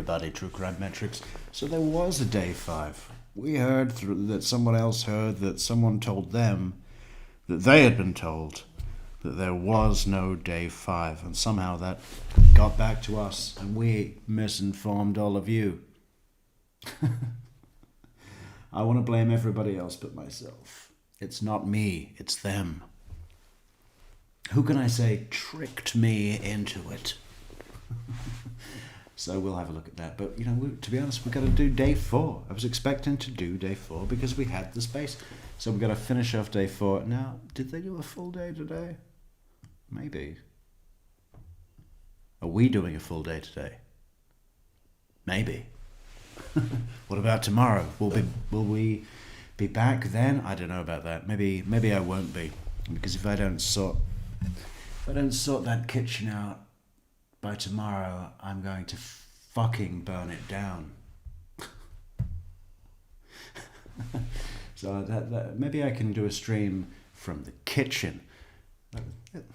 everybody, True Crime Metrix. So there was a day 5. We heard that someone else heard that someone told them that they had been told that there was no day 5, and somehow that got back to us, and we misinformed all of you. I want to blame everybody else but myself. It's not me, it's them. Who can I say tricked me into it? So we'll have a look at that. But, to be honest, we've got to do day 4. I was expecting to do day 4 because we had the space. So we've got to finish off day 4. Now, did they do a full day today? Maybe. Are we doing a full day today? Maybe. What about tomorrow? Will we be back then? I don't know about that. Maybe I won't be, because if I don't sort that kitchen out by tomorrow, I'm going to fucking burn it down. So that maybe I can do a stream from the kitchen.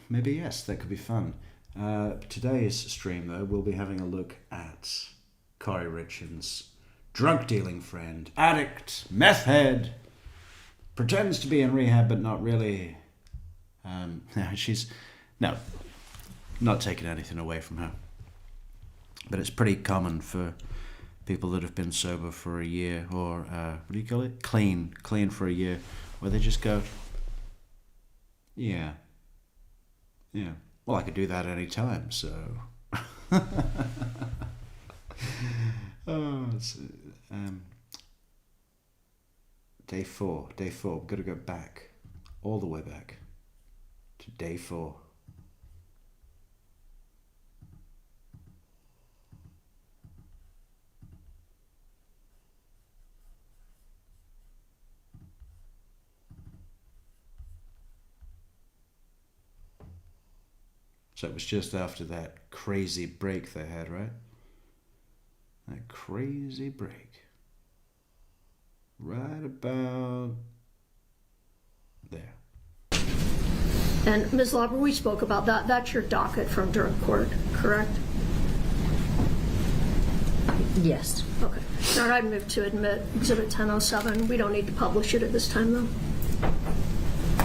Maybe, yes, that could be fun. Today's stream, though, we'll be having a look at Kouri Richins, drug dealing friend, addict, meth head, pretends to be in rehab but not really. Not taking anything away from her. But it's pretty common for people that have been sober for a year, or what do you call it? Clean for a year, where they just go, yeah. Well, I could do that any time, so. Day 4. We've got to go back, all the way back to day 4. So it was just after that crazy break they had, right? That crazy break. Right about there. And Ms. Lauber, we spoke about that. That's your docket from during court, correct? Yes. Okay. Now I'd move to admit Exhibit 1007. We don't need to publish it at this time, though.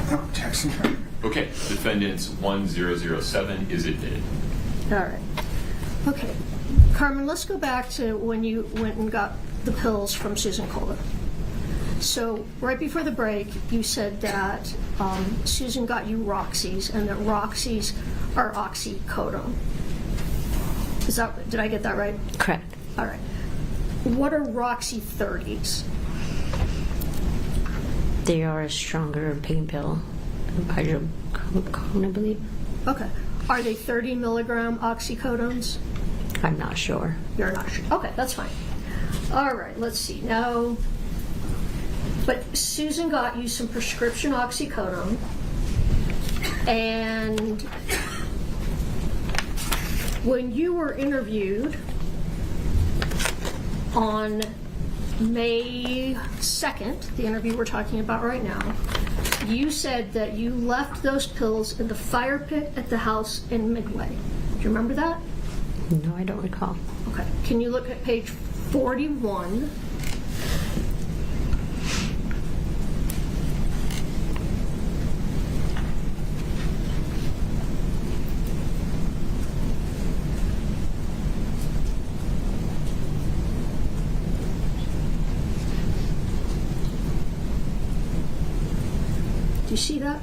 Oh, Jackson. Okay, defendants 1007 is admitted. All right. Okay. Carmen, let's go back to when you went and got the pills from Susan Kohler. So right before the break, you said that Susan got you Roxy's, and that Roxy's are oxycodone. Did I get that right? Correct. All right. What are Roxy 30s? They are a stronger pain pill. Hydrocodone, I believe. Okay. Are they 30 milligram oxycodones? I'm not sure. You're not sure. Okay, that's fine. All right, let's see. Now, but Susan got you some prescription oxycodone, and when you were interviewed on May 2nd, the interview we're talking about right now, you said that you left those pills in the fire pit at the house in Midway. Do you remember that? No, I don't recall. Okay. Can you look at page 41? Do you see that?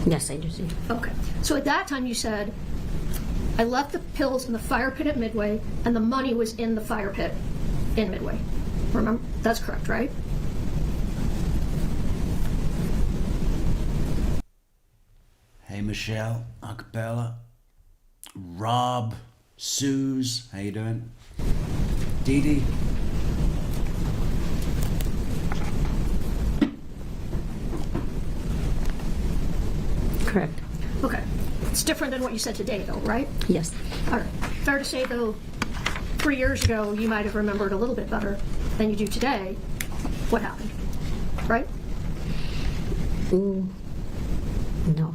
Yes, I do see. Okay. So at that time you said, I left the pills in the fire pit at Midway, and the money was in the fire pit in Midway. Remember? That's correct, right? Hey, Michelle, acapella. Rob, Suze, how you doing? Dee Dee. Correct. Okay. It's different than what you said today, though, right? Yes. All right. Fair to say, though, 3 years ago, you might have remembered a little bit better than you do today what happened, right? No.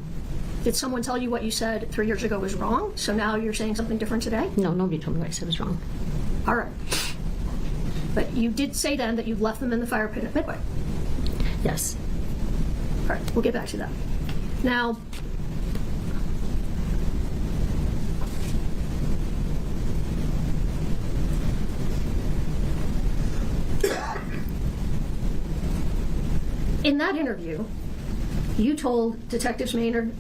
Did someone tell you what you said 3 years ago was wrong, so now you're saying something different today? No, nobody told me what I said was wrong. All right. But you did say then that you left them in the fire pit at Midway. Yes. All right, we'll get back to that. Now, in that interview, you told Detectives Maynard,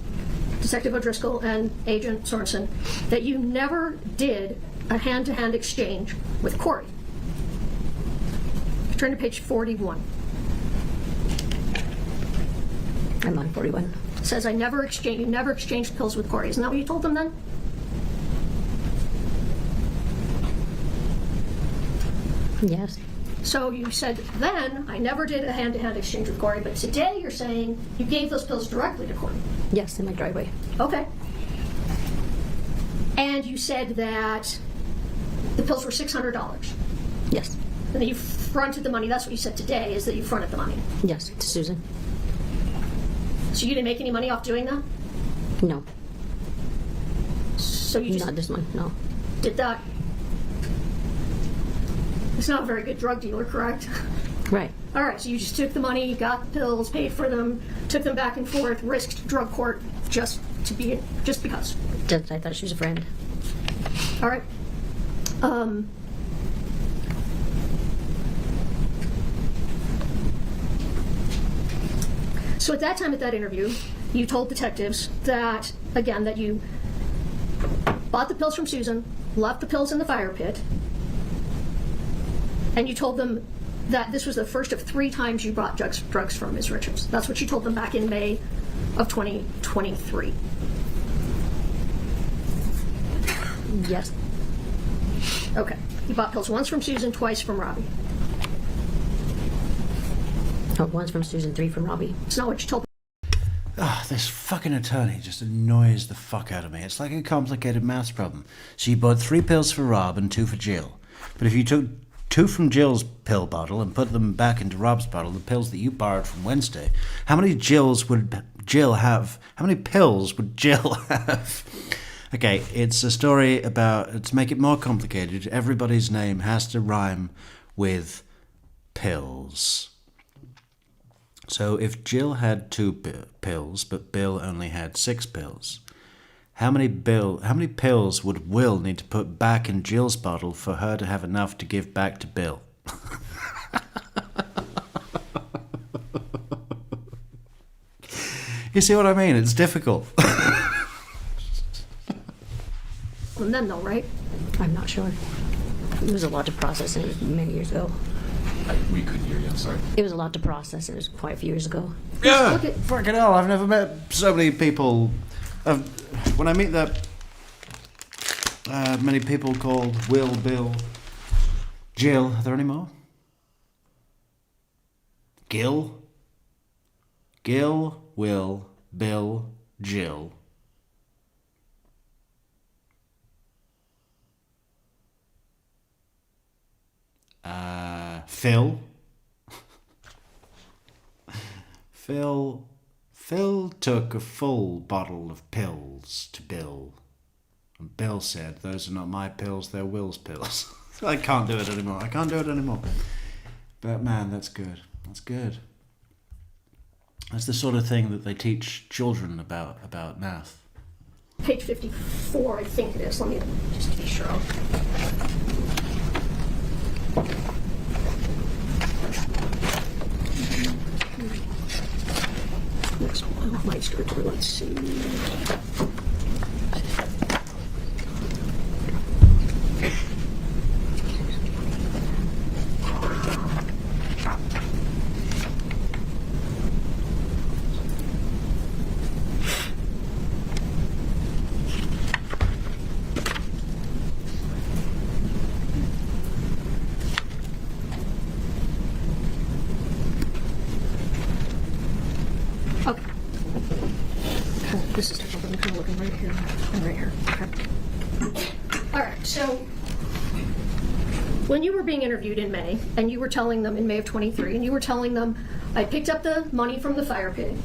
Detective O'Driscoll, and Agent Sorensen that you never did a hand-to-hand exchange with Kouri. Turn to page 41. I'm on 41. It says you never exchanged pills with Kouri. Isn't that what you told them then? Yes. So you said then, I never did a hand-to-hand exchange with Kouri, but today you're saying you gave those pills directly to Kouri. Yes, in my driveway. Okay. And you said that the pills were $600. Yes. And that you fronted the money. That's what you said today, is that you fronted the money. Yes, to Susan. So you didn't make any money off doing that? No. So you just Not this month, no. did that. It's not a very good drug dealer, correct? Right. All right, so you just took the money, got the pills, paid for them, took them back and forth, risked drug court just because. Just, I thought she was a friend. All right. So at that time, at that interview, you told detectives that, again, that you bought the pills from Susan, left the pills in the fire pit, and you told them that this was the first of 3 times you bought drugs from Ms. Richins. That's what you told them back in May of 2023. Yes. Okay. You bought pills once from Susan, twice from Robbie. Oh, one's from Susan, 3 from Robbie. It's not what you told Ah, this fucking attorney just annoys the fuck out of me. It's like a complicated maths problem. So you bought 3 pills for Rob and 2 for Jill. But if you took 2 from Jill's pill bottle and put them back into Rob's bottle, the pills that you borrowed from Wednesday, how many pills would Jill have? Okay, it's a story about, to make it more complicated, everybody's name has to rhyme with pills. So if Jill had 2 pills, but Bill only had 6 pills, how many pills would Will need to put back in Jill's bottle for her to have enough to give back to Bill? You see what I mean? It's difficult. them then, though, right? I'm not sure. It was a lot to process, and it was many years ago. We couldn't hear you, I'm sorry. It was a lot to process, and it was quite a few years ago. Yeah, Look at- fucking hell, I've never met so many people. When I meet many people called Will, Bill, Jill. Are there any more? Gil, Will, Bill, Jill. Phil. Phil took a full bottle of pills to Bill. And Bill said, "Those are not my pills, they're Will's pills." I can't do it anymore. But man, that's good. That's the sort of thing that they teach children about math. Page 54, I think it is. Let me just be sure. Next one, Meister, let's see. Okay. This is different. I'm kind of looking right here and right here. Okay. All right. So when you were being interviewed in May, and you were telling them in May of 23, and you were telling them, I picked up the money from the fire pit,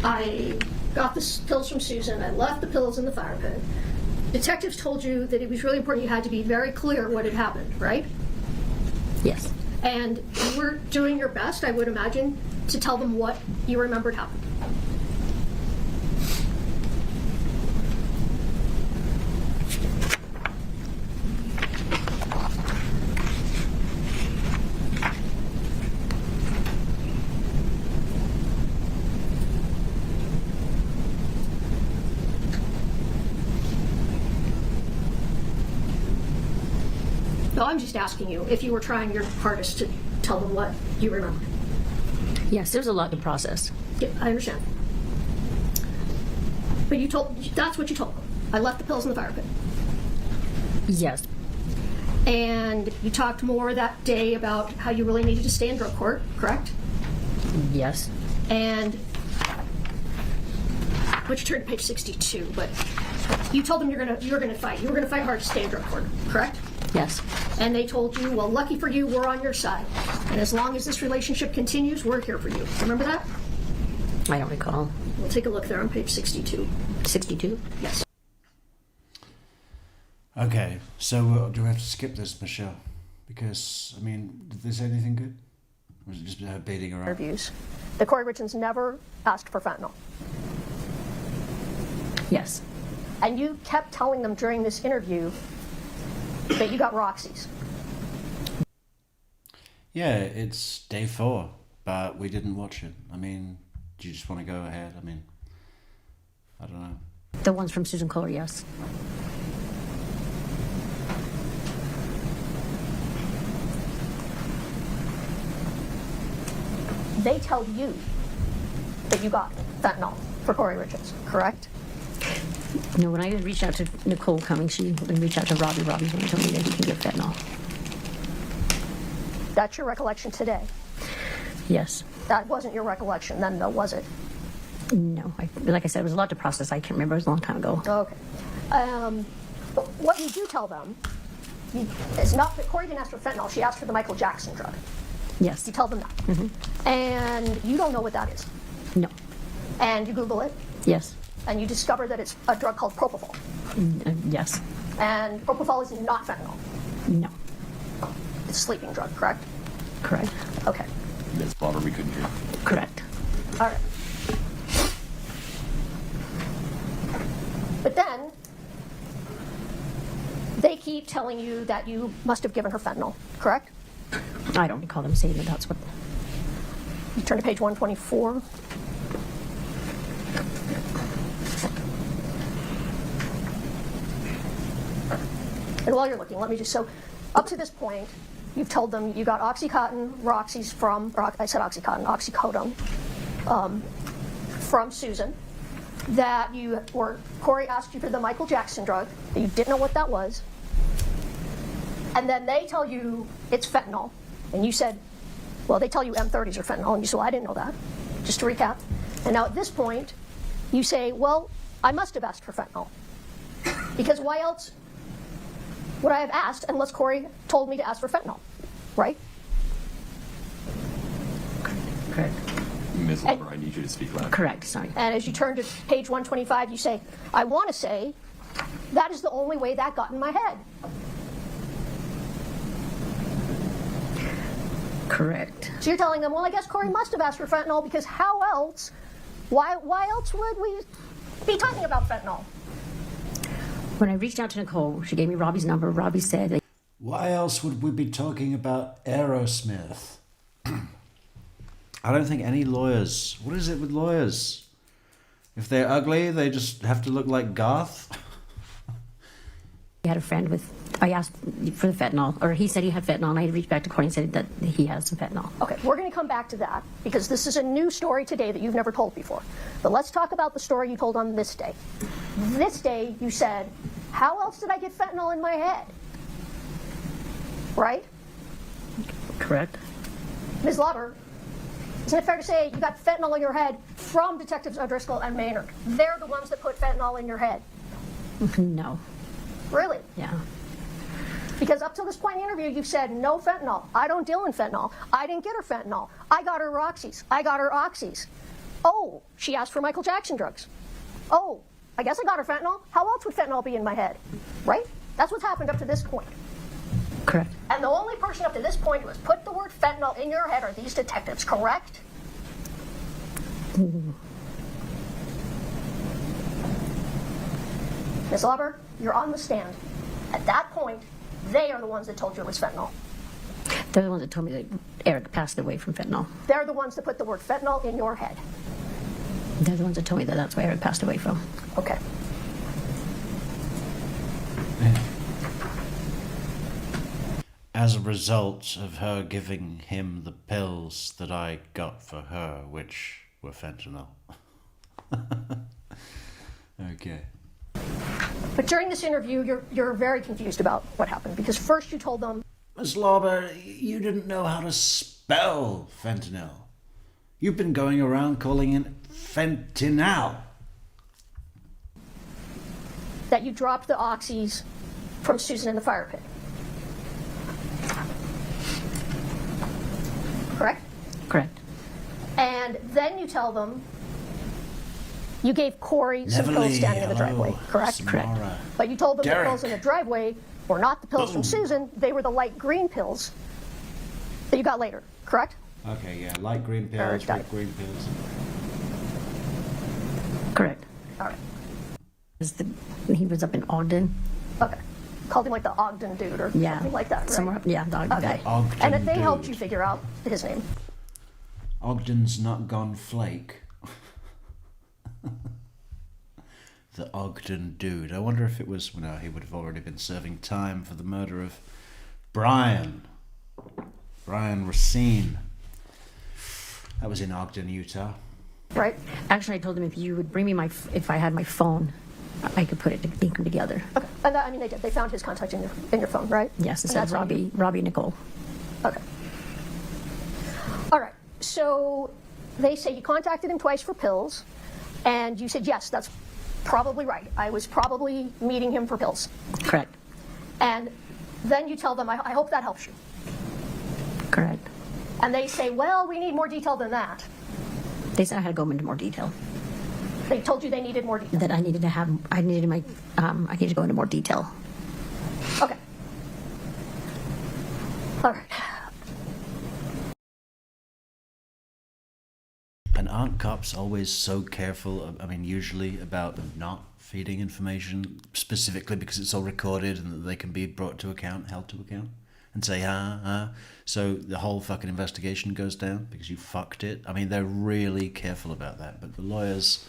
I got the pills from Susan, I left the pills in the fire pit. Detectives told you that it was really important you had to be very clear what had happened, right? Yes. And you were doing your best, I would imagine, to tell them what you remembered happened. No, I'm just asking you if you were trying your hardest to tell them what you remember. Yes, there's a lot to process. Yeah, I understand. But that's what you told them. I left the pills in the fire pit. Yes. And you talked more that day about how you really needed to stay in drug court, correct? Yes. And, which you turned to page 62, but you told them you were gonna fight. You were gonna fight hard to stay in drug court, correct? Yes. And they told you, well, lucky for you, we're on your side. And as long as this relationship continues, we're here for you. Remember that? I don't recall. We'll take a look there on page 62. 62? Yes. Okay, so do we have to skip this, Michelle? Because, I mean, did they say anything good? Or was it just her beating around? Interviews. The Kouri Richins never asked for fentanyl. Yes. And you kept telling them during this interview that you got Roxy's. Yeah, it's day 4, but we didn't watch it. I mean, do you just want to go ahead? I mean, I don't know. The ones from Susan Kouri, yes. They tell you that you got fentanyl for Kouri Richins, correct? No, when I reached out to Nicole Cummings, she reached out to Robbie. Robbie's the one who told me that he can give fentanyl. That's your recollection today. Yes. That wasn't your recollection then, though, was it? No. Like I said, it was a lot to process. I can't remember. It was a long time ago. Okay. But what you do tell them, it's not that Kouri didn't ask for fentanyl. She asked for the Michael Jackson drug. Yes. You tell them that. And you don't know what that is. No. And you Google it, Yes. and you discover that it's a drug called propofol. Yes. And propofol is not fentanyl. No. It's a sleeping drug, correct? Correct. Okay. Ms. Barber, we couldn't hear. Correct. All right. But then, they keep telling you that you must have given her fentanyl, correct? I don't recall them saying that that's what... You turn to page 124. And while you're looking, let me just, so up to this point, you've told them you got Oxycontin, Roxy's from, I said Oxycontin, oxycodone, from Susan, that Kouri asked you for the Michael Jackson drug, that you didn't know what that was, and then they tell you it's fentanyl, and you said, well, they tell you M30s are fentanyl, and you said, well, I didn't know that, just to recap. And now at this point, you say, well, I must have asked for fentanyl, because why else would I have asked unless Kouri told me to ask for fentanyl, right? Correct. Ms. Barber, I need you to speak loud. Correct, sorry. And as you turn to page 125, you say, I want to say, that is the only way that got in my head. Correct. So you're telling them, well, I guess Kouri must have asked for fentanyl because how else, why else would we be talking about fentanyl? When I reached out to Nicole, she gave me Robbie's number. Robbie said that... Why else would we be talking about Aerosmith? I don't think any lawyers... What is it with lawyers? If they're ugly, they just have to look like Garth? he had a friend with... I asked for the fentanyl, or he said he had fentanyl, and I reached back to Courtney and said that he has some fentanyl. Okay, we're going to come back to that because this is a new story today that you've never told before. But let's talk about the story you told on this day. This day, you said, how else did I get fentanyl in my head? Right? Correct. Ms. Lauber, isn't it fair to say you got fentanyl in your head from Detectives O'Driscoll and Maynard? They're the ones that put fentanyl in your head. No. Really? Yeah. Because up till this point in the interview, you've said no fentanyl. I don't deal in fentanyl. I didn't get her fentanyl. I got her Roxys. I got her Oxys. Oh, she asked for Michael Jackson drugs. Oh, I guess I got her fentanyl. How else would fentanyl be in my head? Right? That's what's happened up to this point. Correct. And the only person up to this point who has put the word fentanyl in your head are these detectives, correct? Ms. Lauber, you're on the stand. At that point, they are the ones that told you it was fentanyl. They're the ones that told me that Eric passed away from fentanyl. They're the ones that put the word fentanyl in your head. They're the ones that told me that that's why Eric passed away from. Okay. As a result of her giving him the pills that I got for her, which were fentanyl. Okay. But during this interview, you're very confused about what happened, because first you told them, Miss Lauber, you didn't know how to spell fentanyl. You've been going around calling it fentanyl. that you dropped the oxys from Susan in the fire pit. Correct? Correct. And then you tell them you gave Kouri some pills Neverly, standing in the driveway. hello, Correct? Samara. But you told them Derek. the pills in the driveway were not the pills from Boom. Susan, they were the light green pills that you got later. Correct? Okay, yeah, light green pills, Eric died. red green pills. Correct. All right. He was up in Ogden. Okay. Called him like the Ogden dude or Yeah. something like that, right? Somewhere, yeah, the Ogden Okay. guy. Ogden And if they helped dude. you figure out his name. Ogden's not gone flake. The Ogden dude. I wonder if it was... No, he would have already been serving time for the murder of Brian. Brian Racine. That was in Ogden, Utah. Right? Actually, I told him if you would bring me if I had my phone, I could put it, link them together. Okay. And that, I mean, they did. They found his contact in your phone, right? Yes, it And said that's how you- Robbie Nicole. Okay. All right. So they say you contacted him twice for pills, and you said, yes, that's probably right. I was probably meeting him for pills. Correct. And then you tell them, I hope that helps you. Correct. And they say, well, we need more detail than that. They said I had to go into more detail. They told you they needed more detail. That I needed to go into more detail. Okay. All right. And aren't cops always so careful, I mean, usually about not feeding information, specifically because it's all recorded and that they can be brought to account, held to account, and say, so the whole fucking investigation goes down because you fucked it? I mean, they're really careful about that. But the lawyers,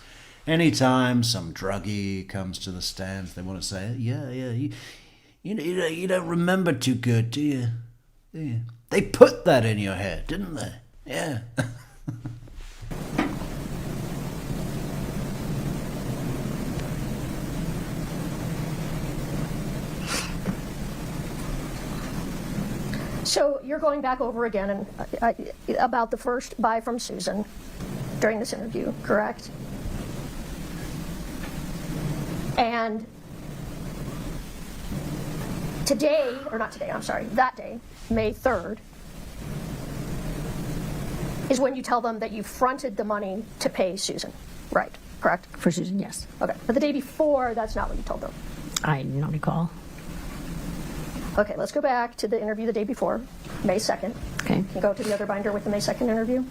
anytime some druggie comes to the stand, they want to say, you don't remember too good, do you? Do you? They put that in your head, didn't they? Yeah. So you're going back over again and about the first buy from Susan during this interview, correct? And today, or not today, I'm sorry, that day, May 3rd, is when you tell them that you fronted the money to pay Susan, right? Correct? For Susan, yes. Okay. But the day before, that's not what you told them. I do not recall. Okay, let's go back to the interview the day before, May 2nd. Okay. Can you go to the other binder with the May 2nd interview?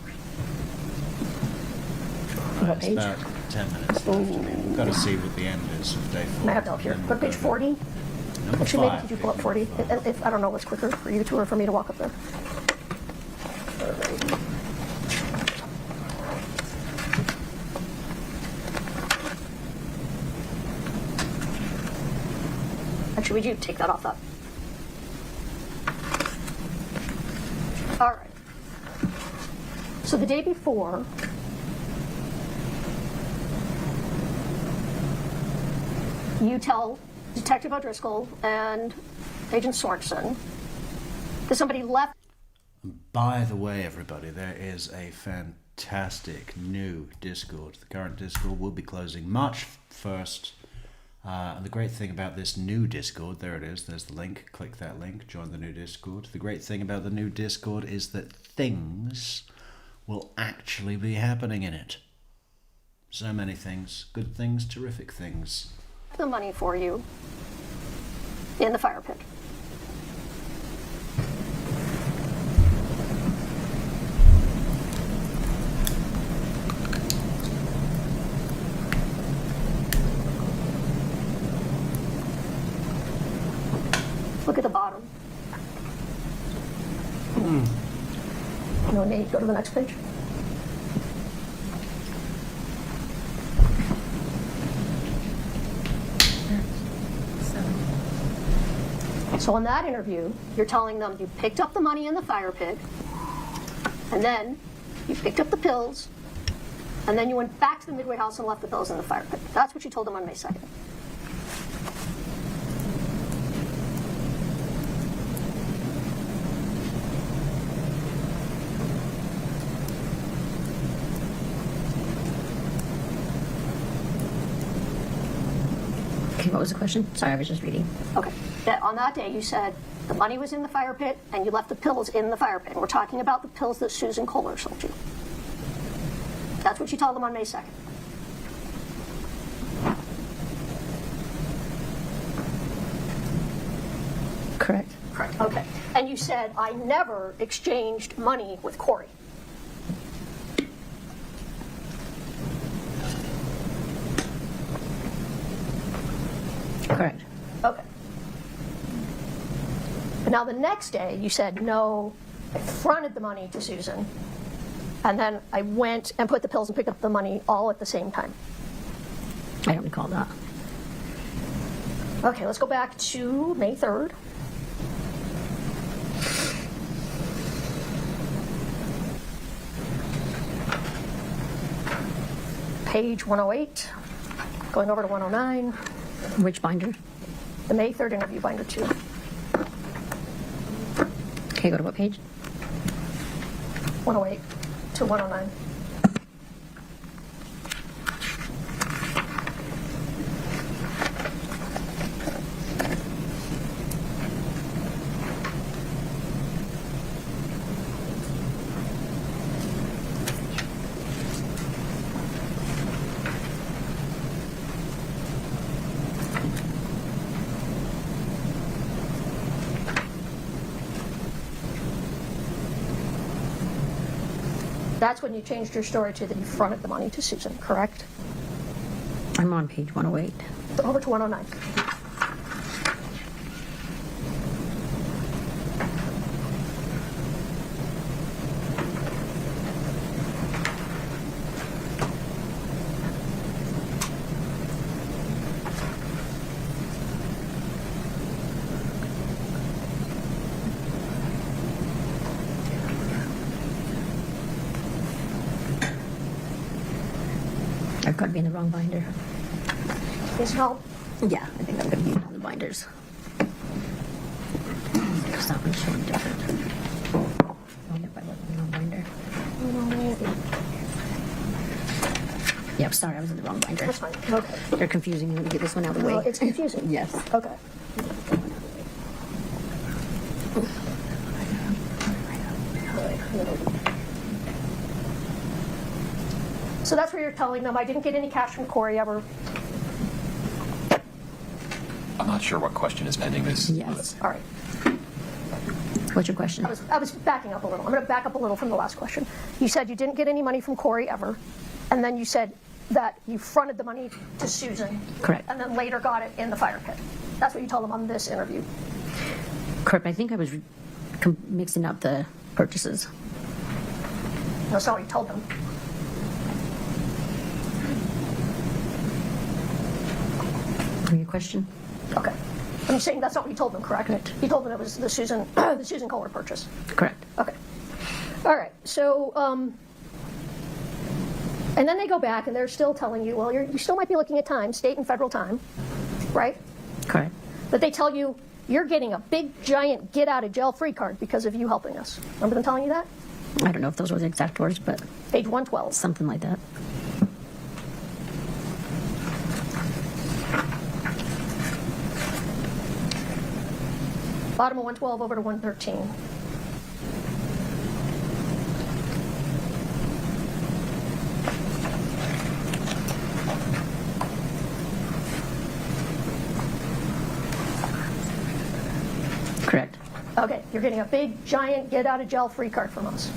What It's page? about 10 minutes left. I mean, we've got to see what the end is of day 4. I have to help here. Then Go to we'll page go 40. Number Actually, 5. maybe could you pull up 40? If I don't know what's quicker, for you two or for me to walk up there. Actually, would you take that off that? All right. So the day before, you tell Detective O'Driscoll and Agent Sorensen that somebody left. By the way, everybody, there is a fantastic new Discord. The current Discord will be closing March 1st. And the great thing about this new Discord, there it is, there's the link, click that link, join the new Discord. The great thing about the new Discord is that things will actually be happening in it. So many things, good things, terrific things. The money for you in the fire pit. Look at the bottom. No, Nate, go to the next page. So in that interview, you're telling them you picked up the money in the fire pit, and then you picked up the pills, and then you went back to the Midway house and left the pills in the fire pit. That's what you told them on May 2nd. Okay, what was the question? Sorry, I was just reading. Okay. That on that day, you said the money was in the fire pit and you left the pills in the fire pit. And we're talking about the pills that Susan Kohler sold you. That's what you told them on May 2nd. Correct. Correct. Okay. And you said, I never exchanged money with Kouri. Correct. Okay. But now the next day, you said, no, I fronted the money to Susan, and then I went and put the pills and picked up the money all at the same time. I don't recall that. Okay, let's go back to May 3rd. Page 108, going over to 109, Which binder? the May 3rd interview, binder 2. Okay, go to what page? 108 to 109. That's when you changed your story to that you fronted the money to Susan, correct? I'm on page 108. Over to 109. I've got to be in the wrong binder. Please help. Yeah, I think I'm going to be in the binders. Because that one's showing different. Oh, yep, I wasn't in the wrong binder. Yep, sorry, I was in the wrong binder. That's fine. Okay. They're confusing me. Let me get this one out of the way. Well, it's confusing. Yes. Okay. So that's where you're telling them, I didn't get any cash from Kouri ever. I'm not sure what question is pending this. Yes. All right. What's your question? I was backing up a little. I'm going to back up a little from the last question. You said you didn't get any money from Kouri ever, and then you said that you fronted the money to Susan. Correct. And then later got it in the fire pit. That's what you told them on this interview. Correct. I think I was mixing up the purchases. That's not what you told them. Your question? Okay. I'm saying that's not what you told them, correct? Correct. You told them it was the Susan Kohler purchase. Correct. Okay. All right. So, and then they go back and they're still telling you, well, you still might be looking at time, state and federal time, right? Correct. But they tell you you're getting a big, giant get out of jail free card because of you helping us. Remember them telling you that? I don't know if those were the exact words, but Page 112. something like that. Bottom of 112 over to 113. Correct. Okay, you're getting a big, giant, get-out-of-jail-free card from us.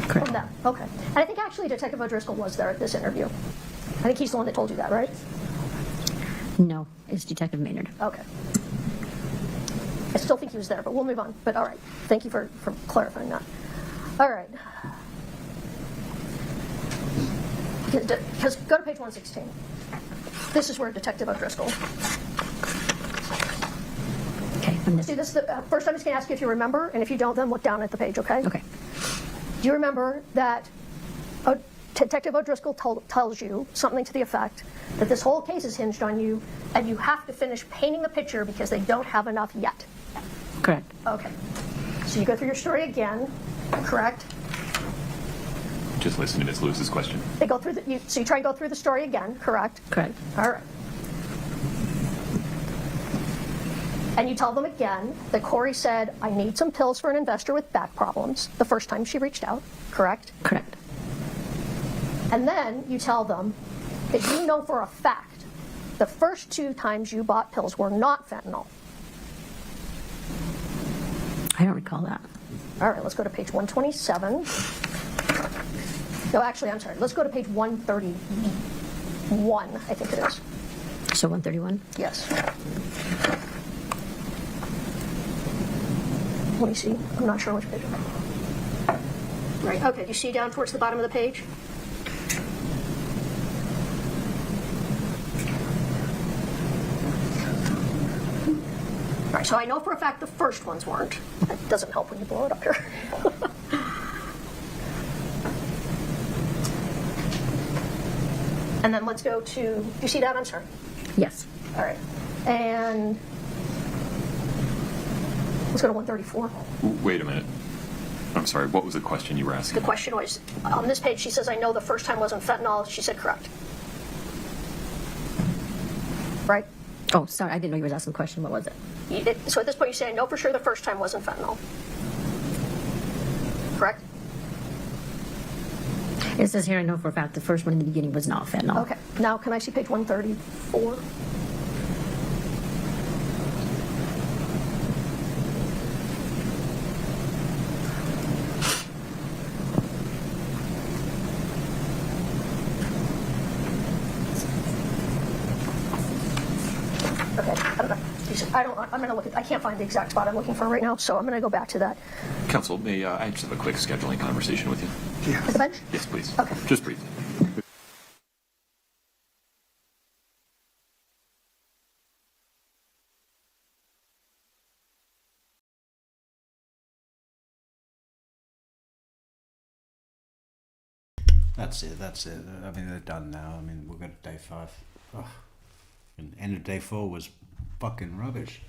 Correct. From them. Okay. And I think actually Detective O'Driscoll was there at this interview. I think he's the one that told you that, right? No, it's Detective Maynard. Okay. I still think he was there, but we'll move on. But all right. Thank you for clarifying that. All right. Because go to page 116. This is where Detective O'Driscoll. Okay. I'm See, this is the, first I'm just going to ask you if you remember, and if you don't, then look down at the page, okay? Okay. Do you remember that Detective O'Driscoll tells you something to the effect that this whole case is hinged on you, and you have to finish painting the picture because they don't have enough yet? Correct. Okay. So you go through your story again, correct? Just listen to Ms. Lewis's question. They go through so you try and go through the story again, correct? Correct. All right. And you tell them again that Kouri said, I need some pills for an investor with back problems, the first time she reached out, correct? Correct. And then you tell them that you know for a fact the first 2 times you bought pills were not fentanyl. I don't recall that. All right, let's go to page 127. No, actually, I'm sorry. Let's go to page 131, I think it is. So 131? Yes. Let me see. I'm not sure which page. Right. Okay. Do you see down towards the bottom of the page? All right. So I know for a fact the first ones weren't. That doesn't help when you blow it up here. And then let's go to. Do you see that? I'm sorry. Yes. All right. And let's go to 134. Wait a minute. I'm sorry, what was the question you were asking? The question was, on this page, she says, I know the first time wasn't fentanyl. She said correct. Right? Oh, sorry. I didn't know you were asking a question. What was it? So at this point, you say, I know for sure the first time wasn't fentanyl. Correct? It says here, I know for a fact the first one in the beginning was not fentanyl. Okay. Now, can I see page 134? I'm going to look at, I can't find the exact spot I'm looking for right now, so I'm going to go back to that. Counsel, may I just have a quick scheduling conversation with you? At the bench? Yes, please. Okay. Just briefly. That's it. I mean, they're done now. I mean, we've got day 5. Oh. And end of day 4 was fucking rubbish.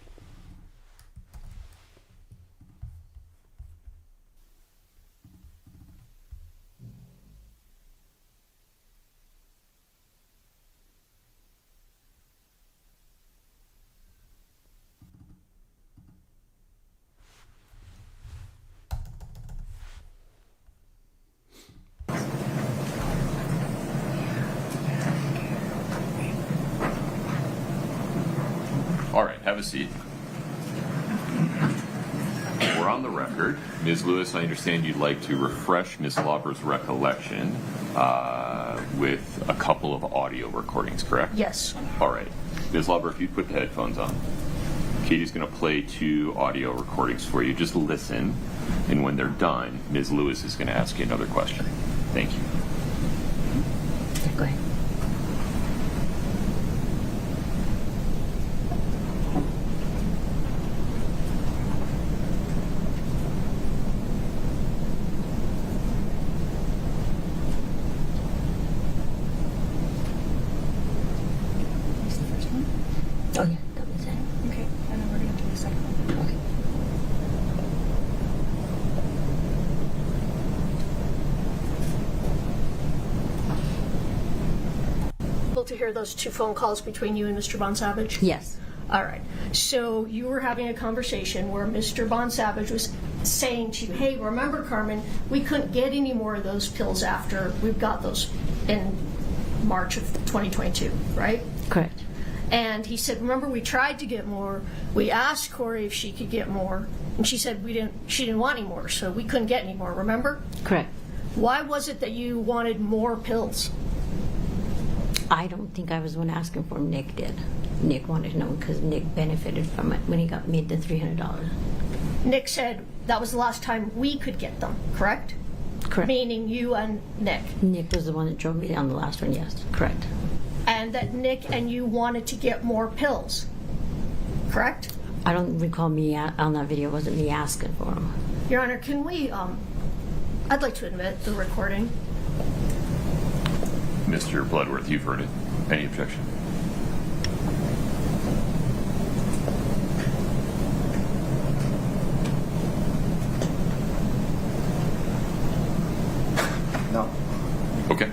All right, have a seat. We're on the record. Ms. Lewis, I understand you'd like to refresh Ms. Lauber's recollection with a couple of audio recordings, correct? Yes. All right. Ms. Lauber, if you'd put the headphones on. Katie's going to play 2 audio recordings for you. Just listen, and when they're done, Ms. Lewis is going to ask you another question. Thank you. Yeah, go ahead. Oh, yeah, that was it. Okay, and then we're going to do the second one. Okay. Able to hear those 2 phone calls between you and Mr. Bon Savage? Yes. All right. So you were having a conversation where Mr. Bon Savage was saying to you, hey, remember, Carmen, we couldn't get any more of those pills after we've got those in March of 2022, right? Correct. And he said, remember, we tried to get more. We asked Kouri if she could get more, and she said she didn't want any more, so we couldn't get any more, remember? Correct. Why was it that you wanted more pills? I don't think I was the one asking for them. Nick did. Nick wanted to know because Nick benefited from it when he got made the $300. Nick said that was the last time we could get them, correct? Correct. Meaning you and Nick. Nick was the one that drove me down the last one, yes. Correct. And that Nick and you wanted to get more pills, correct? I don't recall me on that video. It wasn't me asking for them. Your Honor, can we, I'd like to admit the recording. Mr. Bloodworth, you've heard it. Any objection? No. Okay.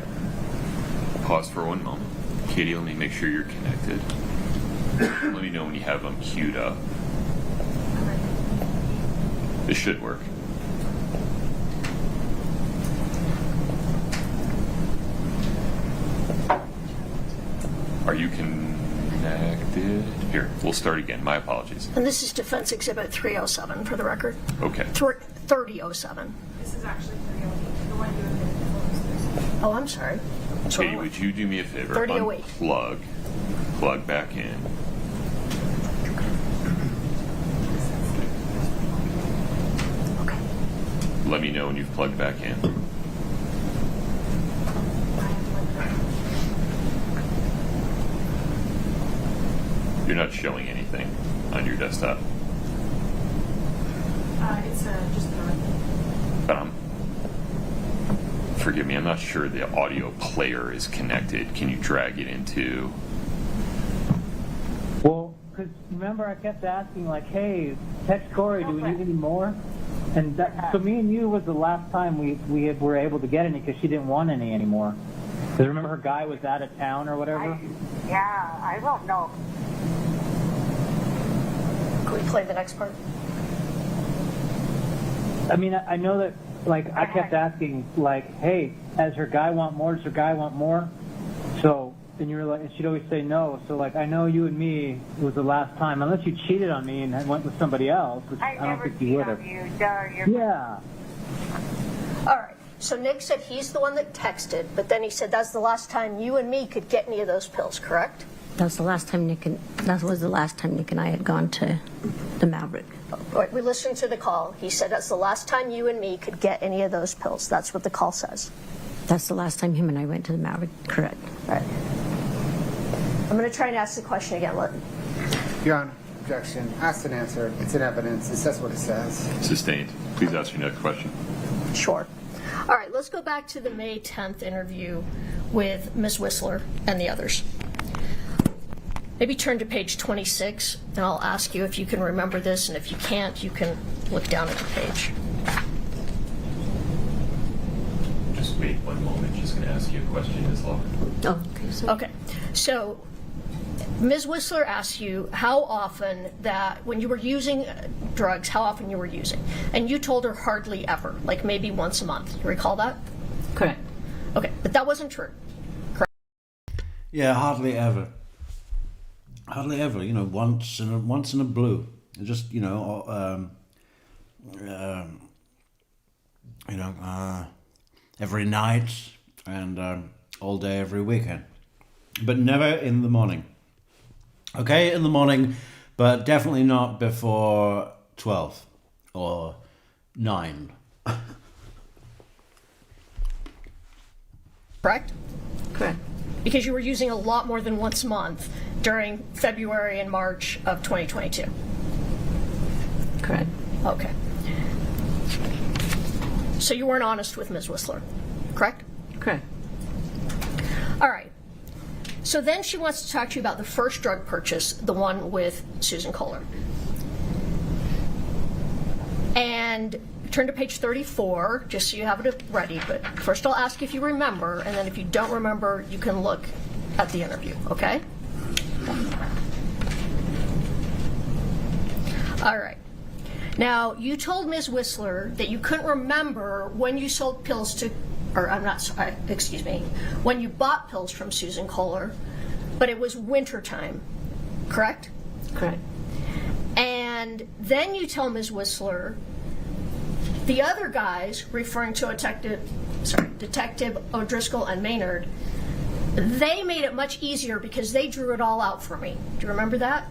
Pause for one moment. Katie, let me make sure you're connected. Let me know when you have them queued up. This should work. Are you connected? Here, we'll start again. My apologies. And this is Defense Exhibit 307 for the record. Okay. 3007. This is actually 308. The one you admitted to. Oh, I'm sorry. What's Katie, wrong would with- you do me a favor? 3008. Plug back in. Okay. Let me know when you've plugged back in. You're not showing anything on your desktop. It's just the Forgive me, I'm not sure the audio player is connected. Can you drag it into? Well, because remember I kept asking, like, hey, text Kouri, do we need any more? And that, so me and you was the last time we were able to get any because she didn't want any anymore. Because remember her guy was out of town or whatever? I don't know. Can we play the next part? I mean, I know that, like, I kept asking, like, hey, does her guy want more? Does her guy want more? So, and you were like, and she'd always say no. So, like, I know you and me, it was the last time, unless you cheated on me and went with somebody else, which I don't think you would have. Yeah. All right. So Nick said he's the one that texted, but then he said that's the last time you and me could get any of those pills, correct? That was the last time Nick and I had gone to the Maverick. Right, we listened to the call. He said that's the last time you and me could get any of those pills. That's what the call says. That's the last time him and I went to the Maverick. Correct. Right. I'm going to try and ask the question again. Your Honor, objection. Asked and answered. It's in evidence. It says what it says. Sustained. Please ask your next question. Sure. All right, let's go back to the May 10th interview with Ms. Whistler and the others. Maybe turn to page 26, and I'll ask you if you can remember this, and if you can't, you can look down at the page. Just wait one moment. Just going to ask you a question, Ms. Law. Oh, okay. Okay, so Ms. Whistler asked you how often that, when you were using drugs, how often you were using. And you told her hardly ever, like maybe once a month. You recall that? Correct. Okay, but that wasn't true. Yeah, hardly ever. Hardly ever. You know, once in a blue. Just every night and all day every weekend, but never in the morning. Okay, in the morning, but definitely not before 12 or 9. Correct? Correct. Because you were using a lot more than once a month during February and March of 2022. Correct. Okay. So you weren't honest with Ms. Whistler, correct? Correct. All right. So then she wants to talk to you about the first drug purchase, the one with Susan Kohler. And turn to page 34, just so you have it ready. But first I'll ask if you remember, and then if you don't remember, you can look at the interview, okay? All right. Now, you told Ms. Whistler that you couldn't remember when you sold pills to, or I'm not sorry, excuse me, when you bought pills from Susan Kohler, but it was wintertime, correct? Correct. And then you tell Ms. Whistler the other guys, referring to Detective O'Driscoll and Maynard, they made it much easier because they drew it all out for me. Do you remember that?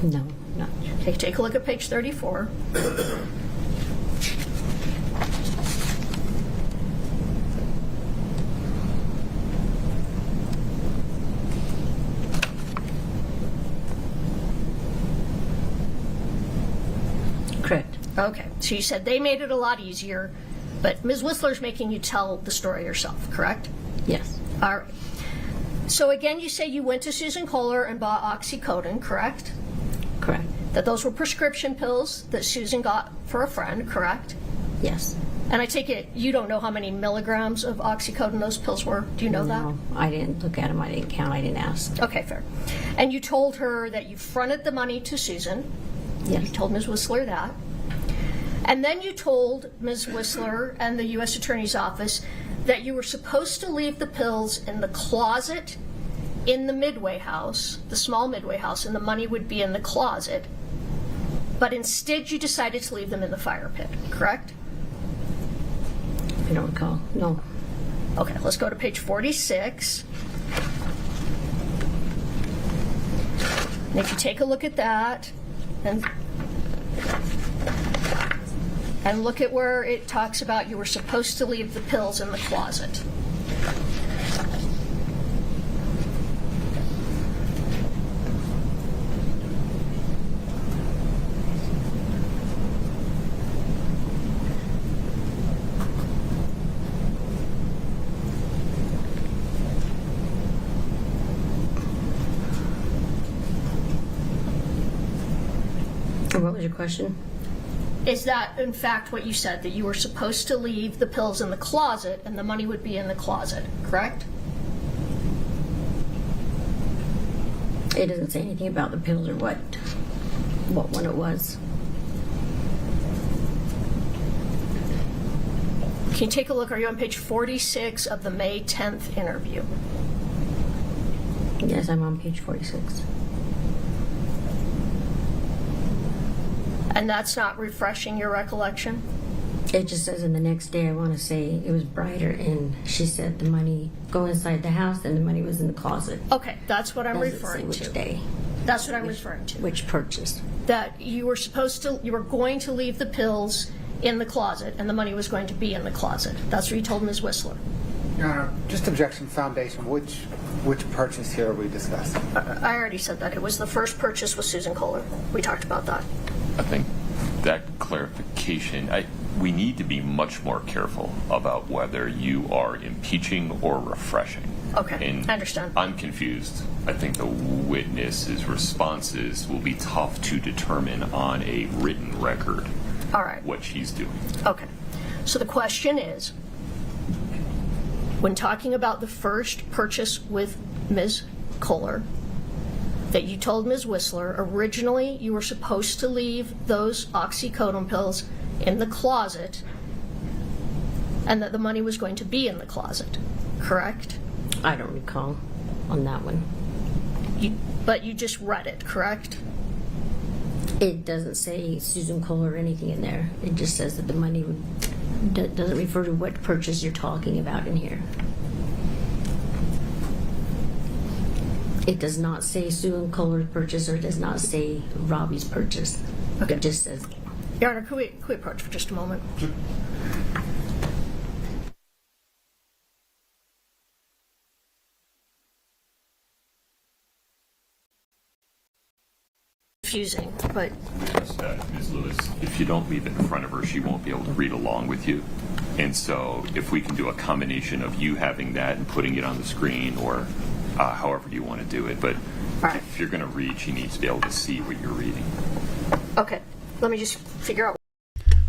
No, not. Take a look at page 34. Correct. Okay, so you said they made it a lot easier, but Ms. Whistler's making you tell the story yourself, correct? Yes. All right. So again, you say you went to Susan Kohler and bought oxycodone, correct? Correct. That those were prescription pills that Susan got for a friend, correct? Yes. And I take it you don't know how many milligrams of oxycodone those pills were. Do you know No, I didn't look at them. I didn't count. I didn't ask. that? Okay, fair. And you told her that you fronted the money to Susan. Yes. You told Ms. Whistler that. And then you told Ms. Whistler and the U.S. Attorney's Office that you were supposed to leave the pills in the closet in the Midway house, the small Midway house, and the money would be in the closet. But instead you decided to leave them in the fire pit, correct? I don't recall. No. Okay, let's go to page 46. And if you take a look at that, and look at where it talks about you were supposed to leave the pills in the closet. And what was your question? Is that, in fact, what you said, that you were supposed to leave the pills in the closet and the money would be in the closet, correct? It doesn't say anything about the pills or what one it was. Can you take a look? Are you on page 46 of the May 10th interview? Yes, I'm on page 46. And that's not refreshing your recollection? It just says in the next day, I want to say it was brighter, and she said the money go inside the house, and the money was in the closet. Okay, that's what I'm Doesn't say referring which to. day, That's what I'm referring to. which purchase. That you were going to leave the pills in the closet and the money was going to be in the closet. That's what you told Ms. Whistler. Your Honor, just objection foundation. Which purchase here are we discussing? I already said that. It was the first purchase with Susan Kohler. We talked about that. I think that clarification, we need to be much more careful about whether you are impeaching or refreshing. Okay, And I understand. I'm confused. I think the witness's responses will be tough to determine on a written record All right. what she's doing. Okay. So the question is, when talking about the first purchase with Ms. Kohler, that you told Ms. Whistler, originally you were supposed to leave those oxycodone pills in the closet and that the money was going to be in the closet, correct? I don't recall on that one. But you just read it, correct? It doesn't say Susan Kohler or anything in there. It just says that the money doesn't refer to what purchase you're talking about in here. It does not say Susan Kohler's purchase, or it does not say Robbie's purchase. Okay. It just says. Your Honor, could we approach for just a moment? Confusing, but Ms. Lewis, if you don't leave it in front of her, she won't be able to read along with you. And so if we can do a combination of you having that and putting it on the screen, or however you want to do it. But right. if you're going to read, she needs to be able to see what you're reading. okay, let me just figure out.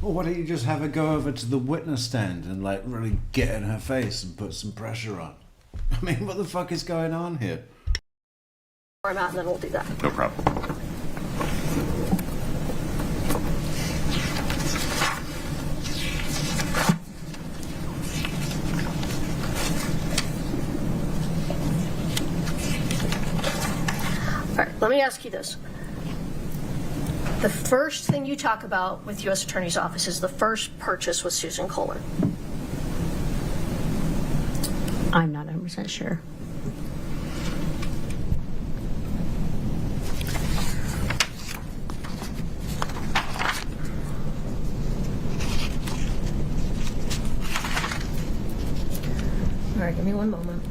Well, why don't you just have her go over to the witness stand and like really get in her face and put some pressure on? I mean, what the fuck is going on here? Where I'm at, and then we'll do that. No problem. let me ask you this. The first thing you talk about with U.S. Attorney's Office is the first purchase with Susan Kohler. I'm not 100% sure. All right, give me one moment.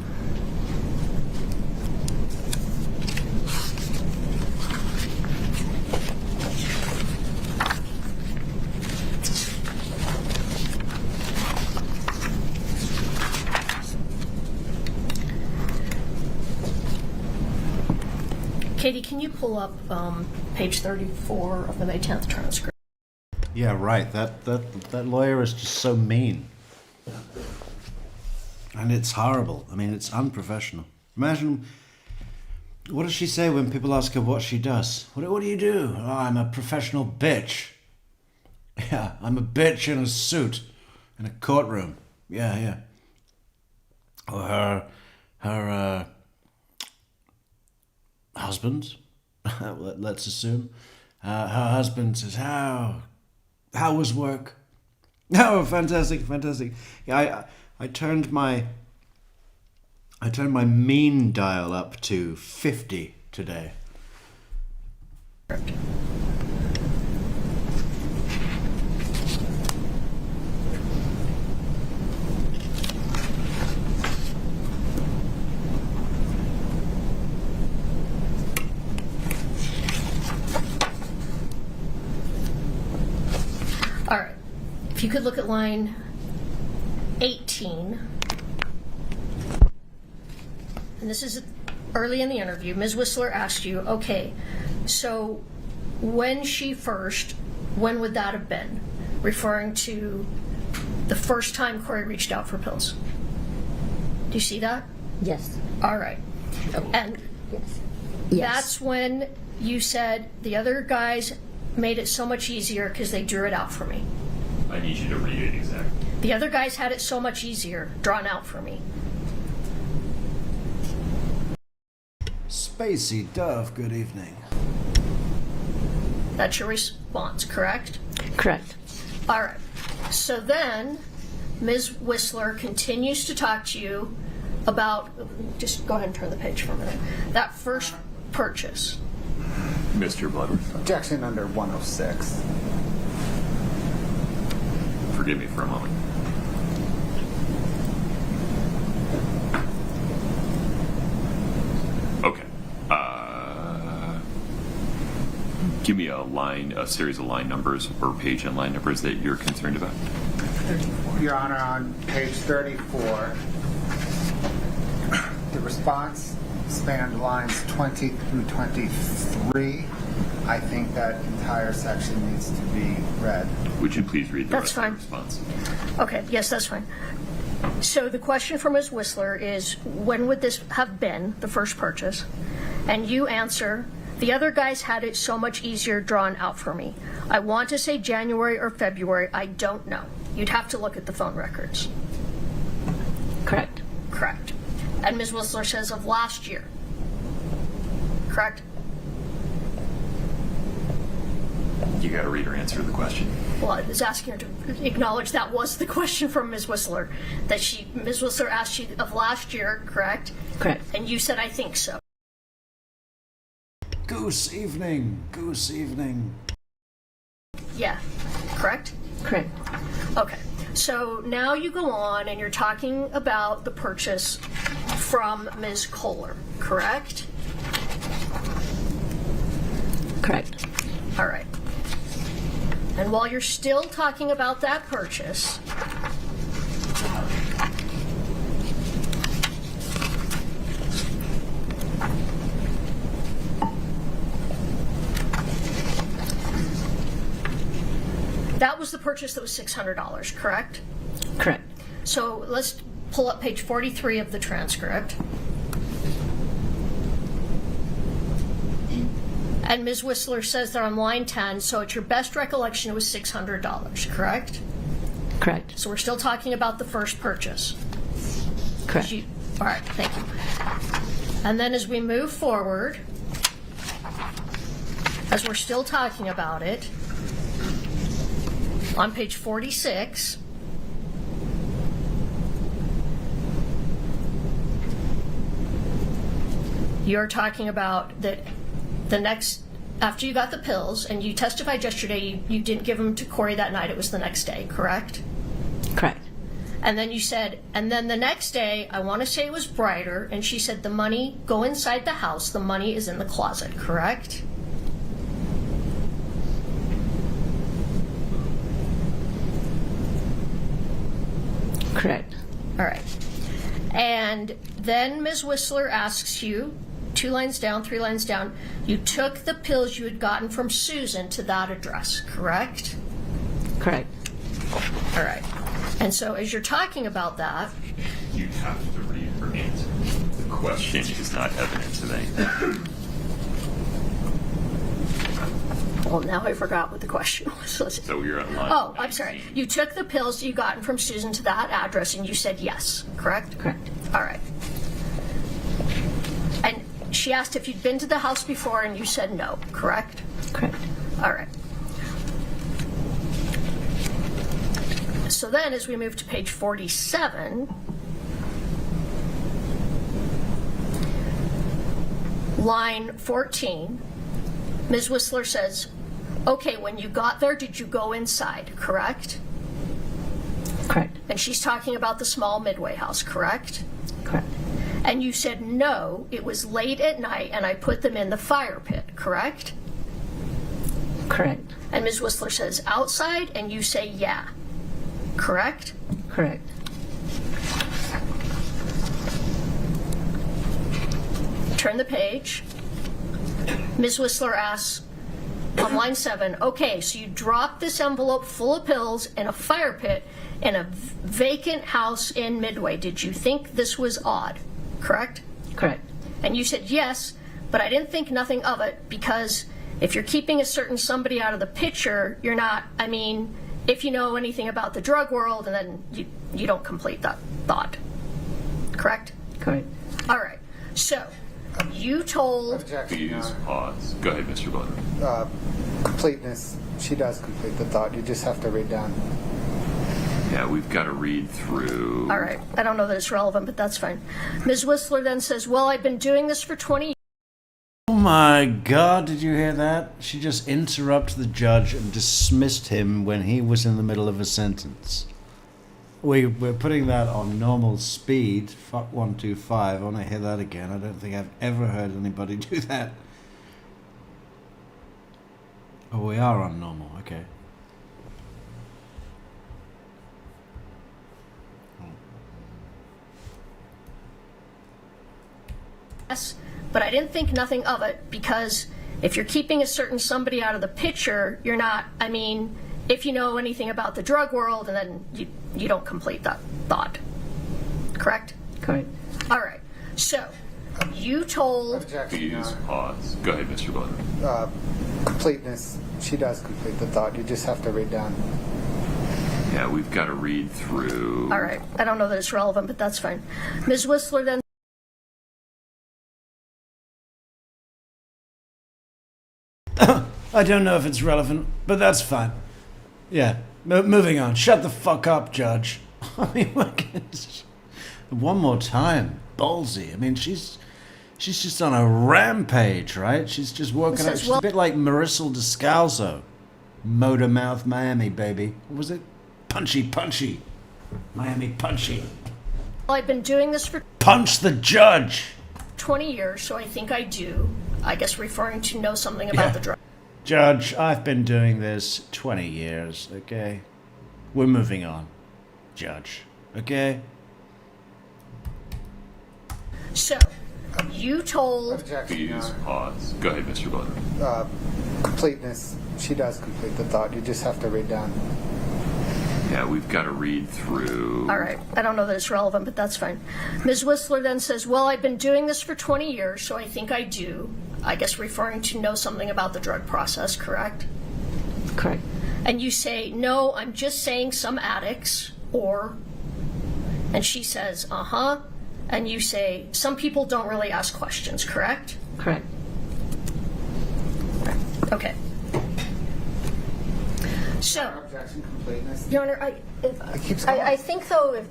Katie, can you pull up page 34 of the May 10th transcript? Yeah, right. That lawyer is just so mean. And it's horrible. I mean, it's unprofessional. Imagine, what does she say when people ask her what she does? What do you do? Oh, I'm a professional bitch. Yeah, I'm a bitch in a suit, in a courtroom. Yeah. Or her husband, let's assume. Her husband says, how was work? Oh, fantastic. Yeah, I turned my mean dial up to 50 today. All right. If you could look at line 18. And this is early in the interview. Ms. Whistler asked you, okay, so when would that have been? Referring to the first time Kouri reached out for pills. Do you see that? Yes. All right. And Yes. that's when you said the other guys made it so much easier because they drew it out for me. I need you to read it exactly. The other guys had it so much easier, drawn out for me. Spacey Dove, good evening. That's your response, correct? Correct. All right. So then, Ms. Whistler continues to talk to you about, just go ahead and turn the page for a minute, that first purchase. Mr. Bloodworth, Objection under 106. forgive me for a moment. Okay. Give me a series of line numbers or page and line numbers that you're concerned about. Your Honor, on page 34, the response spanned lines 20 through 23. I think that entire section needs to be read. Would you please read the That's rest fine. of the response? Okay, yes, that's fine. So the question from Ms. Whistler is, when would this have been, the first purchase? And you answer, the other guys had it so much easier drawn out for me. I want to say January or February, I don't know. You'd have to look at the phone records. Correct. Correct. And Ms. Whistler says of last year. Correct? You got to read or answer the question. Well, I was asking her to acknowledge that was the question from Ms. Whistler. That Ms. Whistler asked you of last year, correct? Correct. And you said, I think so. Goose evening. Yeah, correct? Correct. Okay, so now you go on and you're talking about the purchase from Ms. Kohler, correct? Correct. All right. And while you're still talking about that purchase, that was the purchase that was $600, correct? Correct. So let's pull up page 43 of the transcript. And Ms. Whistler says that on line 10, so at your best recollection, it was $600, correct? Correct. So we're still talking about the first purchase. Correct. All right, thank you. And then as we move forward, as we're still talking about it, on page 46, you're talking about that the next, after you got the pills, and you testified yesterday you didn't give them to Kouri that night, it was the next day, correct? Correct. And then you said, and then the next day, I want to say it was brighter, and she said the money, go inside the house, the money is in the closet, correct? Correct. All right. And then Ms. Whistler asks you, 2 lines down, 3 lines down, you took the pills you had gotten from Susan to that address, correct? Correct. All right. And so as you're talking about that, You have to read her answer. The question is not evidence of anything. well, now I forgot what the question was. So you're on line. Oh, I'm sorry. 19. You took the pills you gotten from Susan to that address, and you said yes, correct? Correct. All right. And she asked if you'd been to the house before, and you said no, correct? Correct. All right. So then, as we move to page 47, line 14, Ms. Whistler says, okay, when you got there, did you go inside, correct? Correct. And she's talking about the small Midway house, correct? Correct. And you said, no, it was late at night and I put them in the fire pit, correct? Correct. And Ms. Whistler says, outside, and you say, yeah, correct? Correct. Turn the page. Ms. Whistler asks on line 7, okay, so you dropped this envelope full of pills in a fire pit in a vacant house in Midway. Did you think this was odd? Correct? Correct. And you said yes, but I didn't think nothing of it because if you're keeping a certain somebody out of the picture, you're not, I mean, if you know anything about the drug world, and then you don't complete that thought. Correct? Correct. All right. So you told, Objection, Your Please Honor. pause. Go ahead, Mr. Butler. Completeness, she does complete the thought. You just have to read down. Yeah, we've got to read through. all right, I don't know that it's relevant, but that's fine. Ms. Whistler then says, well, I've been doing this for 20 years. Oh my God, did you hear that? She just interrupted the judge and dismissed him when he was in the middle of a sentence. We're putting that on normal speed. Fuck 125. I want to hear that again. I don't think I've ever heard anybody do that. Oh, we are on normal. Okay. Yes, but I didn't think nothing of it because if you're keeping a certain somebody out of the picture, you're not, I mean, if you know anything about the drug world, and then you don't complete that thought. Correct? Correct. All right. So you told, Objection, Your Please Honor. pause. Go ahead, Mr. Butler. Completeness, she does complete the thought. You just have to read down. Yeah, we've got to read through. all right, I don't know that it's relevant, but that's fine. Ms. Whistler then I don't know if it's relevant, but that's fine. Yeah, moving on. Shut the fuck up, Judge. I mean, one more time. Ballsy. I mean, she's just on a rampage, right? She's just working Says, out. She's well- a bit like Marisol Descalzo. Motor Mouth Miami, baby. What was it? Punchy. Miami Punchy. I've been doing this for Punch the judge. 20 years, so I think I do. I guess referring to know something about Yeah. the drug. Judge, I've been doing this 20 years, okay? We're moving on. Judge, okay? So you told, Objection, Your Please Honor. pause. Go ahead, Mr. Butler. Completeness, she does complete the thought. You just have to read down. Yeah, we've got to read through. all right, I don't know that it's relevant, but that's fine. Ms. Whistler then says, well, I've been doing this for 20 years, so I think I do. I guess referring to know something about the drug process, correct? Correct. And you say, no, I'm just saying some addicts, or, and she says, uh-huh. And you say, some people don't really ask questions, correct? Correct. Okay. So, Objection completeness. Your Honor, keeps going. I think though if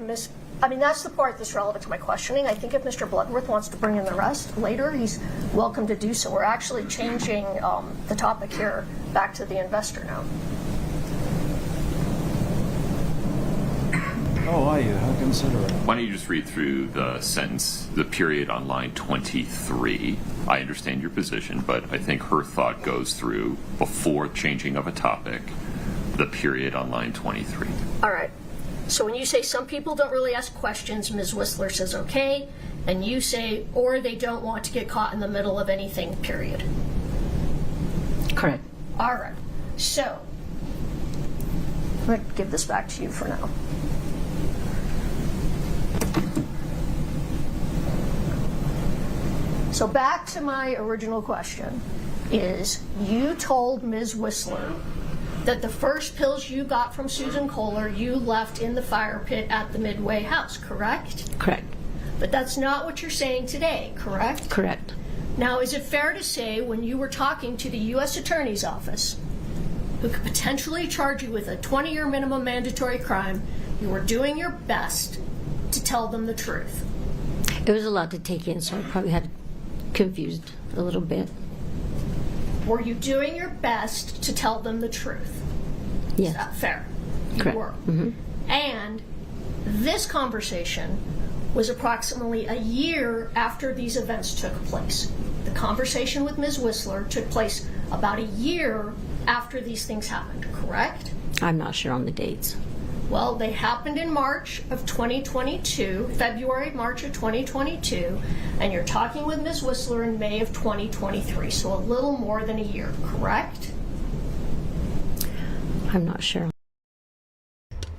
that's the part that's relevant to my questioning. I think if Mr. Bloodworth wants to bring in the rest later, he's welcome to do so. We're actually changing the topic here back to the investor now. Oh, are you? How considerate. Why don't you just read through the sentence, the period on line 23. I understand your position, but I think her thought goes through before changing of a topic, the period on line 23. All right. So when you say some people don't really ask questions, Ms. Whistler says okay, and you say, or they don't want to get caught in the middle of anything, period. Correct. All right. So, I'm going to give this back to you for now. So back to my original question is, you told Ms. Whistler that the first pills you got from Susan Kohler you left in the fire pit at the Midway house, correct? Correct. But that's not what you're saying today, correct? Correct. Now, is it fair to say when you were talking to the U.S. Attorney's Office, who could potentially charge you with a 20-year minimum mandatory crime, you were doing your best to tell them the truth? It was a lot to take in, so I probably had confused a little bit. Were you doing your best to tell them the truth? Yes. Is that fair? You Correct. were. Mm-hmm. And this conversation was approximately a year after these events took place. The conversation with Ms. Whistler took place about a year after these things happened, correct? I'm not sure on the dates. Well, they happened in March of 2022, February, March of 2022, and you're talking with Ms. Whistler in May of 2023, so a little more than a year, correct? I'm not sure.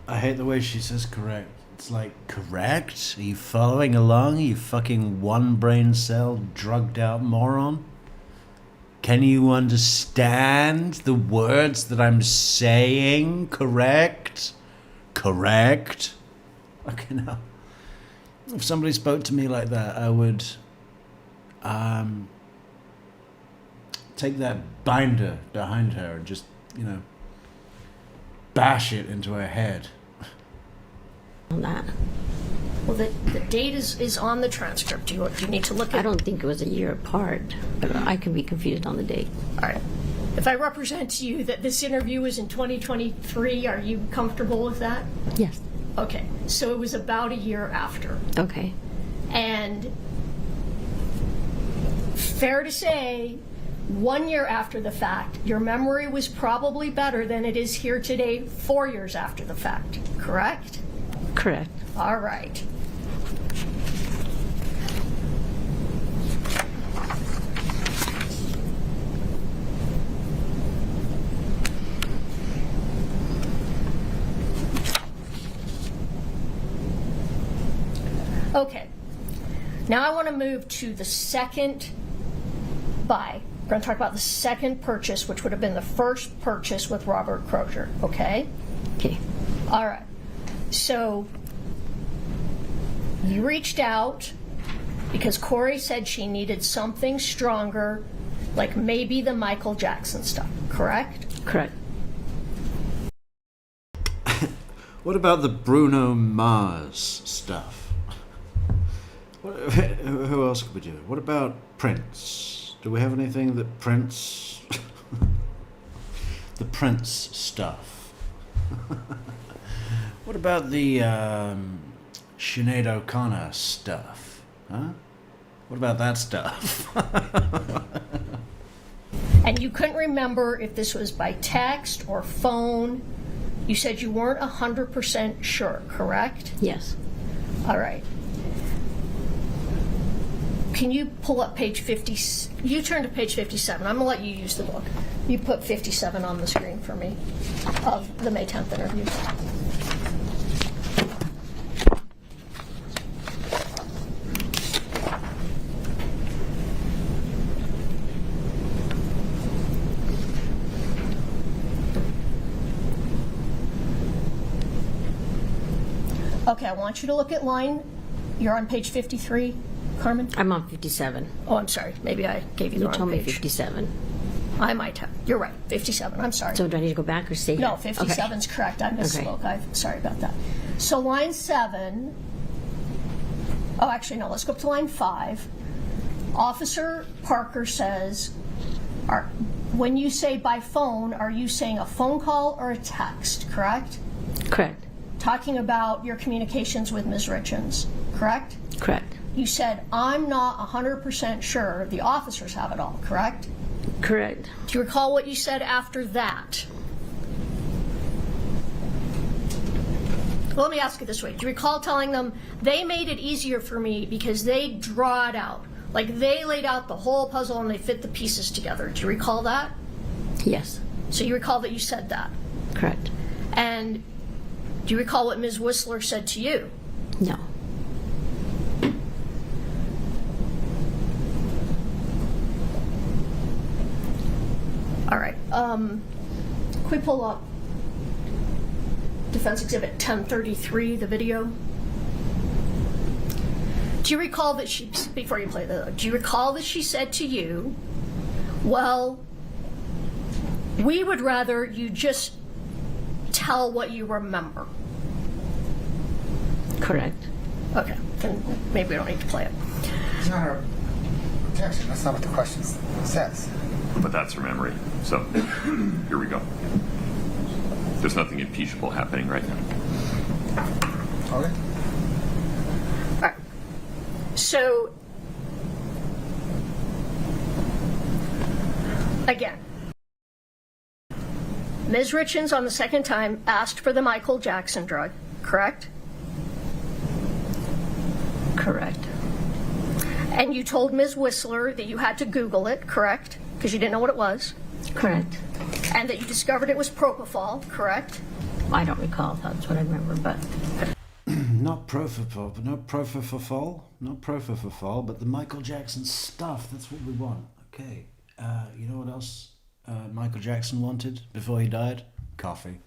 I hate the way she says correct. It's like, correct? Are you following along, you fucking one brain cell drugged out moron? Can you understand the words that I'm saying? Correct? Correct? Okay, now, if somebody spoke to me like that, I would take that binder behind her and just, bash it into her head. On that. Well, the date is on the transcript. Do you need to look at I don't think it was a year apart, but I can be confused on the date. All right. If I represent to you that this interview was in 2023, are you comfortable with that? Yes. Okay. So it was about a year after. Okay. And fair to say, 1 year after the fact, your memory was probably better than it is here today 4 years after the fact, correct? Correct. All right. Okay. Now I want to move to the second buy. We're going to talk about the second purchase, which would have been the first purchase with Robert Crozier, okay? Okay. All right. So you reached out because Kouri said she needed something stronger, like maybe the Michael Jackson stuff, correct? Correct. What about the Bruno Mars stuff? Who else could we do? What about Prince? Do we have anything that Prince... the Prince stuff? What about the Sinead O'Connor stuff? Huh? What about that stuff? And you couldn't remember if this was by text or phone. You said you weren't 100% sure, correct? Yes. All right. Can you pull up page 50? You turn to page 57. I'm going to let you use the book. You put 57 on the screen for me of the May 10th interview. Okay, I want you to look at line. You're on page 53, Carmen? I'm on 57. Oh, I'm sorry. Maybe I gave you the You wrong told me page. 57. I might have. You're right, 57. I'm sorry. So do I need to go back or stay here? No, 57 is correct. I misspoke. I'm sorry about that. So line 7. Oh, actually, no. Let's go up to line 5. Officer Parker says, when you say by phone, are you saying a phone call or a text, correct? Correct. Talking about your communications with Ms. Richins, correct? Correct. You said, I'm not 100% sure the officers have it all, correct? Correct. Do you recall what you said after that? Well, let me ask you this way. Do you recall telling them they made it easier for me because they draw it out? Like they laid out the whole puzzle and they fit the pieces together. Do you recall that? Yes. So you recall that you said that? Correct. And do you recall what Ms. Whistler said to you? No. All right. Can we pull up Defense Exhibit 1033, the video? Do you recall that she, before you play that, do you recall that she said to you, well, we would rather you just tell what you remember? Correct. Okay, then maybe we don't need to play it. It's not her objection. That's not what the question says. But that's her memory. So here we go. There's nothing impeachable happening right now. Okay. All right. So, again, Ms. Richins on the second time asked for the Michael Jackson drug, correct? Correct. And you told Ms. Whistler that you had to Google it, correct? Because you didn't know what it was. Correct. And that you discovered it was propofol, correct? I don't recall if that's what I remember, but Not propofol, not propofol, but the Michael Jackson stuff. That's what we want. Okay. You know what else Michael Jackson wanted before he died? Coffee.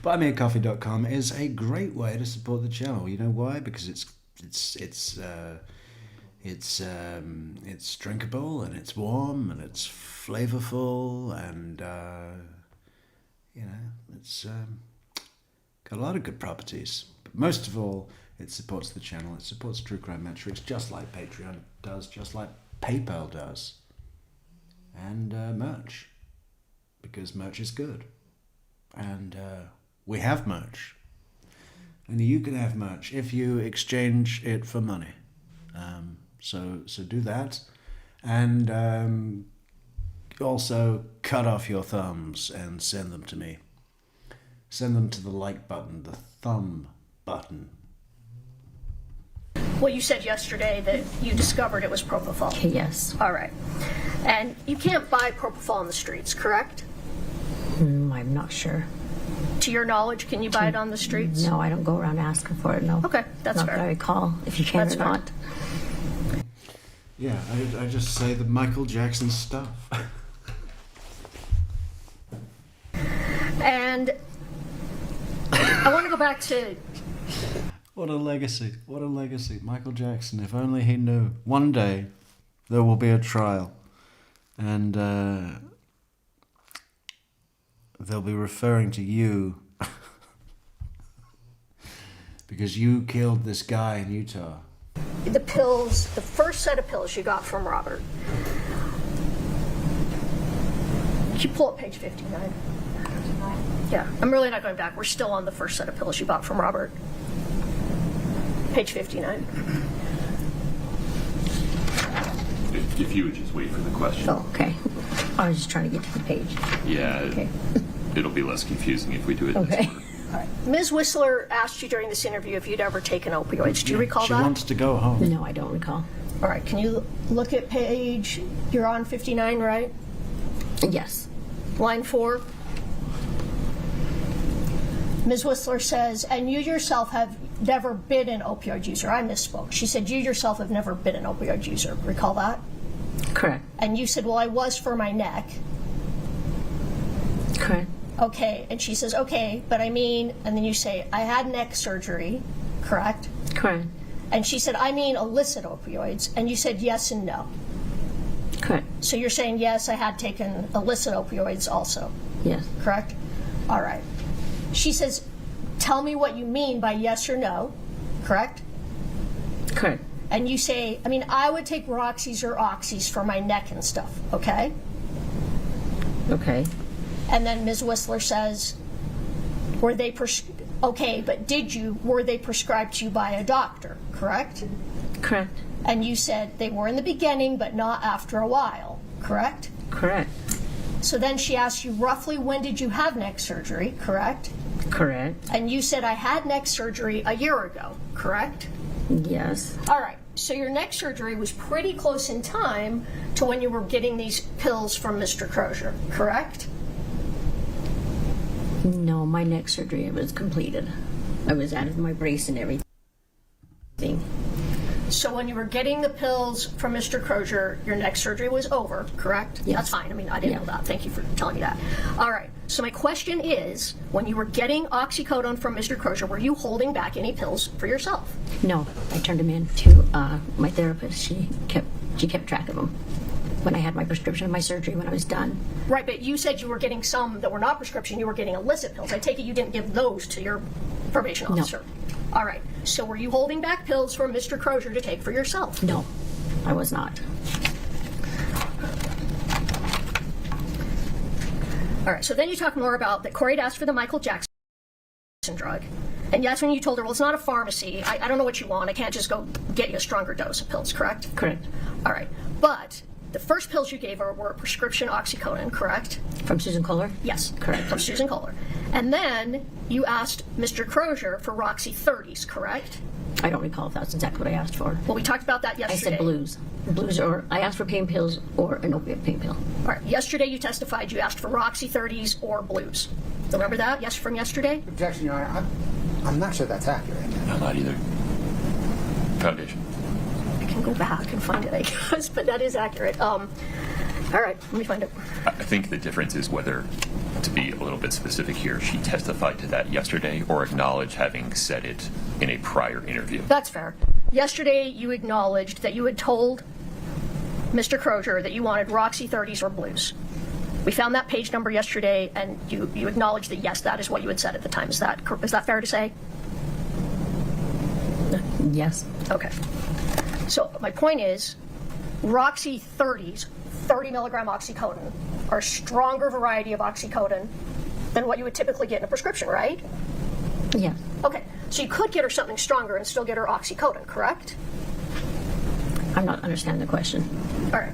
BuyMeACoffee.com is a great way to support the channel. You know why? Because it's drinkable and it's warm and it's flavorful and you know it's got a lot of good properties. But most of all, it supports the channel. It supports True Crime Metrix, just like Patreon does, just like PayPal does, and merch, because merch is good, and we have merch, and you can have merch if you exchange it for money. So do that, and also cut off your thumbs and send them to me. Send them to the like button, the thumb button. Well, you said yesterday that you discovered it was propofol. yes. All right. And you can't buy propofol in the streets, correct? I'm not sure. To your knowledge, can you buy it on the streets? No, I don't go around asking for it, no. Okay, that's not fair. that I recall if you can That's or fair. not. Yeah, I just say the Michael Jackson stuff. And I want to go back to, What a legacy. What a legacy. Michael Jackson, if only he knew. One day there will be a trial. And they'll be referring to you because you killed this guy in Utah. the pills, the first set of pills you got from Robert. Can you pull up page 59? Yeah, I'm really not going back. We're still on the first set of pills you bought from Robert. Page 59. If you would just wait for the question. Oh, okay. I was just trying to get to the page. Yeah, Okay. it'll be less confusing if we do it in Okay. this order. All right. Ms. Whistler asked you during this interview if you'd ever taken opioids. Do you recall She that? wants to go home. No, I don't recall. All right, can you look at page, you're on 59, right? Yes. Line 4. Ms. Whistler says, and you yourself have never been an opioid user. I misspoke. She said, you yourself have never been an opioid user. Recall that? Correct. And you said, well, I was for my neck. Correct. Okay. And she says, okay, but I mean, and then you say, I had neck surgery, correct? Correct. And she said, I mean illicit opioids. And you said yes and no. Correct. So you're saying, yes, I had taken illicit opioids also, Yes. correct? All right. She says, tell me what you mean by yes or no, correct? Correct. And you say, I mean, I would take Roxy's or Oxys for my neck and stuff, okay? Okay. And then Ms. Whistler says, were they, okay, but were they prescribed to you by a doctor, correct? Correct. And you said they were in the beginning, but not after a while, correct? Correct. So then she asked you, roughly when did you have neck surgery, correct? Correct. And you said, I had neck surgery a year ago, correct? Yes. All right, so your neck surgery was pretty close in time to when you were getting these pills from Mr. Crozier, correct? No, my neck surgery was completed. I was out of my brace and everything. So when you were getting the pills from Mr. Crozier, your neck surgery was over, correct? Yes. That's fine. I mean, I didn't know that. Thank you for telling me that. All right. So my question is, when you were getting oxycodone from Mr. Crozier, were you holding back any pills for yourself? No, I turned him in to my therapist. She kept track of them. When I had my prescription of my surgery, when I was done. Right, but you said you were getting some that were not prescription. You were getting illicit pills. I take it you didn't give those to your probation officer. All right. So were you holding back pills for Mr. Crozier to take for yourself? No, I was not. All right. So then you talk more about that Kouri had asked for the Michael Jackson drug. And that's when you told her, well, it's not a pharmacy. I don't know what you want. I can't just go get you a stronger dose of pills, correct? Correct. All right. But the first pills you gave her were prescription oxycodone, correct? From Susan Kohler? Yes. Correct. From Susan Kohler. And then you asked Mr. Crozier for Roxy 30s, correct? I don't recall if that's exactly what I asked for. Well, we talked about that I yesterday. said blues. Blues, or I asked for pain pills or an opiate pain pill. All right. Yesterday you testified you asked for Roxy 30s or blues. Remember that? Yes, from yesterday? Objection, Your Honor. I'm not sure that's accurate. I'm not either. Foundation. I can go back and find it, I guess, but that is accurate. All right, let me find it. I think the difference is whether, to be a little bit specific here, she testified to that yesterday or acknowledged having said it in a prior interview. That's fair. Yesterday you acknowledged that you had told Mr. Crozier that you wanted Roxy 30s or blues. We found that page number yesterday, and you acknowledged that, yes, that is what you had said at the time. Is that fair to say? Yes. Okay. So my point is, Roxy 30s, 30 milligram oxycodone, are a stronger variety of oxycodone than what you would typically get in a prescription, right? Yes. Okay. So you could get her something stronger and still get her oxycodone, correct? I'm not understanding the question. All right.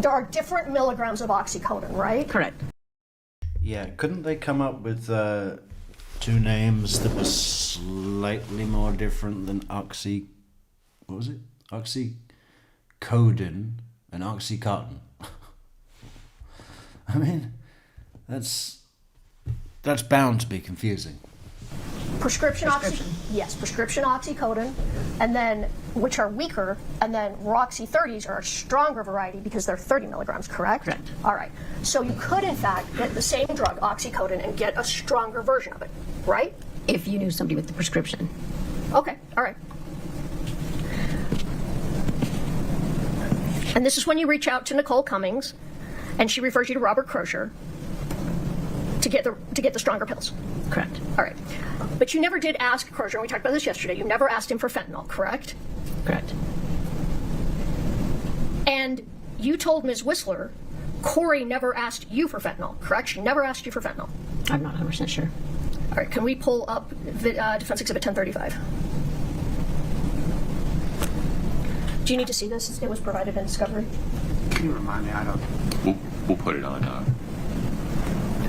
There are different milligrams of oxycodone, right? Correct. Yeah, couldn't they come up with two names that were slightly more different than what was it? Oxycodone and Oxycontin. I mean, that's bound to be confusing. Prescription oxycodone, and then, which are weaker, and then Roxy 30s are a stronger variety because they're 30 milligrams, correct? Correct. All right. So you could, in fact, get the same drug, oxycodone, and get a stronger version of it, right? If you knew somebody with the prescription. Okay. All right. And this is when you reach out to Nicole Cummings, and she refers you to Robert Crozier to get the stronger pills. Correct. All right. But you never did ask Crozier, and we talked about this yesterday, you never asked him for fentanyl, correct? Correct. And you told Ms. Whistler, Kouri never asked you for fentanyl, correct? She never asked you for fentanyl. I'm not 100% sure. All right, can we pull up Defense Exhibit 1035? Do you need to see this? It was provided in discovery. Can you remind me? I don't. We'll put it on.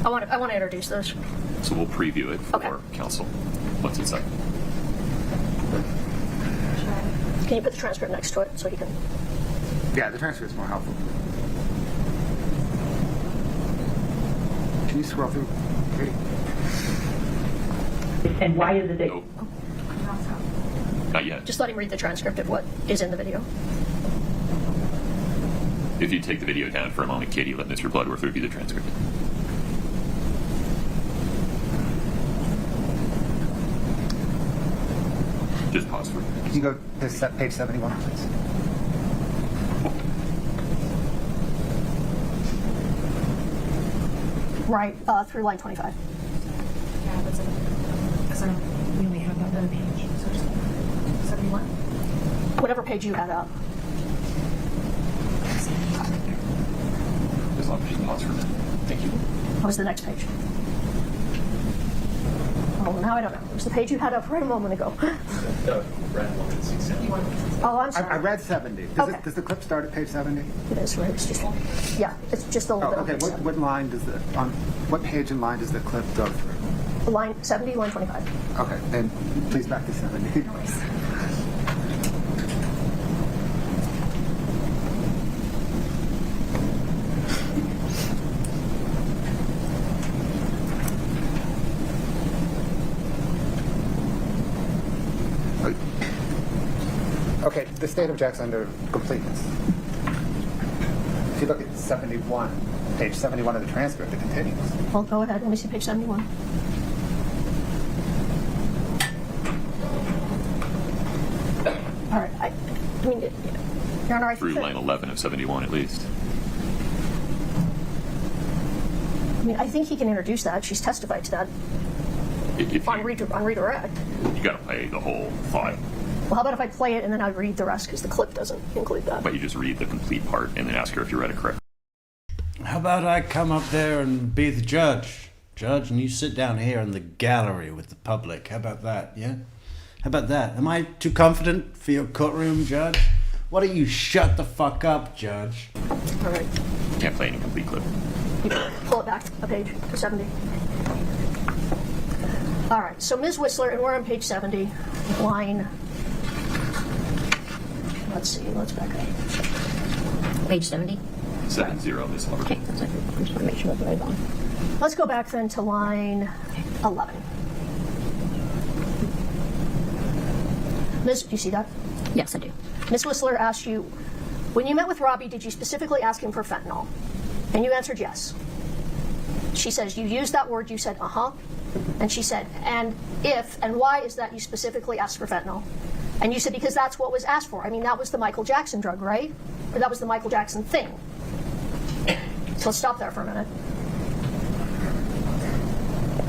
I want to introduce this. So we'll preview it for Okay. council. What's inside? Can you put the transcript next to it so he can? Yeah, the transcript is more helpful. Can you scroll through? Katie? And why is it that Nope. Not yet. Just let him read the transcript of what is in the video. If you take the video down for a moment, Katie, let Mr. Bloodworth review the transcript. Just pause Can you go to page 71, please? Right, through line 25. Yeah, that's it. So we only have that one page. So just 71? Whatever page you had up. As long as you pause for a minute. Thank you. What was the next page? Oh, now I don't know. It was the page you had up right a moment ago. Oh, I'm I sorry. read 70. Okay. Does the clip start at page 70? It is, right? It's just, yeah, it's just a Oh, little bit. okay. on page What line does what page and line does the clip go through? 7. Line 70, line 25. Okay, then please back to 70. Okay, the state objects under completeness. If you look at 71, page 71 of the transcript, it continues. Well, go ahead. Let me see page 71. All right. I mean, Your Honor, I Through think line that, 11 of 71 at least. I think he can introduce that. She's testified to that If on you, redirect. you got to play the whole thought, Well, how about if I play it and then I read the rest because the clip doesn't include that. but you just read the complete part and then ask her if you read it correctly. How about I come up there and be the judge? Judge, and you sit down here in the gallery with the public. How about that, yeah? How about that? Am I too confident for your courtroom, Judge? Why don't you shut the fuck up, Judge? All right. Can't play any complete clip. You can pull it back a page to 70. All right. So Ms. Whistler, and we're on page 70, line. Let's see. Let's back up. Page 70? 70, Ms. Hubbard. Okay, that's okay. I just want to make sure that's what I want. Let's go back then to line 11. Ms. Do you see that? Yes, I do. Ms. Whistler asked you, when you met with Robbie, did you specifically ask him for fentanyl? And you answered yes. She says, you used that word, you said, uh-huh. And she said, and if, and why is that you specifically asked for fentanyl? And you said, because that's what was asked for. I mean, that was the Michael Jackson drug, right? Or that was the Michael Jackson thing. So let's stop there for a minute.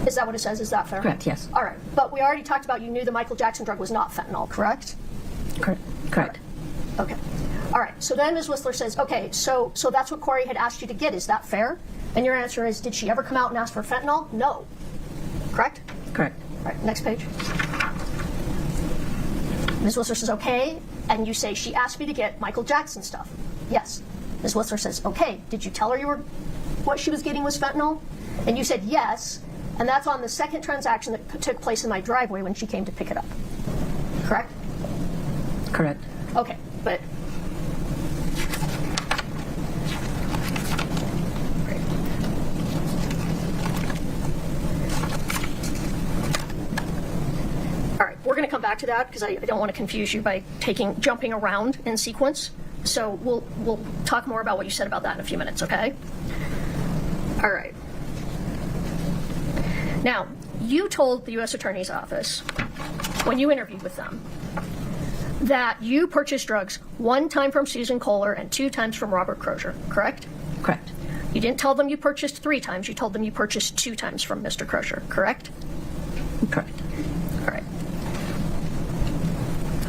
Is that what it says? Is that fair? Correct, yes. All right. But we already talked about you knew the Michael Jackson drug was not fentanyl, correct? Correct. Okay. All right. So then Ms. Whistler says, okay, so that's what Kouri had asked you to get. Is that fair? And your answer is, did she ever come out and ask for fentanyl? No. Correct? Correct. All right. Next page. Ms. Whistler says, okay. And you say, she asked me to get Michael Jackson stuff. Yes. Ms. Whistler says, okay. Did you tell her what she was getting was fentanyl? And you said yes. And that's on the second transaction that took place in my driveway when she came to pick it up. Correct? Correct. Okay, but great. All right, we're going to come back to that because I don't want to confuse you by jumping around in sequence. So we'll talk more about what you said about that in a few minutes, okay? All right. Now, you told the U.S. Attorney's Office when you interviewed with them that you purchased drugs 1 time from Susan Kohler and 2 times from Robert Crozier, correct? Correct. You didn't tell them you purchased 3 times. You told them you purchased 2 times from Mr. Crozier, correct? Correct. All right.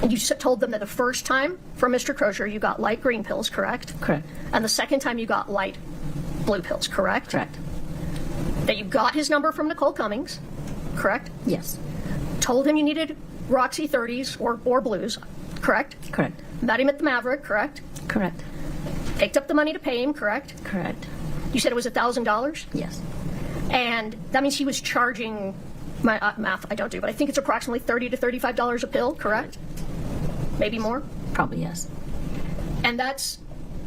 And you told them that the first time from Mr. Crozier you got light green pills, correct? Correct. And the second time you got light blue pills, correct? Correct. That you got his number from Nicole Cummings, correct? Yes. Told him you needed Roxy 30s or blues, correct? Correct. Met him at the Maverick, correct? Correct. Picked up the money to pay him, correct? Correct. You said it was $1,000? Yes. And that means he was charging, my math I don't do, but I think it's approximately $30 to $35 a pill, correct? Maybe more? Probably yes. And that's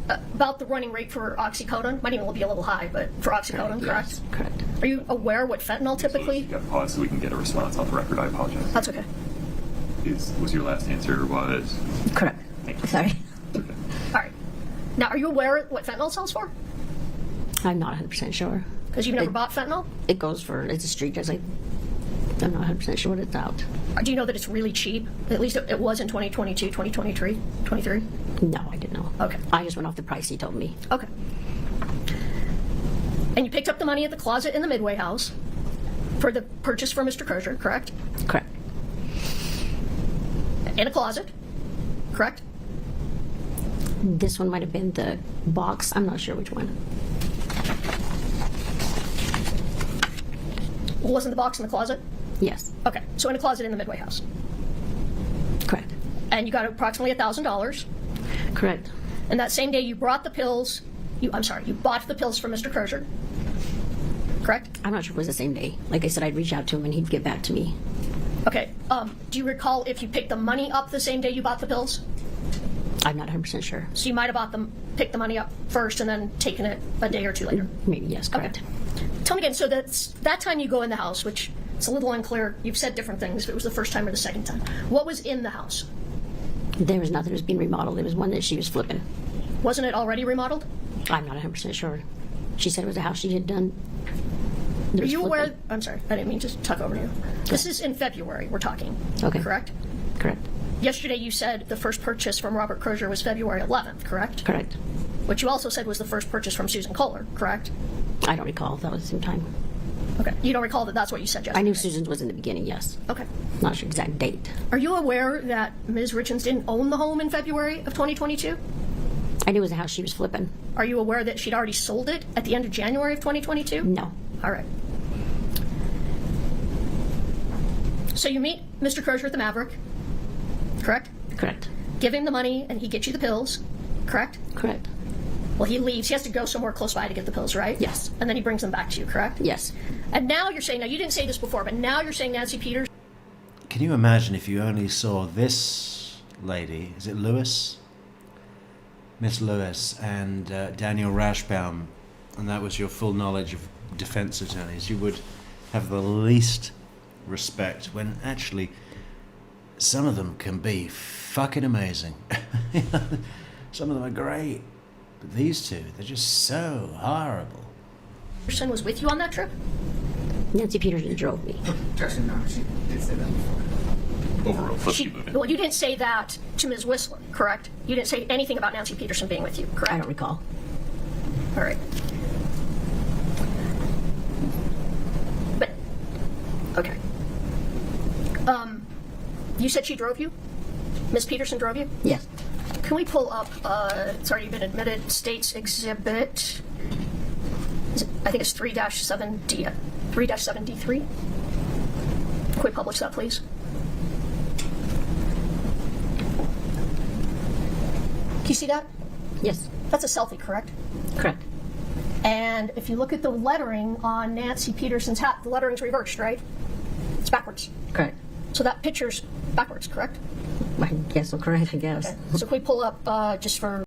about the running rate for oxycodone? Might even be a little high, but for oxycodone, correct? Yes. Correct. Are you aware what fentanyl typically? You got to pause so we can get a response on the record. I apologize. That's okay. Was your last answer was? Correct. Thank you. Sorry. All right. Now, are you aware what fentanyl sells for? I'm not 100% sure. Because you've never bought fentanyl? It goes for, it's a street, I'm not 100% sure what it's out. Do you know that it's really cheap? At least it was in 2022, 2023, 23? No, I didn't know. Okay. I just went off the price he told me. Okay. And you picked up the money at the closet in the Midway house for the purchase for Mr. Crozier, correct? Correct. In a closet, correct? This one might have been the box. I'm not sure which one. Wasn't the box in the closet? Yes. Okay, so in a closet in the Midway house. Correct. And you got approximately $1,000. Correct. And that same day you brought the pills, you bought the pills for Mr. Crozier, correct? I'm not sure if it was the same day. Like I said, I'd reach out to him and he'd get back to me. Okay, do you recall if you picked the money up the same day you bought the pills? I'm not 100% sure. So you might have picked the money up first and then taken it a day or two later. Maybe, yes, correct. Okay. Tell me again, so that time you go in the house, which it's a little unclear, you've said different things, if it was the first time or the second time. What was in the house? There was nothing that was being remodeled. There was one that she was flipping. Wasn't it already remodeled? I'm not 100% sure. She said it was a house she had done. Are you aware? I'm sorry, I didn't mean to talk over you. This is in February, we're talking. Okay. Correct? Correct. Yesterday you said the first purchase from Robert Crozier was February 11th, correct? Correct. Which you also said was the first purchase from Susan Kohler, correct? I don't recall if that was the same time. Okay. You don't recall that that's what you said yesterday? I knew Susan's was in the beginning, yes. Okay. Not sure exact date. Are you aware that Ms. Richins didn't own the home in February of 2022? I knew it was a house she was flipping. Are you aware that she'd already sold it at the end of January of 2022? No. All right. So you meet Mr. Crozier at the Maverick, correct? Correct. Give him the money and he gets you the pills, correct? Correct. Well, he leaves. He has to go somewhere close by to get the pills, right? Yes. And then he brings them back to you, correct? Yes. And now you're saying, now you didn't say this before, but now you're saying Nancy Peters. Can you imagine if you only saw this lady, is it Lewis? Miss Lewis and Daniel Rashbaum, and that was your full knowledge of defense attorneys, you would have the least respect when actually some of them can be fucking amazing. Some of them are great, but these two, they're just so horrible. Peterson was with you on that trip? Nancy Peterson drove me. Objection, no, she did say that before. Overruled. Let's keep moving. Well, you didn't say that to Ms. Whistler, correct? You didn't say anything about Nancy Peterson being with you, correct? I don't recall. All right. But, okay. You said she drove you? Ms. Peterson drove you? Yes. Can we pull up, it's already been admitted, States Exhibit, I think it's 3-7D, 3-7D3? Can we publish that, please? Can you see that? Yes. That's a selfie, correct? Correct. And if you look at the lettering on Nancy Peterson's hat, the lettering's reversed, right? It's backwards. Correct. So that picture's backwards, correct? I guess so, correct, I guess. Okay. So can we pull up just for...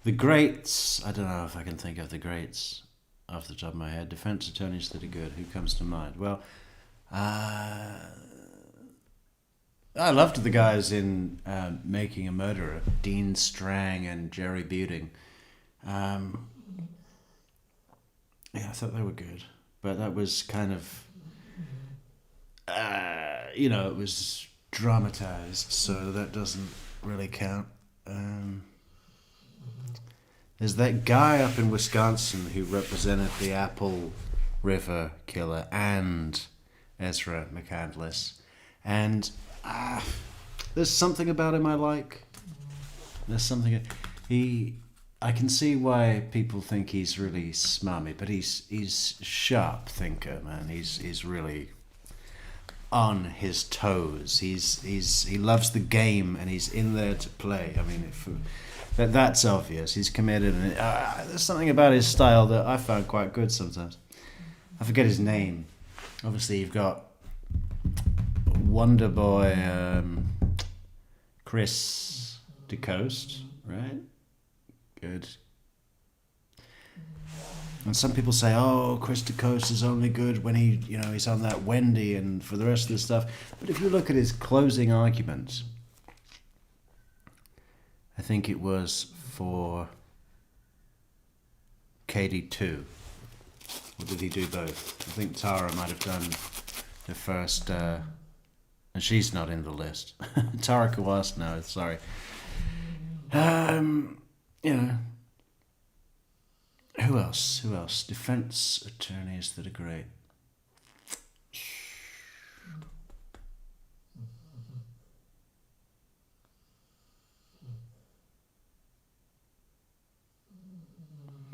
The greats, I don't know if I can think of the greats off the top of my head. Defense attorneys that are good. Who comes to mind? Well, I loved the guys in Making a Murderer, Dean Strang and Jerry Buting. Yeah, I thought they were good. But that was kind of, it was dramatized, so that doesn't really count. There's that guy up in Wisconsin who represented the Apple River killer and Ezra McCandless. And there's something about him I like. There's something... I can see why people think he's really smarmy, but he's sharp thinker, man. He's really on his toes. He loves the game and he's in there to play. I mean, that's obvious. He's committed, and there's something about his style that I found quite good sometimes. I forget his name. Obviously, you've got Wonder Boy Chris DeCoste, right? Good. And some people say, oh, Chris DeCoste is only good when he's on that Wendy and for the rest of the stuff. But if you look at his closing arguments, I think it was for KD2. Or did he do both? I think Tara might have done the first And she's not in the list. Tara Kawas, no, sorry. You know, who else? Who else? Defense attorneys that are great.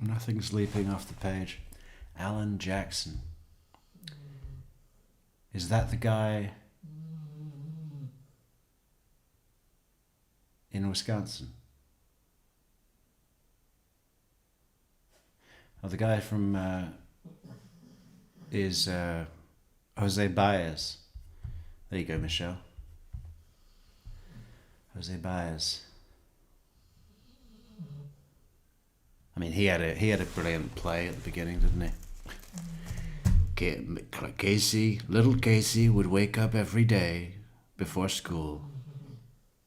Nothing's leaping off the page. Alan Jackson. Is that the guy in Wisconsin? Oh, the guy from is Jose Baez. There you go, Michelle. Jose Baez. I mean, he had a brilliant play at the beginning, didn't he? Casey, little Casey would wake up every day before school.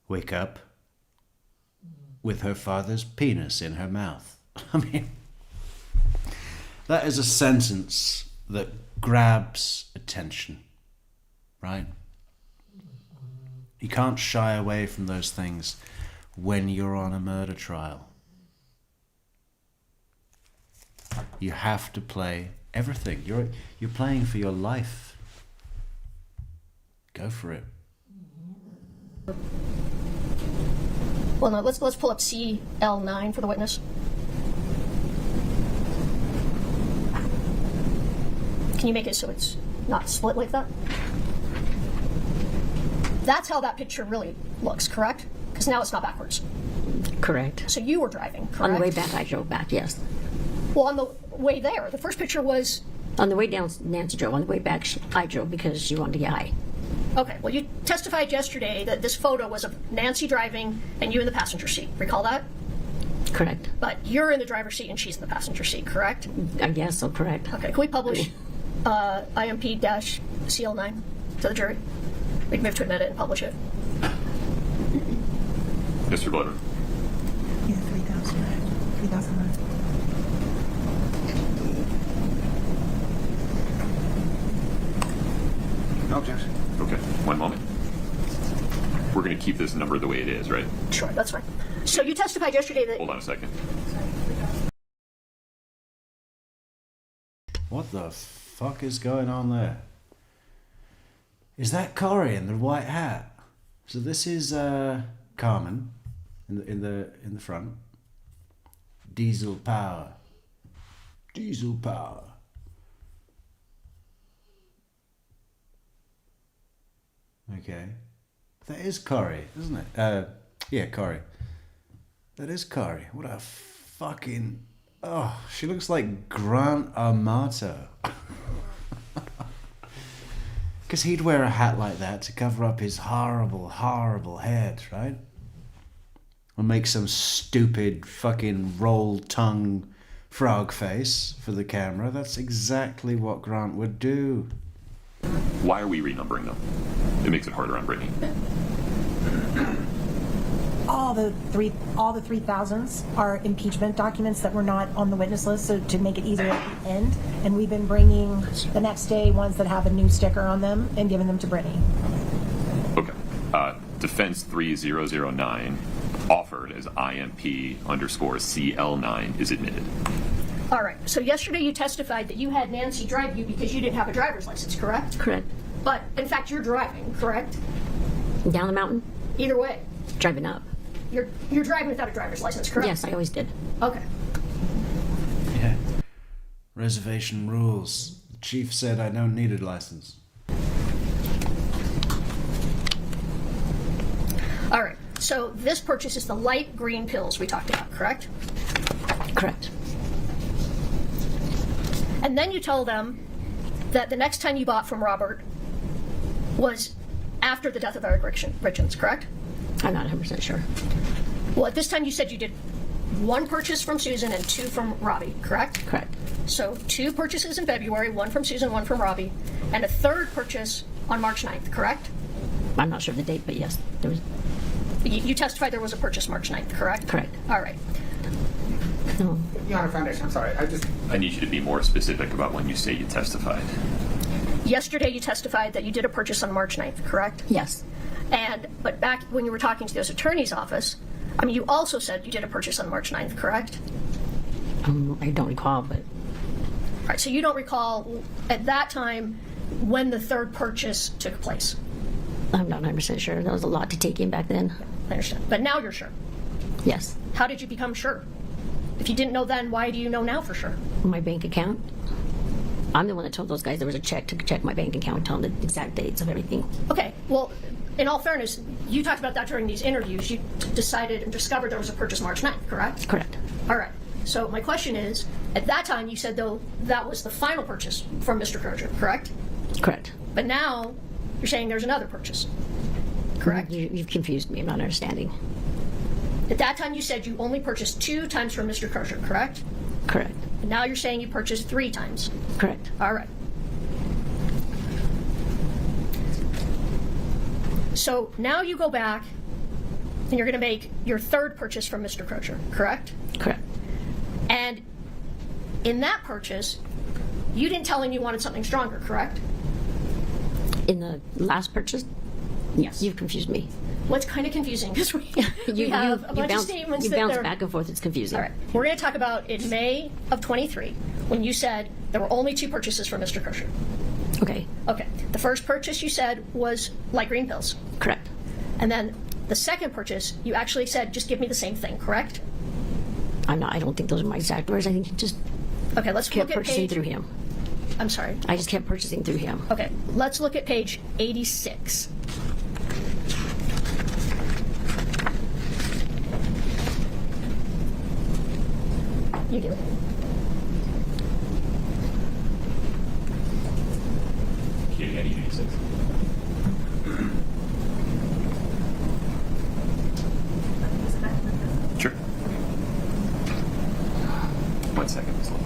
Wake up with her father's penis in her mouth. I mean, that is a sentence that grabs attention, right? You can't shy away from those things when you're on a murder trial. You have to play everything. You're playing for your life. Go for it. Well, no, let's pull up CL9 for the witness. Can you make it so it's not split like that? That's how that picture really looks, correct? Because now it's not backwards. Correct. So you were driving, correct? On the way back, I drove back, yes. Well, on the way there, the first picture was... On the way down, Nancy drove. On the way back, I drove because she wanted to get high. Okay, well, you testified yesterday that this photo was of Nancy driving and you in the passenger seat. Recall that? Correct. But you're in the driver's seat and she's in the passenger seat, correct? I guess so, correct. Okay, can we publish IMP-CL9 to the jury? We can move to admit it and publish it. Mr. Bloodman. Yeah, 3,000. No objection. Okay, one moment. We're going to keep this number the way it is, right? Sure, that's fine. So you testified yesterday that... Hold on a second. What the fuck is going on there? Is that Kouri in the white hat? So this is Carmen in the front. Diesel power. Diesel power. Okay. That is Kouri, isn't it? Yeah, Kouri. That is Kouri. What a fucking... Oh, she looks like Grant Amato. Because he'd wear a hat like that to cover up his horrible, horrible head, right? Or make some stupid fucking roll-tongue frog face for the camera. That's exactly what Grant would do. Why are we renumbering them? It makes it harder on Brittany. All the 3,000s are impeachment documents that were not on the witness list, so to make it easier at the end. And we've been bringing the next day ones that have a new sticker on them and giving them to Brittany. Okay. Defense 3009 offered as IMP_CL9 is admitted. All right, so yesterday you testified that you had Nancy drive you because you didn't have a driver's license, correct? Correct. But, in fact, you're driving, correct? Down the mountain? Either way, Driving up. you're driving without a driver's license, correct? Yes, I always did. Okay. Yeah. Reservation rules. The chief said I don't need a license. All right, so this purchase is the light green pills we talked about, correct? Correct. And then you tell them that the next time you bought from Robert was after the death of Eric Richins, correct? I'm not 100% sure. Well, at this time you said you did one purchase from Susan and two from Robbie, correct? Correct. So 2 purchases in February, 1 from Susan, 1 from Robbie, and a 3rd purchase on March 9th, correct? I'm not sure of the date, but yes, there was. You testified there was a purchase March 9th, correct? Correct. All right. No. Your Honor, Foundation, I'm sorry. I need you to be more specific about when you say you testified. yesterday you testified that you did a purchase on March 9th, correct? Yes. But back when you were talking to the U.S. Attorney's Office, I mean, you also said you did a purchase on March 9th, correct? I don't recall, but All right, so you don't recall at that time when the third purchase took place. I'm not 100% sure. There was a lot to take in back then. I understand. But now you're sure. Yes. How did you become sure? If you didn't know then, why do you know now for sure? My bank account. I'm the one that told those guys there was a check to check my bank account, tell them the exact dates of everything. Okay, well, in all fairness, you talked about that during these interviews. You decided and discovered there was a purchase March 9th, correct? Correct. All right. So my question is, at that time you said, though, that was the final purchase from Mr. Crozier, correct? Correct. But now you're saying there's another purchase, correct? You've confused me. I'm not understanding. At that time you said you only purchased 2 times from Mr. Crozier, correct? Correct. And now you're saying you purchased 3 times. Correct. All right. So now you go back and you're going to make your third purchase from Mr. Crozier, correct? Correct. And in that purchase, you didn't tell him you wanted something stronger, correct? In the last purchase? Yes. You've confused me. What's kind of confusing because we have a bunch of statements you that bounce they're... back and forth. It's confusing. All right. We're going to talk about in May of 23 when you said there were only 2 purchases from Mr. Crozier. Okay. Okay. The first purchase you said was light green pills. Correct. And then the second purchase, you actually said, just give me the same thing, correct? I don't think those are my exact words. I think just Okay, let's kept look at purchasing page... through him. I'm sorry. I just kept purchasing through him. Okay, let's look at page 86. You do it. Katie, I need 86. Sure. 1 second, Ms. Lowell.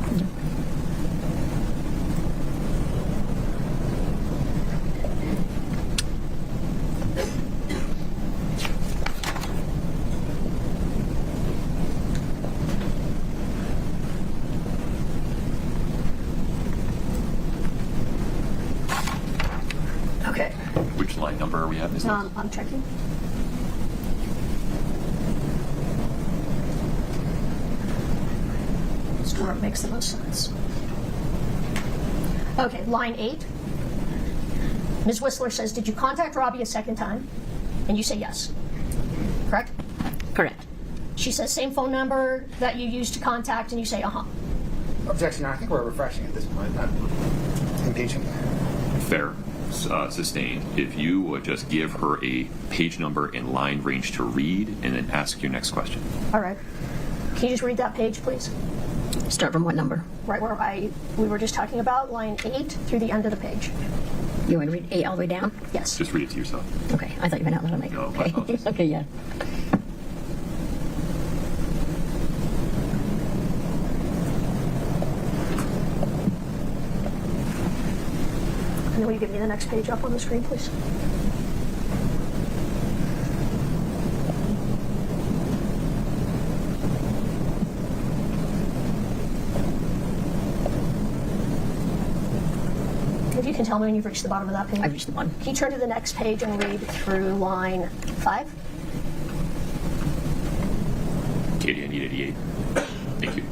Okay, Which line number are we at, Ms. Lewis? I'm checking. Just where it makes the most sense. Okay, line 8. Ms. Whistler says, did you contact Robbie a second time? And you say yes. Correct? Correct. She says same phone number that you used to contact, and you say, uh-huh. Objection, I think we're refreshing at this point, not impeaching. Fair. Sustained. If you would just give her a page number and line range to read and then ask your next question. All right. Can you just read that page, please? Start from what number? Right where we were just talking about, line 8 through the end of the page. You want to read 8 all the way down? Yes. Just read it to yourself. Okay. I thought you meant out loud. I'm like, No, my okay. apologies. Okay, yeah. And then will you give me the next page up on the screen, please? If you can tell me when you've reached the bottom of that page. I've reached the bottom. Can you turn to the next page and read through line 5? Katie, I need 88. Thank you.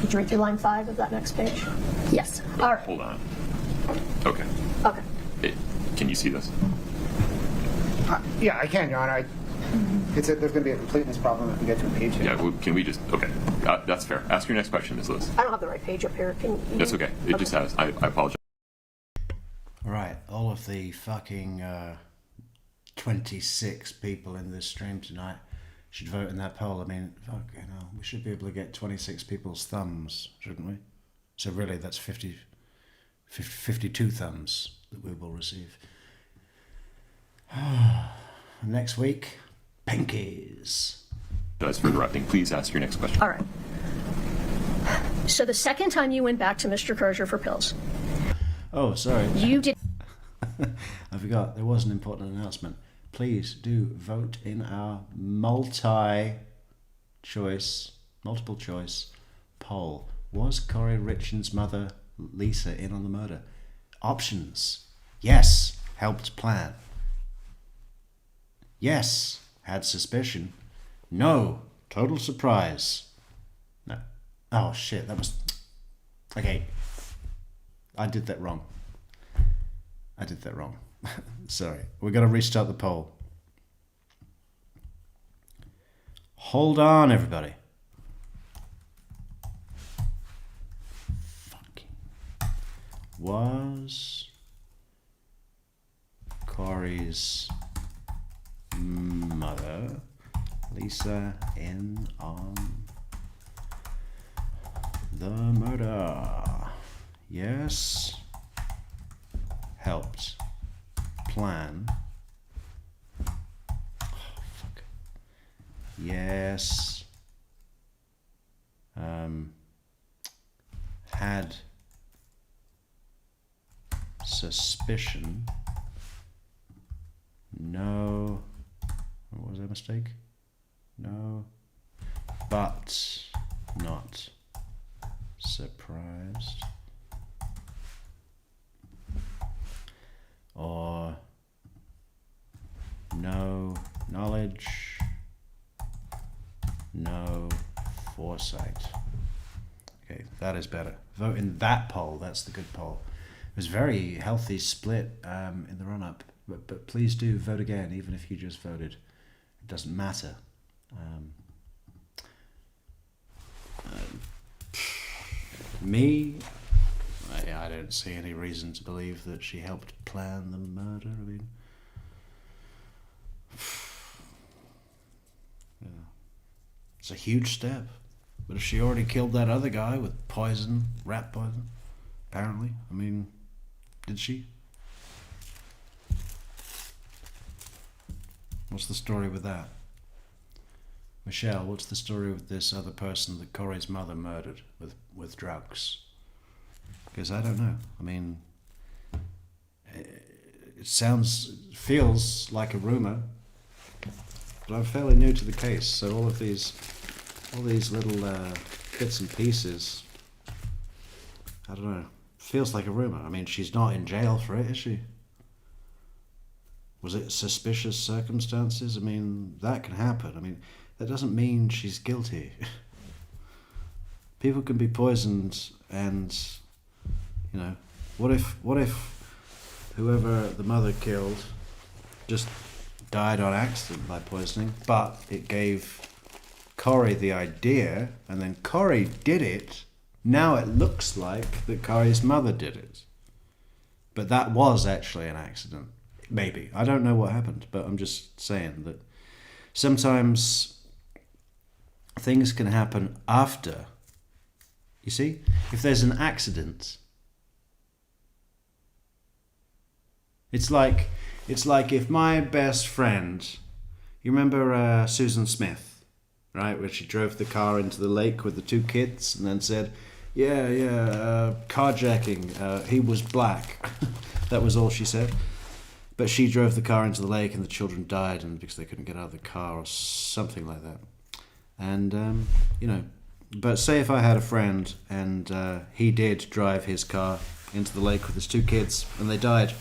Did you read through line 5 of that next page? Yes. All right. Hold on. Okay. Okay. Can you see this? Yeah, I can, Your Honor. There's going to be a completeness problem if we get to a page here. Yeah, well, can we just, okay. That's fair. Ask your next question, Ms. Lewis. I don't have the right page up here. Can you? That's okay. It just has, I apologize. All right, all of the fucking 26 people in this stream tonight should vote in that poll. I mean, fucking hell, we should be able to get 26 people's thumbs, shouldn't we? So really, that's 52 thumbs that we will receive. Next week, pinkies. That's for interrupting. Please ask your next question. All right. So the second time you went back to Mr. Crozier for pills, Oh, sorry. you did. I forgot. There was an important announcement. please do vote in our multiple choice poll. Was Kouri Richins' mother Lisa in on the murder? Options: yes, helped plan. Yes, had suspicion. No, total surprise. No. Oh shit, that was... Okay. I did that wrong. Sorry. We're going to restart the poll. Hold on, everybody. Fucking... Was Kouri's mother Lisa in on the murder? Yes. Helped plan. Oh, fuck. Yes. Had suspicion. No. What was that mistake? No. But not surprised. Or no knowledge, no foresight. Okay, that is better. Vote in that poll. That's the good poll. It was a very healthy split in the run-up. But please do vote again, even if you just voted. It doesn't matter. Me, I don't see any reason to believe that she helped plan the murder. I mean, yeah. It's a huge step. But if she already killed that other guy with poison, rat poison, apparently, I mean, did she? What's the story with that? Michelle, what's the story with this other person that Kouri's mother murdered with drugs? Because I don't know. I mean, it feels like a rumor, but I'm fairly new to the case, so all these little bits and pieces, I don't know, feels like a rumor. I mean, she's not in jail for it, is she? Was it suspicious circumstances? I mean, that can happen. I mean, that doesn't mean she's guilty. People can be poisoned, and you know, what if whoever the mother killed just died on accident by poisoning, but it gave Kouri the idea, and then Kouri did it. Now it looks like that Kouri's mother did it, but that was actually an accident. Maybe. I don't know what happened, but I'm just saying that sometimes things can happen after. You see, if there's an accident, it's like if my best friend, you remember Susan Smith, right, where she drove the car into the lake with the two kids and then said, carjacking, he was black. That was all she said. But she drove the car into the lake and the children died, and because they couldn't get out of the car or something like that. And, you know, but say if I had a friend and he did drive his car into the lake with his two kids and they died,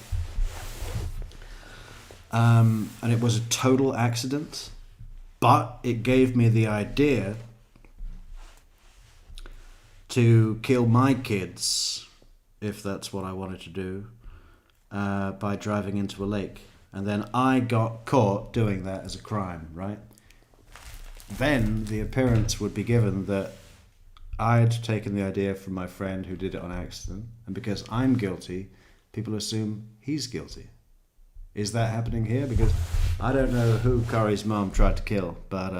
and it was a total accident, but it gave me the idea to kill my kids, if that's what I wanted to do, by driving into a lake, and then I got caught doing that as a crime, right? Then the appearance would be given that I'd taken the idea from my friend who did it on accident, and because I'm guilty, people assume he's guilty. Is that happening here? Because I don't know who Kouri's mom tried to kill, but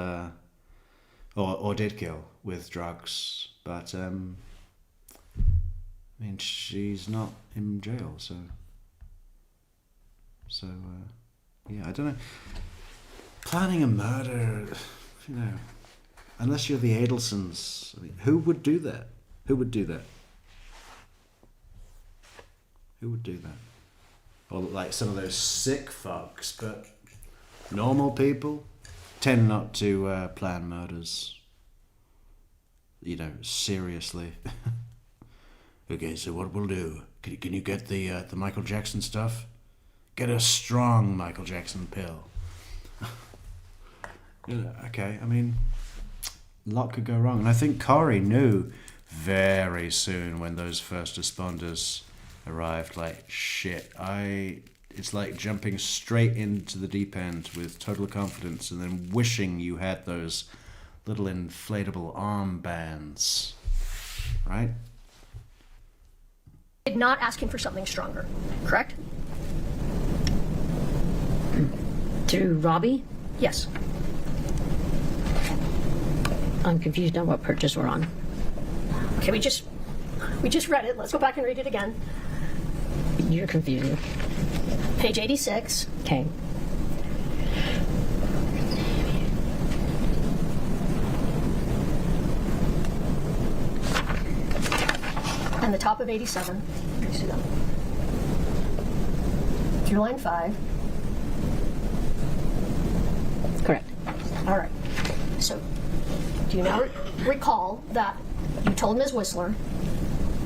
or did kill with drugs, but I mean, she's not in jail, so yeah, I don't know. Planning a murder, you know, unless you're the Adelsons, I mean, who would do that? Who would do that? Who would do that? Or like some of those sick fucks, but normal people tend not to plan murders, you know, seriously. Okay, so what we'll do, can you get the Michael Jackson stuff? Get a strong Michael Jackson pill. Yeah, okay, I mean, a lot could go wrong. And I think Kouri knew very soon when those first responders arrived, like, shit, it's like jumping straight into the deep end with total confidence and then wishing you had those little inflatable armbands, right? Did not ask him for something stronger, correct? Through Robbie? Yes. I'm confused on what purchase we're on. Okay, we just read it. Let's go back and read it again. You're confusing. Page 86. Okay. And the top of 87. You see that? Through line 5. Correct. All right. So, do you now recall that you told Ms. Whistler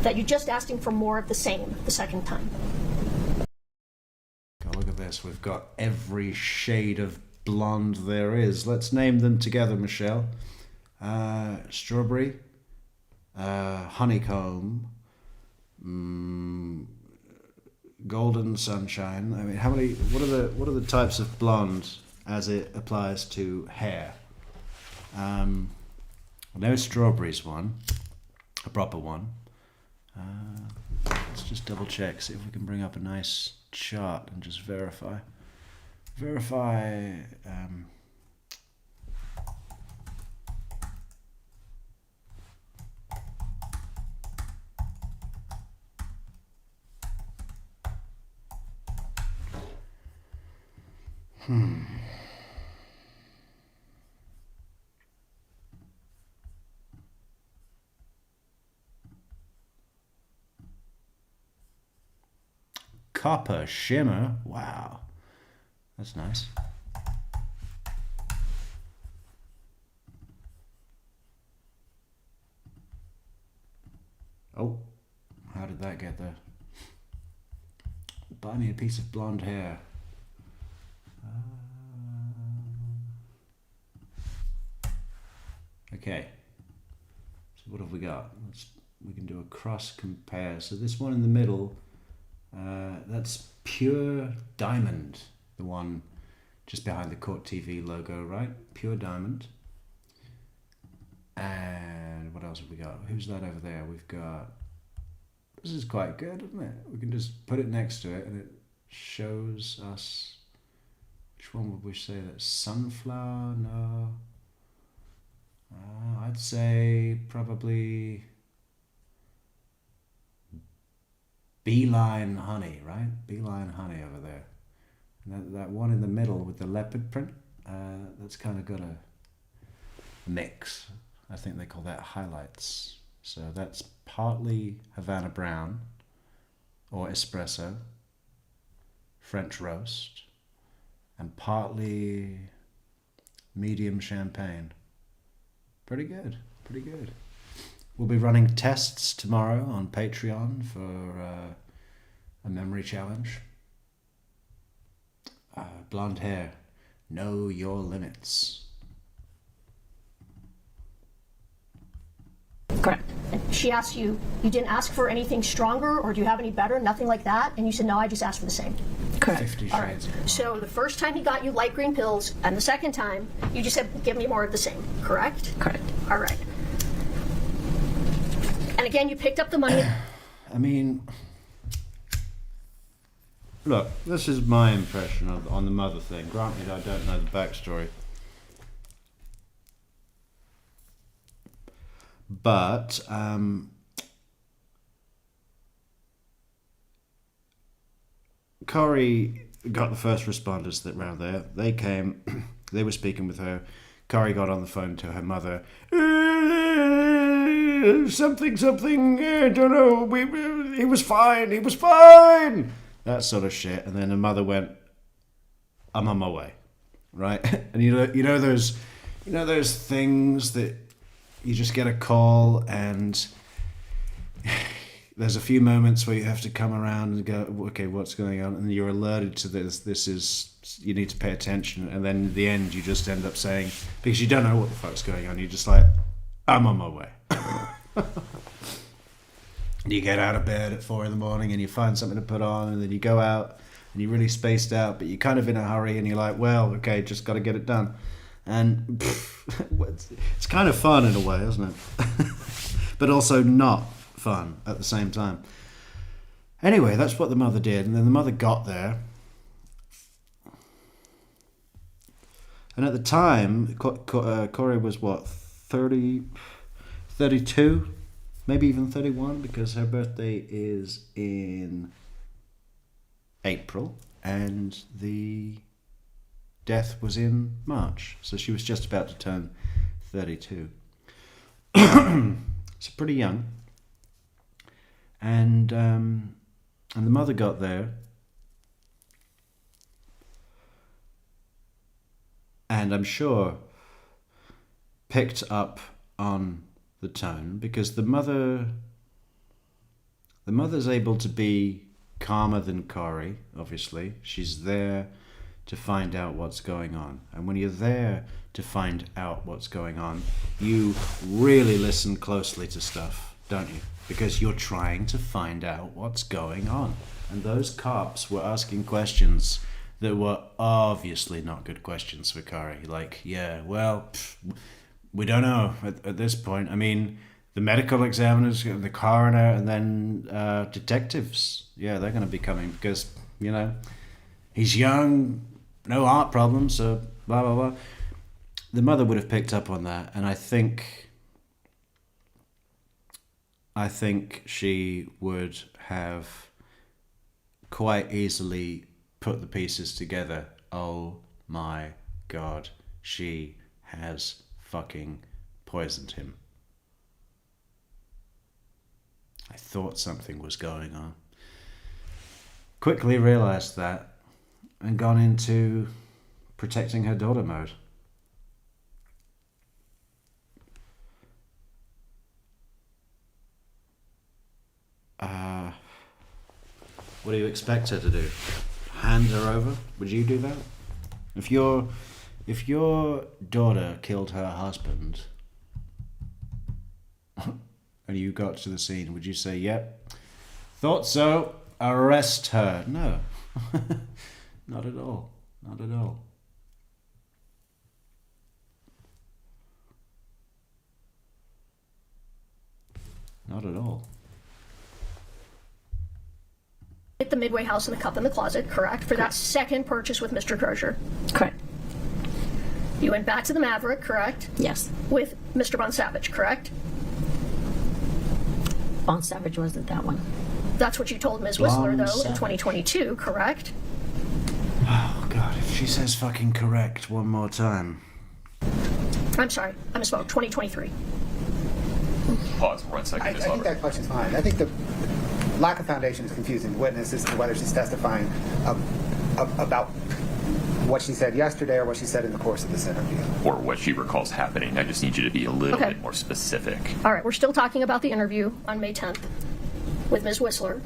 that you just asked him for more of the same the second time? God, look at this. We've got every shade of blonde there is. Let's name them together, Michelle. Strawberry, honeycomb, golden sunshine. I mean, how many? What are the types of blonde as it applies to hair? No strawberries one, a proper one. Let's just double check, see if we can bring up a nice chart and just verify. Copper shimmer. Wow, that's nice. Oh, how did that get there? Buy me a piece of blonde hair. Okay, so what have we got? We can do a cross compare. So this one in the middle, that's pure diamond, the one just behind the Court TV logo, right? Pure diamond. And what else have we got? Who's that over there? We've got, this is quite good, isn't it? We can just put it next to it and it shows us, which one would we say that's sunflower? No. I'd say probably beeline honey, right? Beeline honey over there. And that one in the middle with the leopard print, that's kind of got a mix. I think they call that highlights. So that's partly Havana Brown or espresso, French roast, and partly medium champagne. Pretty good, pretty good. We'll be running tests tomorrow on Patreon for a memory challenge. Blonde hair, know your limits. Correct. She asked you, you didn't ask for anything stronger, or do you have any better? Nothing like that? And you said, no, I just asked for the same. Correct. 50 All right. shades of blonde. So the first time he got you light green pills, and the second time, you just said, give me more of the same, correct? Correct. All right. And again, you picked up the money. I mean, look, this is my impression on the mother thing. Granted, I don't know the backstory. But Kouri got the first responders that round there. They came, they were speaking with her. Kouri got on the phone to her mother. Something, I don't know, he was fine. That sort of shit. And then her mother went, I'm on my way. right? And you know those things that you just get a call and there's a few moments where you have to come around and go, okay, what's going on? And you're alerted to this. This is, you need to pay attention. And then in the end, you just end up saying, because you don't know what the fuck's going on, you're just like, I'm on my way. You get out of bed at 4 a.m. and you find something to put on, and then you go out and you're really spaced out, but you're kind of in a hurry and you're like, well, okay, just got to get it done. And it's kind of fun in a way, isn't it? But also not fun at the same time. Anyway, that's what the mother did. And then the mother got there. And at the time, Kouri was what, 30, 32? Maybe even 31, because her birthday is in April and the death was in March. So she was just about to turn 32. So pretty young. And the mother got there, and I'm sure picked up on the tone, because the mother's able to be calmer than Kouri. Obviously, she's there to find out what's going on, and when you're there to find out what's going on, you really listen closely to stuff, don't you? Because you're trying to find out what's going on. And those cops were asking questions that were obviously not good questions for Kouri. Like, yeah, well, we don't know at this point. I mean, the medical examiners, the coroner, and then detectives, yeah, they're going to be coming because, you know, he's young, no heart problems, so blah, blah, blah. The mother would have picked up on that, and I think she would have quite easily put the pieces together. Oh my God, she has fucking poisoned him. I thought something was going on. Quickly realized that and gone into protecting her daughter mode. What do you expect her to do? Hand her over? Would you do that? If your daughter killed her husband and you got to the scene, would you say, yep, thought so, arrest her? No. Not at all. Not at all. Not at all. At the Midway house and the cup in the closet, correct? For that second purchase with Mr. Crozier. Correct. You went back to the Maverick, correct? Yes. With Mr. Von Savage, correct? Bon Savage wasn't that one. That's what you told Ms. Whistler, though, Savage. in 2022, correct? Oh God, if she says fucking correct one more time. I'm sorry, I misspoke. 2023. Pause for 1 second. I think that question's fine. I think the lack of foundation is confusing the witness as to whether she's testifying about what she said yesterday or what she said in the course of this interview. Or what she recalls happening. I just need you to be a little Okay. bit more specific. All right, we're still talking about the interview on May 10th with Ms. Whistler,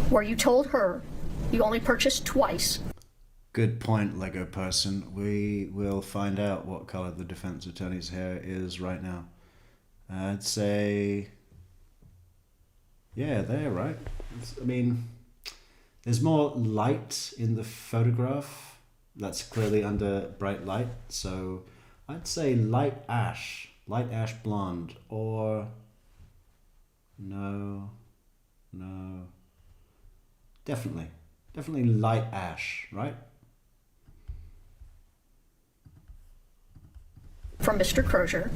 where you told her you only purchased twice. Good point, Lego person. We will find out what color the defense attorney's hair is right now. I'd say, yeah, there, right? I mean, there's more light in the photograph. That's clearly under bright light. So I'd say light ash blonde, or no, definitely light ash, right? From Mr. Crozier.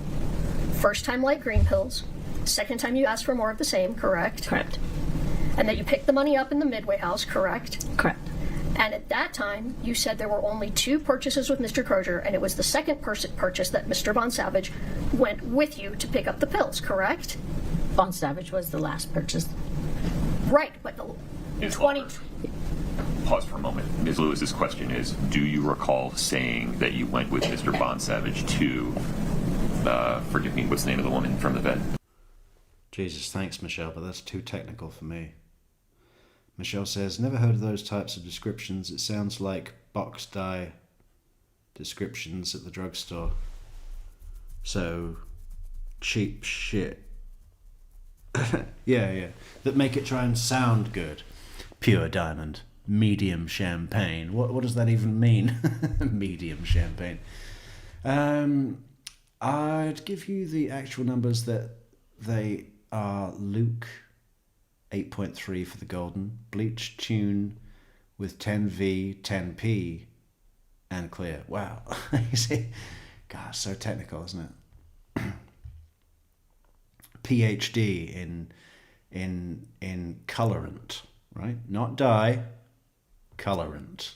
First time light green pills. Second time you asked for more of the same, correct? Correct. And that you picked the money up in the Midway house, correct? Correct. And at that time, you said there were only 2 purchases with Mr. Crozier, and it was the second purchase that Mr. Von Savage went with you to pick up the pills, correct? Bon Savage was the last purchase. Right, but the His 20... lover. pause for a moment. Ms. Lewis's question is, do you recall saying that you went with Mr. Bonsavage to, forgive me, what's the name of the woman from the vet? Jesus, thanks, Michelle, but that's too technical for me. Michelle says, never heard of those types of descriptions. It sounds like box dye descriptions at the drugstore. So, cheap shit. yeah. That make it try and sound good. Pure diamond. Medium champagne. What does that even mean? Medium champagne. I'd give you the actual numbers that they are. Luke 8.3 for the golden, bleach tune with 10V, 10P, and clear. Wow. You see? God, so technical, isn't it? PhD in colorant, right? Not dye, colorant.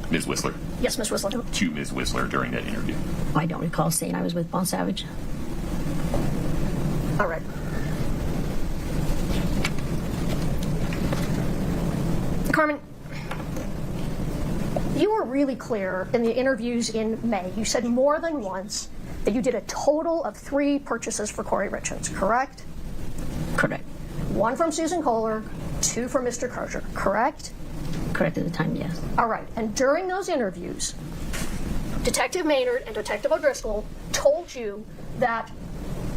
Ms. Whistler. Yes, Ms. Whistler. To Ms. Whistler during that interview. I don't recall saying I was with Bonsavage. All right. Carmen, you were really clear in the interviews in May. You said more than once that you did a total of 3 purchases for Kouri Richins, correct? Correct. 1 from Susan Kohler, 2 from Mr. Crozier, correct? Correct at the time, yes. All right. And during those interviews, Detective Maynard and Detective O'Driscoll told you that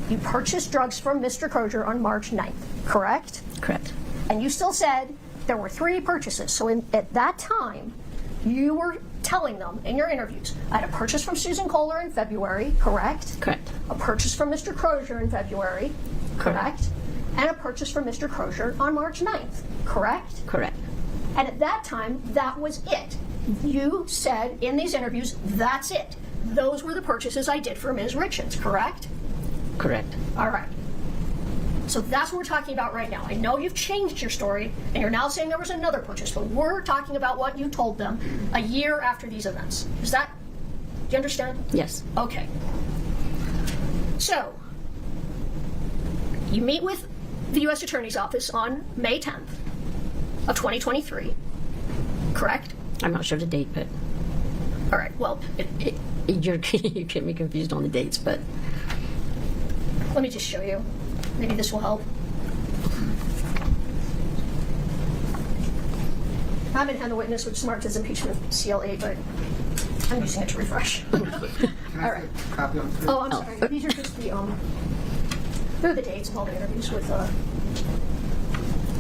you purchased drugs from Mr. Crozier on March 9th, correct? Correct. And you still said there were 3 purchases. So at that time, you were telling them in your interviews, I had a purchase from Susan Kohler in February, correct? Correct. A purchase from Mr. Crozier in February, correct? And a purchase from Mr. Crozier on March 9th, correct? Correct. And at that time, that was it. You said in these interviews, that's it. Those were the purchases I did for Ms. Richins, correct? Correct. All right. So that's what we're talking about right now. I know you've changed your story, and you're now saying there was another purchase, but we're talking about what you told them a year after these events. Do you understand? Yes. Okay. So, you meet with the U.S. Attorney's Office on May 10th of 2023, correct? I'm not sure the date, but All right, well, you're getting me confused on the dates, but let me just show you. Maybe this will help. I haven't had the witness, which is marked as impeachment CL8, but I'm using it to refresh. Can I All right. see a copy on the screen? Oh, I'm sorry. These are just they're the dates of all the interviews with,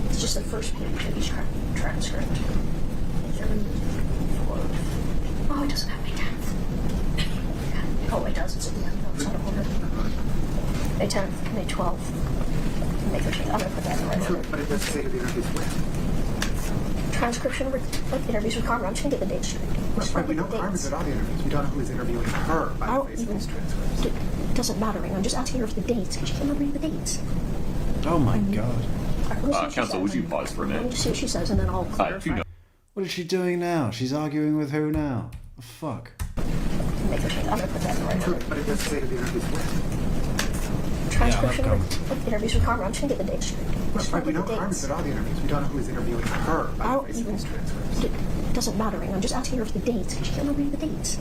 it's just the first page of each transcript. Oh, it doesn't have May 10th. Oh, it does. It's at the end. No, it's not a order. May 10th, May 12th, May 13th. I'm going to put that in the right order. But it doesn't say who the interview's with. Transcription with interviews with Carmen. I'm just going to get the dates straight. But we know Carmen's at all the interviews. We don't know who is interviewing her by the face of these transcripts. It doesn't matter. I'm just asking her for the dates because she can't remember the dates. Oh my God. All right, let's see what she Counsel, says. would you pause for a Let me minute? just see what she says, and then I'll clarify. What is she doing now? She's arguing with who now? Oh, fuck. May 13th. I'm going to put that in the right order. But it doesn't say who the interview's with. Transcription Yeah, with interviews with Carmen. I'm just going to get the dates straight. Let's But start we with know the Carmen's dates. at all the interviews. We don't know who is interviewing her by the face of these transcripts. It doesn't matter. I'm just asking her for the dates because she can't remember the dates.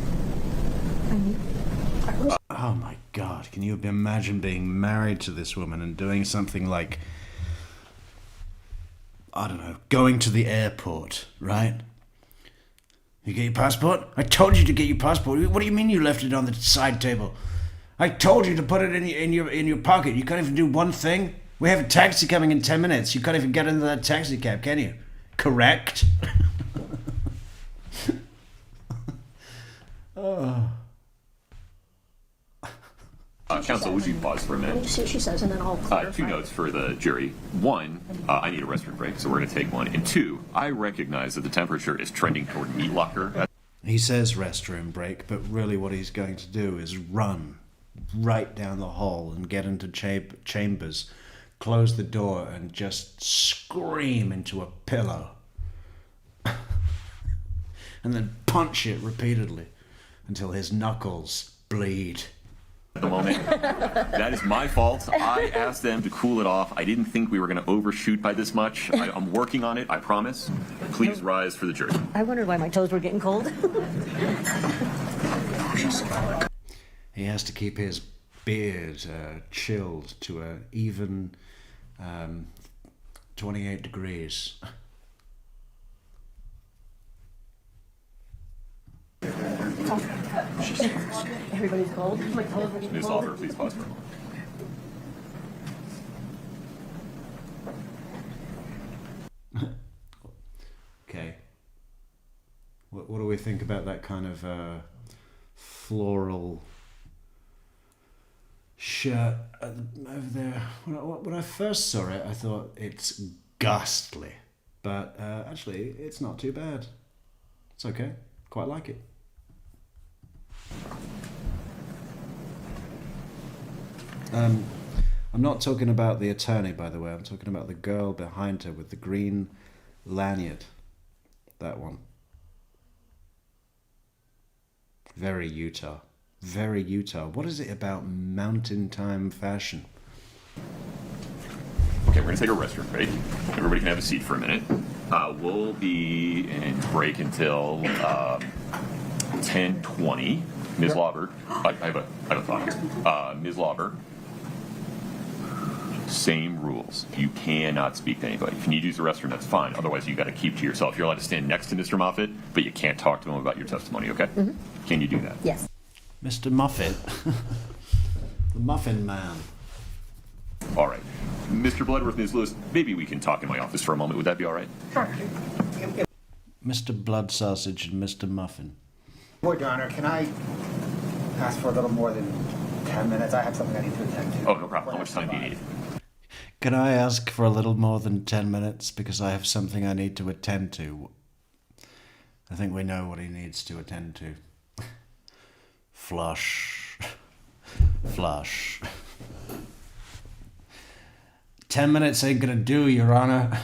All right, let's Oh my God. Can you imagine being married to this woman and doing something like, I don't know, going to the airport, right? You get your passport? I told you to get your passport. What do you mean you left it on the side table? I told you to put it in your pocket. You can't even do one thing. We have a taxi coming in 10 minutes. You can't even get into that taxi cab, can you? Correct. Counsel, would you pause for a let me minute? just see what she says, and then I'll clarify. 2 notes for the jury. 1, I need a restroom break, so we're going to take one. And 2, I recognize that the temperature is trending toward meat locker. He says restroom break, but really what he's going to do is run right down the hall and get into chambers, close the door, and just scream into a pillow. And then punch it repeatedly until his knuckles bleed. at the moment. That is my fault. I asked them to cool it off. I didn't think we were going to overshoot by this much. I'm working on it, I promise. Please rise for the jury. I wondered why my toes were getting cold. He has to keep his beard chilled to a even 28 degrees. Everybody's cold. My toes were getting Ms. cold. Offer, please pause for a moment. Okay. What do we think about that kind of floral shirt over there? When I first saw it, I thought it's ghastly, but actually, it's not too bad. It's okay. Quite like it. I'm not talking about the attorney, by the way. I'm talking about the girl behind her with the green lanyard. That one. Very Utah. Very Utah. What is it about mountain time fashion? Okay, we're going to take a restroom break. Everybody can have a seat for a minute. We'll be in break until 10:20. Ms. Lauber, I have a thought. Ms. Lauber, same rules. You cannot speak to anybody. If you need to use the restroom, that's fine. Otherwise, you got to keep to yourself. You're allowed to stand next to Mr. Moffat, but you can't talk to him about your testimony, okay? Mm-hmm. Can you do that? Yes. Mr. Muffet. The Muffin Man. All right. Mr. Bloodworth, Ms. Lewis, maybe we can talk in my office for a moment. Would that be all right? Mr. Blood Sausage and Mr. Muffin. Board, Your Honor, can I ask for a little more than 10 minutes? I have something I need to attend to. Oh, no problem. How much time do you need? Can I ask for a little more than 10 minutes because I have something I need to attend to? I think we know what he needs to attend to. Flush. Flush. 10 minutes ain't gonna do, Your Honor.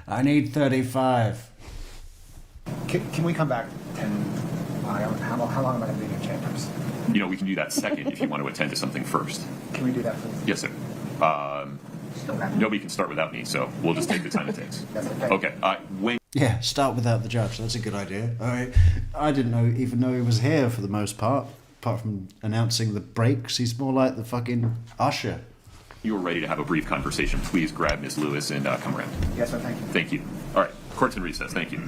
I need 35. Can we come back 10? How long am I going to be in your chambers? You know, we can do that second if you want to attend to something first. Can we do that, please? Yes, sir. Nobody can start without me, so we'll just take the time it takes. That's okay. Okay. When Yeah, start without the judge. That's a good idea. I didn't even know he was here for the most part. Apart from announcing the breaks, he's more like the fucking usher. you are ready to have a brief conversation, please grab Ms. Lewis and come around. Yes, sir. Thank you. Thank you. All right. Court's in recess. Thank you.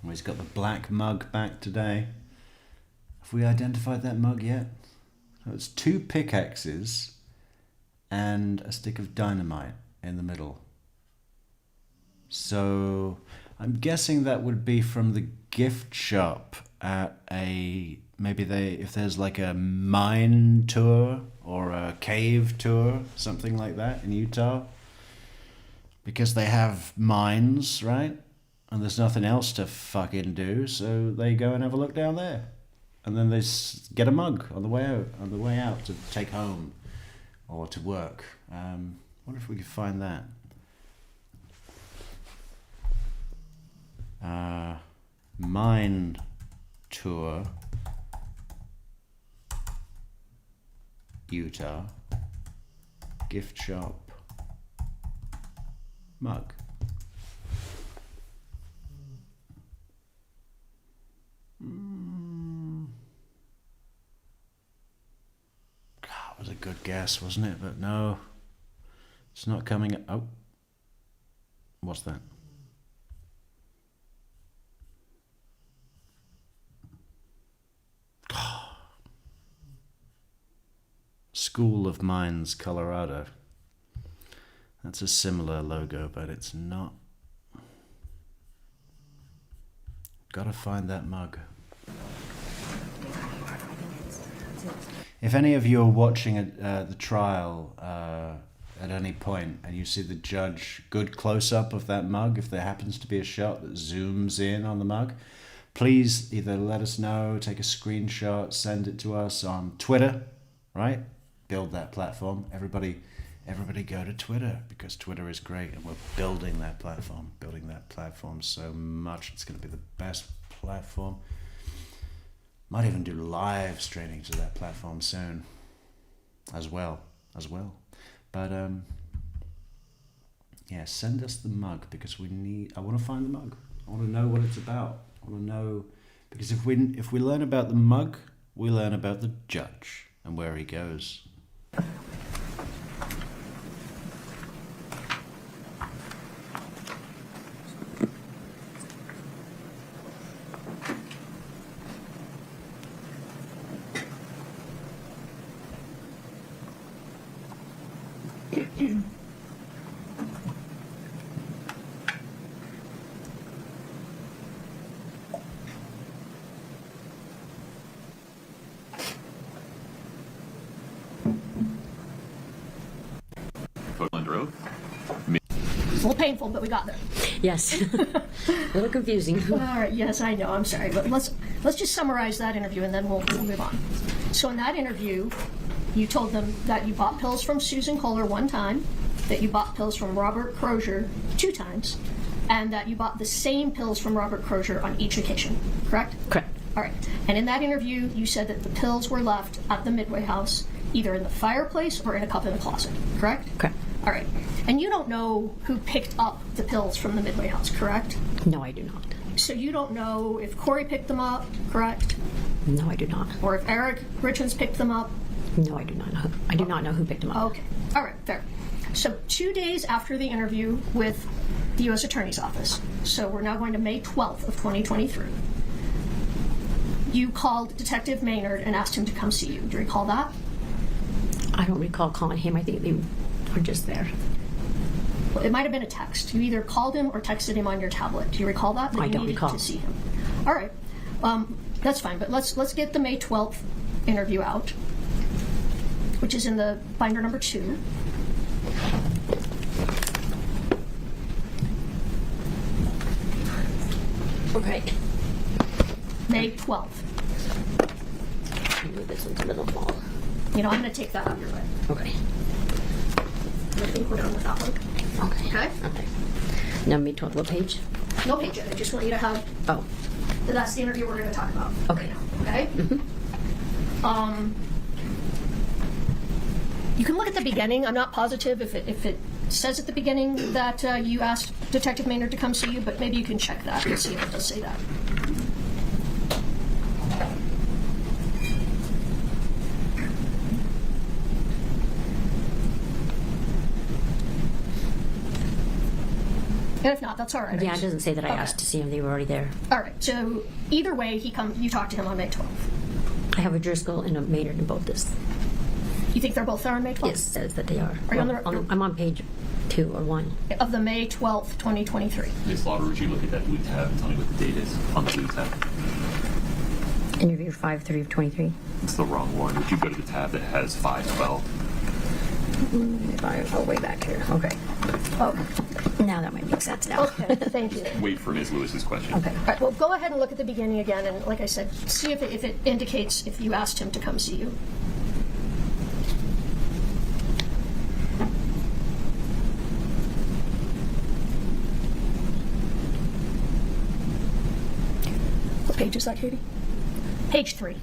Well, he's got the black mug back today. Have we identified that mug yet? So it's 2 pickaxes and a stick of dynamite in the middle. So I'm guessing that would be from the gift shop at if there's like a mine tour or a cave tour, something like that in Utah. Because they have mines, right? And there's nothing else to fucking do, so they go and have a look down there. And then they get a mug on the way out to take home or to work. Wonder if we could find that. Mine tour, Utah, gift shop, mug. That was a good guess, wasn't it? But no, it's not coming. Oh, what's that? School of Mines, Colorado. That's a similar logo, but it's not. Gotta find that mug. If any of you are watching the trial at any point and you see the judge, good close-up of that mug, if there happens to be a shot that zooms in on the mug, please either let us know, take a screenshot, send it to us on Twitter, right? Build that platform. Everybody go to Twitter, because Twitter is great, and we're building that platform so much. It's going to be the best platform. Might even do live streaming to that platform soon as well. But yeah, send us the mug, because I want to find the mug. I want to know what it's about. I want to know, because if we learn about the mug, we learn about the judge and where he goes. Under oath. It's a little painful, but we got there. Yes. A little confusing. All right, yes, I know, I'm sorry, but let's just summarize that interview and then we'll move on. So in that interview, you told them that you bought pills from Susan Kohler one time, that you bought pills from Robert Crozier 2 times, and that you bought the same pills from Robert Crozier on each occasion, correct? Correct. All right, and in that interview, you said that the pills were left at the Midway house, either in the fireplace or in a cup in the closet, correct? Correct. All right, and you don't know who picked up the pills from the Midway house, correct? No, I do not. So you don't know if Kouri picked them up, correct? No, I do not. Or if Kouri Richins picked them up? No, I do not know. I do not know who picked him up. Okay. All right, fair. So 2 days after the interview with the U.S. Attorney's Office, so we're now going to May 12th of 2023, you called Detective Maynard and asked him to come see you. Do you recall that? I don't recall calling him. I think they were just there. Well, it might have been a text. You either called him or texted him on your tablet. Do you recall that? I you don't needed recall. to see him. All right. That's fine, but let's get the May 12th interview out, which is in the binder number 2. Okay. May 12th. Move this into the middle wall. You know, I'm going to take that out of your way. Okay. I think we're done with that one. Okay. Okay? Okay. Now, May 12th, what page? No page yet. I just want you to have, Oh, that's the interview we're going to talk about. okay. Okay? You can look at the beginning. I'm not positive if it says at the beginning that you asked Detective Maynard to come see you, but maybe you can check that and see if it does say that. And if not, that's all right. Yeah, it doesn't say that I Okay. asked to see him. They were already there. All right. So either way, you talked to him on May 12th. I have a Driscoll and a Maynard in both this. You think they're both there on May 12th? Yes, it says that they are. Are you on Well, the- I'm on page 2 or 1. Of the May 12th, 2023. Ms. Lauder, would you look at that blue tab and tell me what the date is on the blue tab? Interview 5/3 of 23. It's the wrong one. Would you go to the tab that has 512? Oh, way back here. Okay. Oh, Now that might make sense now. okay. Thank you. Wait for Ms. Lewis's question. Okay. All right, well, go ahead and look at the beginning again, and like I said, see if it indicates if you asked him to come see you. What page is that, Katie? Page 3.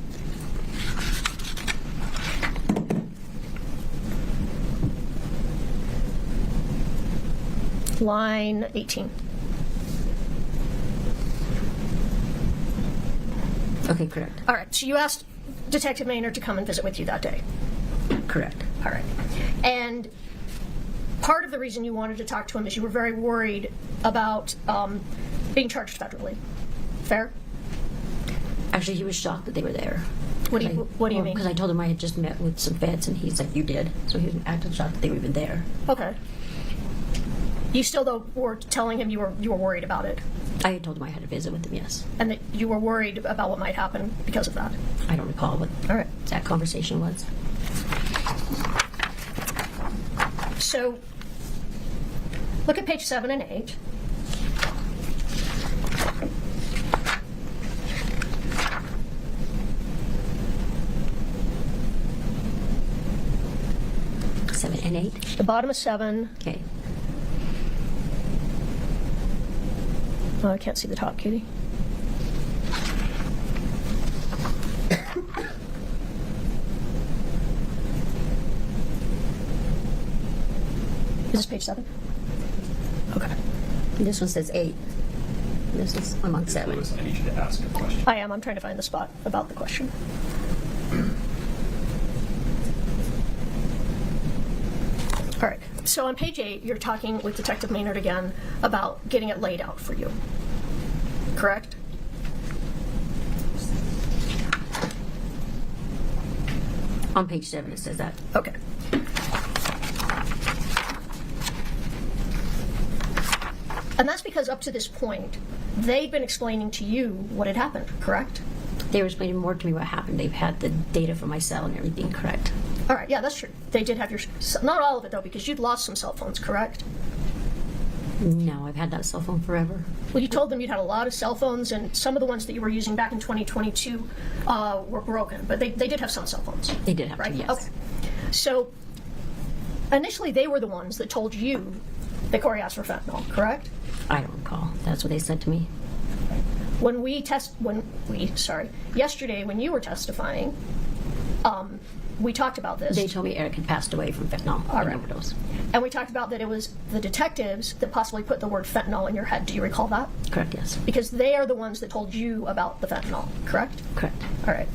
Line 18. Okay, correct. All right, so you asked Detective Maynard to come and visit with you that day. Correct. All right. And part of the reason you wanted to talk to him is you were very worried about being charged federally. Fair? Actually, he was shocked that they were there. What do you mean? Because I told him I had just met with some feds, and he's like, "You did." So he was acting shocked that they were even there. Okay. You still, though, were telling him you were worried about it, I had told him I had a visit with him. Yes. and that you were worried about what might happen because of that. I don't recall what All right. that conversation was. So look at page 7 and 8. Seven and 8. The bottom of 7. Okay. Oh, I can't see the top, Katie. Is this page 7? Okay. This one says 8. This is, I'm on 7. Louis, I need you to ask a question. I am. I'm trying to find the spot about the question. All right. So on page 8, you're talking with Detective Maynard again about getting it laid out for you. Correct? On page 7 it says that. Okay. And that's because up to this point, they've been explaining to you what had happened, correct? They were explaining more to me what happened. They've had the data from my cell and everything correct. All right, yeah, that's true. They did have your, not all of it though, because you'd lost some cell phones, correct? No, I've had that cell phone forever. Well, you told them you'd had a lot of cell phones, and some of the ones that you were using back in 2022 were broken, but they did have some cell phones. They did have right? to, yes. Okay. So initially, they were the ones that told you that Kouri asked for fentanyl, correct? I don't recall. That's what they said to me. Yesterday when you were testifying, we talked about this. They told me Eric had passed away from fentanyl and right. overdose. And we talked about that it was the detectives that possibly put the word fentanyl in your head. Do you recall that? Correct, yes. Because they are the ones that told you about the fentanyl, correct? Correct. All right.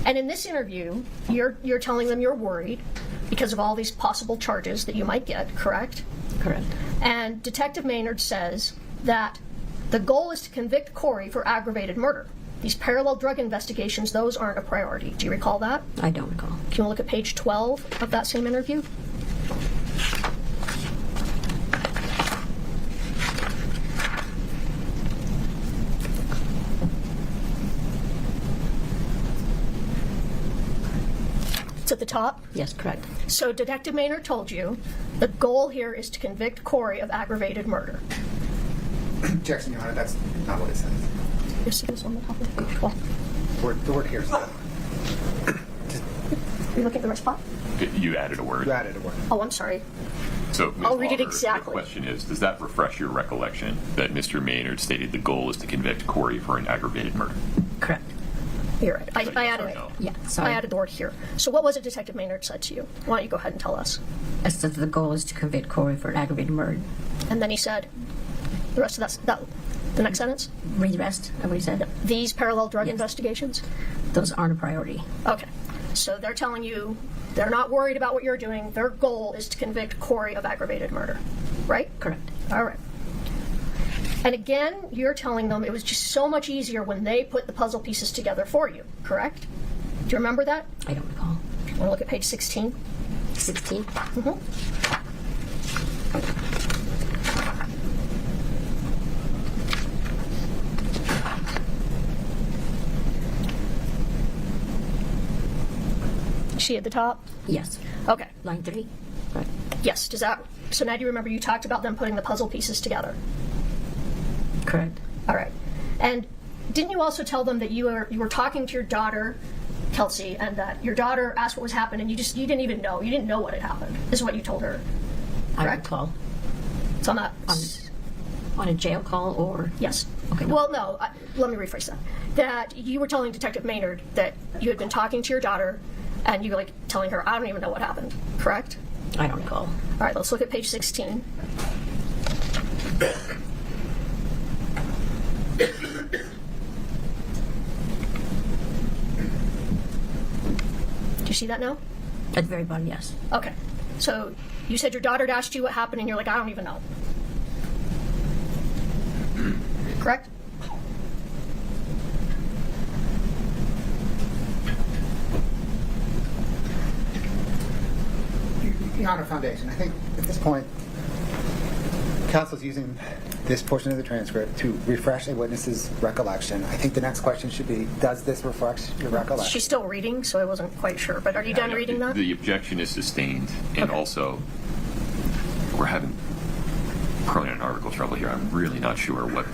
And in this interview, you're telling them you're worried because of all these possible charges that you might get, correct? Correct. And Detective Maynard says that the goal is to convict Kouri for aggravated murder. These parallel drug investigations, those aren't a priority. Do you recall that? I don't recall. Can you look at page 12 of that same interview? It's at the top. Yes, correct. So Detective Maynard told you the goal here is to convict Kouri of aggravated murder. Objection, Your Honor, that's not what it says. Yes, it is on the top of page 12. The word here is not. You looking at the right spot? You added a word. You added a word. Oh, I'm sorry. So, Ms. I'll read it Lawler, exactly. The question is, does that refresh your recollection that Mr. Maynard stated the goal is to convict Kouri for an aggravated murder? Correct. You're right. Is that I yes added or it. no? Yeah, sorry. I added the word here. So what was it Detective Maynard said to you? Why don't you go ahead and tell us? I said that the goal is to convict Kouri for an aggravated murder. And then he said, the rest of that the next sentence? Read the rest of what he said. These parallel drug Yes. investigations? Those aren't a priority. Okay. So they're telling you they're not worried about what you're doing. Their goal is to convict Kouri of aggravated murder. Right? Correct. All right. And again, you're telling them it was just so much easier when they put the puzzle pieces together for you, correct? Do you remember that? I don't recall. Want to look at page 16? 16? She at the top? Yes. Okay. Line 3? Correct. Yes. Does that? So now do you remember you talked about them putting the puzzle pieces together? Correct. All right. And didn't you also tell them that you were talking to your daughter, Kelsey, and that your daughter asked what was happening, and you didn't even know. You didn't know what had happened. Is what you told her. I Correct? recall. It's on that. On a jail call or? Yes. Okay. Well, no. Let me rephrase that. That you were telling Detective Maynard that you had been talking to your daughter, and you were like telling her, "I don't even know what happened." Correct? I don't recall. All right. Let's look at page 16. Do you see that now? At the very bottom, yes. Okay. So you said your daughter had asked you what happened, and you're like, I don't even know. Correct? Your Honor, foundation. I think at this point, counsel's using this portion of the transcript to refresh a witness's recollection. I think the next question should be, does this refresh your recollection? She's still reading, so I wasn't quite sure. But are you done reading that? The objection is sustained, and also we're having pronoun and article trouble here. I'm really not sure what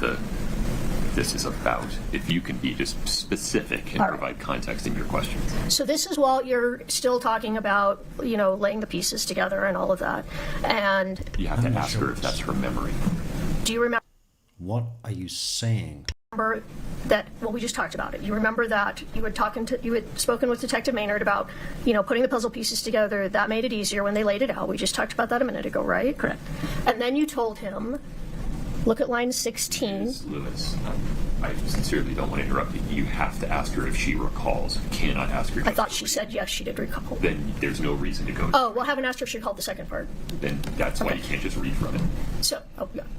this is about. If you can be just specific and All right. provide context in your questions. So this is while you're still talking about, laying the pieces together and all of that. And You have to ask her if that's her memory. do you remember What are you saying? that, well, we just talked about it. You remember that you had spoken with Detective Maynard about, putting the puzzle pieces together. That made it easier when they laid it out. We just talked about that a minute ago, right? Correct. And then you told him, look at line 16. Ms. Lewis, I sincerely don't want to interrupt you. You have to ask her if she recalls. You cannot ask her. I just thought to she read. said yes, she did recall. Then there's no reason to go. Oh, well, I haven't asked her if she recalled the second part. Then that's why you can't just read from it.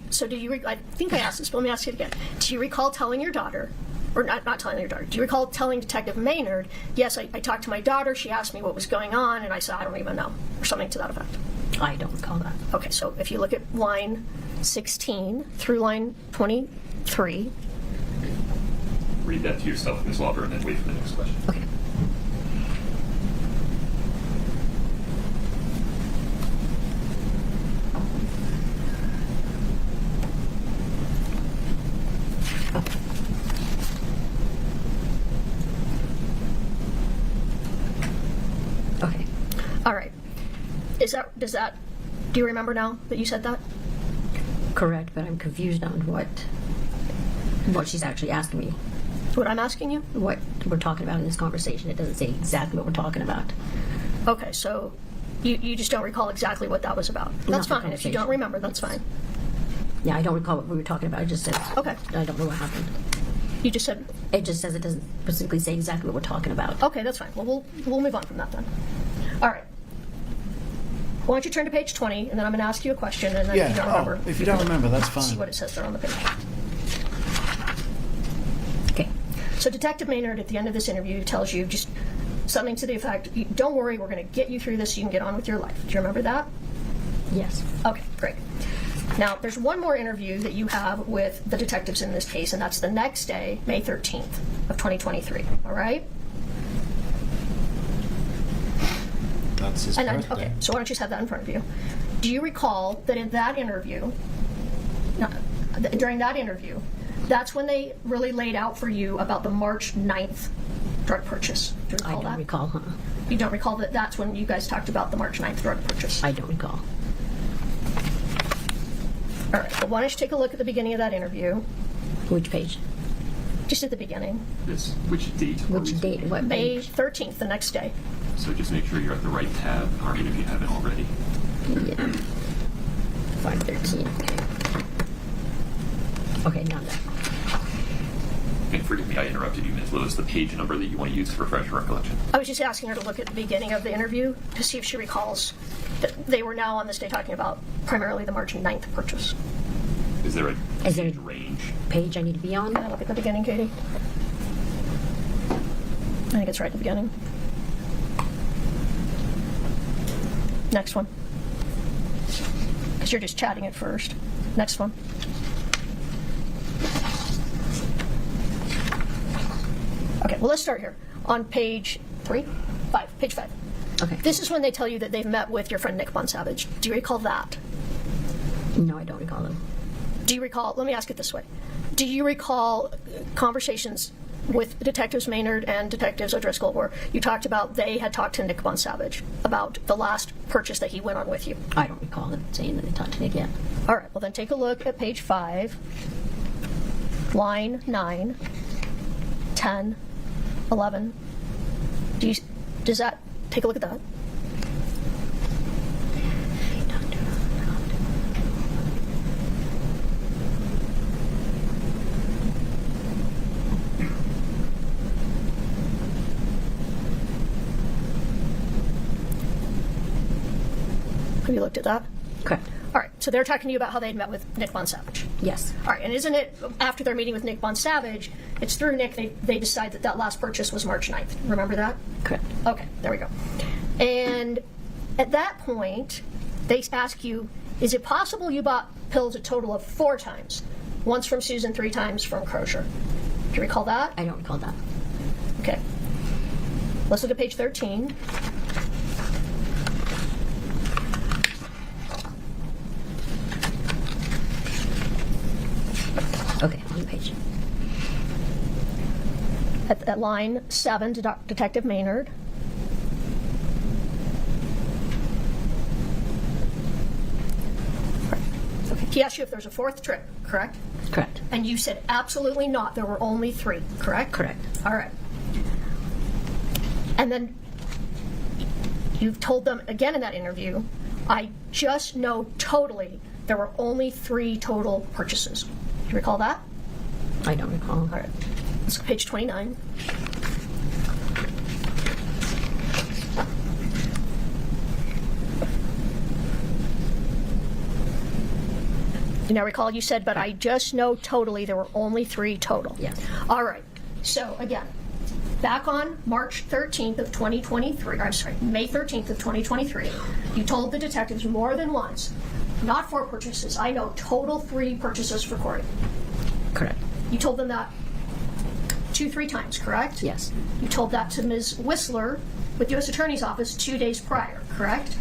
So do you, I think I asked this, but let me ask it again. Do you recall telling your daughter, or not telling your daughter, do you recall telling Detective Maynard, yes, I talked to my daughter, she asked me what was going on, and I said, I don't even know, or something to that effect? I don't recall that. Okay, so if you look at line 16 through line 23, Read that to yourself, Ms. Lauber, and then wait for the next question. Okay. Okay. all right. Do you remember now that you said that? Correct, but I'm confused on what she's actually asking me. What I'm asking you? What we're talking about in this conversation. It doesn't say exactly what we're talking about. Okay, so you just don't recall exactly what that was about. That's Not the fine. If you don't conversation. remember, that's fine. Yeah, I don't recall what we were talking about. It just says. Okay. I don't know what happened. You just said, It just says it doesn't specifically say exactly what we're talking about. okay, that's fine. Well, we'll move on from that then. All right. Why don't you turn to page 20, and then I'm going to ask you a question, and then if you don't remember, if you don't remember, that's see fine. what it says there on the page. Okay. So Detective Maynard, at the end of this interview, tells you just something to the effect, don't worry, we're going to get you through this so you can get on with your life. Do you remember that? Yes. Okay, great. Now, there's one more interview that you have with the detectives in this case, and that's the next day, May 13th of 2023, all right? That's his And then, birthday. okay, so why don't you just have that in front of you? Do you recall that in that interview, during that interview, that's when they really laid out for you about the March 9th drug purchase? Do you I recall don't that? recall, huh? You don't recall that that's when you guys talked about the March 9th drug purchase? I don't recall. All right, well, why don't you take a look at the beginning of that interview, Which page? just at the beginning. Which date? are Which we date? speaking? What May page? 13th, the next day. So just make sure you're at the right tab, or even if you haven't already. Yeah. 513. Okay, now that. And forgive me, I interrupted you, Ms. Lewis. The page number that you want to use to refresh your recollection. I was just asking her to look at the beginning of the interview to see if she recalls that they were now on this day talking about primarily the March 9th purchase. Is there a Is there- page range? Page I need to be on? Can I look at the beginning, Katie? I think it's right at the beginning. Next one. Because you're just chatting at first. Next one. Okay, well, let's start here. On page 5. Page 5. Okay. This is when they tell you that they've met with your friend Nick Bonsavage. Do you recall that? No, I don't recall them. Do you recall, let me ask it this way. Do you recall conversations with Detectives Maynard and Detectives O'Driscoll where you talked about they had talked to Nick Bonsavage about the last purchase that he went on with you? I don't recall them saying that they talked to Nick yet. All right, well then take a look at page 5, line 9, 10, 11. Does that, take a look at that. Have you looked at that? Correct. All right, so they're talking to you about how they'd met with Nick Bonsavage. Yes. All right, and isn't it after their meeting with Nick Bonsavage, it's through Nick they decide that that last purchase was March 9th. Remember that? Correct. Okay, there we go. And at that point, they ask you, is it possible you bought pills a total of 4 times. Once from Susan, 3 times from Crozier. Do you recall that? I don't recall that. Okay. Let's look at page 13. Okay, on the page. At line 7, Detective Maynard. Okay. He asked you if there's a 4th trip, correct? Correct. And you said absolutely not. There were only 3, correct? Correct. All right. And then you've told them again in that interview, I just know totally there were only 3 total purchases. Do you recall that? I don't recall. All right. Let's go page 29. You now recall you said, but I just know totally there were only 3 total. Yes. All right. So again, back on March 13th of 2023, I'm sorry, May 13th of 2023, you told the detectives more than once, not 4 purchases, I know total 3 purchases for Kouri. Correct. You told them that 2-3 times, correct? Yes. You told that to Ms. Whistler with U.S. Attorney's Office 2 days prior, correct?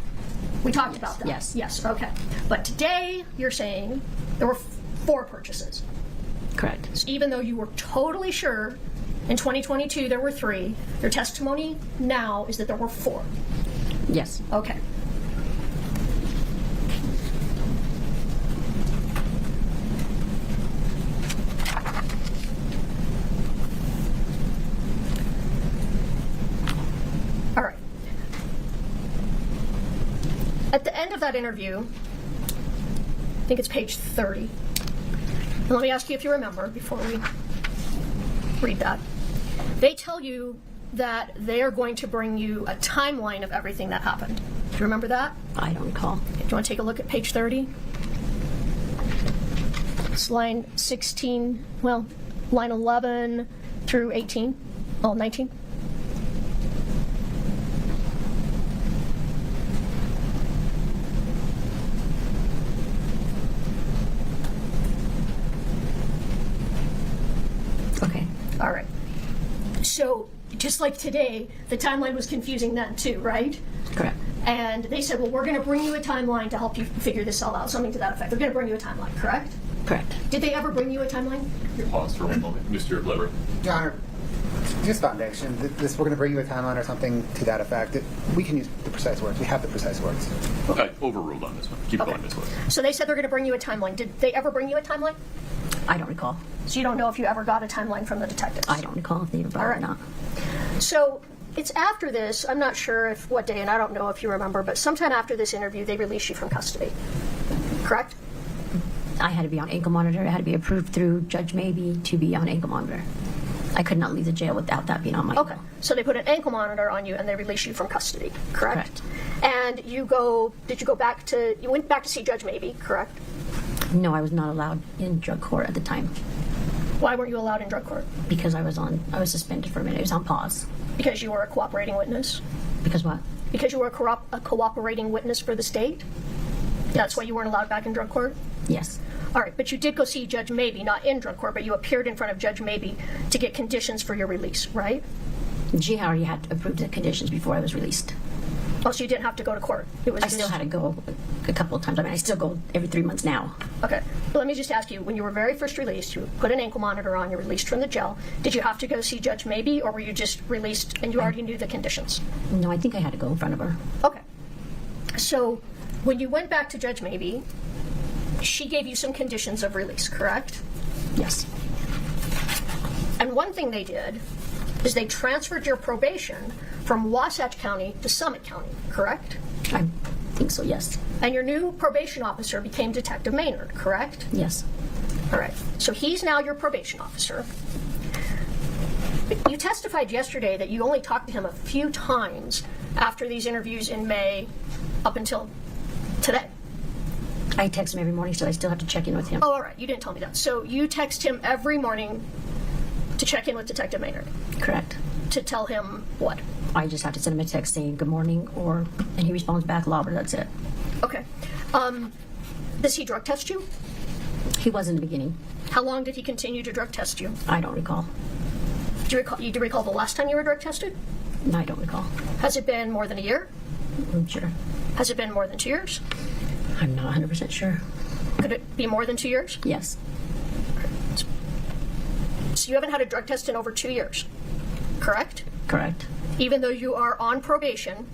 We talked about that. Yes. Yes, okay. But today, you're saying there were 4 purchases. Correct. So even though you were totally sure in 2022 there were 3, your testimony now is that there were 4. Yes. Okay. All right. At the end of that interview, I think it's page 30. And let me ask you if you remember before we read that. They tell you that they are going to bring you a timeline of everything that happened. Do you remember that? I don't recall. Okay, do you want to take a look at page 30? It's line 16, well, line 11 through 18. Oh, 19. Okay. All right. So, just like today, the timeline was confusing then too, right? Correct. And they said, well, we're going to bring you a timeline to help you figure this all out, something to that effect. They're going to bring you a timeline, correct? Correct. Did they ever bring you a timeline? You pause for one moment. Mr. Lever. Your Honor, just foundation. This we're going to bring you a timeline or something to that effect. We can use the precise words. We have the precise words. Overruled on this one. Keep going, Ms. Whistler. So they said they're going to bring you a timeline. Did they ever bring you a timeline? I don't recall. So you don't know if you ever got a timeline from the detectives? I don't recall if they ever brought All it right. or not. So it's after this, I'm not sure if what day, and I don't know if you remember, but sometime after this interview, they released you from custody. Correct? I had to be on ankle monitor. It had to be approved through Judge Maybe to be on ankle monitor. I could not leave the jail without that being on my Okay. ankle. So they put an ankle monitor on you and they released you from custody, correct? And did you went back to see Judge Maybe, correct? No, I was not allowed in drug court at the time Why weren't you allowed in drug court? because I was suspended for a minute. It was on pause. Because you were a cooperating witness? Because what? Because you were a cooperating witness for the state? That's why you weren't allowed back in drug court? Yes. All right, but you did go see Judge Maybe, not in drug court, but you appeared in front of Judge Maybe to get conditions for your release, right? She already had approved the conditions before I was released. Oh, so you didn't have to go to court? It was I still had to go a couple of times. I mean, I still go every 3 months now. Okay. But let me just ask you, when you were very first released, you put an ankle monitor on, you're released from the jail. Did you have to go see Judge Maybe, or were you just released and you already knew the conditions? No, I think I had to go in front of her. Okay. So when you went back to Judge Maybe, she gave you some conditions of release, correct? Yes. And one thing they did is they transferred your probation from Wasatch County to Summit County, correct? I think so, yes. And your new probation officer became Detective Maynard, correct? Yes. All right. So he's now your probation officer. You testified yesterday that you only talked to him a few times after these interviews in May up until today. I text him every morning, so I still have to check in with him. Oh, all right. You didn't tell me that. So you text him every morning to check in with Detective Maynard. Correct. To tell him what? I just have to send him a text saying good morning, and he responds back, Lauber, that's it. Okay. Does he drug test you? He was in the beginning. How long did he continue to drug test you? I don't recall. Do you recall the last time you were drug tested? I don't recall. Has it been more than a year? I'm sure. Has it been more than 2 years? I'm not 100% sure. Could it be more than 2 years? Yes. So you haven't had a drug test in over 2 years, correct? Correct. Even though you are on probation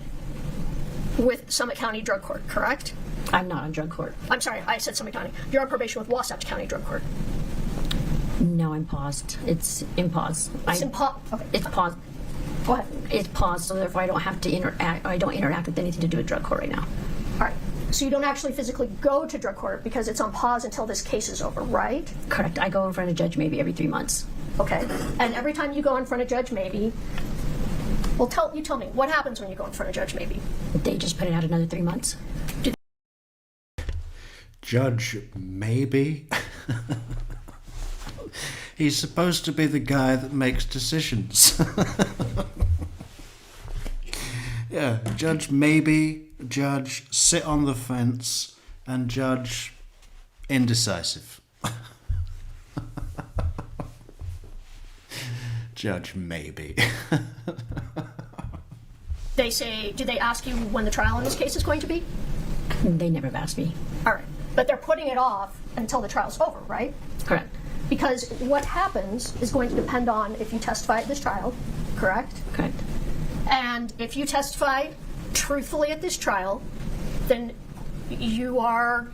with Summit County Drug Court, correct? I'm not on drug court. I'm sorry, I said Summit County. You're on probation with Wasatch County Drug Court. No, I'm paused. It's in pause. It's in pause. Okay. It's paused. Go ahead. It's paused, so therefore I don't have to interact. I don't interact with anything to do with drug court right now. All right. So you don't actually physically go to drug court because it's on pause until this case is over, right? Correct. I go in front of a judge maybe every 3 months. Okay. And every time you go in front of Judge Maybe, well, tell me, what happens when you go in front of Judge Maybe? They just put it out another 3 months. Judge Maybe? He's supposed to be the guy that makes decisions. Yeah, Judge Maybe, Judge Sit on the Fence, and Judge Indecisive. Judge Maybe. Did they ask you when the trial in this case is going to be? They never have asked me. All right. But they're putting it off until the trial's over, right? Correct. Because what happens is going to depend on if you testify at this trial, correct? Correct. And if you testify truthfully at this trial, then you are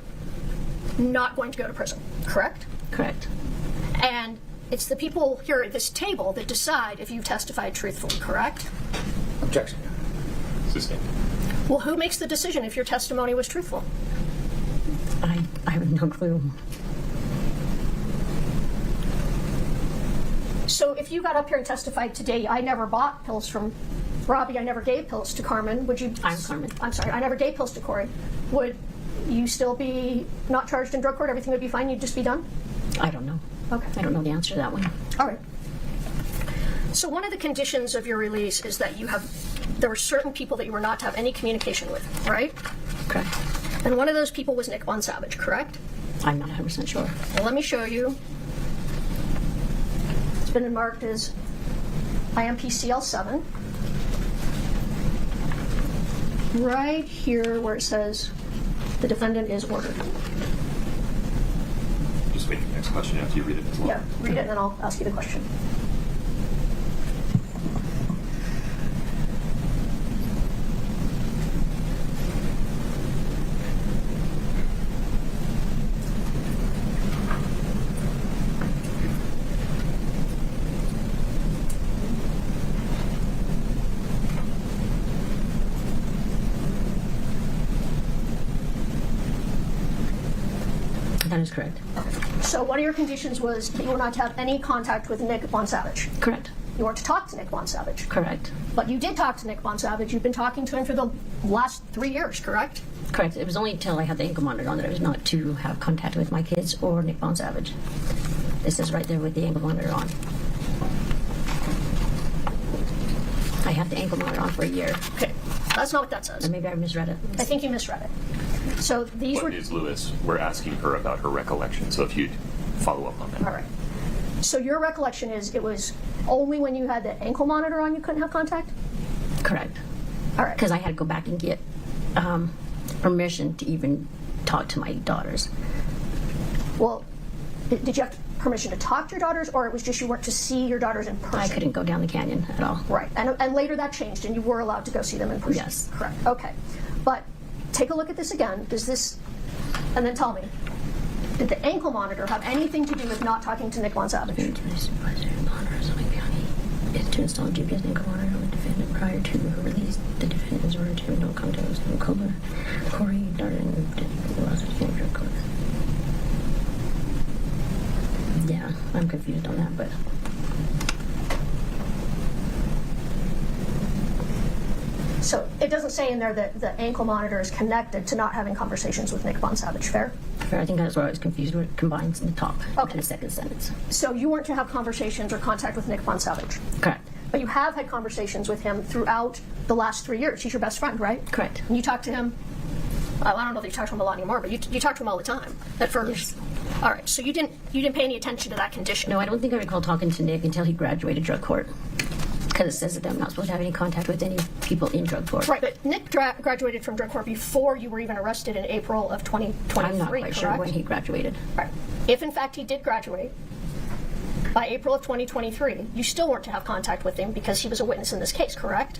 not going to go to prison, correct? Correct. And it's the people here at this table that decide if you testified truthfully, correct? Objection. Sustained. Well, who makes the decision if your testimony was truthful? I have no clue. So if you got up here and testified today, I never bought pills from Robbie, I never gave pills to Carmen, would you? I'm Carmen. I'm sorry, I never gave pills to Kouri. Would you still be not charged in drug court? Everything would be fine? You'd just be done? I don't know. Okay. I don't know the answer to that one. All right. So one of the conditions of your release is that there were certain people that you were not to have any communication with, right? Correct. And one of those people was Nick Von Savage, correct? I'm not 100% sure. Well, let me show you. It's been marked as IMPCL7. Right here where it says the defendant is ordered. Just wait for the next question after you read it as well. Yeah, read it and then I'll ask you the question. That is correct. So one of your conditions was that you were not to have any contact with Nick Von Savage. Correct. You weren't to talk to Nick Von Savage. Correct. But you did talk to Nick Von Savage. You've been talking to him for the last 3 years, correct? Correct. It was only until I had the ankle monitor on that I was not to have contact with my kids or Nick Von Savage. It says right there with the ankle monitor on. I had the ankle monitor on for a year. Okay, that's not what that says. Or maybe I misread it. I think you misread it. So these were... But Ms. Lewis, we're asking her about her recollection, so if you'd follow up on that. All right. So your recollection is it was only when you had the ankle monitor on you couldn't have contact? Correct. All right. Because I had to go back and get permission to even talk to my daughters. Well, did you have permission to talk to your daughters, or it was just you weren't to see your daughters in person? I couldn't go down the canyon at all. Right. And later that changed, and you were allowed to go see them in person? Yes. Correct. Okay. But take a look at this again. Does this... And then tell me, did the ankle monitor have anything to do with not talking to Nick Von Savage? The supervisor in Monitor, Summit County, is to install GPS ankle monitor on the defendant prior to her release. The defendant is ordered to no contact with Kouri, Darden, drug court. Yeah, I'm confused on that, but So it doesn't say in there that the ankle monitor is connected to not having conversations with Nick Von Savage, fair? I think that's where I was confused with combines in the top Okay. to the second sentence. So you weren't to have conversations or contact with Nick Von Savage? Correct. But you have had conversations with him throughout the last 3 years. He's your best friend, right? Correct. And you talk to him I don't know if you talk to him a lot anymore, but you talk to him all the time at first. Yes. All right, so you didn't pay any attention to that condition. No, I don't think I recall talking to Nick until he graduated drug court. Because it says that I'm not supposed to have any contact with any people in drug court. Right, but Nick graduated from drug court before you were even arrested in April of 2023, I'm not quite correct? sure when he graduated. Right. If in fact he did graduate by April of 2023, you still weren't to have contact with him because he was a witness in this case, correct?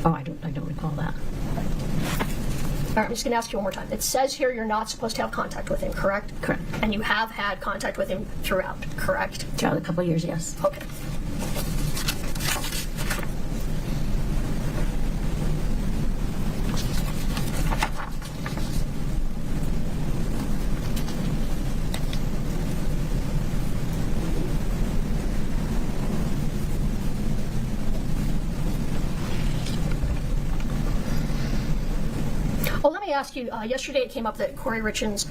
Oh, I don't recall that. All right, I'm just going to ask you one more time. It says here you're not supposed to have contact with him, correct? Correct. And you have had contact with him throughout, correct? Throughout a couple of years, yes. Okay. Oh, let me ask you, yesterday it came up that Kouri Richins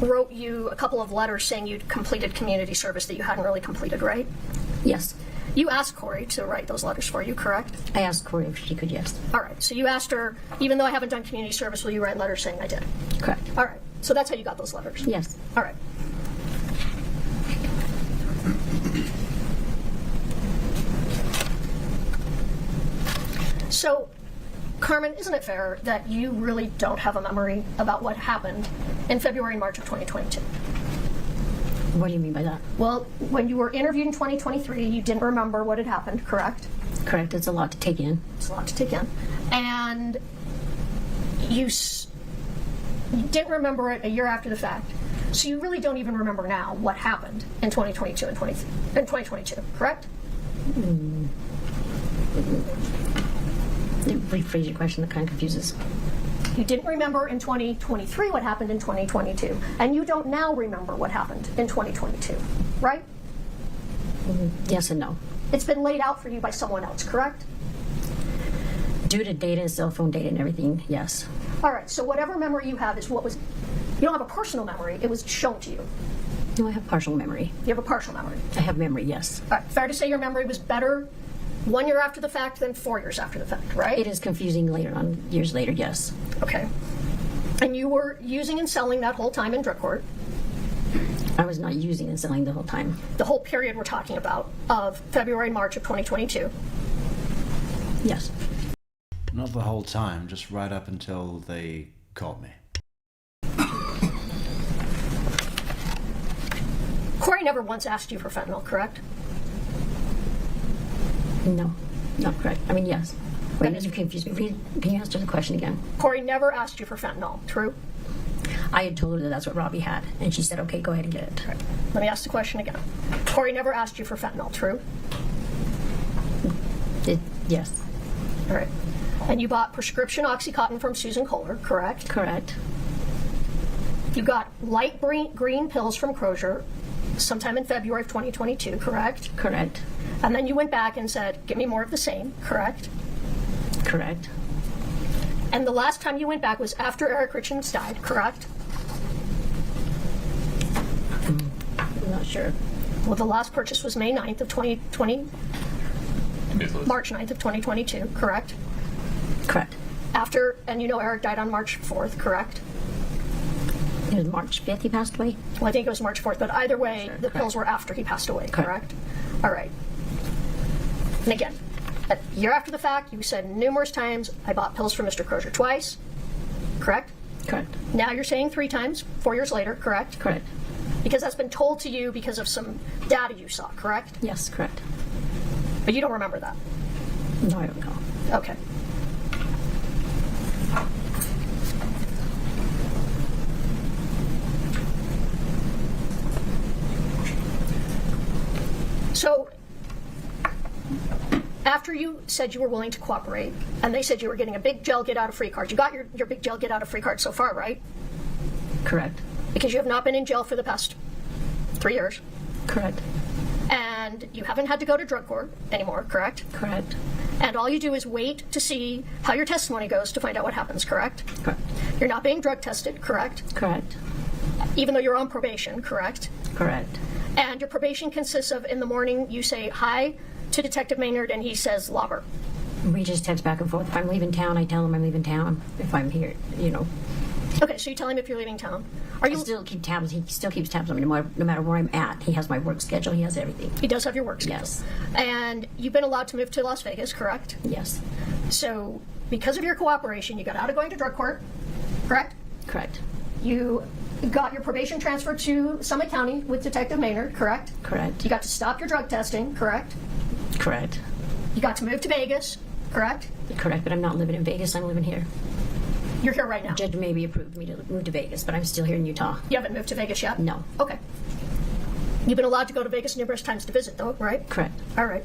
wrote you a couple of letters saying you'd completed community service that you hadn't really completed, right? Yes. You asked Kouri to write those letters for you, correct? I asked Kouri if she could, yes. All right, so you asked her, even though I haven't done community service, will you write letters saying I did? Correct. All right, so that's how you got those letters? Yes. All right. So, Carmen, isn't it fair that you really don't have a memory about what happened in February and March of 2022? What do you mean by that? Well, when you were interviewed in 2023, you didn't remember what had happened, correct? Correct. It's a lot to take in. It's a lot to take in. And you didn't remember it a year after the fact. So you really don't even remember now what happened in 2022 and 2022, correct? Rephrase your question, that kind of confuses. You didn't remember in 2023 what happened in 2022, and you don't now remember what happened in 2022, right? Yes and no. It's been laid out for you by someone else, correct? Due to data and cell phone data and everything, yes. All right, so whatever memory you have is what was, you don't have a personal memory, it was shown to you. No, I have partial memory. You have a partial memory. I have memory, yes. All right, fair to say your memory was better 1 year after the fact than 4 years after the fact, right? It is confusing later on, years later, yes. Okay. And you were using and selling that whole time in drug court? I was not using and selling the whole time. The whole period we're talking about of February and March of 2022? Yes. Not the whole time, just right up until they caught me. Kouri never once asked you for fentanyl, correct? No, not correct. I mean, yes. Wait, That is- you confused me. Can you answer the question again? Kouri never asked you for fentanyl, true? I had told her that that's what Robbie had, and she said, okay, go ahead and get it. Let me ask the question again. Kouri never asked you for fentanyl, true? Yes. All right. And you bought prescription Oxycontin from Susan Kohler, correct? Correct. You got light green pills from Crozier sometime in February of 2022, correct? Correct. And then you went back and said, give me more of the same, correct? Correct. And the last time you went back was after Eric Richins died, correct? I'm not sure. Well, the last purchase was May 9th of 2020, Ms. March 9th of 2022, correct? Correct. After, and you know Eric died on March 4th, correct? It was March 5th he passed away? Well, I think it was March 4th, but either way, the correct. pills were after he passed away, Correct. correct? All right. And again, a year after the fact, you said numerous times, I bought pills from Mr. Crozier twice, correct? Correct. Now you're saying 3 times, 4 years later, correct? Correct. Because that's been told to you because of some data you saw, correct? Yes, correct. But you don't remember that. No, I don't know. Okay. So, after you said you were willing to cooperate, and they said you were getting a big jail get out of free card, you got your big jail get out of free card so far, right? Correct. Because you have not been in jail for the past 3 years, Correct. and you haven't had to go to drug court anymore, correct? Correct. And all you do is wait to see how your testimony goes to find out what happens, correct? Correct. You're not being drug tested, correct? Correct. Even though you're on probation, correct? Correct. And your probation consists of, in the morning, you say hi to Detective Maynard, and he says, Lauber. We just text back and forth. If I'm leaving town, I tell him I'm leaving town. If I'm here, you know. Okay, so you tell him if you're leaving town. Are you? I still keep tabs. He still keeps tabs on me no matter where I'm at. He has my work schedule. He has everything. He does have your work schedule. Yes. And you've been allowed to move to Las Vegas, correct? Yes. So because of your cooperation, you got out of going to drug court, correct? Correct. You got your probation transferred to Summit County with Detective Maynard, correct? Correct. You got to stop your drug testing, correct? Correct. You got to move to Vegas, correct? Correct. But I'm not living in Vegas. I'm living here. You're here right now. Judge maybe approved me to move to Vegas, but I'm still here in Utah. You haven't moved to Vegas yet? No. Okay. You've been allowed to go to Vegas numerous times to visit, though, right? Correct. All right.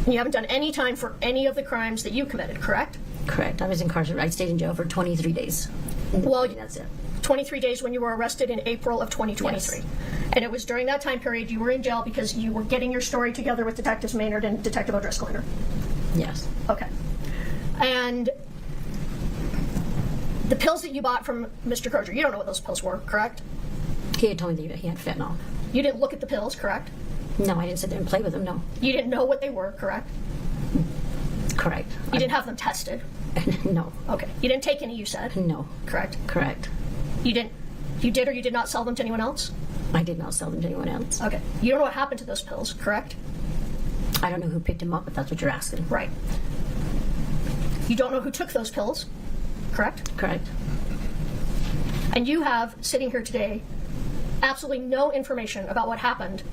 And you haven't done any time for any of the crimes that you committed, correct? Correct. I was incarcerated. I stayed in jail for 23 days. Well, That's it. 23 days when you were arrested in April of 2023. Yes. And it was during that time period you were in jail because you were getting your story together with Detectives Maynard and Detective O'Driscoll. Yes. Okay. And the pills that you bought from Mr. Crozier, you don't know what those pills were, correct? He had told me that he had fentanyl. You didn't look at the pills, correct? No, I didn't sit there and play with them. No. You didn't know what they were, correct? Correct. You didn't have them tested. No. Okay. You didn't take any, you said. No. Correct. Correct. You did or you did not sell them to anyone else? I did not sell them to anyone else. Okay. You don't know what happened to those pills, correct? I don't know who picked them up, if that's what you're asking. Right. You don't know who took those pills, correct? Correct. And you have, sitting here today, absolutely no information about what happened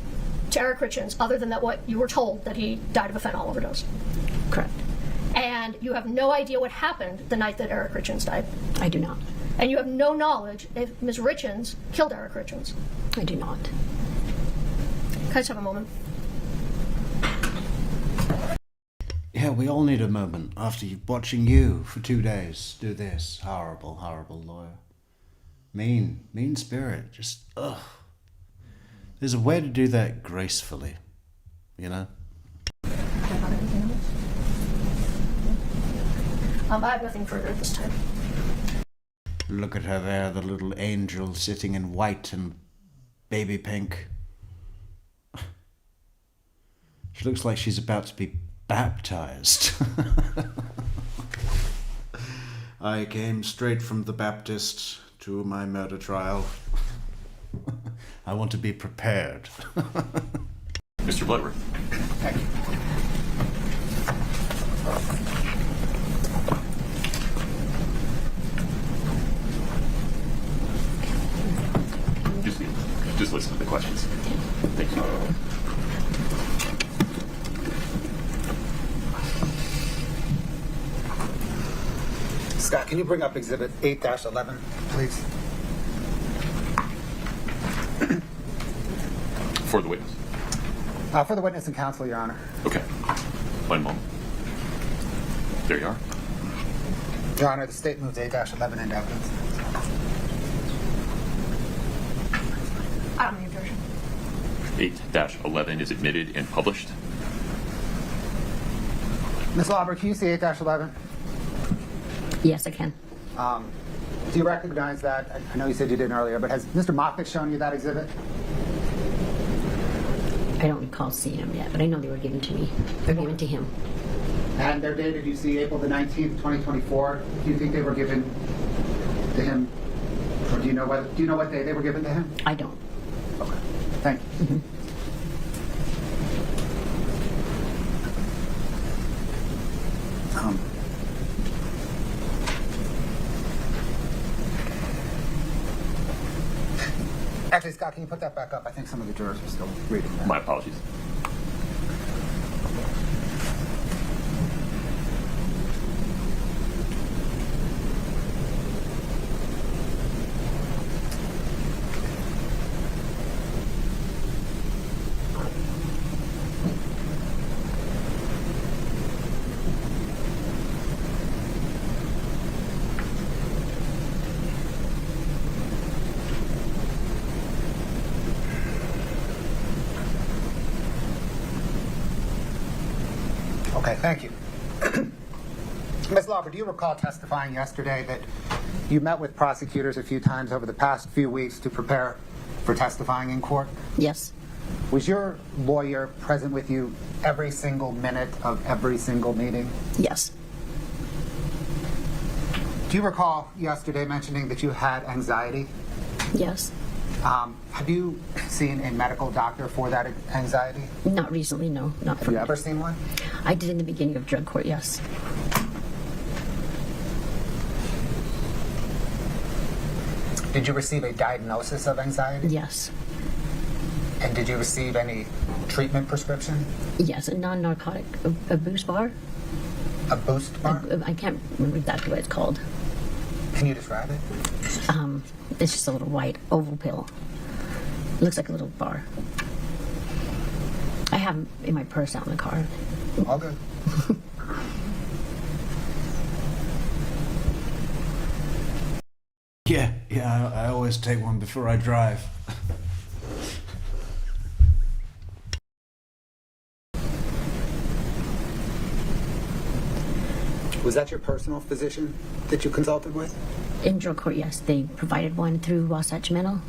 to Eric Richins other than that what you were told that he died of a fentanyl overdose. Correct. And you have no idea what happened the night that Eric Richins died. I do not. And you have no knowledge if Ms. Richins killed Eric Richins. I do not. Can I just have a moment? Yeah, we all need a moment after watching you for 2 days do this. Horrible, horrible lawyer. Mean spirit. Just, ugh. There's a way to do that gracefully, you know? I have nothing further at this time. Look at her there, the little angel sitting in white and baby pink. She looks like she's about to be baptized. I came straight from the Baptist to my murder trial. I want to be prepared. Mr. Bloodworth. Thank you. Just listen to the questions. Thank you. Scott, can you bring up Exhibit 8-11, please? For the witness. For the witness and counsel, Your Honor. Okay. One moment. There you are. Your Honor, the state moves 8-11 into evidence. I don't need version. 8-11 is admitted and published. Ms. Lauber, can you see 8-11? Yes, I can. Do you recognize that? I know you said you didn't earlier, but has Mr. Moffett shown you that exhibit? I don't recall seeing them yet, but I know they were given to me. They're given to him. And their date, you see April the 19th, 2024. Do you think they were given to him? Or do you know what day they were given to him? I don't. Okay. Thank you. Mm-hmm. Actually, Scott, can you put that back up? I think some of the jurors are still reading that. My apologies. Okay, thank you. Ms. Lauber, do you recall testifying yesterday that you met with prosecutors a few times over the past few weeks to prepare for testifying in court? Yes. Was your lawyer present with you every single minute of every single meeting? Yes. Do you recall yesterday mentioning that you had anxiety? Yes. Have you seen a medical doctor for that anxiety? Not recently, no. Not Have for you me. ever seen one? I did in the beginning of drug court, yes. Did you receive a diagnosis of anxiety? Yes. And did you receive any treatment prescription? Yes, a non-narcotic, a boost bar. A boost bar? I can't remember exactly what it's called. Can you describe it? It's just a little white oval pill. It looks like a little bar. I have them in my purse out in the car. All good. Yeah, I always take one before I drive. Was that your personal physician that you consulted with? In drug court, yes, they provided one through Wasatch Mental.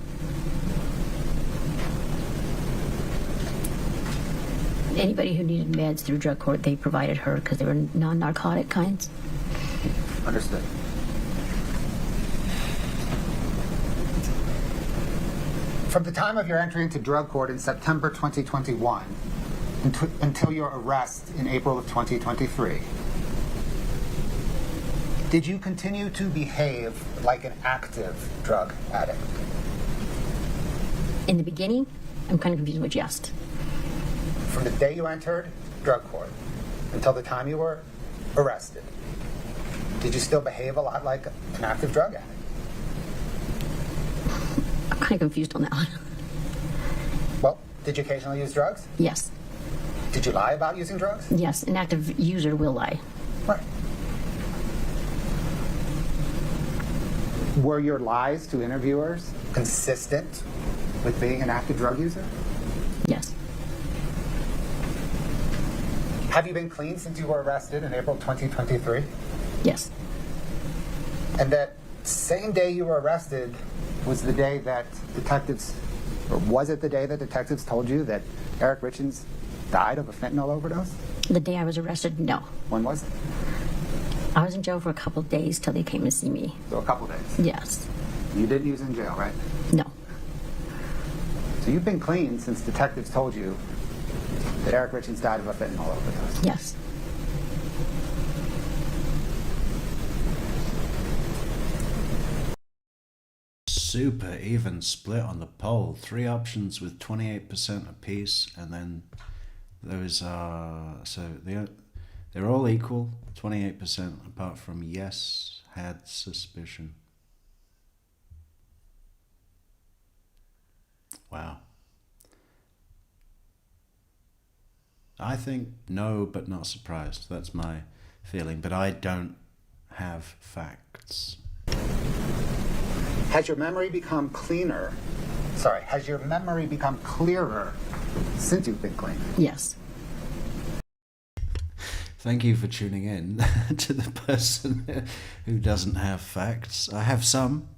Anybody who needed meds through drug court, they provided her because they were non-narcotic kinds. Understood. From the time of your entry into drug court in September 2021 until your arrest in April of 2023, did you continue to behave like an active drug addict? In the beginning, I'm kind of confused with what you asked. From the day you entered drug court until the time you were arrested, did you still behave a lot like an active drug addict? I'm kind of confused on that one. Well, did you occasionally use drugs? Yes. Did you lie about using drugs? Yes, an active user will lie. Right. Were your lies to interviewers consistent with being an active drug user? Yes. Have you been clean since you were arrested in April 2023? Yes. And that same day you were arrested was the day that detectives, or was it the day that detectives told you that Eric Richins died of a fentanyl overdose? The day I was arrested, no. When was it? I was in jail for a couple of days till they came to see me. So a couple days. Yes. You didn't use in jail, right? No. So you've been clean since detectives told you that Eric Richins died of a fentanyl overdose. Yes. Super even split on the poll. 3 options with 28% apiece, and then those are they're all equal, 28%, apart from yes had suspicion. Wow. I think no, but not surprised. That's my feeling, but I don't have facts. Has your memory become cleaner? Sorry, has your memory become clearer since you've been clean? Yes. Thank you for tuning in to the person who doesn't have facts. I have some,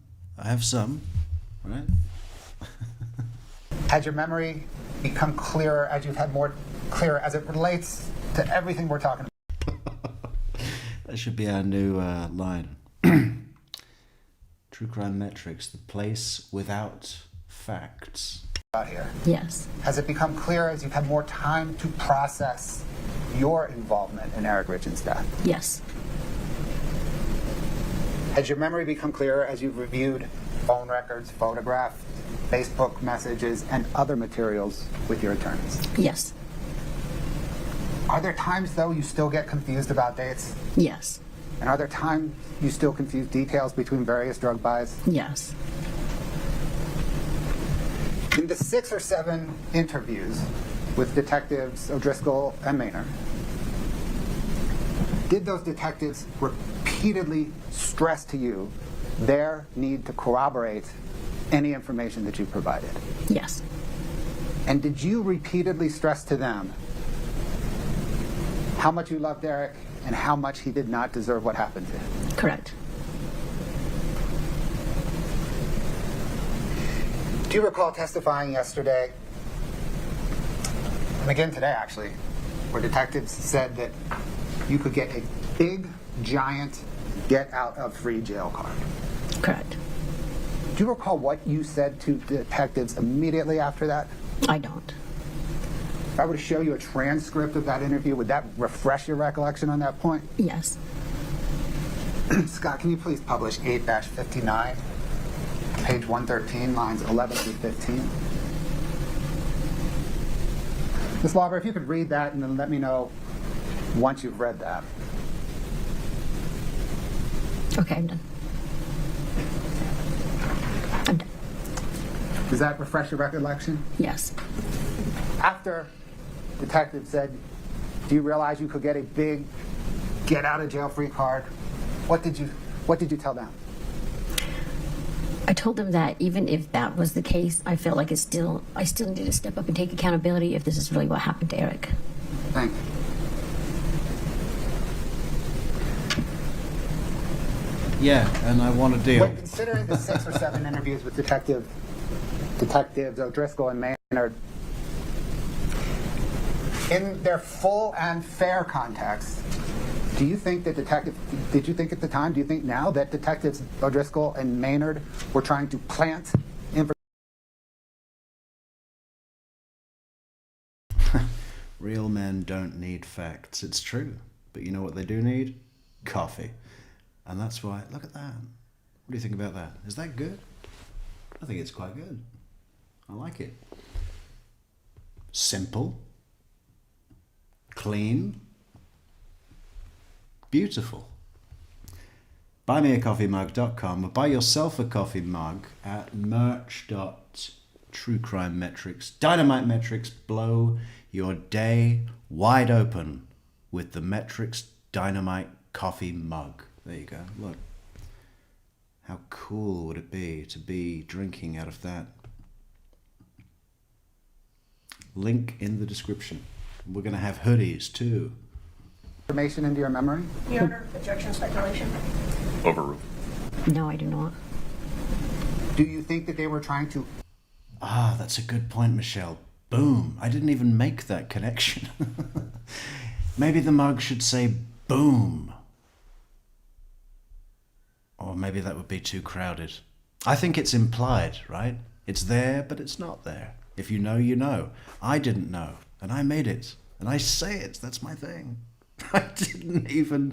right? Has your memory become clearer as you've had more clearer as it relates to everything we're talking about? That should be our new line. True Crime Metrix, the place without facts. Here. Yes. Has it become clearer as you've had more time to process your involvement in Eric Richins' death? Yes. Has your memory become clearer as you've reviewed phone records, photographs, Facebook messages, and other materials with your attorneys? Yes. Are there times, though, you still get confused about dates? Yes. And are there times you still confuse details between various drug buys? Yes. In the 6 or 7 interviews with detectives O'Driscoll and Maynard, did those detectives repeatedly stress to you their need to corroborate any information that you provided? Yes. And did you repeatedly stress to them how much you loved Eric and how much he did not deserve what happened to him? Correct. Do you recall testifying yesterday And again today, actually, where detectives said that you could get a big, giant get-out-of-free jail card. Correct. Do you recall what you said to detectives immediately after that? I don't. If I were to show you a transcript of that interview, would that refresh your recollection on that point? Yes. Scott, can you please publish 8-59, page 113, lines 11 through 15? Ms. Lauber, if you could read that and then let me know once you've read that. Okay, I'm done. I'm done. Does that refresh your recollection? Yes. After detective said, do you realize you could get a big get-out-of-jail-free card? What did you tell them? I told them that even if that was the case, I felt like I still needed to step up and take accountability if this is really what happened to Eric. Thank you. Yeah, and I want a deal. When considering the 6 or 7 interviews with detectives O'Driscoll and Maynard, in their full and fair context, do you think that did you think at the time, do you think now that detectives O'Driscoll and Maynard were trying to plant information? Real men don't need facts. It's true. But you know what they do need? Coffee. And that's why, look at that. What do you think about that? Is that good? I think it's quite good. I like it. Simple. Clean. Beautiful. BuyMeACoffeeMug.com or buy yourself a coffee mug at merch.truecrimemetrics. Dynamite Metrics, blow your day wide open with the Metrix Dynamite Coffee Mug. There you go. Look. How cool would it be to be drinking out of that? Link in the description. We're going to have hoodies too. Information into your memory? Your Honor, objection, speculation. Overruled. No, I do not. Do you think that they were trying to? Ah, that's a good point, Michelle. Boom. I didn't even make that connection. Maybe the mug should say boom. Or maybe that would be too crowded. I think it's implied, right? It's there, but it's not there. If you know, you know. I didn't know, and I made it, and I say it. That's my thing. I didn't even.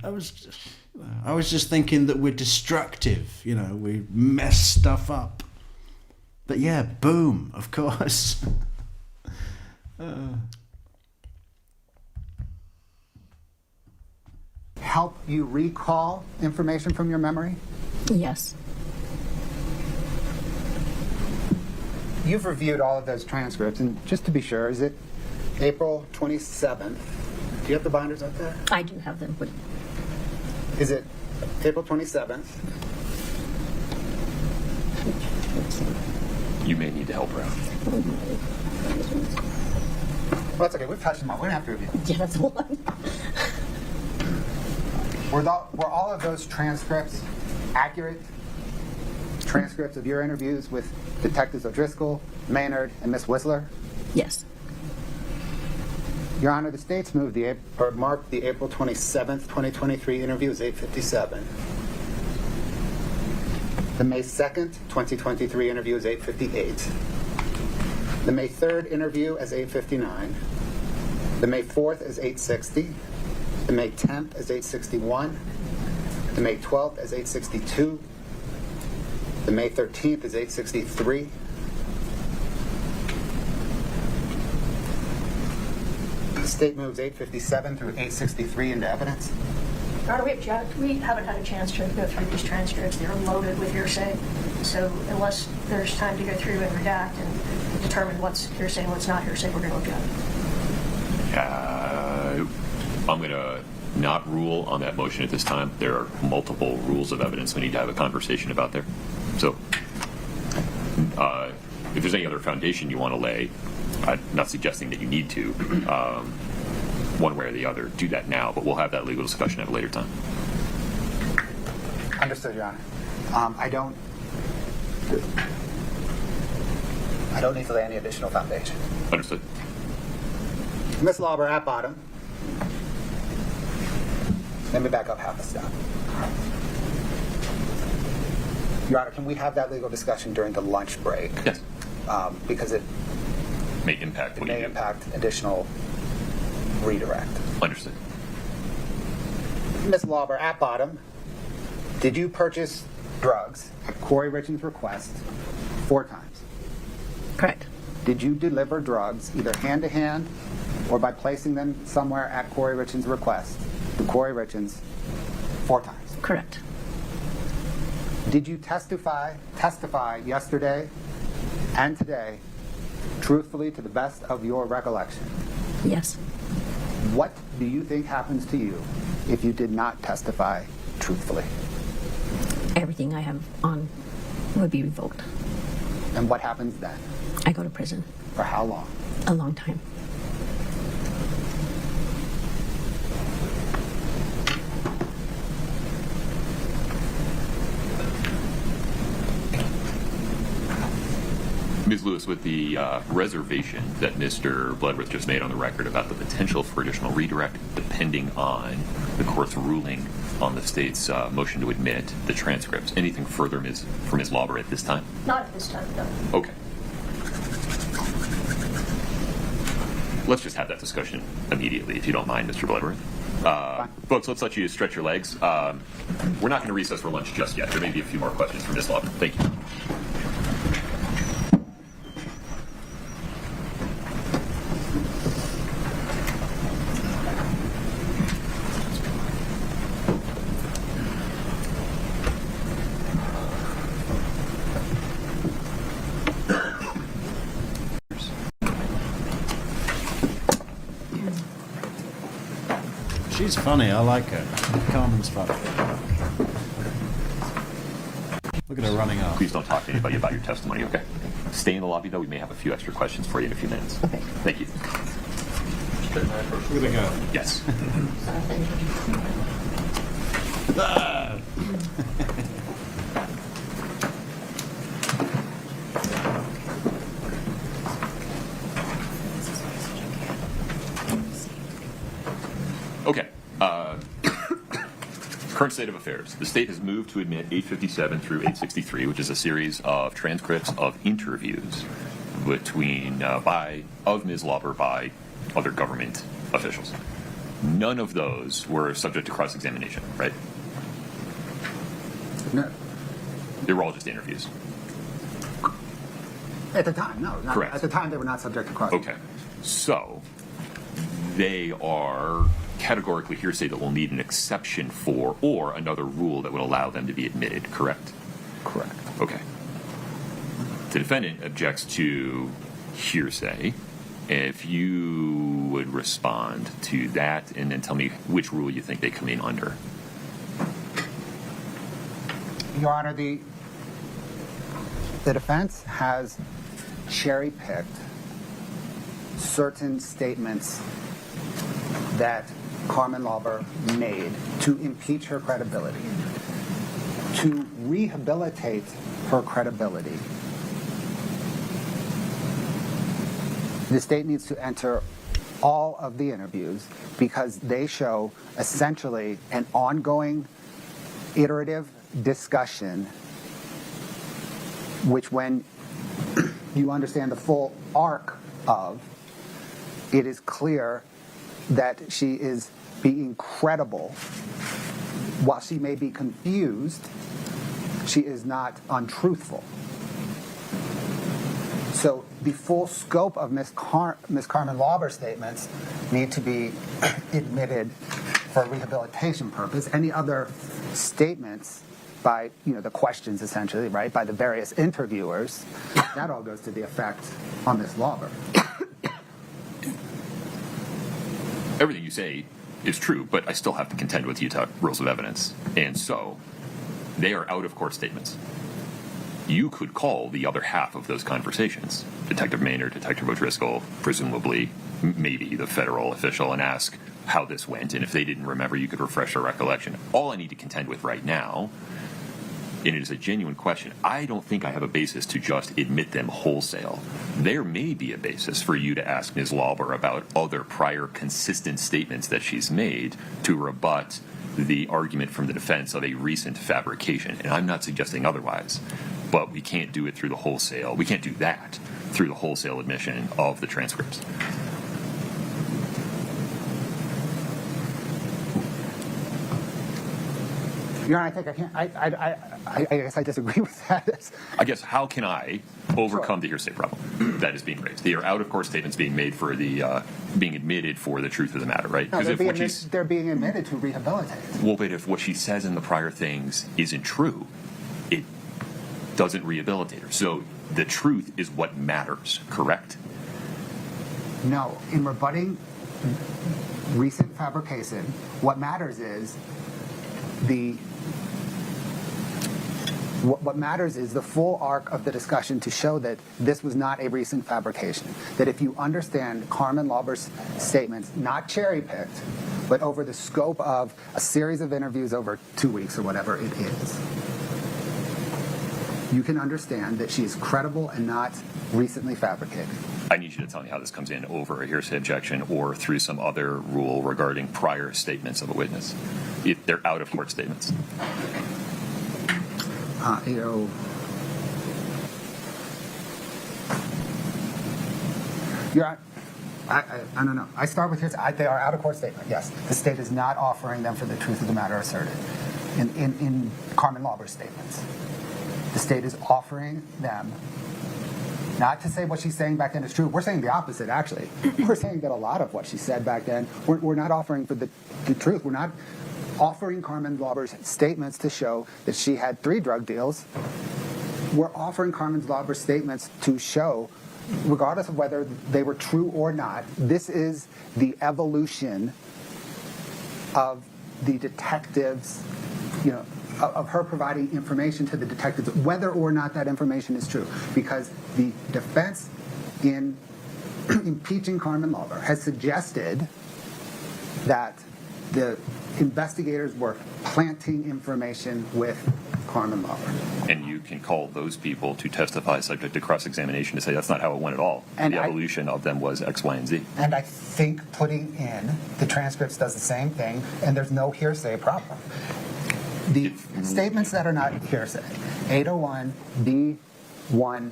I was just thinking that we're destructive. You know, we mess stuff up. But yeah, boom, of course. Help you recall information from your memory? Yes. You've reviewed all of those transcripts, and just to be sure, is it April 27th? Do you have the binders up there? I do have them. But Is it April 27th? You may need to help her out. Well, that's okay. We've touched them all. We don't have to review. yeah, that's the one. Were all of those transcripts accurate? Transcripts of your interviews with Detectives O'Driscoll, Maynard, and Miss Whistler? Yes. Your Honor, the state's marked the April 27th, 2023 interview as 8:57. The May 2nd, 2023 interview is 8:58. The May 3rd interview as 8:59. The May 4th is 8:60. The May 10th is 8:61. The May 12th is 8:62. The May 13th is 8:63. The state moves 8:57 through 8:63 into evidence. Your Honor, we haven't had a chance to go through these transcripts. They're loaded with hearsay. So unless there's time to go through and redact and determine what's hearsay and what's not hearsay, we're going to look at it. I'm going to not rule on that motion at this time. There are multiple rules of evidence we need to have a conversation about there. So if there's any other foundation you want to lay, I'm not suggesting that you need to, one way or the other, do that now, but we'll have that legal discussion at a later time. Understood, Your Honor. I don't need to lay any additional foundation. Understood. Ms. Lauber, at bottom. Let me back up half a step. Your Honor, can we have that legal discussion during the lunch break? Yes. Because it May impact what may you do. impact additional redirect. Understood. Ms. Lauber, at bottom, did you purchase drugs at Kouri Richins' request 4 times? Correct. Did you deliver drugs either hand-to-hand or by placing them somewhere at Kouri Richins' request to Kouri Richins 4 times? Correct. Did you testify yesterday and today truthfully to the best of your recollection? Yes. What do you think happens to you if you did not testify truthfully? Everything I have on would be revoked. And what happens then? I go to prison. For how long? A long time. Ms. Lewis, with the reservation that Mr. Bloodworth just made on the record about the potential for additional redirect depending on the court's ruling on the state's motion to admit the transcripts, anything further for Ms. Lauber at this time? Not at this time, no. Okay. Let's just have that discussion immediately, if you don't mind, Mr. Bloodworth. Folks, let's let you stretch your legs. We're not going to recess for lunch just yet. There may be a few more questions for Ms. Lauber. Thank you. She's funny. I like her. Carmen's funny. Look at her running off. Please don't talk to anybody about your testimony, okay? Stay in the lobby, though. We may have a few extra questions for you in a few minutes. Okay. Thank you. We're gonna go. Yes. Ah! Okay. Current state of affairs. The state has moved to admit 857 through 863, which is a series of transcripts of interviews between of Ms. Lauber by other government officials. None of those were subject to cross-examination, right? No. They were all just interviews. At the time, no. Not, Correct. At the time, they were not subject to cross. Okay. So they are categorically hearsay that will need an exception for or another rule that would allow them to be admitted, correct? Correct. Okay. The defendant objects to hearsay. If you would respond to that and then tell me which rule you think they come in under. Your Honor, the defense has cherry-picked certain statements that Carmen Lauber made to impeach her credibility, to rehabilitate her credibility. The state needs to enter all of the interviews because they show essentially an ongoing iterative discussion which, when you understand the full arc of, it is clear that she is being credible. While she may be confused, she is not untruthful. So the full scope of Ms. Carmen Lauber's statements need to be admitted for a rehabilitation purpose. Any other statements by, the questions essentially, right, by the various interviewers, that all goes to the effect on Ms. Lauber. Everything you say is true, but I still have to contend with Utah rules of evidence. And so they are out-of-court statements. You could call the other half of those conversations, Detective Maynard, Detective O'Driscoll, presumably, maybe the federal official, and ask how this went. And if they didn't remember, you could refresh their recollection. All I need to contend with right now and it is a genuine question, I don't think I have a basis to just admit them wholesale. There may be a basis for you to ask Ms. Lauber about other prior consistent statements that she's made to rebut the argument from the defense of a recent fabrication. And I'm not suggesting otherwise, but we can't do it through the wholesale. We can't do that through the wholesale admission of the transcripts. Your Honor, I think I can't. I guess I disagree with that. I guess, how can I overcome the hearsay problem that is being raised? They are out-of-court statements being made for the being admitted for the truth of the matter, right? No, they're being admitted to rehabilitate. Well, but if what she says in the prior things isn't true, it doesn't rehabilitate her. So the truth is what matters, correct? No, in rebutting recent fabrication, what matters is what matters is the full arc of the discussion to show that this was not a recent fabrication. That if you understand Carmen Lauber's statements, not cherry-picked, but over the scope of a series of interviews over 2 weeks or whatever it is, you can understand that she is credible and not recently fabricated. I need you to tell me how this comes in over a hearsay objection or through some other rule regarding prior statements of a witness, if they're out-of-court statements. I don't know. I start with hearsay. They are out-of-court statements, yes. The state is not offering them for the truth of the matter asserted in Carmen Lauber's statements. The state is offering them not to say what she's saying back then is true. We're saying the opposite, actually. We're saying that a lot of what she said back then, we're not offering for the truth. We're not offering Carmen Lauber's statements to show that she had 3 drug deals. We're offering Carmen Lauber's statements to show, regardless of whether they were true or not, this is the evolution of the detectives, of her providing information to the detectives, whether or not that information is true. Because the defense in impeaching Carmen Lauber has suggested that the investigators were planting information with Carmen Lauber. And you can call those people to testify subject to cross-examination to say that's not how it went at all. And the evolution of them was X, Y, and Z. And I think putting in the transcripts does the same thing, and there's no hearsay problem. The statements that are not hearsay, 801 B1A.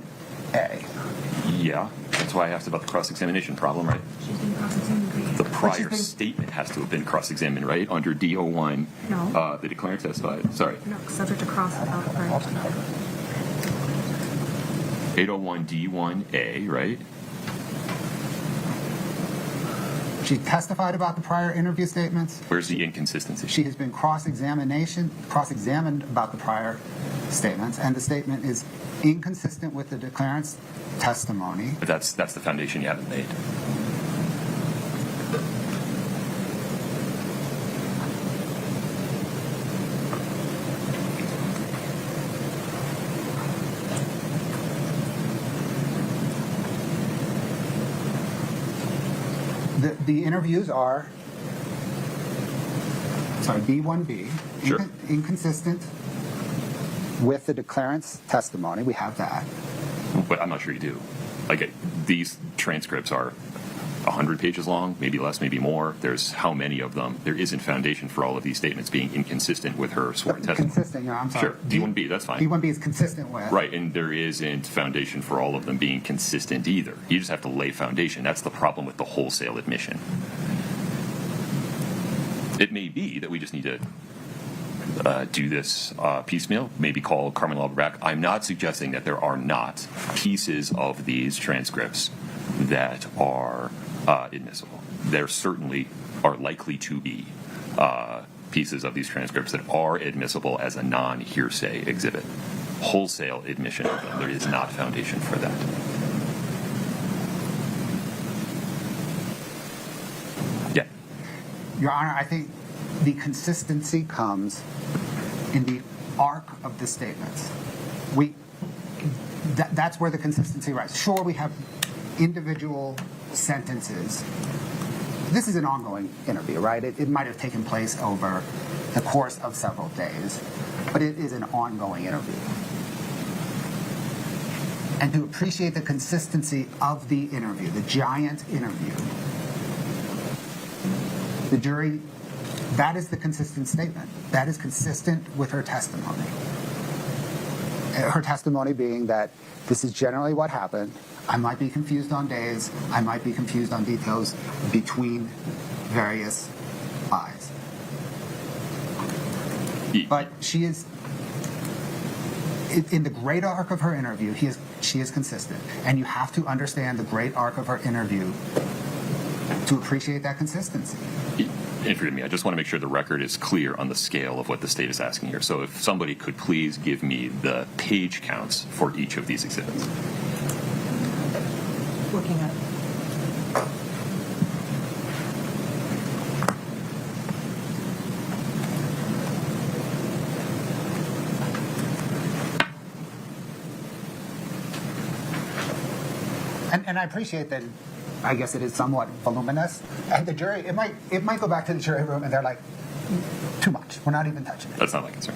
Yeah, that's why I asked about the cross-examination problem, right? She's been cross-examined. The prior statement has to have been cross-examined, right? Under D01, No. The declarant testified. Sorry. No, subject to cross without prior. 801 D1A, right? She testified about the prior interview statements. Where's the inconsistency? She has been cross-examined about the prior statements, and the statement is inconsistent with the declarant's testimony. But that's the foundation you haven't made. The interviews are, B1B, Sure. Inconsistent with the declarant's testimony. We have that. But I'm not sure you do. Like, these transcripts are 100 pages long, maybe less, maybe more. There's how many of them? There isn't foundation for all of these statements being inconsistent with her sworn testimony. Consistent, I'm sorry. Sure, D1B, that's fine. B1B is consistent with. Right, and there isn't foundation for all of them being consistent either. You just have to lay foundation. That's the problem with the wholesale admission. It may be that we just need to do this piecemeal, maybe call Carmen Lauber back. I'm not suggesting that there are not pieces of these transcripts that are admissible. There certainly are likely to be pieces of these transcripts that are admissible as a non-hearsay exhibit. Wholesale admission of them, there is not foundation for that. Yeah. Your Honor, I think the consistency comes in the arc of the statements. That's where the consistency rises. Sure, we have individual sentences. This is an ongoing interview, right? It might have taken place over the course of several days. but it is an ongoing interview. And to appreciate the consistency of the interview, the giant interview, the jury, that is the consistent statement. That is consistent with her testimony. Her testimony being that this is generally what happened. I might be confused on days. I might be confused on details between various lies. But she is, in the great arc of her interview, she is consistent. And you have to understand the great arc of her interview to appreciate that consistency. And forgive me, I just want to make sure the record is clear on the scale of what the state is asking here. So if somebody could please give me the page counts for each of these exhibits. Looking at it. And I appreciate that. I guess it is somewhat voluminous. And the jury, it might go back to the jury room and they're like, too much. We're not even touching it. That's not my concern.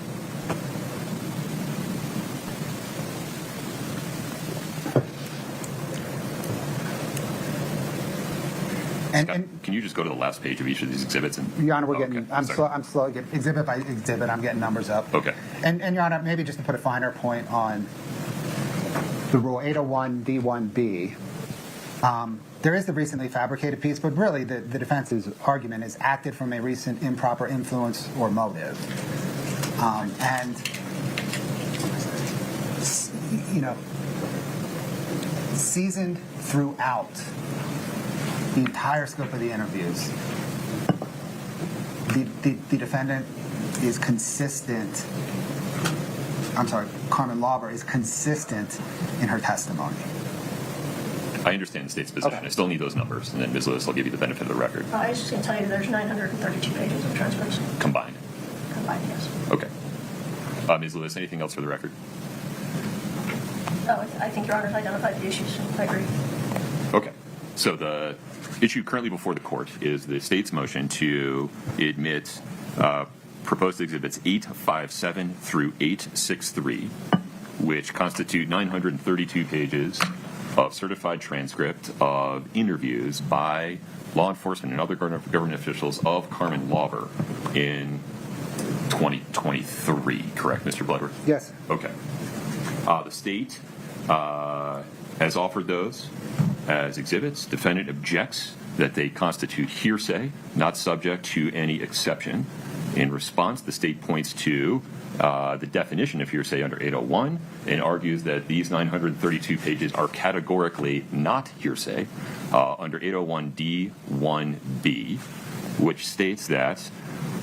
And Can you just go to the last page of each of these exhibits? And, Your Honor, we're okay. getting. I'm slow. Exhibit by exhibit, I'm getting numbers up. Okay. And Your Honor, maybe just to put a finer point on the Rule 801 D1B. There is the recently fabricated piece, but really the defense's argument is acted from a recent improper influence or motive. And, you know, seasoned throughout the entire scope of the interviews, the defendant is consistent. I'm sorry, Carmen Lauber is consistent in her testimony. I understand the state's position. Okay. I still need those numbers, and then Ms. Lewis will give you the benefit of the record. I was just going to tell you there's 932 pages of transcripts Combined. combined, yes. Okay. Ms. Lewis, anything else for the record? Oh, I think Your Honor's identified the issues. I agree. Okay. So the issue currently before the court is the state's motion to admit proposed exhibits 857 through 863, which constitute 932 pages of certified transcript of interviews by law enforcement and other government officials of Carmen Lauber in 2023, correct, Mr. Bloodworth? Yes. Okay. The state has offered those as exhibits. Defendant objects that they constitute hearsay, not subject to any exception. In response, the state points to the definition of hearsay under 801 and argues that these 932 pages are categorically not hearsay under 801D1B, which states that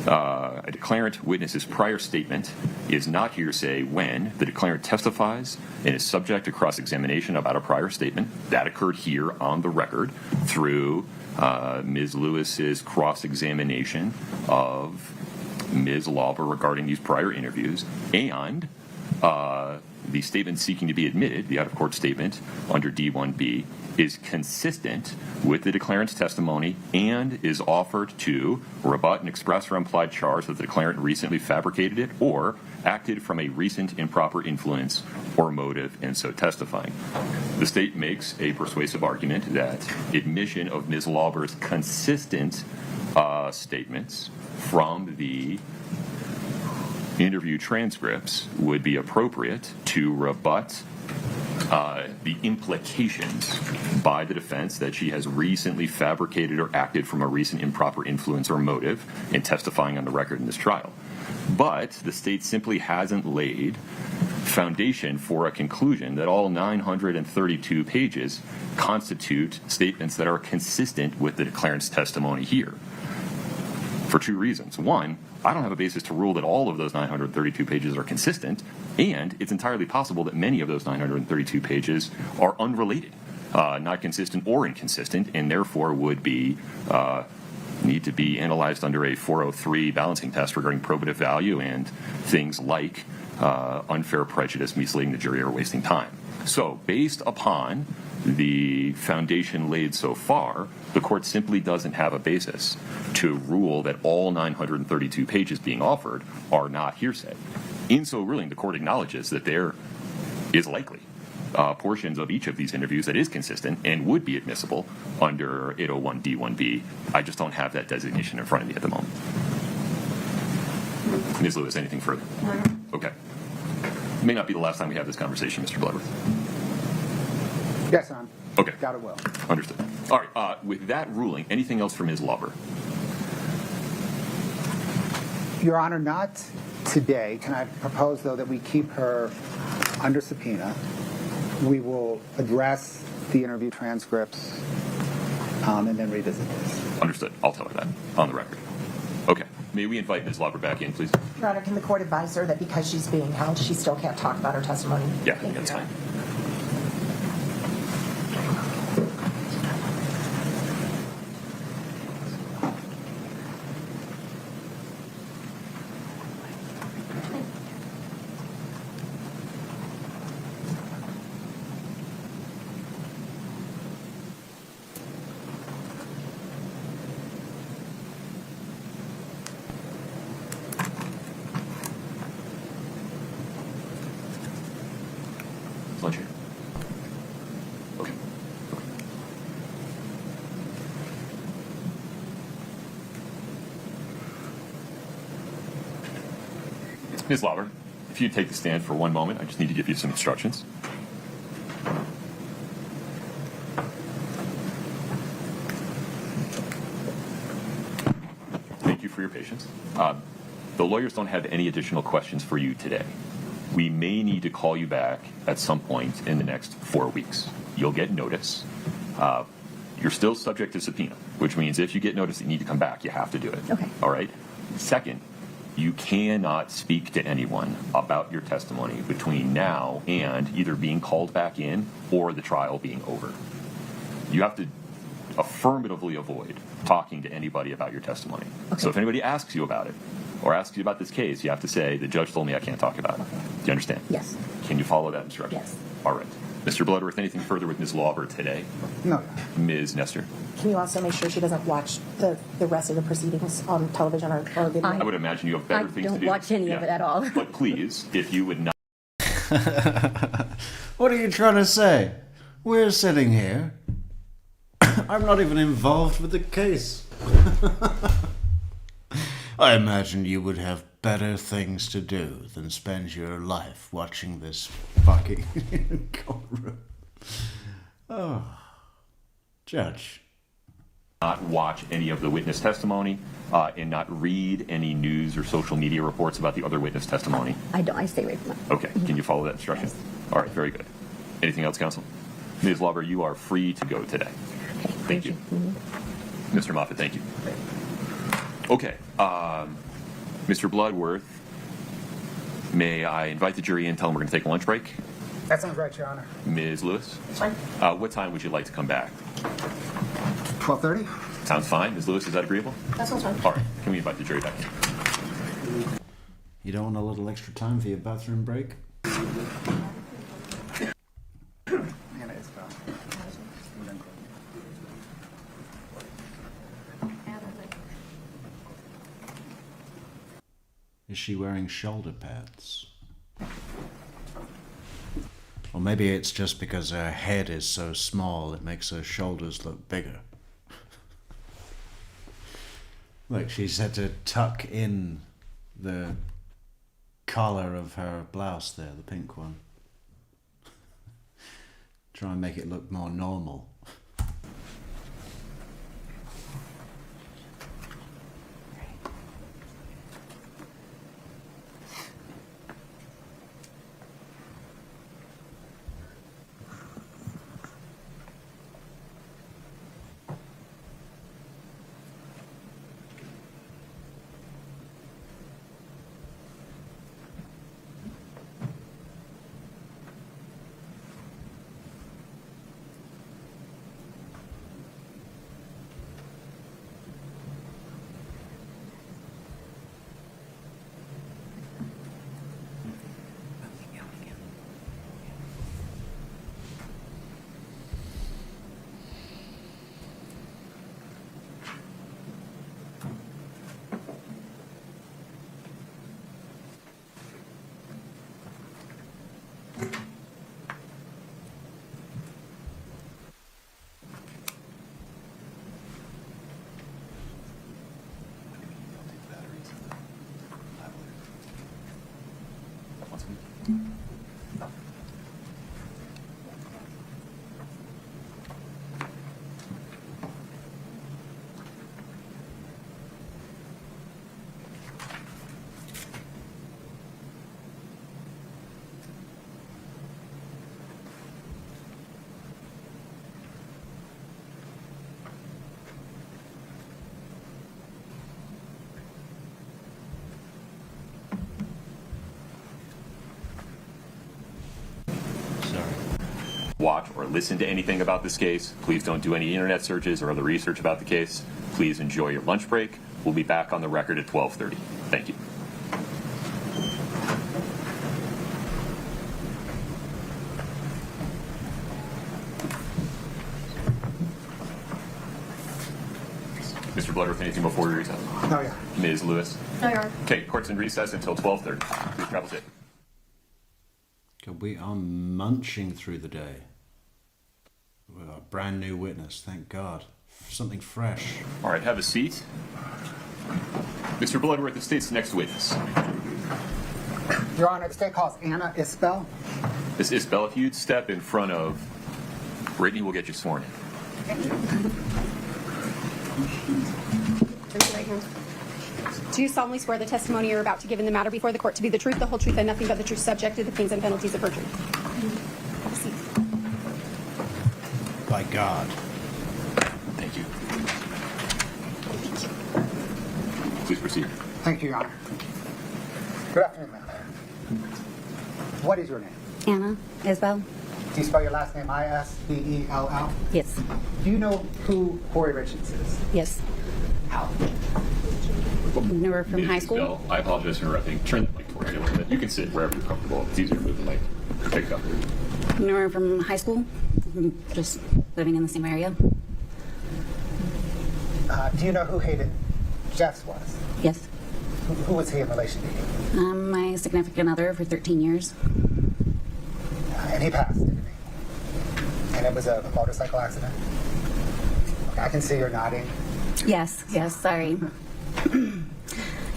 a declarant witness's prior statement is not hearsay when the declarant testifies and is subject to cross-examination about a prior statement. That occurred here on the record through Ms. Lewis's cross-examination of Ms. Lauber regarding these prior interviews, and the statement seeking to be admitted, the out-of-court statement under D1B, is consistent with the declarant's testimony and is offered to rebut an express or implied charge that the declarant recently fabricated it or acted from a recent improper influence or motive in so testifying. The state makes a persuasive argument that admission of Ms. Lauber's consistent statements from the interview transcripts would be appropriate to rebut the implications by the defense that she has recently fabricated or acted from a recent improper influence or motive in testifying on the record in this trial. But the state simply hasn't laid foundation for a conclusion that all 932 pages constitute statements that are consistent with the declarant's testimony here. For two reasons. One, I don't have a basis to rule that all of those 932 pages are consistent, and it's entirely possible that many of those 932 pages are unrelated, not consistent or inconsistent, and therefore would be need to be analyzed under a 403 balancing test regarding probative value and things like unfair prejudice, misleading the jury, or wasting time. So, based upon the foundation laid so far, the court simply doesn't have a basis to rule that all 932 pages being offered are not hearsay. In so ruling, the court acknowledges that there is likely portions of each of these interviews that is consistent and would be admissible under 801D1B. I just don't have that designation in front of me at the moment. Ms. Lewis, anything further? Okay. It may not be the last time we have this conversation, Mr. Bloodworth. Yes, Your Honor. Okay. Doubt it will. Understood. All right. With that ruling, anything else from Ms. Lauber? Your Honor, not today. Can I propose, though, that we keep her under subpoena? We will address the interview transcripts and then revisit this. Understood. I'll tell her that on the record. Okay. May we invite Ms. Lauber back in, please? Your Honor, can the court advise her that because she's being held, she still can't talk about her testimony? Yeah, Thank you, that's Your fine. Honor. Lunch here. Okay. Ms. Lauber, if you'd take the stand for one moment, I just need to give you some instructions. Thank you for your patience. The lawyers don't have any additional questions for you today. We may need to call you back at some point in the next 4 weeks. You'll get notice. You're still subject to subpoena, which means if you get notice that you need to come back, you have to do it. Okay. All right? Second, you cannot speak to anyone about your testimony between now and either being called back in or the trial being over. You have to affirmatively avoid talking to anybody about your testimony. Okay. So if anybody asks you about it or asks you about this case, you have to say, the judge told me I can't talk about it. Do you understand? Yes. Can you follow that instruction? Yes. All right. Mr. Bloodworth, anything further with Ms. Lauber today? No. Ms. Nestor? Can you also make sure she doesn't watch the rest of the proceedings on television or video? I would imagine you have better things to do. I don't watch any of it at all. But please, if you would not. What are you trying to say? We're sitting here. I'm not even involved with the case. I imagine you would have better things to do than spend your life watching this fucking courtroom. Oh. Judge. Not watch any of the witness testimony and not read any news or social media reports about the other witness testimony. I don't. I stay away from it. Okay. Can you follow that instruction? Yes. All right. Very good. Anything else, counsel? Ms. Lauber, you are free to go today. Okay. Thank you. Mr. Moffitt, thank you. Okay. Mr. Bloodworth, may I invite the jury in, tell them we're going to take a lunch break? That sounds right, Your Honor. Ms. Lewis? It's fine. What time would you like to come back? 12:30? Sounds fine. Ms. Lewis, is that agreeable? That sounds fine. All right. Can we invite the jury back in? You don't want a little extra time for your bathroom break? Anna Isabel. Is she wearing shoulder pads? Or maybe it's just because her head is so small it makes her shoulders look bigger. Look, she's had to tuck in the collar of her blouse there, the pink one. Try and make it look more normal. watch or listen to anything about this case. Please don't do any internet searches or other research about the case. Please enjoy your lunch break. We'll be back on the record at 12:30. Thank you. Mr. Bloodworth, anything before we recess? No, yeah. Ms. Lewis? No, Your Honor. Okay, court's in recess until 12:30. Please travel safe. God, we are munching through the day. We've got a brand new witness, thank God. Something fresh. All right, have a seat. Mr. Bloodworth, the state's next witness. Your Honor, the state calls Anna Isbell. This is Isbell. If you'd step in front of Brittany, we'll get you sworn in. Raise your right hand. Do you solemnly swear the testimony you're about to give in the matter before the court to be the truth, the whole truth, and nothing but the truth, subject to the pains and penalties of perjury? Have a seat. By God. Thank you. Please proceed. Thank you, Your Honor. Good afternoon, ma'am. What is your name? Anna Isbell? Do you spell your last name I-S-B-E-L-L? Yes. Do you know who Kouri Richins is? Yes. How? Knew her from Ms. high school. Isbell, I apologize for interrupting. Turn the mic toward you a little bit. You can sit wherever you're comfortable. It's easier to move the mic. Pick it up. Knew her from high school. Just living in the same area. Do you know who Hayden Jeffs was? Yes. Who was he in relation to you? My significant other for 13 years. And he passed, didn't he? And it was a motorcycle accident? Okay, I can see you're nodding. Yes. Yes. Sorry.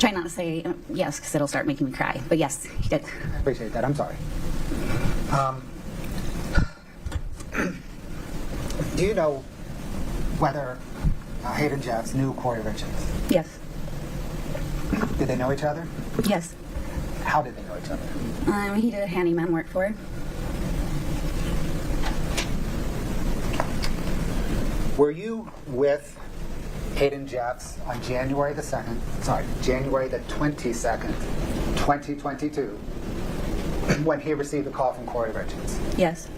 Try not to say yes because it'll start making me cry. But yes, he did. I appreciate that. I'm sorry. Do you know whether Hayden Jeffs knew Kouri Richins? Yes. Did they know each other? Yes. How did they know each other? He did handyman work for her. Were you with Hayden Jeffs on January the 22nd, 2022, when he received a call from Kouri Richins? Yes.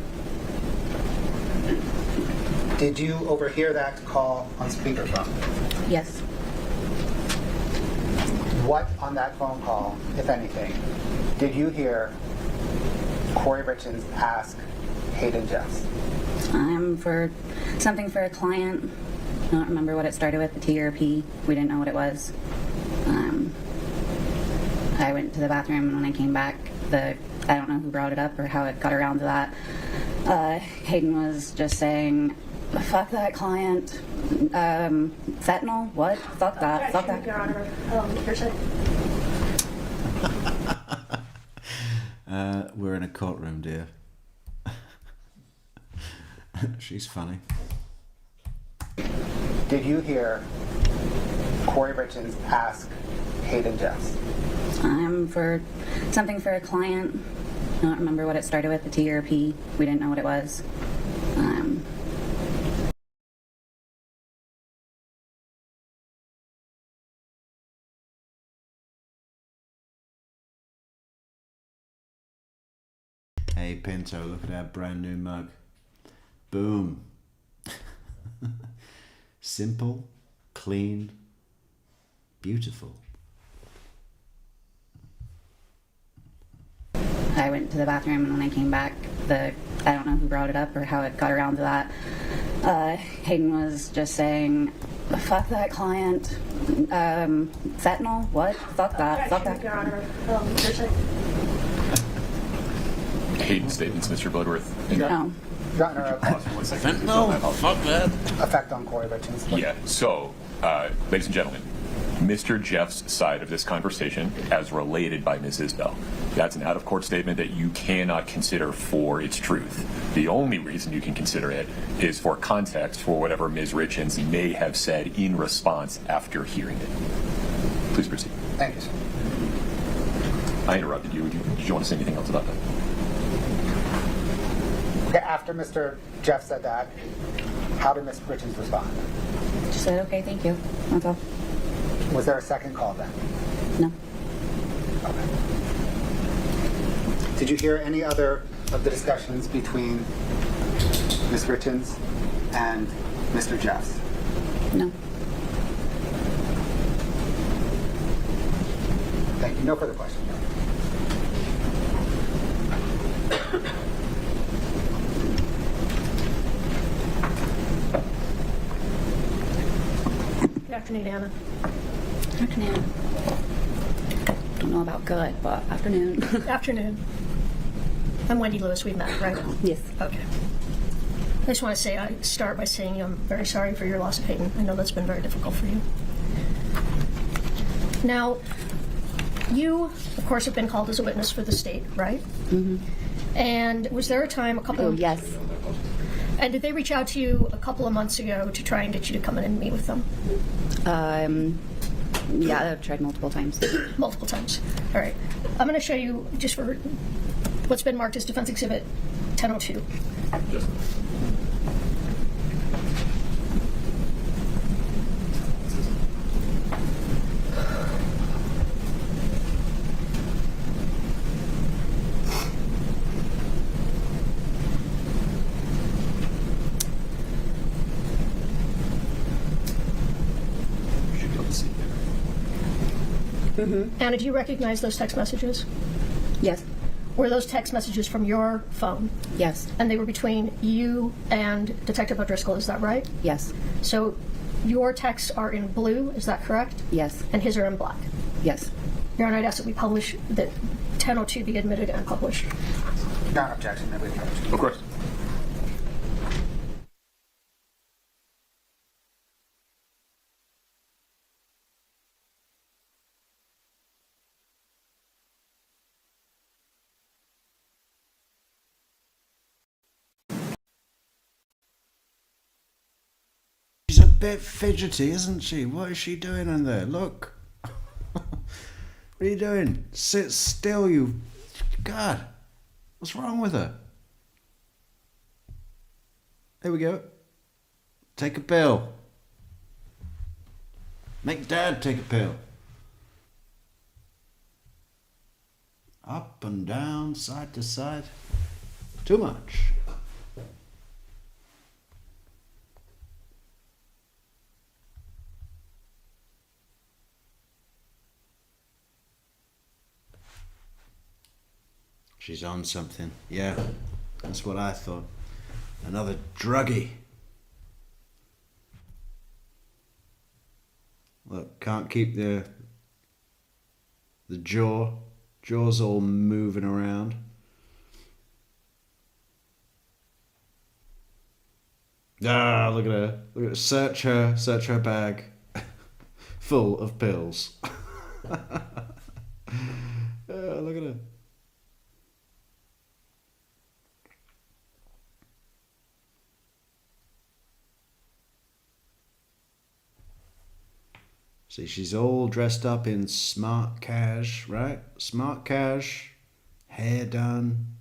Did you overhear that call on speakerphone? Yes. What on that phone call, if anything, did you hear Kouri Richins ask Hayden Jeffs? For something for a client. I don't remember what it started with, the T or a P. We didn't know what it was. I went to the bathroom, and when I came back, I don't know who brought it up or how it got around to that. Hayden was just saying, fuck that client. Fentanyl? What? Fuck that. Fuck that. Your Honor, here's it. We're in a courtroom, dear. She's funny. Did you hear Kouri Richins ask Hayden Jeffs? For something for a client. I don't remember what it started with, the T or a P. We didn't know what it was. Hey Pinto, look at our brand new mug. Boom. Simple, clean, beautiful. I went to the bathroom, and when I came back, I don't know who brought it up or how it got around to that. Hayden was just saying, fuck that client. Fentanyl? What? Fuck that. Fuck that. Your Honor, here's it. Hayden statements, Mr. Bloodworth. No. Your Honor, Pause for 1 second. No, fuck that. effect on Kouri Richins? Yeah, so, ladies and gentlemen, Mr. Jeff's side of this conversation as related by Ms. Isbell. That's an out-of-court statement that you cannot consider for its truth. The only reason you can consider it is for context for whatever Ms. Richins may have said in response after hearing it. Please proceed. Thank you, sir. I interrupted you. Did you want to say anything else about that? Okay, after Mr. Jeff said that, how did Ms. Richins respond? She said, okay, thank you. That's all. Was there a second call then? No. Okay. Did you hear any other of the discussions between Ms. Richins, and Mr. Jeffs? No. Thank you. No further questions. Good afternoon, Anna. Afternoon. Don't know about good, but afternoon. Afternoon. I'm Wendy Lewis. We've met, right? Yes. Okay. I just want to say, I start by saying I'm very sorry for your loss of Hayden. I know that's been very difficult for you. Now, you, of course, have been called as a witness for the state, right? Mm-hmm. And was there a time a couple Oh, of... yes. And did they reach out to you a couple of months ago to try and get you to come in and meet with them? Yeah, I've tried multiple times. Multiple times. All right. I'm going to show you, just for what's been marked as Defense Exhibit 1002. Should be able to see there. Anna, do you recognize those text messages? Yes. Were those text messages from your phone? Yes. And they were between you and Detective O'Driscoll, is that right? Yes. So your texts are in blue, is that correct? Yes. And his are in black. Yes. Your Honor, I'd ask that we publish, that 1002 be admitted and published. No objection. I believe objection. Of course. She's a bit fidgety, isn't she? What is she doing in there? Look. What are you doing? Sit still, you... God. What's wrong with her? Here we go. Take a pill. Make Dad take a pill. Up and down, side to side. Too much. She's on something. Yeah, that's what I thought. Another druggie. Look, can't keep the jaw's all moving around. Ah, look at her. Look at her. Search her bag. Full of pills. Look at her. See, she's all dressed up in smart cash, right? Smart cash, hair done.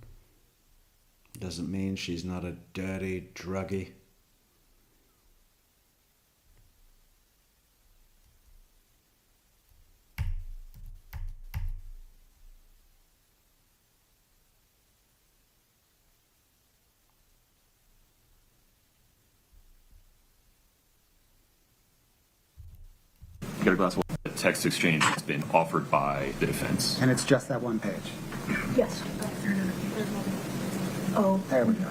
Doesn't mean she's not a dirty druggie. Get a glass of water. The text exchange has been offered by the defense. And it's just that one page. Yes. Oh, There we go.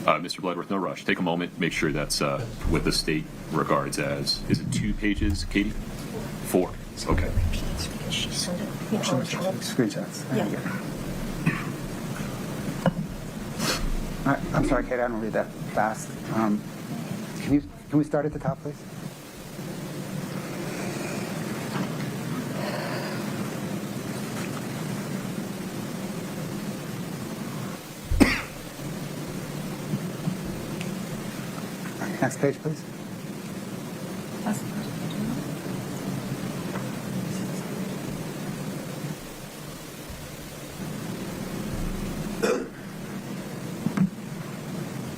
Mr. Bloodworth, no rush. Take a moment. Make sure that's what the state regards as. Is it 2 pages, Katie? 4. Okay. she sent it. You know, original. Screenshots. Yeah. All right, I'm sorry, Kate, I don't read that fast. Can we start at the top, please? All right, next page, please.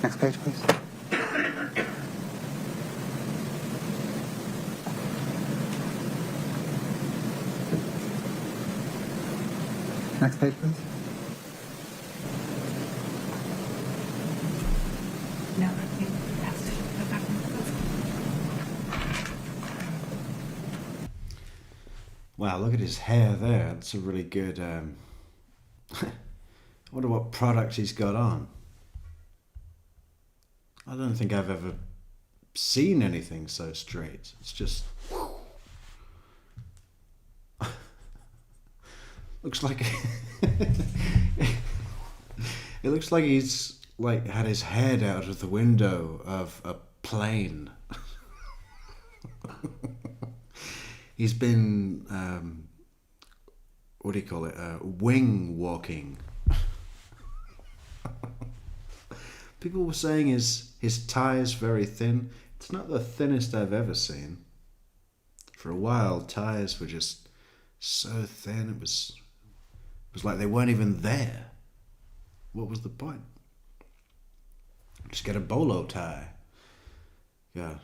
Next page, please. Next page, please. Wow, look at his hair there. That's a really good. I wonder what product he's got on. I don't think I've ever seen anything so straight. It's just. Looks like. It looks like he's like had his head out of the window of a plane. He's been, what do you call it, wing walking. People were saying his tie is very thin. It's not the thinnest I've ever seen. For a while, ties were just so thin, it was like they weren't even there. What was the point? Just get a bolo tie. Yeah.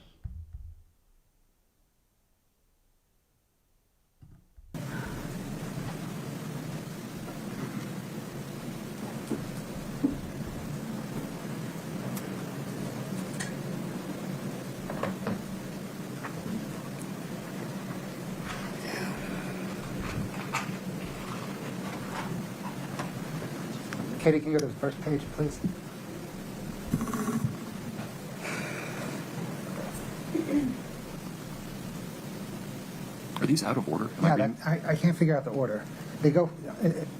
Katie, can you go to the first page, please? Are these out of order? Yeah, I can't figure out the order. They go.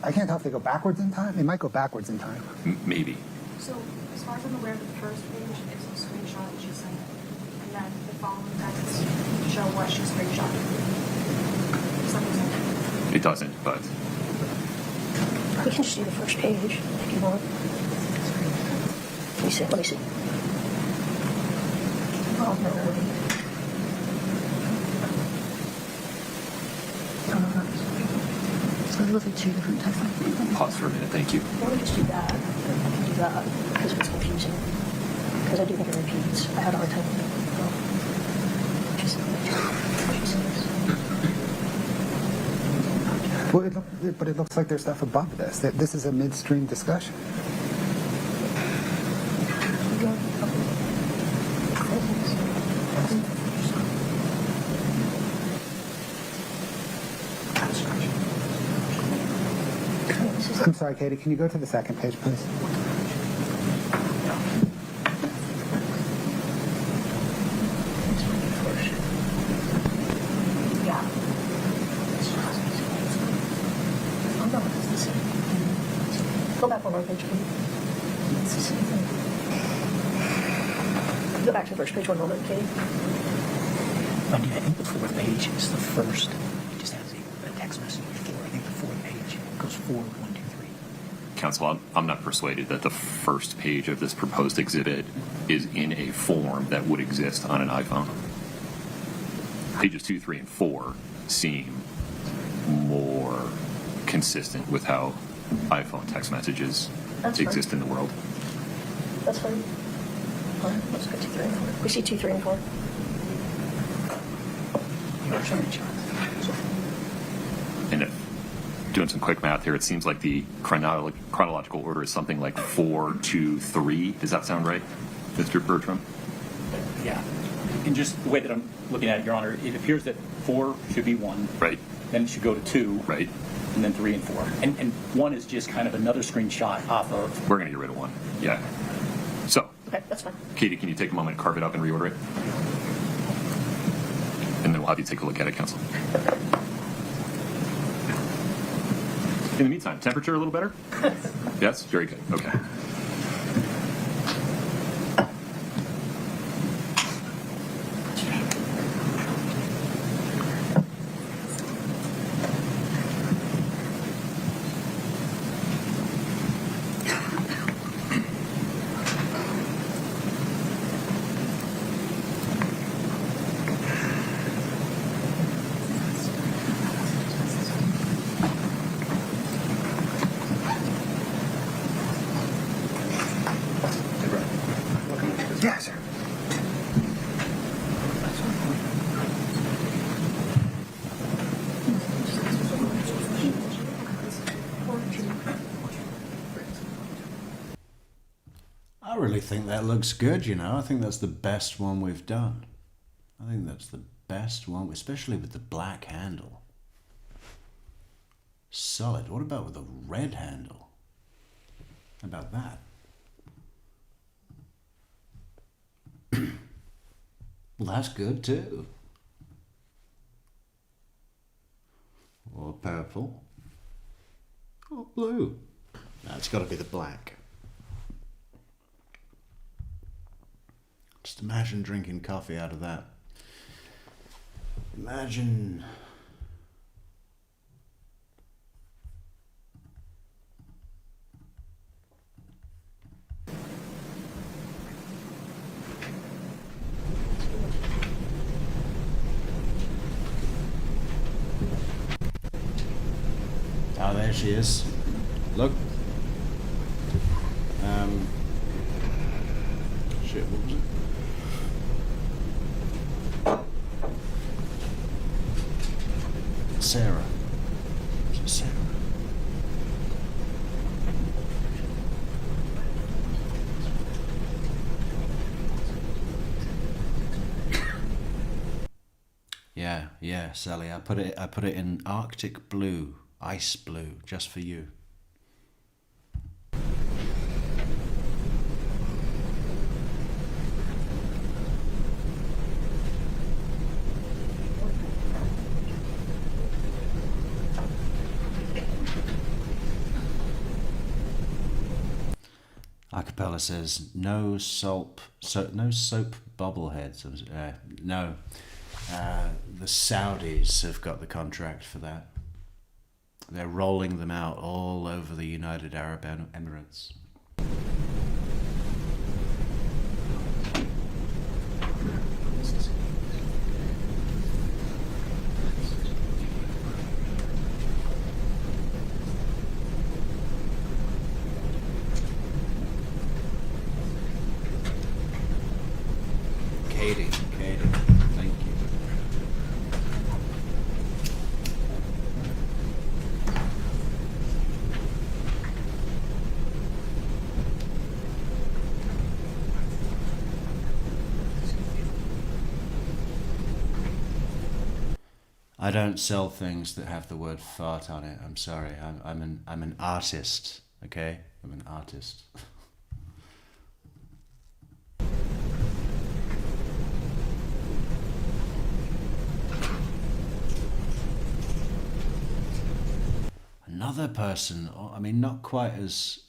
I can't tell if they go backwards in time. They might go backwards in time. Maybe. So, as far as I'm aware, the first page is a screenshot that she sent, and then the following text show what she screenshotted. For some reason. It doesn't, but We can just do the first page if you want. Let me see. Oh, no. So those are two different texts. pause for a minute. Thank you. Why don't we just do that? I can do that because it's confusing. Because I do think it repeats. I had a hard time with it. Well, but it looks like there's stuff above this. This is a midstream discussion. I'm sorry, Katie, can you go to the second page, please? Go back one more page, please. Go back to the first page one moment, Katie. Wendy, I think the fourth page is the first. It just has a text message before. I think the fourth page goes forward 1, 2, 3. Counsel, I'm not persuaded that the first page of this proposed exhibit is in a form that would exist on an iPhone. Pages 2, 3, and 4 seem more consistent with how iPhone text messages exist in the world. That's fine. All right, let's go 2, 3, and 4. We see 2, 3, and 4. You're screenshots. And if doing some quick math here, it seems like the chronological order is something like 4, 2, 3. Does that sound right, Mr. Bertram? Yeah. And just the way that I'm looking at it, Your Honor, it appears that 4 should be 1. Right. Then it should go to 2. Right. And then 3 and 4. And 1 is just kind of another screenshot off of. We're going to get rid of 1. Yeah. So, Okay, that's fine. Katie, can you take a moment, carve it up, and reorder it? And then we'll have you take a look at it, Counsel. In the meantime, temperature a little better? Yes? Very good. Okay. Yeah, sir. I really think that looks good, you know. I think that's the best one we've done. I think that's the best one, especially with the black handle. Solid. What about with a red handle? How about that? Well, that's good too. Or purple. Or blue. No, it's got to be the black. Just imagine drinking coffee out of that. Imagine... Oh, there she is. Look. Shit, what was it? Sarah. Was it Sarah? Yeah, Sally. I put it in Arctic blue. Ice blue, just for you. Acapella says no soap bobbleheads. No, the Saudis have got the contract for that. They're rolling them out all over the United Arab Emirates. Katie, thank you. I don't sell things that have the word fart on it. I'm sorry. I'm an artist. Okay, I'm an artist. Another person. I mean, not quite as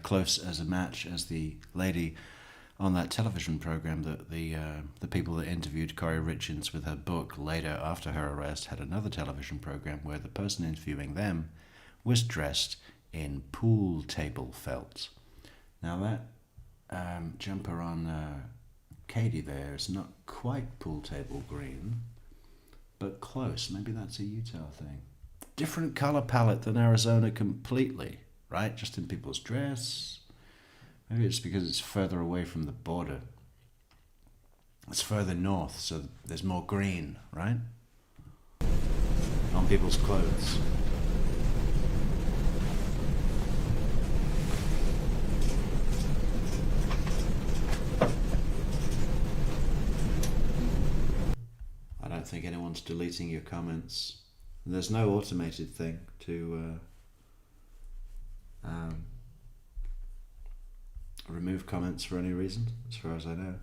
close as a match as the lady on that television program that the people that interviewed Kouri Richins with her book later after her arrest had another television program where the person interviewing them was dressed in pool table felt. Now that jumper on Katie there is not quite pool table green, but close. Maybe that's a Utah thing. Different color palette than Arizona completely, right? Just in people's dress. Maybe it's because it's further away from the border. It's further north, so there's more green, right? On people's clothes. I don't think anyone's deleting your comments. There's no automated thing to remove comments for any reason, as far as I know.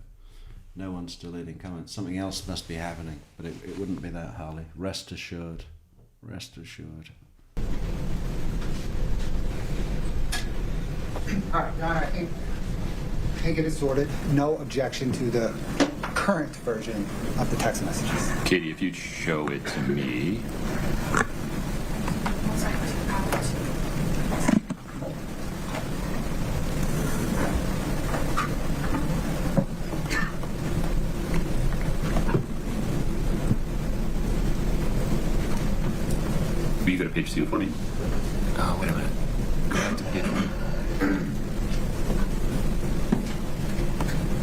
No one's deleting comments. Something else must be happening, but it wouldn't be that, Harley. Rest assured. Rest assured. All right, Don, I think get it sorted. No objection to the current version of the text messages. Katie, if you'd show it to me. Will you go to page 2 for me? Oh, wait a minute. Go back to page 1.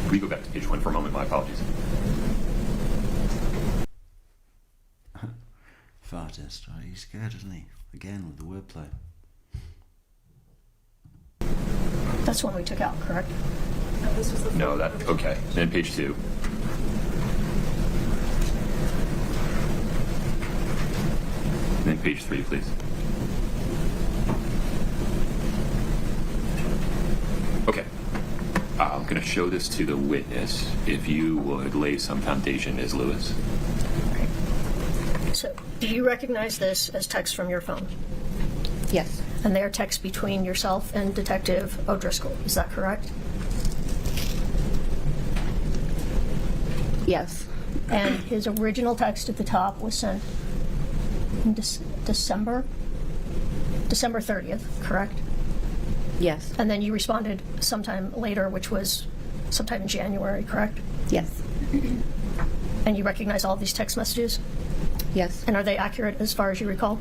Will you go back to page 1 for a moment? My apologies. Fartist, right? He's scared, isn't he? Again with the wordplay. That's one we took out, correct? No, this was the No, that, okay. Then page 2. page 3, please. Okay. I'm going to show this to the witness. If you would lay some foundation, Ms. Lewis. So, do you recognize this as text from your phone? Yes. And they are texts between yourself and Detective O'Driscoll. Is that correct? Yes. And his original text at the top was sent in December 30th, correct? Yes. And then you responded sometime later, which was sometime in January, correct? Yes. And you recognize all of these text messages? Yes. And are they accurate as far as you recall?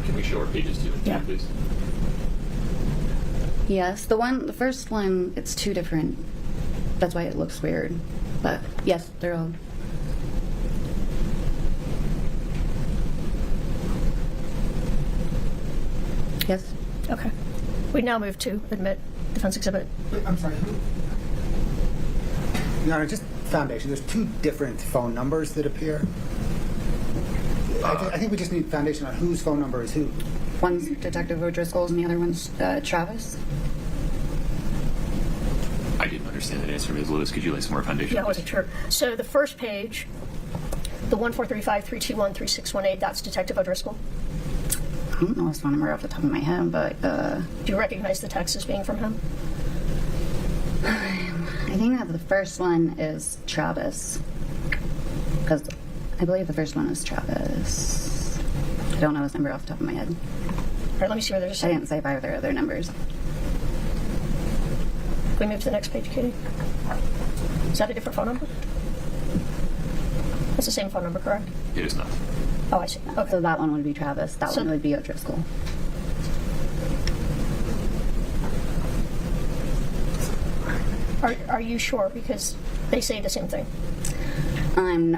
Can we show our pages 2 and 3, Yeah. please? Yes. The first one, it's 2 different. That's why it looks weird. But yes, they're all. Yes. Okay. We now move to admit defense exhibit. I'm sorry. Your Honor, just foundation. There's 2 different phone numbers that appear. I think we just need foundation on whose phone number is who. One's Detective O'Driscoll's and the other one's Travis. I didn't understand that answer, Ms. Lewis. Could you lay some more foundation? Yeah, I wasn't sure. So the first page, the 14353213618, that's Detective O'Driscoll. I don't know his phone number off the top of my head, but Do you recognize the text as being from him? I think that the first one is Travis. Because I believe the first one is Travis. I don't know his number off the top of my head. All right, let me see where there's a I didn't say by their other numbers. Can we move to the next page, Katie? Is that a different phone number? That's the same phone number, correct? It is not. Oh, I see. Okay. So that one would be Travis. That So- one would be O'Driscoll. Are you sure? Because they say the same thing.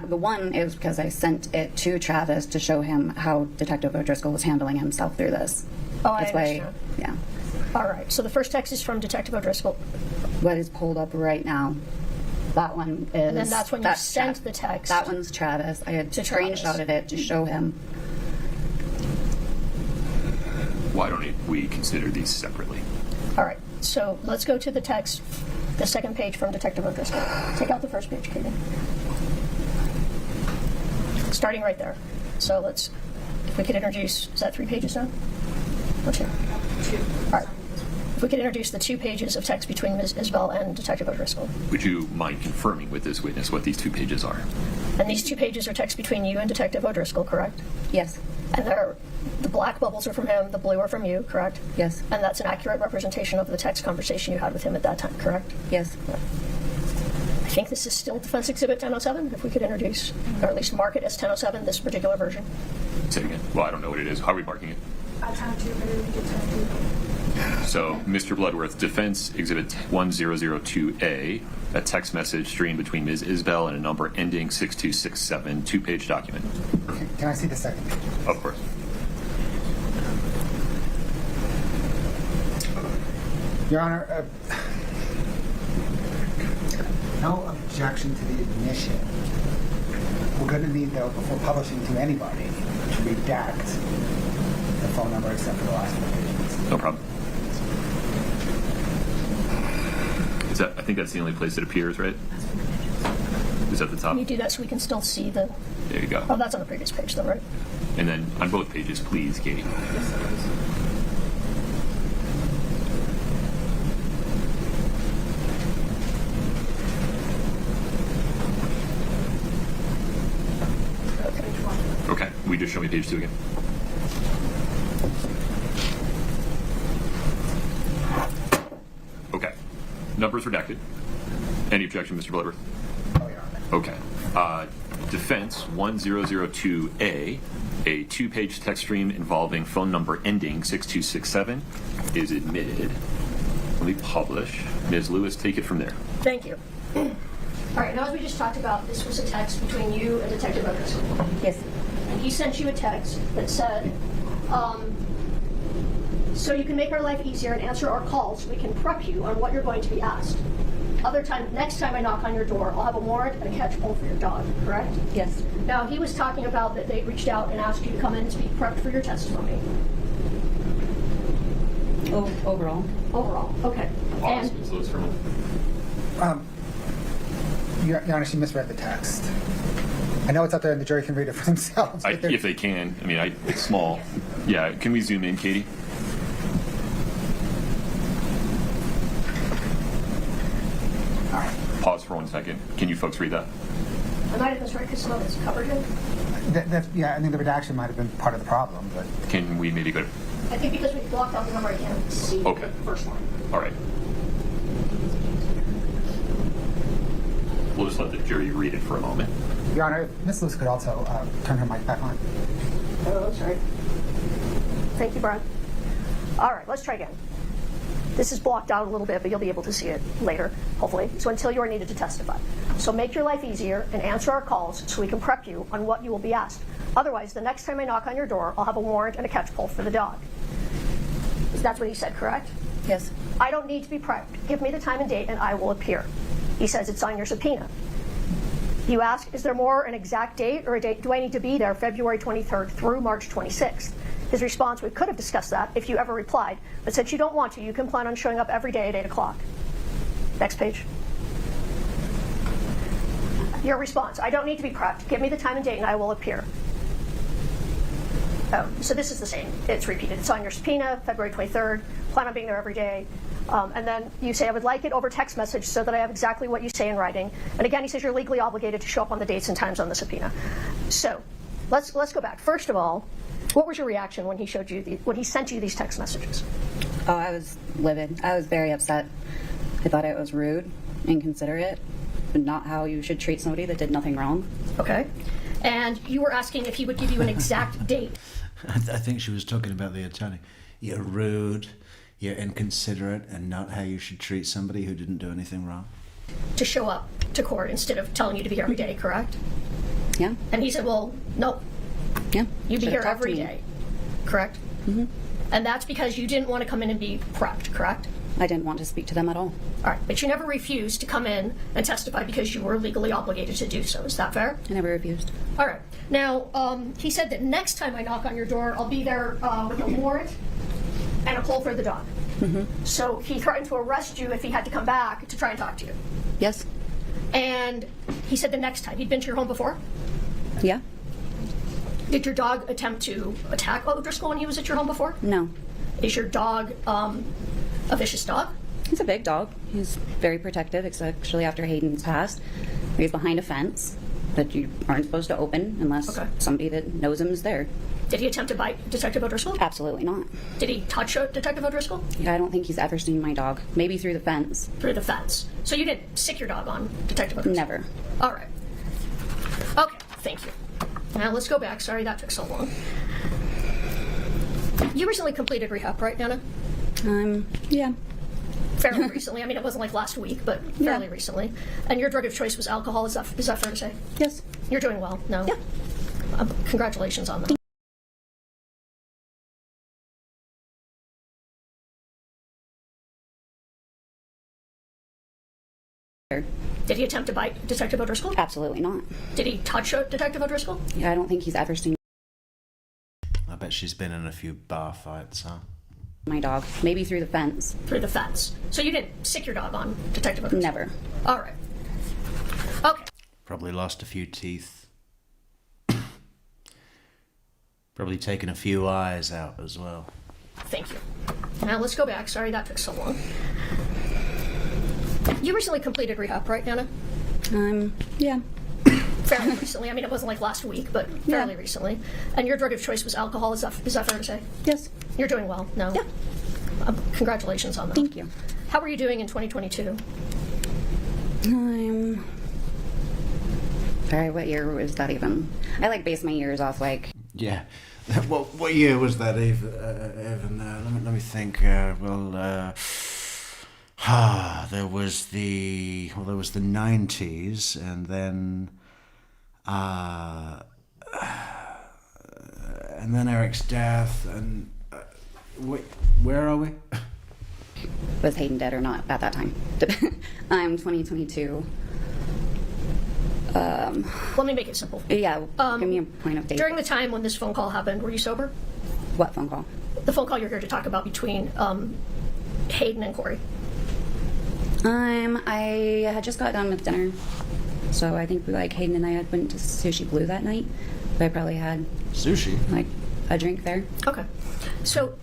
The one is because I sent it to Travis to show him how Detective O'Driscoll was handling himself through this. Oh, I That's why, understand. yeah. All right. So the first text is from Detective O'Driscoll. What is pulled up right now, that one is. And then that's when you sent the text. That one's Travis. I had To Travis. screenshotted it to show him. Why don't we consider these separately? All right. So let's go to the text, the second page from Detective O'Driscoll. Take out the first page, Katie. Starting right there. So let's, if we could introduce, is that 3 pages now? Or 2? 2. All right. If we could introduce the 2 pages of text between Ms. Isbell and Detective O'Driscoll. Would you mind confirming with this witness what these 2 pages are? And these 2 pages are text between you and Detective O'Driscoll, correct? Yes. And the black bubbles are from him, the blue are from you, correct? Yes. And that's an accurate representation of the text conversation you had with him at that time, correct? Yes. I think this is still Defense Exhibit 1007, if we could introduce, or at least mark it as 1007, this particular version. Say it again. Well, I don't know what it is. How are we marking it? I tried to, but it didn't get to. So, Mr. Bloodworth, Defense Exhibit 1002A, a text message streamed between Ms. Isbell and a number ending 6267, 2-page document. Can I see the second page? Of course. Your Honor, no objection to the admission. We're going to need, though, before publishing to anybody, to redact the phone number except for the last 4 pages. No problem. I think that's the only place it appears, right? Is that the top? Can you do that so we can still see the... There you go. Oh, that's on the previous page, though, right? And then on both pages, please, Katie. Okay, will you just show me page 2 again? Okay. Numbers redacted. Any objection, Mr. Bloodworth? Oh, Your Honor. Okay. Defense 1002A, a 2-page text stream involving phone number ending 6267 is admitted. Let me publish. Ms. Lewis, take it from there. Thank you. All right, now as we just talked about, this was a text between you and Detective O'Driscoll. Yes. And he sent you a text that said, so you can make our life easier and answer our calls, we can prep you on what you're going to be asked. next time I knock on your door, I'll have a warrant and a catch pole for your dog, correct? Yes. Now, he was talking about that they reached out and asked you to come in to be prepped for your testimony. Overall. Overall, okay. Pause, And Ms. Lewis, for a moment. Your Honor, she misread the text. I know it's up there and the jury can read it for themselves. but If they can. I mean, it's small. Yeah, can we zoom in, Katie? All right. Pause for 1 second. Can you folks read that? I might have misread because some of it's covered in. Yeah, I think the redaction might have been part of the problem, but Can we maybe go to... I think because we blocked out the number, I can't see Okay. the first line. All right. We'll just let the jury read it for a moment. Your Honor, if Ms. Lewis could also turn her mic back on. Oh, sorry. Thank you, Brian. All right, let's try again. This is blocked out a little bit, but you'll be able to see it later, hopefully. So until you are needed to testify. So make your life easier and answer our calls so we can prep you on what you will be asked. Otherwise, the next time I knock on your door, I'll have a warrant and a catch pole for the dog. That's what he said, correct? Yes. I don't need to be prepped. Give me the time and date and I will appear. He says it's on your subpoena. You ask, is there more an exact date or a date? Do I need to be there February 23rd through March 26th? His response, we could have discussed that if you ever replied, but since you don't want to, you can plan on showing up every day at 8 o'clock. Next page. Your response, I don't need to be prepped. Give me the time and date and I will appear. Oh, so this is the same. It's repeated. It's on your subpoena, February 23rd. Plan on being there every day. And then you say, I would like it over text message so that I have exactly what you say in writing. And again, he says you're legally obligated to show up on the dates and times on the subpoena. So let's go back. First of all, what was your reaction when he showed you when he sent you these text messages? Oh, I was livid. I was very upset. I thought it was rude, inconsiderate, but not how you should treat somebody that did nothing wrong. Okay. And you were asking if he would give you an exact date. I think she was talking about the attorney. You're rude, you're inconsiderate, and not how you should treat somebody who didn't do anything wrong. To show up to court instead of telling you to be here every day, correct? Yeah. And he said, well, no. Yeah. You'd be Should've here talked to every me. day, correct? Mm-hmm. And that's because you didn't want to come in and be prepped, correct? I didn't want to speak to them at all. All right, but you never refused to come in and testify because you were legally obligated to do so. Is that fair? I never refused. All right. Now, he said that next time I knock on your door, I'll be there with a warrant and a pole for the dog. Mm-hmm. So he threatened to arrest you if he had to come back to try and talk to you. Yes. And he said the next time. He'd been to your home before? Yeah. Did your dog attempt to attack O'Driscoll when he was at your home before? No. Is your dog a vicious dog? He's a big dog. He's very protective, especially after Hayden's passed. He's behind a fence that you aren't supposed to open unless somebody that knows him is there. Did he attempt to bite Detective O'Driscoll? Absolutely not. Did he touch Detective O'Driscoll? Yeah, I don't think he's ever seen my dog. Maybe through the fence. Through the fence. So you didn't sick your dog on Detective O'Driscoll? Never. All right. Okay, thank you. Now let's go back. Sorry that took so long. You recently completed rehab, right, Nana? Yeah. Fairly recently. I mean, it wasn't like last week, but fairly recently. And your drug of choice was alcohol. Is that fair to say? Yes. You're doing well. No. Yeah. Congratulations on that. Did he attempt to bite Detective O'Driscoll? Absolutely not. Did he touch Detective O'Driscoll? Yeah, I don't think he's ever seen I bet she's been in a few bar fights, huh? my dog. Maybe through the fence. Through the fence. So you didn't sick your dog on Detective O'Driscoll? Never. All right. Okay. Probably lost a few teeth. Probably taken a few eyes out as well. Thank you. Now let's go back. Sorry that took so long. You recently completed rehab, right, Nana? Yeah. Fairly recently. I mean, it wasn't like last week, but fairly recently. And your drug of choice was alcohol. Is that fair to say? Yes. You're doing well. No. Yeah. Congratulations on that. Thank you. How are you doing in 2022? Sorry, what year was that even? I base my years off Yeah. What year was that, Evan? Let me think. There was the 90s, and then Eric's death, and where are we? was Hayden dead or not at that time. I'm 2022. Let me make it simple. Yeah, give me a point of date. During the time when this phone call happened, were you sober? What phone call? The phone call you're here to talk about between Hayden and Kouri. I had just got done with dinner, so I think like Hayden and I went to Sushi Blue that night. But I probably had Sushi? like a drink there. Okay. So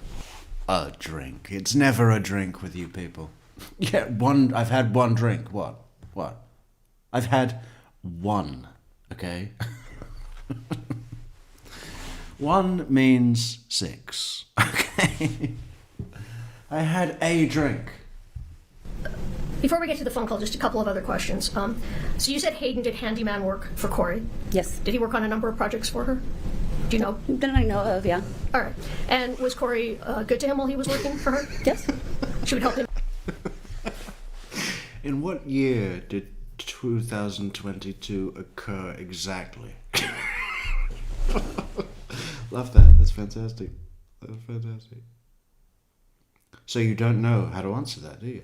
A drink. It's never a drink with you people. Yeah, I've had one drink. What? I've had one, okay? One means 6, okay? I had a drink. before we get to the phone call, just a couple of other questions. So you said Hayden did handyman work for Kouri. Yes. Did he work on a number of projects for her? Do you know? That I know of, yeah. All right. And was Kouri good to him while he was working for her? Yes. She would help him. In what year did 2022 occur exactly? Love that. That's fantastic. That's fantastic. So you don't know how to answer that, do you?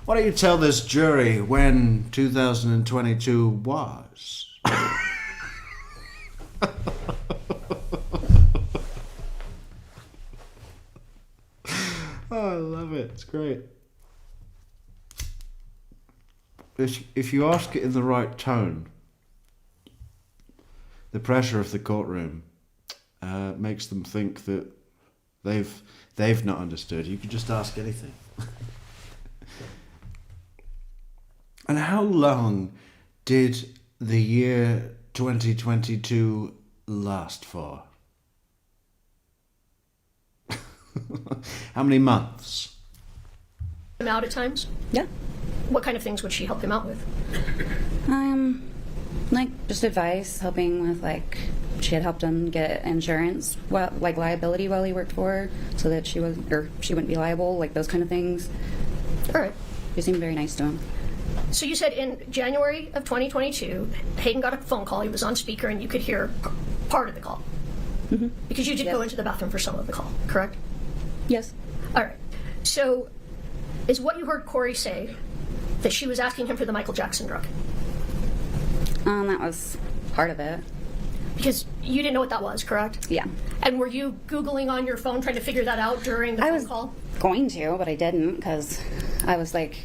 Why don't you tell this jury when 2022 was? Oh, I love it. It's great. If you ask it in the right tone, the pressure of the courtroom makes them think that they've not understood. You can just ask anything. And how long did the year 2022 last for? How many months? Him out at times? Yeah. What kind of things would she help him out with? Like just advice, helping with like she had helped him get insurance, like liability while he worked for her, so that she wouldn't be liable, like those kind of things. All right. She seemed very nice to him. So you said in January of 2022, Hayden got a phone call. He was on speaker, and you could hear part of the call. Mm-hmm. Because you did Yes. go into the bathroom for some of the call, correct? Yes. All right. So is what you heard Kouri say that she was asking him for the Michael Jackson drug? That was part of it. Because you didn't know what that was, correct? Yeah. And were you Googling on your phone trying to figure that out during the phone call? Going to, but I didn't because I was like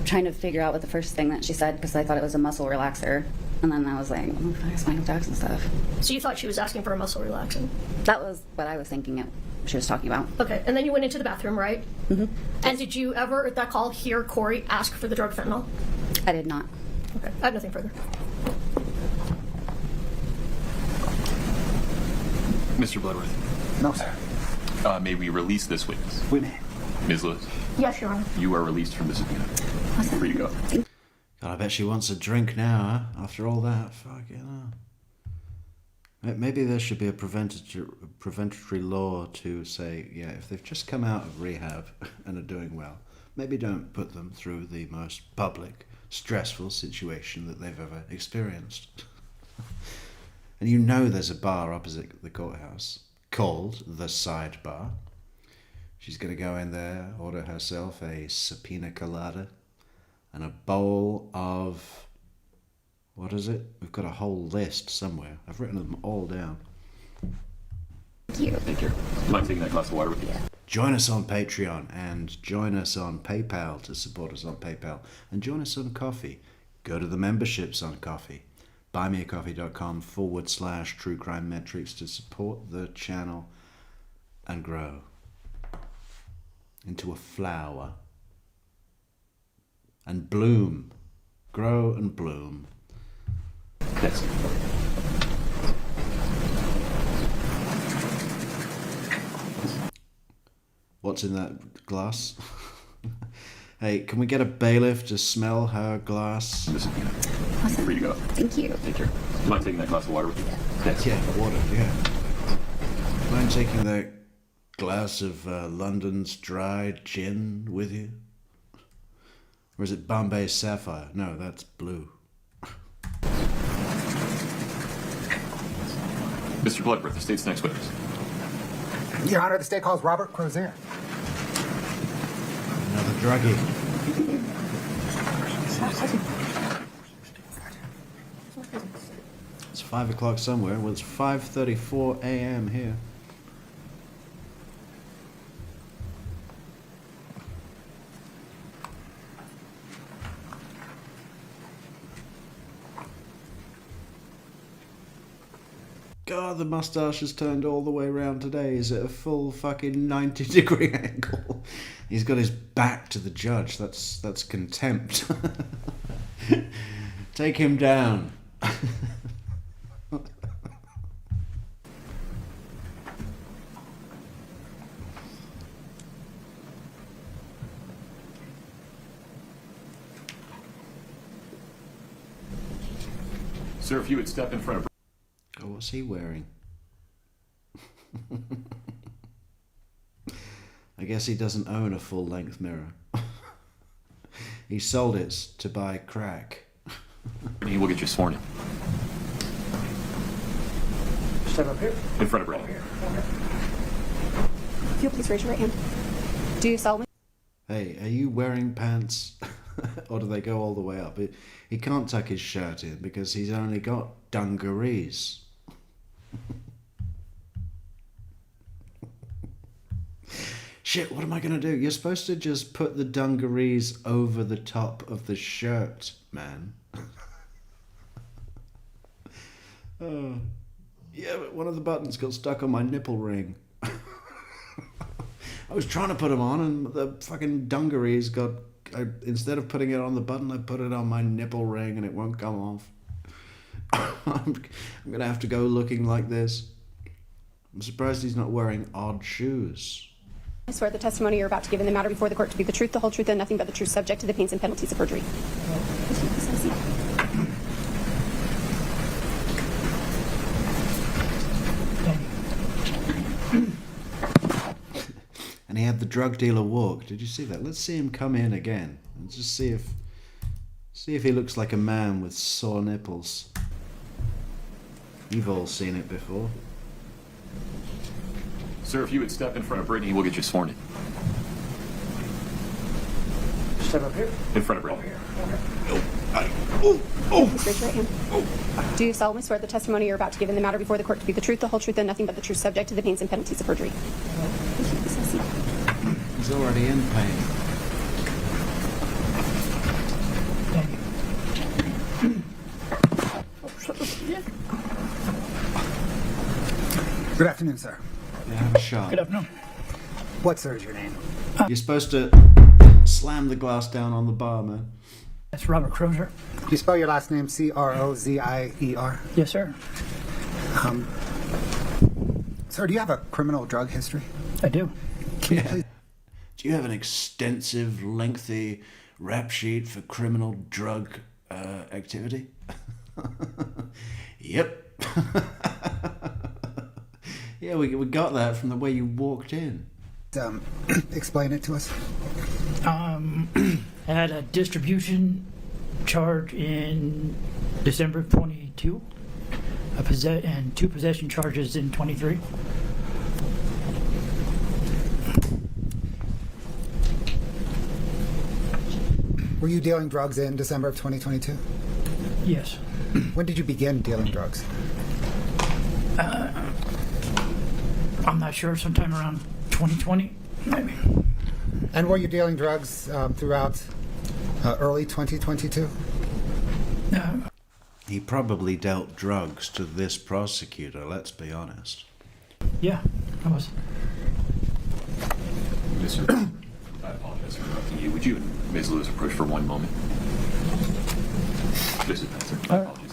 trying to figure out what the first thing that she said because I thought it was a muscle relaxer. And then I was like, what the fuck is Michael Jackson stuff? So you thought she was asking for a muscle relaxant? That was what I was thinking she was talking about. Okay, and then you went into the bathroom, right? Mm-hmm. And did you ever, at that call, hear Kouri ask for the drug fentanyl? I did not. Okay, I have nothing further. Mr. Bloodworth, No, sir. may we release this witness? We may. Ms. Lewis, Yes, Your Honor. you are released from the subpoena. Free to go. God, I bet she wants a drink now, huh? After all that, fucking hell. Maybe there should be a preventatory law to say, yeah, if they've just come out of rehab and are doing well, maybe don't put them through the most public, stressful situation that they've ever experienced. And you know there's a bar opposite the courthouse called the Sidebar. She's going to go in there, order herself a subpoena colada and a bowl of... What is it? We've got a whole list somewhere. I've written them all down. Thank you. Thank you. Mind taking that glass of water with you? Join us on Patreon and join us on PayPal to support us on PayPal. And join us on Coffee. Go to the memberships on Coffee. buymeacoffee.com/True Crime Metrix to support the channel and grow into a flower and bloom. Grow and bloom. Yes. What's in that glass? Hey, can we get a bailiff to smell her glass? The subpoena. Awesome. Free to go. Thank you. Thank you. Mind taking that glass of water with you? Yes. Yeah, water, yeah. Mind taking that glass of London's dry gin with you? Or is it Bombay Sapphire? No, that's blue. Mr. Bloodworth, the state's next witness. Your Honor, the state calls Robert Crozier. druggie. It's 5 o'clock somewhere. Well, it's 5:34 a.m. here. God, the mustache has turned all the way around today. Is it a full fucking 90-degree angle? He's got his back to the judge. That's contempt. Take him down. Sir, if you would step in front of... Oh, what's he wearing? I guess he doesn't own a full-length mirror. He sold it to buy crack. He will get you sworn in. Step up here. In front of Brady. If you'll please raise your right hand. Do you solemnly? Hey, are you wearing pants? Or do they go all the way up? He can't tuck his shirt in because he's only got dungarees. Shit, what am I going to do? You're supposed to just put the dungarees over the top of the shirt, man. Oh. Yeah, but one of the buttons got stuck on my nipple ring. I was trying to put them on and the fucking dungarees got... instead of putting it on the button, I put it on my nipple ring and it won't come off. I'm going to have to go looking like this. I'm surprised he's not wearing odd shoes. I swear the testimony you're about to give in the matter before the court to be the truth, the whole truth, and nothing but the truth, subject to the pains and penalties of perjury. And he had the drug dealer walk. Did you see that? Let's see him come in again and just see if he looks like a man with sore nipples. You've all seen it before. Sir, if you would step in front of Brittany, we'll get you sworn in. Step up here. In front of Brittany. Please raise your right hand. Do you solemnly swear the testimony you're about to give in the matter before the court to be the truth, the whole truth, and nothing but the truth, subject to the pains and penalties of perjury? He's already in pain. Good afternoon, sir. You have a shot. Good afternoon. What, sir, is your name? You're supposed to slam the glass down on the bar, man. That's Robert Crozier. Do you spell your last name Crozier? Yes, sir. Sir, do you have a criminal drug history? I do. Yeah. Do you have an extensive, lengthy rap sheet for criminal drug activity? Yep. Yeah, we got that from the way you walked in. Explain it to us. Had a distribution charge in December of 22, and 2 possession charges in 23. Were you dealing drugs in December of 2022? Yes. When did you begin dealing drugs? I'm not sure, sometime around 2020, maybe. And were you dealing drugs throughout early 2022? He probably dealt drugs to this prosecutor, let's be honest. Yeah, I was. Mr. I apologize for interrupting you. Would you and Ms. Lewis approach for one moment? This is Spencer. My apologies.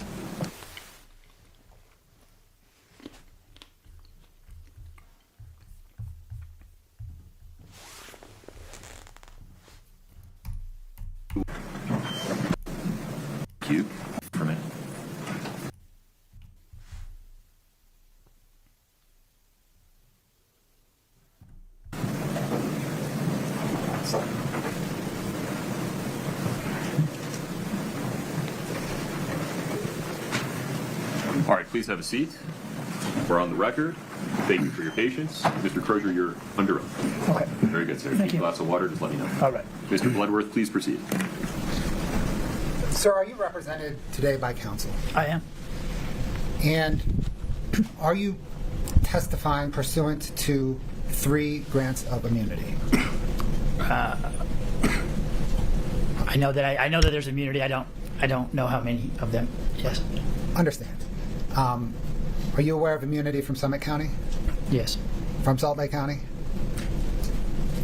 You for a minute. All right, please have a seat. We're on the record. Thank you for your patience. Mr. Crozier, you're under oath. Okay. Very good, sir. If Thank you you. need a glass of water, just let me know. All right. Mr. Bloodworth, please proceed. Sir, are you represented today by counsel? I am. And are you testifying pursuant to 3 grants of immunity? I know that there's immunity. I don't know how many of them. Yes. Understand. Are you aware of immunity from Summit County? Yes. From Salt Lake County?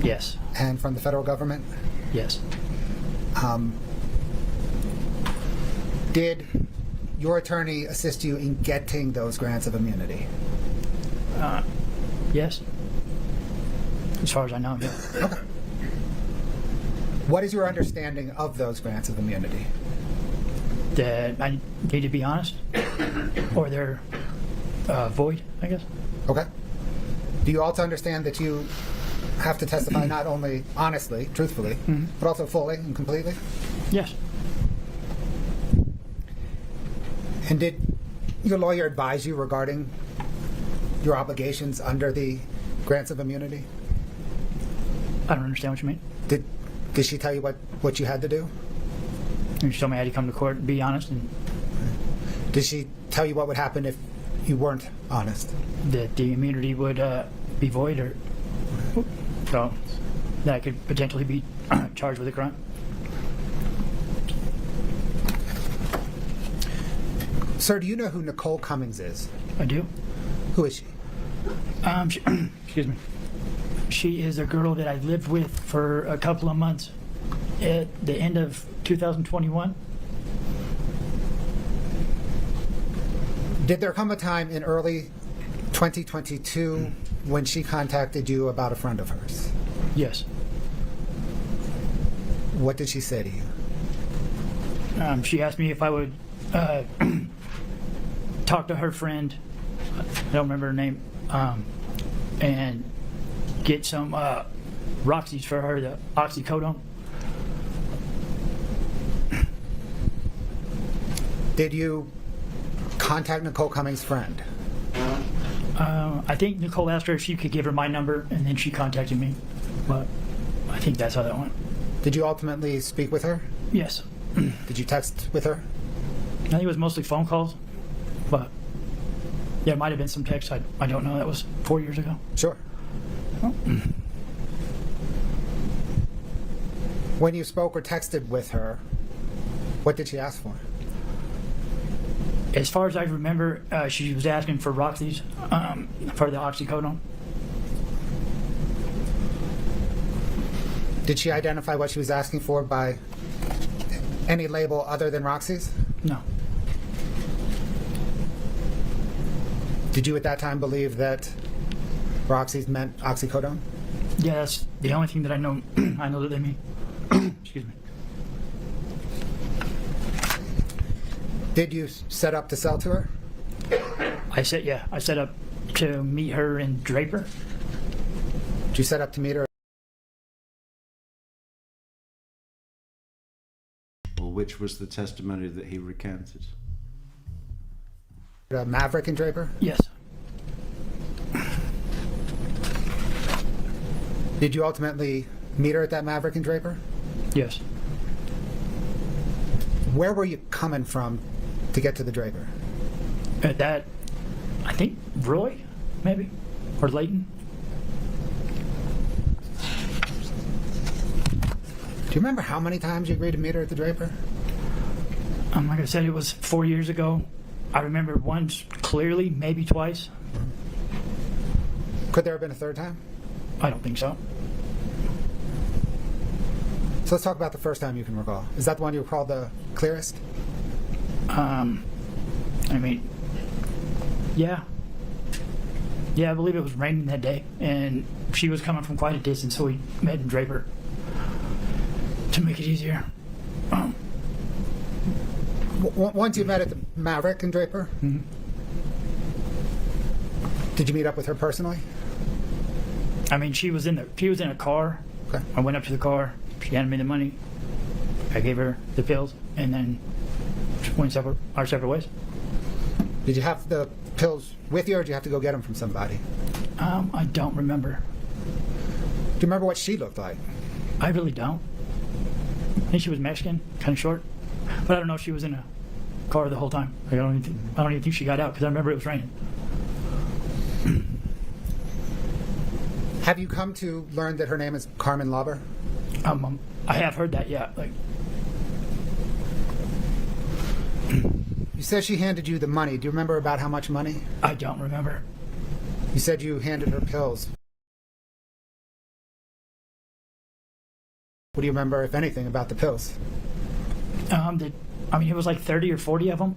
Yes. And from the federal government? Yes. Did your attorney assist you in getting those grants of immunity? Yes. As far as I know, yeah. Okay. What is your understanding of those grants of immunity? That I need to be honest, or they're void, I guess. Okay. Do you also understand that you have to testify not only honestly, truthfully, but also fully and completely? Yes. And did your lawyer advise you regarding your obligations under the grants of immunity? I don't understand what you mean. Did she tell you what you had to do? She told me I had to come to court and be honest, and Did she tell you what would happen if you weren't honest? that the immunity would be void, or so that I could potentially be charged with a crime. Sir, do you know who Nicole Cummings is? I do. Who is she? Excuse me. She is a girl that I lived with for a couple of months at the end of 2021. Did there come a time in early 2022 when she contacted you about a friend of hers? Yes. What did she say to you? She asked me if I would talk to her friend, I don't remember her name, and get some Roxy's for her, the oxycodone. Did you contact Nicole Cummings' friend? I think Nicole asked her if she could give her my number, and then she contacted me. But I think that's how that went. Did you ultimately speak with her? Yes. Did you text with her? I think it was mostly phone calls, but yeah, it might have been some text. I don't know. That was 4 years ago. Sure. When you spoke or texted with her, what did she ask for? As far as I remember, she was asking for Roxy's for the oxycodone. Did she identify what she was asking for by any label other than Roxy's? No. Did you at that time believe that Roxy's meant oxycodone? Yeah, that's the only thing that I know. I know that they mean. Excuse me. Did you set up to sell to her? I set up to meet her in Draper. Did you set up to meet her? Well, which was the testimony that he recanted? Maverick and Draper? Yes. Did you ultimately meet her at that Maverick and Draper? Yes. Where were you coming from to get to the Draper? At that, I think Roy, maybe, or Layton. Do you remember how many times you agreed to meet her at the Draper? Like I said, it was 4 years ago. I remember once clearly, maybe twice. Could there have been a third time? I don't think so. So let's talk about the first time you can recall. Is that the one you recall the clearest? I mean, yeah. Yeah, I believe it was raining that day, and she was coming from quite a distance, so we met in Draper to make it easier. Once you met at the Maverick and Draper, did you meet up with her personally? I mean, she was in a car. Okay. I went up to the car. She handed me the money. I gave her the pills, and then went our separate ways. Did you have the pills with you, or did you have to go get them from somebody? I don't remember. Do you remember what she looked like? I really don't. I think she was Mexican, kind of short, but I don't know if she was in a car the whole time. Like, I don't even think she got out because I remember it was raining. Have you come to learn that her name is Carmen Lauber? I have heard that, yeah. Like, you said she handed you the money. Do you remember about how much money? I don't remember. You said you handed her pills. What do you remember, if anything, about the pills? It was like 30 or 40 of them.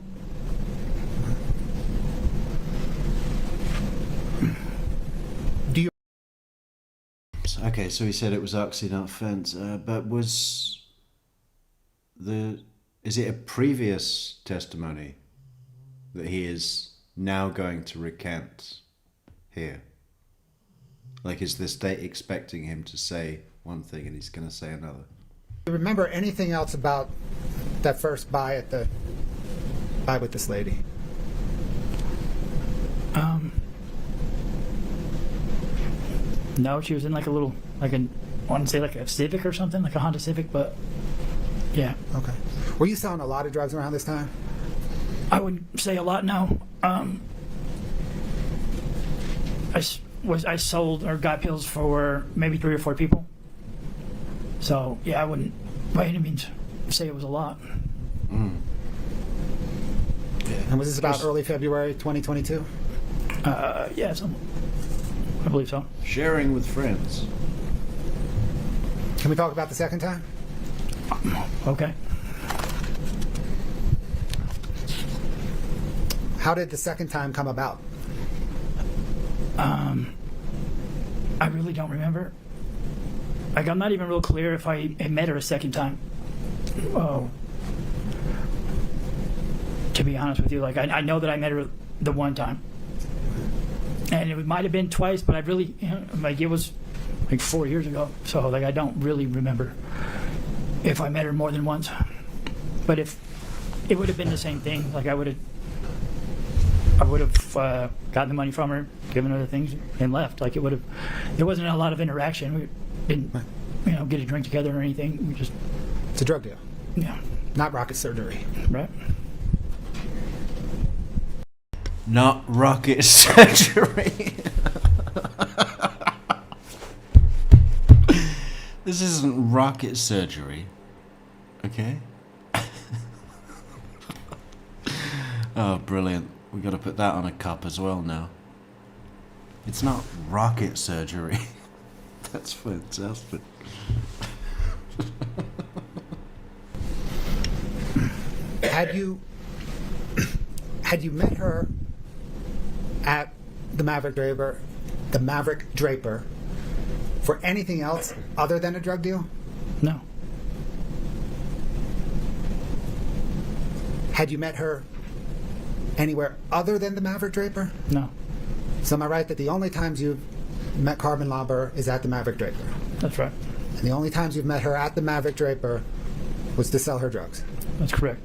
Do you? Okay, so he said it was oxy, not fence. But is it a previous testimony that he is now going to recant here? Like, is the state expecting him to say one thing and he's going to say another? Do you remember anything else about that first buy with this lady? No, she was in like a little, I want to say like a Civic or something, like a Honda Civic, but yeah. Okay. Were you selling a lot of drugs around this time? I wouldn't say a lot, no. I sold or got pills for maybe 3 or 4 people. So yeah, I wouldn't by any means say it was a lot. Mm. Yeah. And was this about early February 2022? Yeah, I believe so. Sharing with friends. Can we talk about the second time? Okay. How did the second time come about? I really don't remember. Like, I'm not even real clear if I had met her a second time. Oh. To be honest with you, like, I know that I met her the one time. And it might have been twice, but I really, like, it was like 4 years ago. So, like, I don't really remember if I met her more than once. But if it would have been the same thing, like, I would have gotten the money from her, given her the things, and left. Like, there wasn't a lot of interaction. We didn't, get a drink together or anything. We just. It's a drug deal. Yeah. Not rocket surgery. Right. Not rocket surgery. This isn't rocket surgery. Okay? Oh, brilliant. We got to put that on a cup as well now. It's not rocket surgery. That's fantastic. Had you met her at the Maverick Draper for anything else other than a drug deal? No. Had you met her anywhere other than the Maverick Draper? No. So am I right that the only times you've met Carmen Lauber is at the Maverick Draper? That's right. And the only times you've met her at the Maverick Draper was to sell her drugs? That's correct.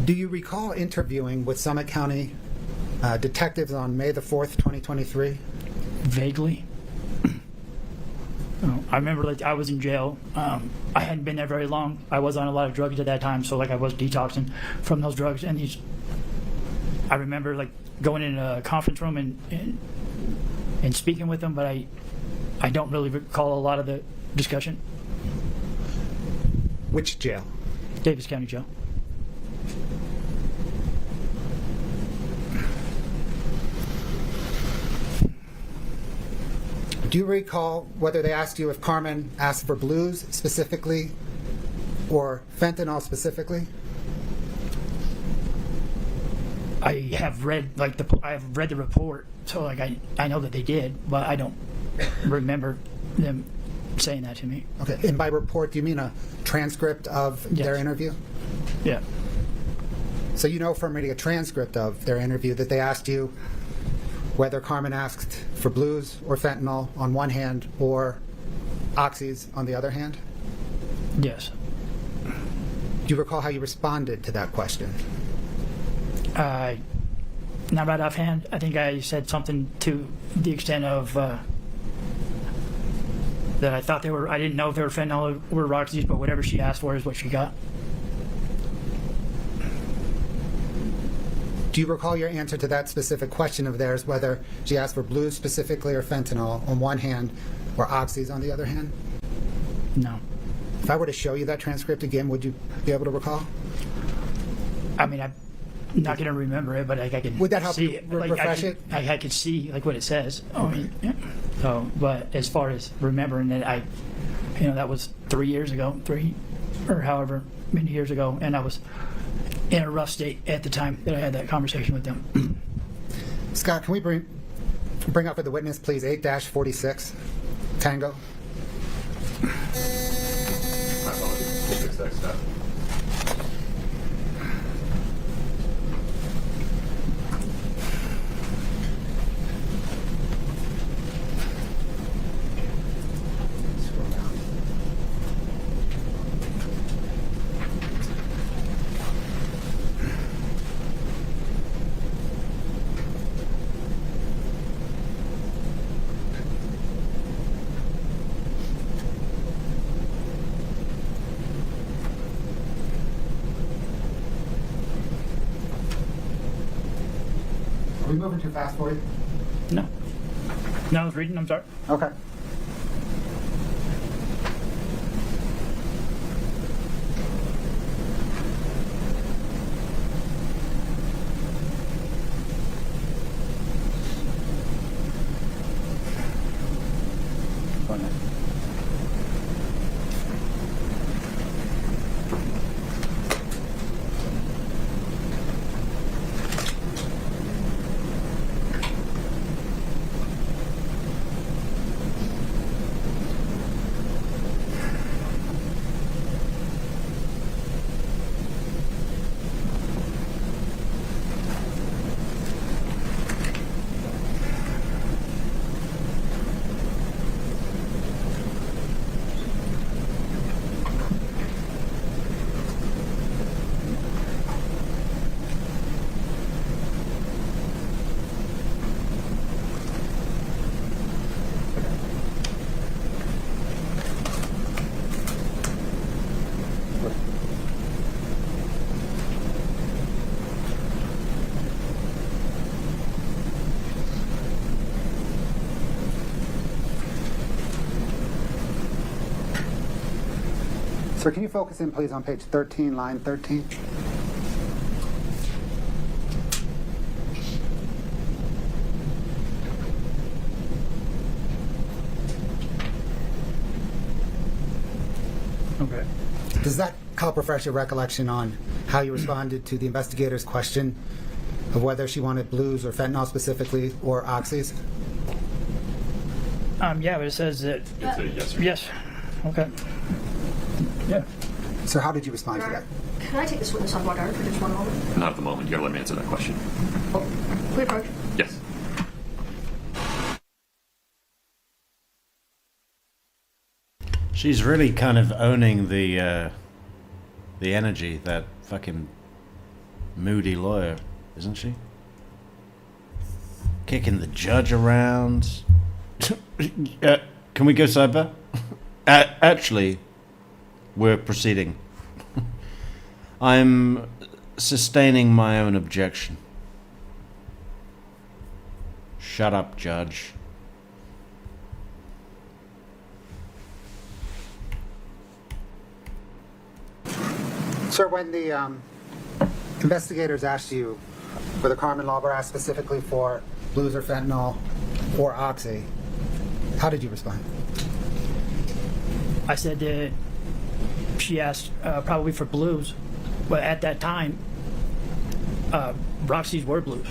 Do you recall interviewing with Summit County detectives on May the 4th, 2023? Vaguely. I remember, like, I was in jail. I hadn't been there very long. I was on a lot of drugs at that time, so, like, I was detoxing from those drugs. And I remember, like, going in a conference room and speaking with them, but I don't really recall a lot of the discussion. Which jail? Davis County Jail. Do you recall whether they asked you if Carmen asked for blues specifically or fentanyl specifically? I have read the report, so like I know that they did, but I don't remember them saying that to me. Okay, and by report, do you mean a transcript of their interview? Yeah. So you know from reading a transcript of their interview that they asked you whether Carmen asked for blues or fentanyl on one hand or oxys on the other hand? Yes. Do you recall how you responded to that question? Not right offhand. I think I said something to the extent of that I thought they were. I didn't know if they were fentanyl or Roxy's, but whatever she asked for is what she got. Do you recall your answer to that specific question of theirs, whether she asked for blues specifically or fentanyl on one hand or oxys on the other hand? No. If I were to show you that transcript again, would you be able to recall? I mean, I'm not going to remember it, but I can. Would that help see you it. refresh it? I could see like what it says. I mean, yeah. So, but as far as remembering it, that was 3 years ago, or however many years ago, and I was in a rough state at the time that I had that conversation with them. Scott, can we bring up for the witness, please, 8-46, Tango? My apologies. Fix that stuff. Are we moving too fast for you? No, I was reading. I'm sorry. Okay. Sir, can you focus in, please, on page 13, line 13? Okay. Does that help refresh your recollection on how you responded to the investigator's question of whether she wanted blues or fentanyl specifically or oxys? Yeah, but it says that. It's a yes or Yes. Okay. Yeah. So how did you respond to that? Can I take this witness on guard for just one moment? Not at the moment. You gotta let me answer that question. Oh, we approach. Yes. She's really kind of owning the energy, that fucking moody lawyer, isn't she? Kicking the judge around. Can we go cyber? Actually, we're proceeding. I'm sustaining my own objection. Shut up, Judge. Sir, when the investigators asked you whether Carmen Lauber asked specifically for blues or fentanyl or oxy, how did you respond? I said that she asked probably for blues, but at that time, Roxy's were blues.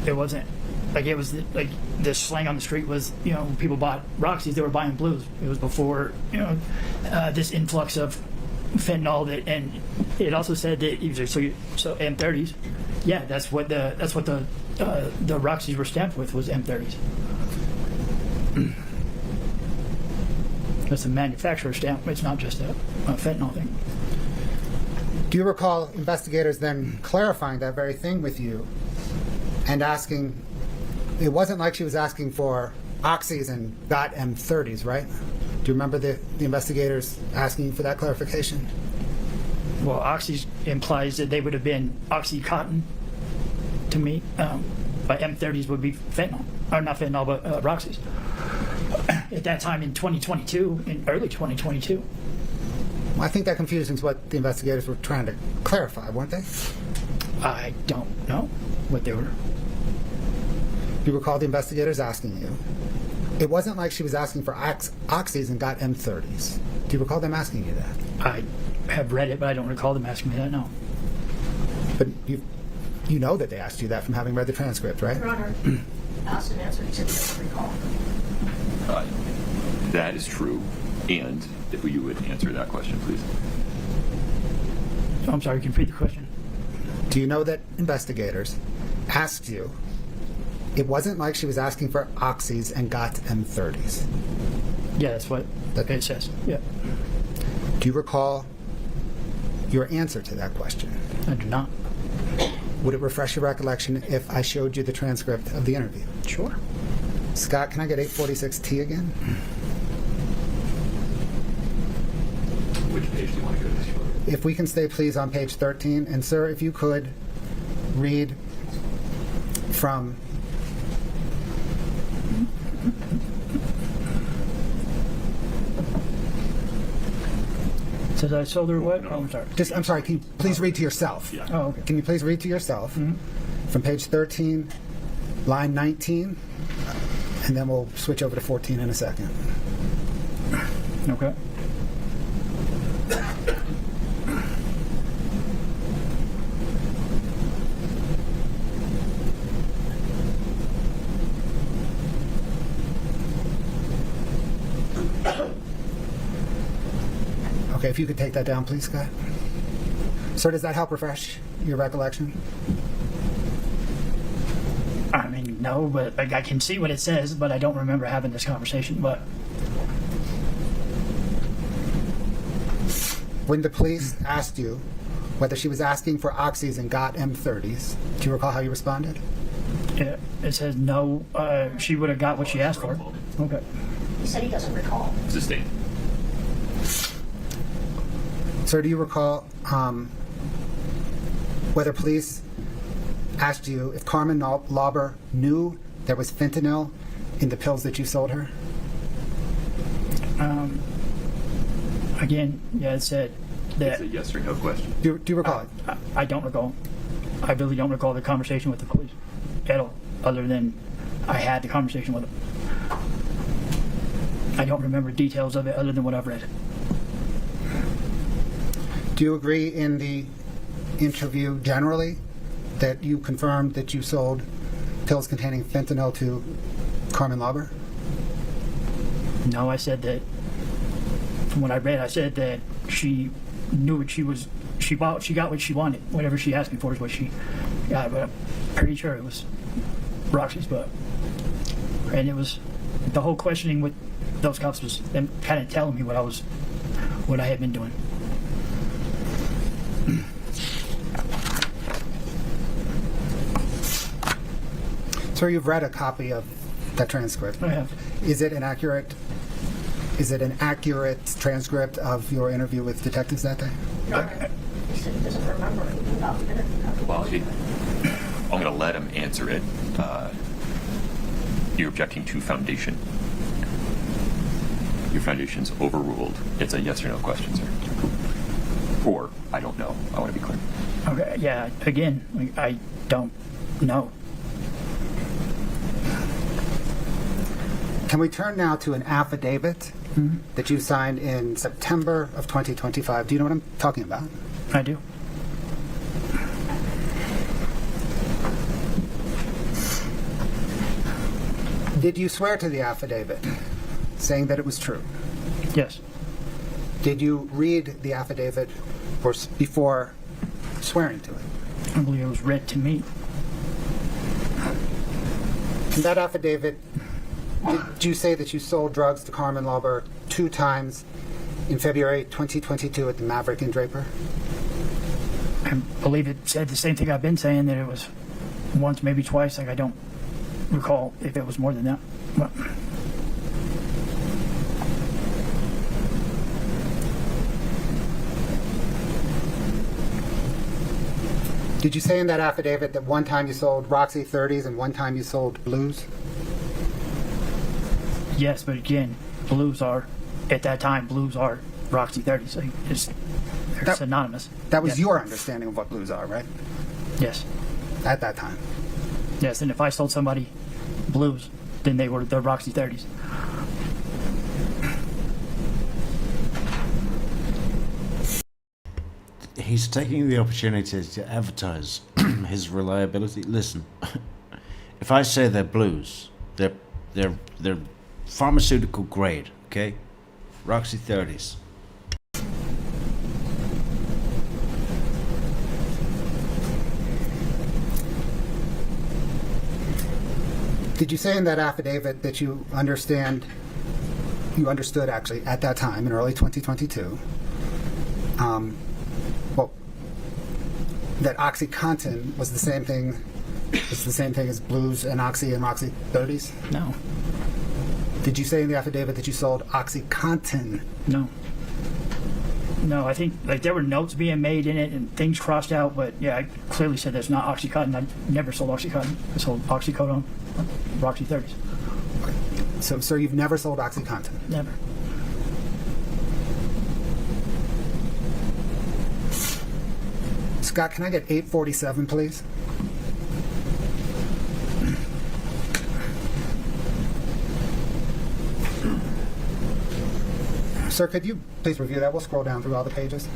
It wasn't like it was like the slang on the street was, when people bought Roxy's, they were buying blues. It was before this influx of fentanyl that, and it also said that so M30s, yeah, that's what the the Roxy's were stamped with was M30s. It's a manufacturer stamp. It's not just a fentanyl thing. Do you recall investigators then clarifying that very thing with you and asking, it wasn't like she was asking for oxys and got M30s, right? Do you remember the investigators asking for that clarification? Well, oxys implies that they would have been Oxycontin to me, but M30s would be fentanyl, or not fentanyl, but Roxy's. At that time in 2022, in early 2022. Well, I think that confuses what the investigators were trying to clarify, weren't they? I don't know what they were. Do you recall the investigators asking you? It wasn't like she was asking for oxys and got M30s. Do you recall them asking you that? I have read it, but I don't recall them asking me that, no. But you know that they asked you that from having read the transcript, right? Your Honor, asked and answered, he said he doesn't recall. That is true. And if you would answer that question, please. I'm sorry, can you repeat the question? Do you know that investigators asked you, it wasn't like she was asking for oxys and got M30s? Yeah, that's what it says. Yeah. Do you recall your answer to that question? I do not. Would it refresh your recollection if I showed you the transcript of the interview? Sure. Scott, can I get 846T again? Which page do you want to go to? If we can stay, please, on page 13. And, sir, if you could read from... Says I sold her what? Oh, I'm sorry. I'm sorry, can you please read to yourself? Yeah. Oh, okay. Can you please read to yourself from page 13, line 19, and then we'll switch over to 14 in a second. Okay. Okay, if you could take that down, please, Scott. Sir, does that help refresh your recollection? I mean, no, but like, I can see what it says, but I don't remember having this conversation. But When the police asked you whether she was asking for oxys and got M30s, do you recall how you responded? it says no, she would have got what she asked for. Okay. He said he doesn't recall. Sustained. Sir, do you recall whether police asked you if Carmen Lauber knew there was fentanyl in the pills that you sold her? Again, yeah, it said that. It's a yes or no question. Do you recall it? I don't recall. I really don't recall the conversation with the police at all, other than I had the conversation with them. I don't remember details of it other than what I've read. Do you agree in the interview generally that you confirmed that you sold pills containing fentanyl to Carmen Lauber? No, I said that. From what I read, I said that she knew what she was. She got what she wanted. Whatever she asked me for is what she got. But I'm pretty sure it was Roxy's. And it was the whole questioning with those cops was them kind of telling me what I had been doing. Sir, you've read a copy of that transcript. I have. Is it an accurate transcript of your interview with detectives that day? He said he doesn't remember about the minute. Well, I'm going to let him answer it. You're objecting to foundation. Your foundation's overruled. It's a yes or no question, sir. Or, I don't know. I want to be clear. Okay, yeah, again, I don't know. Can we turn now to an affidavit that you signed in September of 2025? Do you know what I'm talking about? I do. Did you swear to the affidavit saying that it was true? Yes. Did you read the affidavit before swearing to it? I believe it was read to me. In that affidavit, did you say that you sold drugs to Carmen Lauber 2 times in February 2022 at the Maverick in Draper? I believe it said the same thing I've been saying, that it was once, maybe twice. Like, I don't recall if it was more than that. But Did you say in that affidavit that one time you sold Roxy 30s and one time you sold Blues? yes, but again, blues are, at that time, blues are Roxy 30s. So they're synonymous. That was Yes. your understanding of what Blues are, right? Yes. At that time. Yes, and if I sold somebody blues, then they were the Roxy 30s. He's taking the opportunity to advertise his reliability. Listen, if I say they're blues, they're pharmaceutical grade, okay? Roxy 30s. Did you say in that affidavit that you understood actually at that time in early 2022, that OxyContin was the same thing as Blues and Oxy and Roxy 30s? No. Did you say in the affidavit that you sold OxyContin? No. No, I think like there were notes being made in it and things crossed out, but yeah, I clearly said that's not OxyContin. I never sold OxyContin. I sold oxycodone, Roxy 30s. So, sir, you've never sold OxyContin? Never. Scott, can I get 847, please? Sir, could you please review that? We'll scroll down through all the pages.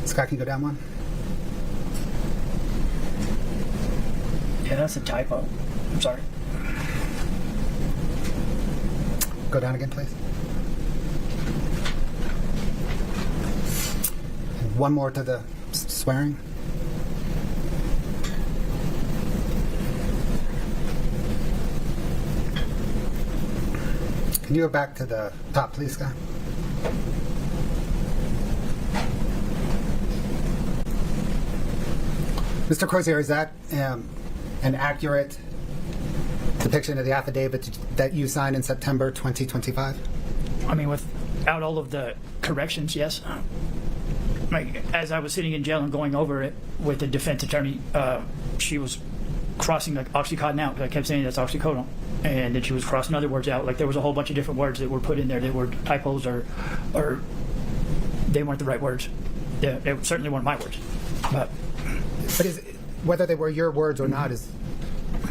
Scott, can you go down one? Yeah, that's a typo. I'm sorry. Go down again, please. And one more to the swearing. Can you go back to the top, please, Scott? Mr. Crozier, is that an accurate depiction of the affidavit that you signed in September 2025? I mean, without all of the corrections, yes. Like, as I was sitting in jail and going over it with the defense attorney, she was crossing like OxyContin out. I kept saying that's oxycodone, and then she was crossing other words out. Like there was a whole bunch of different words that were put in there that were typos or they weren't the right words. They certainly weren't my words. But whether they were your words or not, is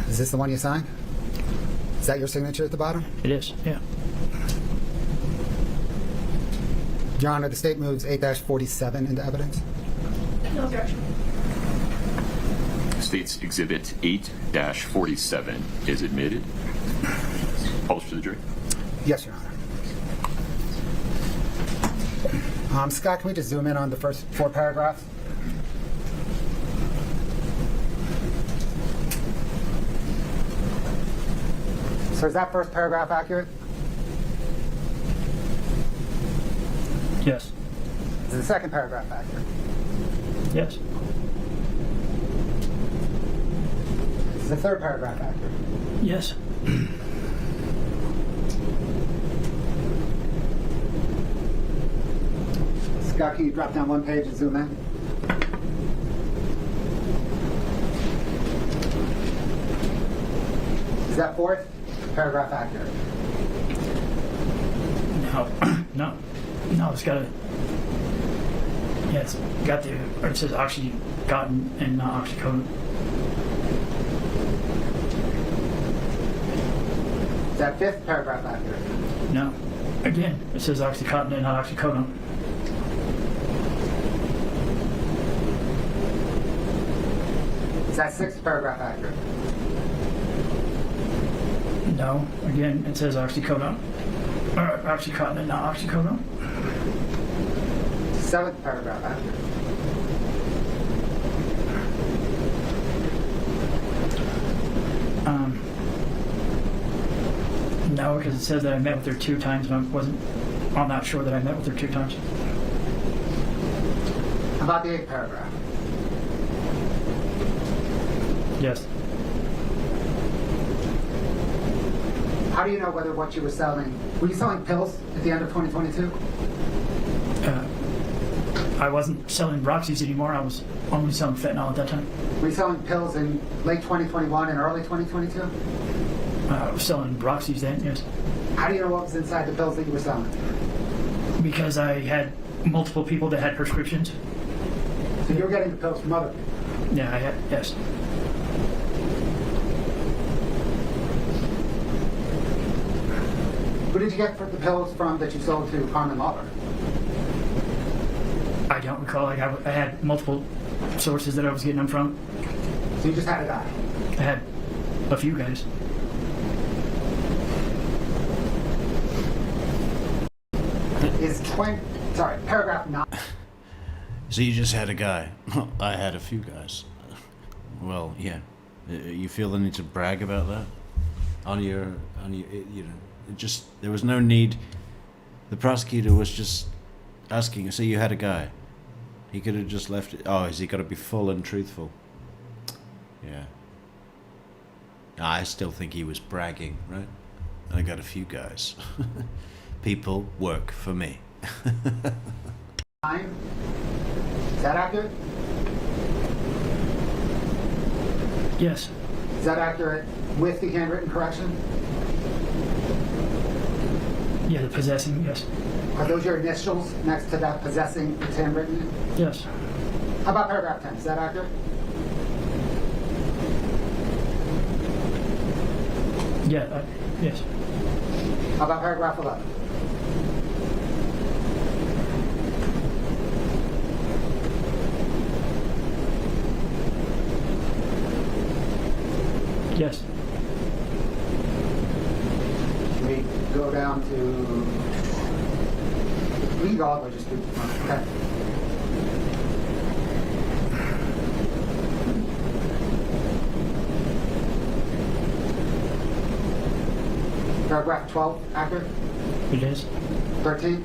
this the one you signed? Is that your signature at the bottom? It is, yeah. Your Honor, the state moves 8-47 into evidence. No objection. State's Exhibit 8-47 is admitted. Published to the jury. Yes, Your Honor. Scott, can we just zoom in on the first 4 paragraphs? So is that first paragraph accurate? Yes. Is the second paragraph accurate? Yes. Is the third paragraph accurate? Yes. Scott, can you drop down one page and zoom in? Is that fourth paragraph accurate? No, it's got a, yeah, it's got the, or it says oxycontin and not oxycodone. Is that fifth paragraph accurate? No. Again, it says oxycontin and not oxycodone. Is that sixth paragraph accurate? No. Again, it says oxycodone. Or oxycontin and not oxycodone. 7th paragraph after. No, because it says that I met with her 2 times, and I'm not sure that I met with her 2 times. How about the 8th paragraph? Yes. How do you know whether what you were selling, were you selling pills at the end of 2022? I wasn't selling Roxy's anymore. I was only selling fentanyl at that time. Were you selling pills in late 2021 and early 2022? I was selling Roxy's then, yes. How do you know what was inside the pills that you were selling? Because I had multiple people that had prescriptions. So you were getting the pills from other people? Yeah, I had, yes. Who did you get the pills from that you sold to Carmen Lauber? I don't recall. Like I had multiple sources that I was getting them from. So you just had a guy? I had a few guys. Paragraph 9. So you just had a guy. I had a few guys. Well, yeah. You feel the need to brag about that? On your, you know, it just, there was no need. The prosecutor was just asking, so you had a guy. He could have just left it. Oh, has he got to be full and truthful? Yeah. I still think he was bragging, right? I got a few guys. People work for me. 9. Is that accurate? Yes. Is that accurate with the handwritten correction? Yeah, the possessing, yes. Are those your initials next to that possessing that's handwritten? Yes. How about paragraph 10? Is that accurate? Yeah, yes. How about paragraph 11? Yes. We go down to. We can go all the way, just do. Okay. Paragraph 12, accurate? It is. 13?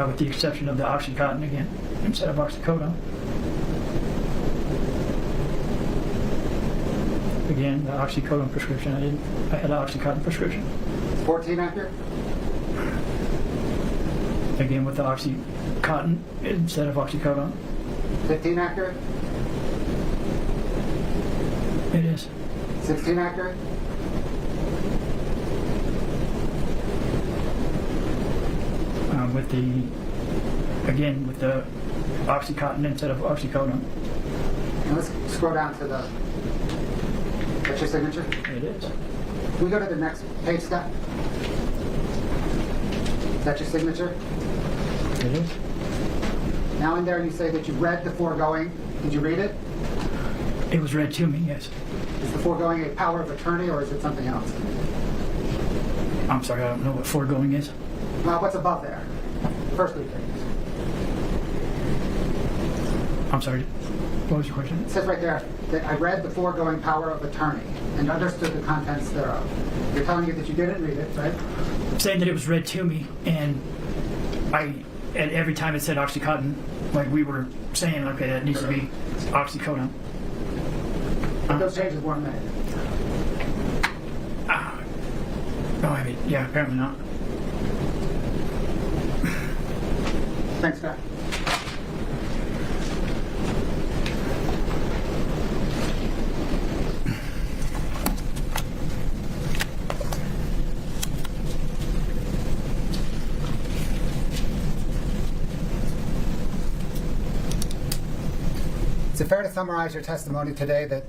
With the exception of the Oxycontin again, instead of oxycodone. Again, the oxycodone prescription, I had an Oxycontin prescription. 14 accurate? Again, with the Oxycontin instead of oxycodone. 15 accurate? It is. 16 accurate? With the Oxycontin instead of oxycodone. And let's scroll down to the. That's your signature? It is. Can we go to the next page, Scott? Is that your signature? It is. Now in there you say that you read the foregoing. Did you read it? It was read to me, yes. Is the foregoing a power of attorney or is it something else? I'm sorry, I don't know what foregoing is. Well, what's above there? First 3 pages. I'm sorry, what was your question? It says right there that I read the foregoing power of attorney and understood the contents thereof. You're telling me that you didn't read it, right? Saying that it was read to me, and every time it said Oxycontin, like we were saying, okay, that needs to be oxycodone. But those changes weren't made. No, I mean, yeah, apparently not. Thanks, Scott. Is it fair to summarize your testimony today that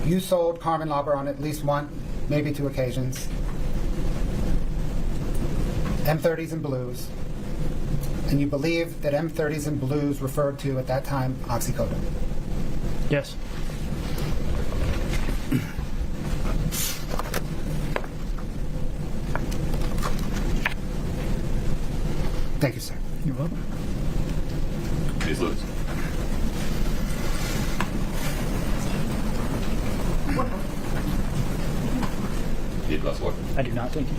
you sold Carmen Lauber on at least 1, maybe 2 occasions, M30s and blues, and you believe that M30s and blues referred to at that time oxycodone? Yes. Thank you, sir. You're welcome. Ms. Lewis. Need a glass of water? I do not, thank you.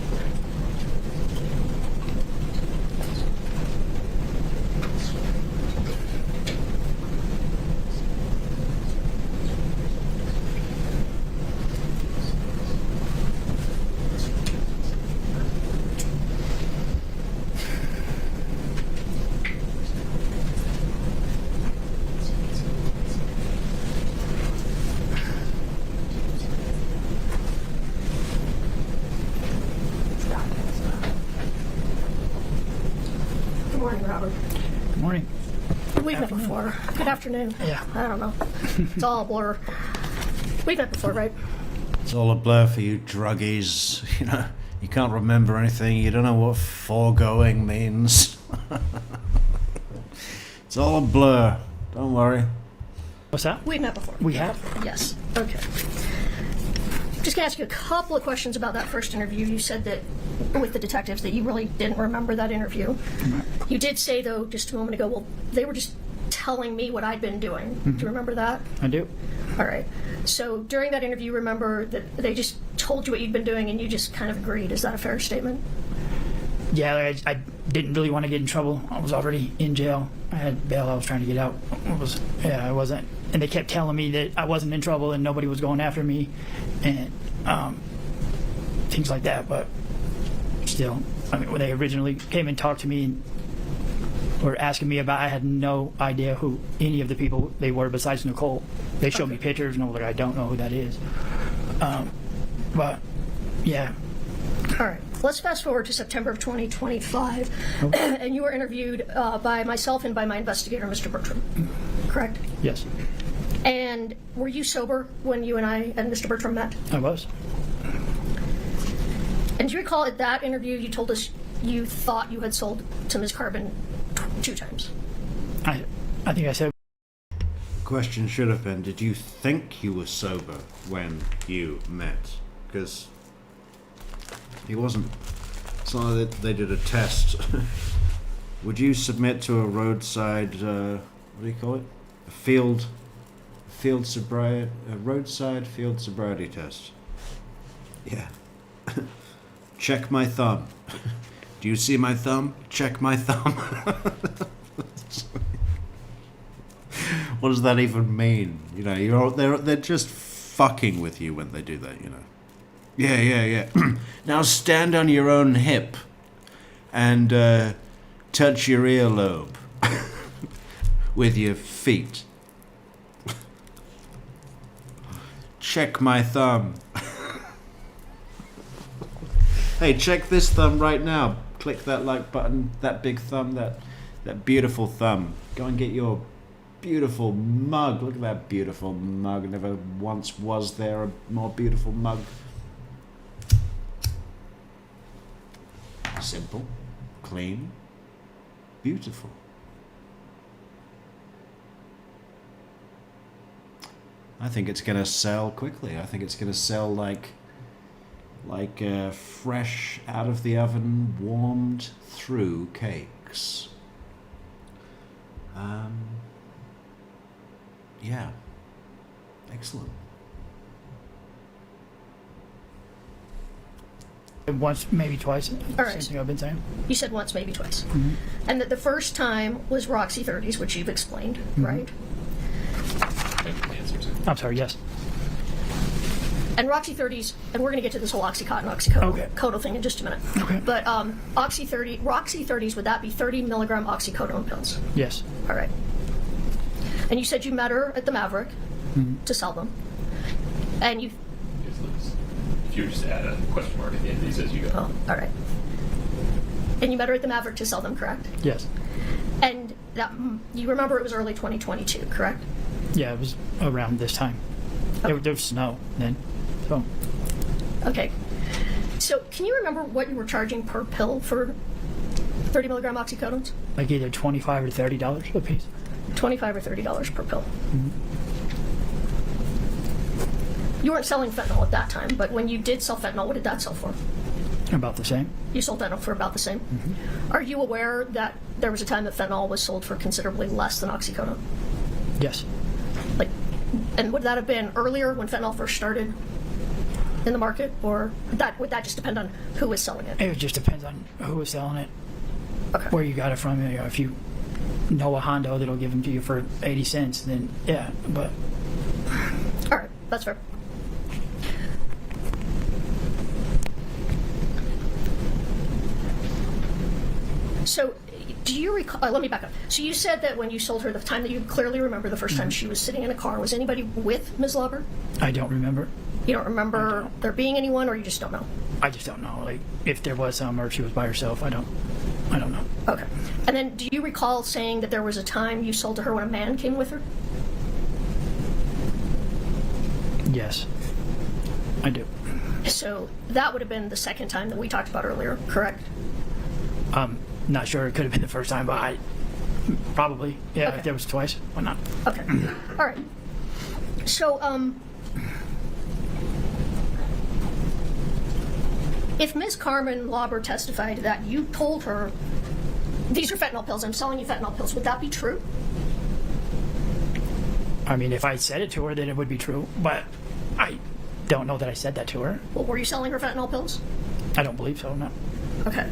Good morning, Robert. Good morning. We've met before. Good afternoon. Yeah. I don't know. It's all a blur. We've met before, right? It's all a blur for you druggies. You know, you can't remember anything. You don't know what foregoing means. It's all a blur. Don't worry. What's that? We've met before. We have? Yes. Okay. Just gonna ask you a couple of questions about that first interview. You said that with the detectives that you really didn't remember that interview. You did say, though, just a moment ago, well, they were just telling me what I'd been doing. Do you remember that? I do. All right. So during that interview, remember that they just told you what you'd been doing and you just kind of agreed. Is that a fair statement? Yeah, like, I didn't really want to get in trouble. I was already in jail. I had bail. I was trying to get out. I wasn't. And they kept telling me that I wasn't in trouble and nobody was going after me and things like that. But still, I mean, when they originally came and talked to me and were asking me about, I had no idea who any of the people they were besides Nicole. They showed me pictures and I was like, I don't know who that is. But yeah. All right. Let's fast forward to September of 2025. And you were interviewed by myself and by my investigator, Mr. Bertram. Correct? Yes, And were you sober when you and I and Mr. Bertram met? I was. And do you recall at that interview you told us you thought you had sold to Ms. Carbon 2 times? I think I said. Question should have been, did you think you were sober when you met? Because he wasn't. It's not that they did a test. Would you submit to a roadside, what do you call it? A roadside field sobriety test? Yeah. Check my thumb. Do you see my thumb? Check my thumb. What does that even mean? You know, they're just fucking with you when they do that, you know. Yeah. Now stand on your own hip and touch your earlobe with your feet. Check my thumb. Hey, check this thumb right now. Click that like button, that big thumb, that beautiful thumb. Go and get your beautiful mug. Look at that beautiful mug. Never once was there a more beautiful mug. Simple, clean, beautiful. I think it's going to sell quickly. I think it's going to sell like fresh out of the oven, warmed through cakes. Yeah. Excellent. Once, maybe twice. All right. Same thing I've been saying. You said once, maybe twice. And that the first time was Roxy 30s, which you've explained, right? I'm sorry, yes. And Roxy 30s, and we're going to get to this whole Oxycontin, oxycodone Okay. thing in just a minute. Okay. But Roxy 30s, would that be 30 milligram oxycodone pills? Yes. All right. And you said you met her at the Maverick to sell them. And you... If you just add a question mark at the end of these as you go. Oh, all right. And you met her at the Maverick to sell them, correct? Yes. And that, you remember it was early 2022, correct? Yeah, it was around this time. Okay. There was snow then. So. Okay. So can you remember what you were charging per pill for 30 milligram oxycodones? Like either $25 or $30 a piece. $25 or $30 per pill. You weren't selling fentanyl at that time, but when you did sell fentanyl, what did that sell for? About the same. You sold fentanyl for about the same? Mm-hmm. Are you aware that there was a time that fentanyl was sold for considerably less than oxycodone? Yes. Like, and would that have been earlier when fentanyl first started in the market, or would that just depend on who was selling it? It just depends on who was selling it, okay. Where you got it from. You know, if you know a Hondo that'll give them to you for 80 cents, then yeah, but... All right, that's fair. So, do you recall, let me back up. So you said that when you sold her, the time that you clearly remember the first time she was sitting in a car, was anybody with Ms. Lauber? I don't remember. You don't remember there being anyone, or you just don't know? I just don't know. Like, if there was some, or if she was by herself, I don't know. Okay. And then, do you recall saying that there was a time you sold to her when a man came with her? Yes, I do. So that would have been the second time that we talked about earlier, correct? Not sure. It could have been the first time, but probably. Yeah, okay. If there was twice, why not? Okay. All right. So, if Ms. Carmen Lauber testified that you told her, these are fentanyl pills, I'm selling you fentanyl pills, would that be true? I mean, if I said it to her, then it would be true, but I don't know that I said that to her. Well, were you selling her fentanyl pills? I don't believe so, no. Okay.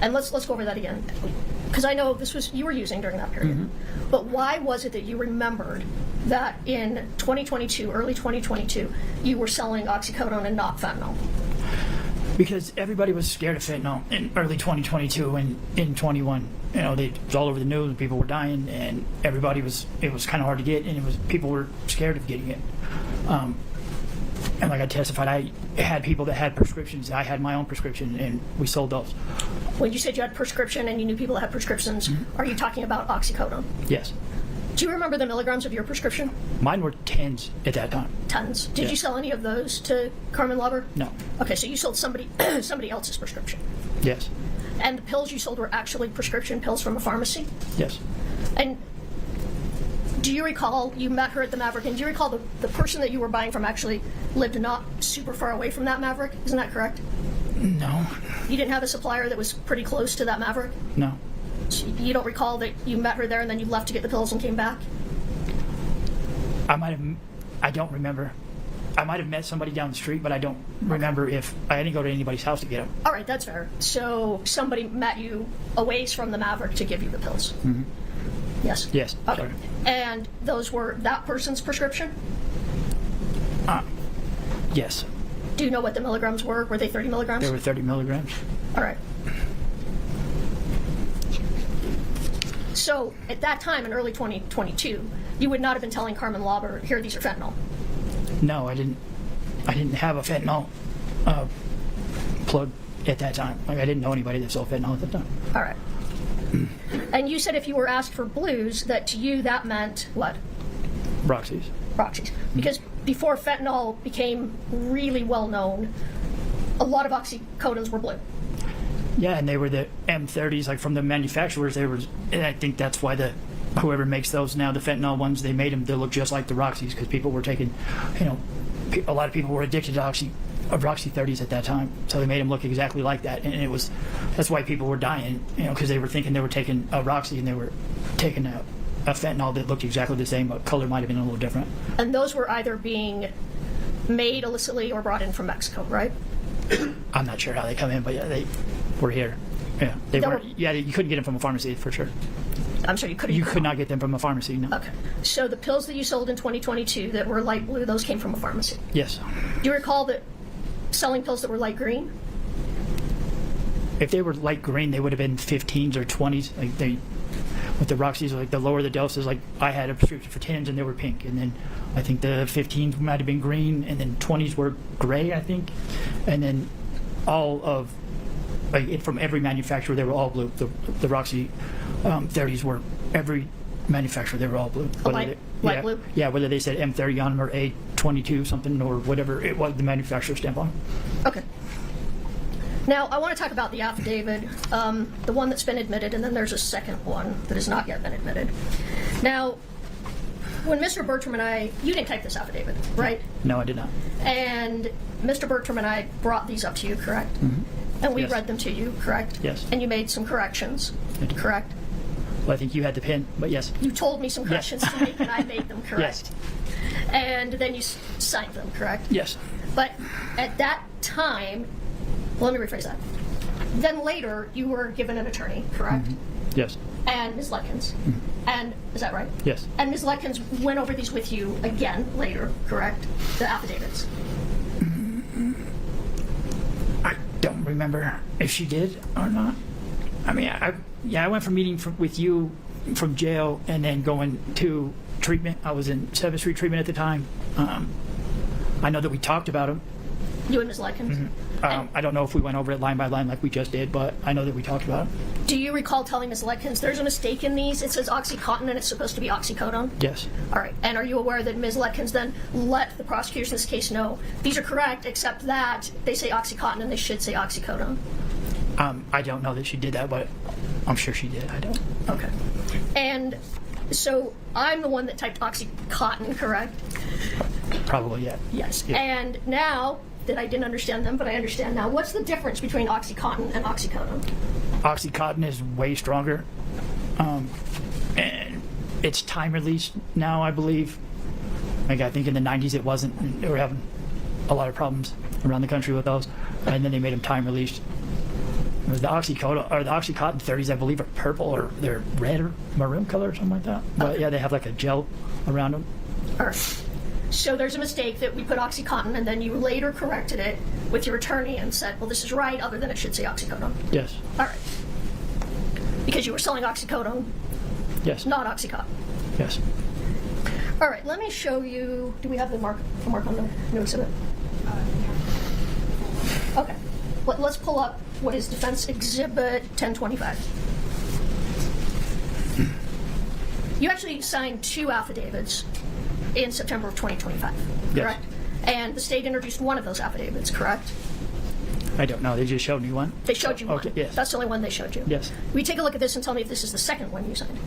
And let's go over that again, because I know you were using during that period. Mm-hmm. But why was it that you remembered that in 2022, early 2022, you were selling oxycodone and not fentanyl? Because everybody was scared of fentanyl in early 2022 and in 21. You know, it was all over the news and people were dying and it was kind of hard to get, and people were scared of getting it. And like I testified, I had people that had prescriptions. I had my own prescription and we sold those. When you said you had prescription and you knew people that had prescriptions, mm-hmm. Are you talking about oxycodone? Yes. Do you remember the milligrams of your prescription? Mine were 10s at that time. 10s. Did you sell any of those to Carmen Lauber? No. Okay, so you sold somebody else's prescription. Yes. And the pills you sold were actually prescription pills from a pharmacy? Yes. And do you recall, you met her at the Maverick, and do you recall the person that you were buying from actually lived not super far away from that Maverick? Isn't that correct? No. You didn't have a supplier that was pretty close to that Maverick? No. So you don't recall that you met her there and then you left to get the pills and came back? I don't remember. I might have met somebody down the street, but I don't remember if I didn't go to anybody's house to get them. All right, that's fair. So somebody met you a ways from the Maverick to give you the pills? Mm-hmm. Yes? Yes. Okay. Sorry. And those were that person's prescription? Yes. Do you know what the milligrams were? Were they 30 milligrams? They were 30 milligrams. All right. So at that time in early 2022, you would not have been telling Carmen Lauber, here, these are fentanyl. No, I didn't have a fentanyl plug at that time. Like, I didn't know anybody that sold fentanyl at that time. All right. And you said if you were asked for blues, that to you that meant what? Roxy's. Roxy's. Because before fentanyl became really well known, a lot of oxycodones were blue. Yeah, and they were the M30s, like from the manufacturers. And I think that's why whoever makes those now, the fentanyl ones, they made them to look just like the Roxy's, because people were taking, a lot of people were addicted to Roxy 30s at that time, so they made them look exactly like that, and that's why people were dying, because they were thinking they were taking a Roxy and they were taking a fentanyl that looked exactly the same, but color might have been a little different. And those were either being made illicitly or brought in from Mexico, right? I'm not sure how they come in, but yeah, they were here. Yeah, they weren't. Yeah, you couldn't get them from a pharmacy for sure. I'm sorry, you could not get them from a pharmacy. No. Okay. So the pills that you sold in 2022 that were light blue, those came from a pharmacy. Yes. Do you recall that selling pills that were light green? If they were light green, they would have been 15s or 20s. Like with the Roxy's, like the lower the doses. Like I had a prescription for 10s and they were pink, and then I think the 15s might have been green, and then 20s were gray, I think, and then all of from every manufacturer they were all blue. The Roxy 30s were every manufacturer, they were all blue. Light blue? Yeah, whether they said M30 on them or A22 something or whatever it was, the manufacturer stamp on them. Okay. Now, I want to talk about the affidavit, the one that's been admitted, and then there's a second one that has not yet been admitted. Now, when Mr. Bertram and you didn't type this affidavit, right? No, I did not. And Mr. Bertram and I brought these up to you, correct? And we Yes. read them to you, correct? Yes. And you made some corrections, correct? Well, I think you had the pen, but yes. You told me some corrections to make, and I made them correct. And then you signed them, correct? Yes. But at that time, well, let me rephrase that. Then later, you were given an attorney, correct? Yes. And Ms. Letkins. And is that right? Yes. And Ms. Letkins went over these with you again later, correct? The affidavits. I don't remember if she did or not. I mean, I went from meeting with you from jail and then going to treatment. I was in 7th Street treatment at the time. I know that we talked about them. You and Ms. Letkins. I don't know if we went over it line by line like we just did, but I know that we talked about it. Do you recall telling Ms. Letkins there's a mistake in these? It says OxyContin and it's supposed to be oxycodone? Yes. All right. And are you aware that Ms. Letkins then let the prosecutors in this case know these are correct, except that they say OxyContin and they should say oxycodone? I don't know that she did that, but I'm sure she did. I don't. Okay. And so I'm the one that typed OxyContin, correct? Probably, yeah. Yes. Yeah. And now that I didn't understand them, but I understand now, what's the difference between OxyContin and oxycodone? OxyContin is way stronger. And it's time released now, I believe. Like, I think in the 90s it wasn't. And they were having a lot of problems around the country with those. And then they made them time released. It was the oxycodone, or the OxyContin 30s, I believe, are purple or they're red or maroon color or something like that. But yeah, they have like a gel around them. All right. So there's a mistake that we put OxyContin, and then you later corrected it with your attorney and said, well, this is right, other than it should say oxycodone. Yes. All right. Because you were selling oxycodone, Yes. not OxyContin. Yes. All right, let me show you. Do we have the mark on the new exhibit? Okay. Let's pull up what is Defense Exhibit 1025. You actually signed 2 affidavits in September of 2025, correct? And the state introduced one of those affidavits, correct? I don't know. They just showed me one. They showed you one. Okay, yes. That's the only one they showed you. Yes. Will you take a look at this and tell me if this is the second one you signed?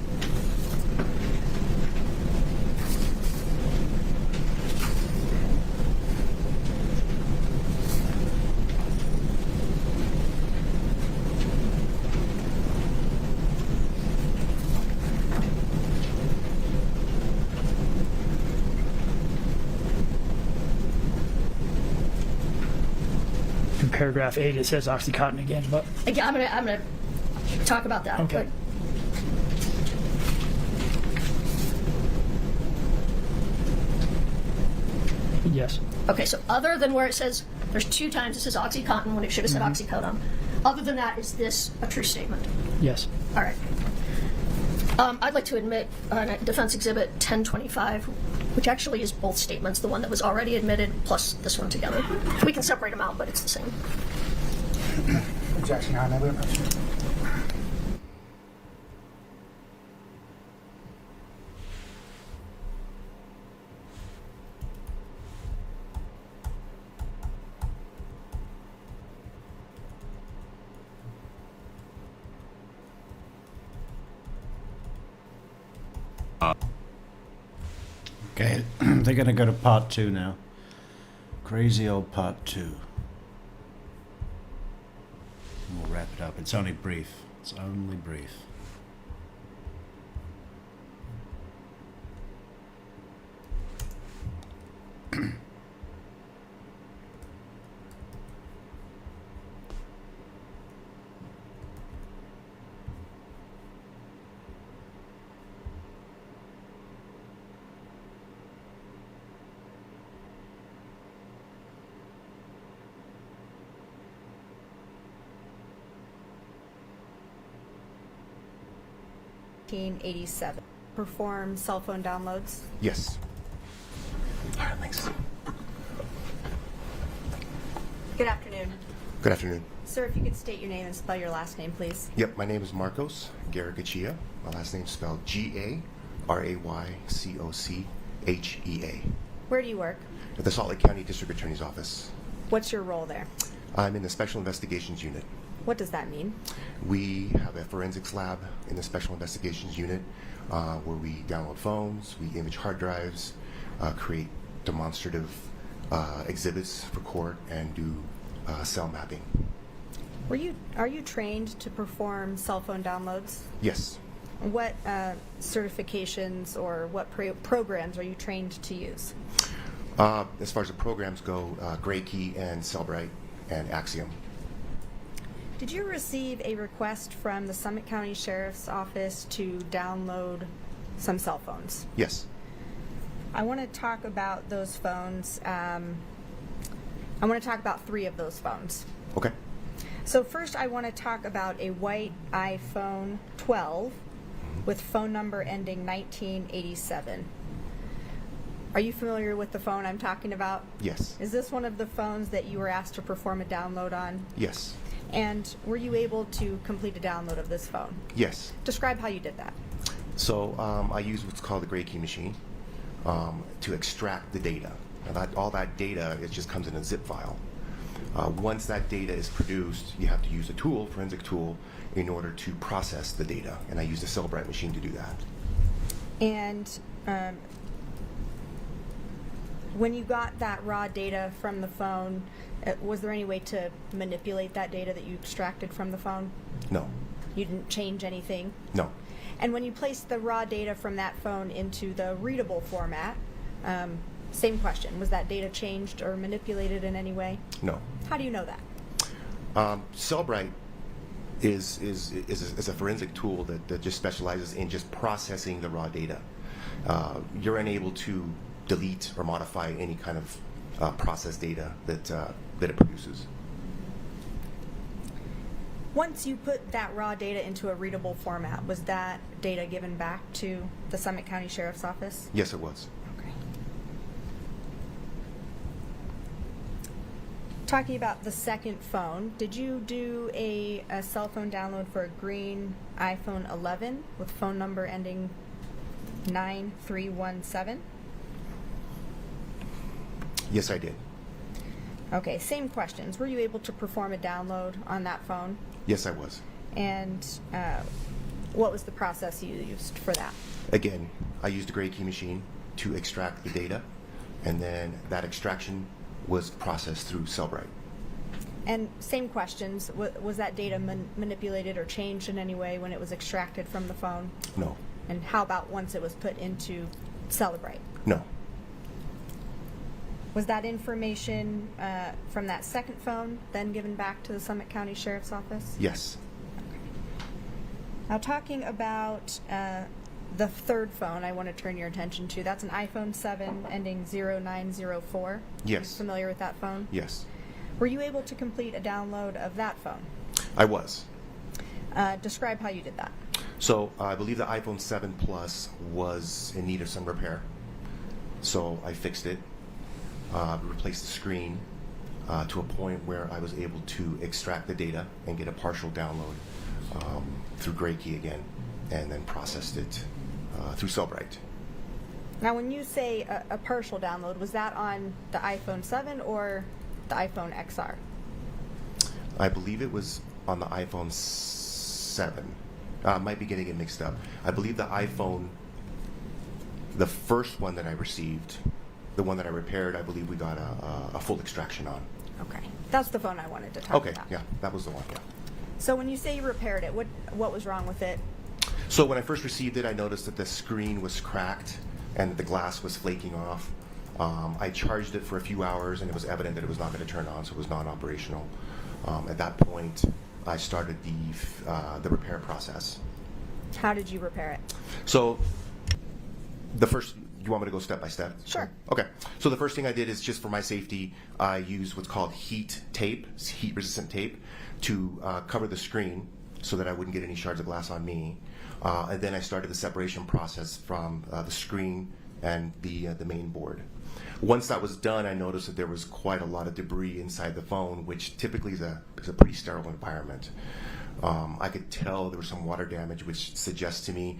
In paragraph 8, it says OxyContin again, but Again, I'm gonna talk about that. Okay. yes. Okay, so other than where it says, there's 2 times it says OxyContin when it should have said oxycodone. Other than that, is this a true statement? Yes. All right. I'd like to admit Defense Exhibit 1025, which actually is both statements, the one that was already admitted plus this one together. We can separate them out, but it's the same. Objection, Your Honor. We have Okay, they're going to go to part 2 now. Crazy old part 2. And we'll wrap it up. It's only brief. It's only brief. Perform cell phone downloads. Yes. All right, thanks. Good afternoon. Good afternoon. Sir, if you could state your name and spell your last name, please. Yep, my name is Marcos Garagachia. My last name is spelled G-A-R-A-Y-C-O-C-H-E-A. Where do you work? At the Salt Lake County District Attorney's Office. What's your role there? I'm in the Special Investigations Unit. What does that mean? We have a forensics lab in the Special Investigations Unit where we download phones, we image hard drives, create demonstrative exhibits for court, and do cell mapping. Are you trained to perform cell phone downloads? Yes. What certifications or what programs are you trained to use? As far as the programs go, Graykey and Cellbrite and Axiom. Did you receive a request from the Summit County Sheriff's Office to download some cell phones? Yes. I want to talk about those phones. I want to talk about 3 of those phones. Okay. So first I want to talk about a white iPhone 12 with phone number ending 1987. Are you familiar with the phone I'm talking about? Yes. Is this one of the phones that you were asked to perform a download on? Yes. And were you able to complete a download of this phone? Yes. Describe how you did that. So I use what's called the Graykey machine to extract the data. Now all that data, it just comes in a zip file. Once that data is produced, you have to use a tool, forensic tool, in order to process the data. And I use the Cellbrite machine to do that. And when you got that raw data from the phone, was there any way to manipulate that data that you extracted from the phone? No. You didn't change anything? No. And when you placed the raw data from that phone into the readable format, same question. Was that data changed or manipulated in any way? No. How do you know that? Cellbrite is a forensic tool that just specializes in just processing the raw data. You're unable to delete or modify any kind of processed data that it produces. Once you put that raw data into a readable format, was that data given back to the Summit County Sheriff's Office? Yes, it was. Okay. Talking about the second phone, did you do a cell phone download for a green iPhone 11 with phone number ending 9317? Yes, I did. Okay, same questions. Were you able to perform a download on that phone? Yes, I was. And what was the process you used for that? Again, I used a Graykey machine to extract the data, and then that extraction was processed through Cellbrite. And same questions. Was that data manipulated or changed in any way when it was extracted from the phone? No. And how about once it was put into Cellbrite? No. Was that information from that second phone then given back to the Summit County Sheriff's Office? Yes. Now talking about the third phone I want to turn your attention to, that's an iPhone 7 ending 0904. Yes. Are you familiar with that phone? Yes. Were you able to complete a download of that phone? I was. Describe how you did that. So I believe the iPhone 7 Plus was in need of some repair. So I fixed it, replaced the screen to a point where I was able to extract the data and get a partial download through Graykey again, and then processed it through Cellbrite. Now when you say a partial download, was that on the iPhone 7 or the iPhone XR? I believe it was on the iPhone 7. Might be getting it mixed up. I believe the iPhone, the first one that I received, the one that I repaired, I believe we got a full extraction on. Okay. That's the phone I wanted to talk about. Okay, yeah, that was the one, yeah. So when you say you repaired it, what was wrong with it? So when I first received it, I noticed that the screen was cracked and the glass was flaking off. I charged it for a few hours, and it was evident that it was not going to turn on, so it was non-operational. At that point, I started the repair process. How did you repair it? So the first, you want me to go step by step? Sure. Okay. So the first thing I did is, just for my safety, I used what's called heat tape, heat-resistant tape, to cover the screen so that I wouldn't get any shards of glass on me. And then I started the separation process from the screen and the main board. Once that was done, I noticed that there was quite a lot of debris inside the phone, which typically is a pretty sterile environment. I could tell there was some water damage, which suggests to me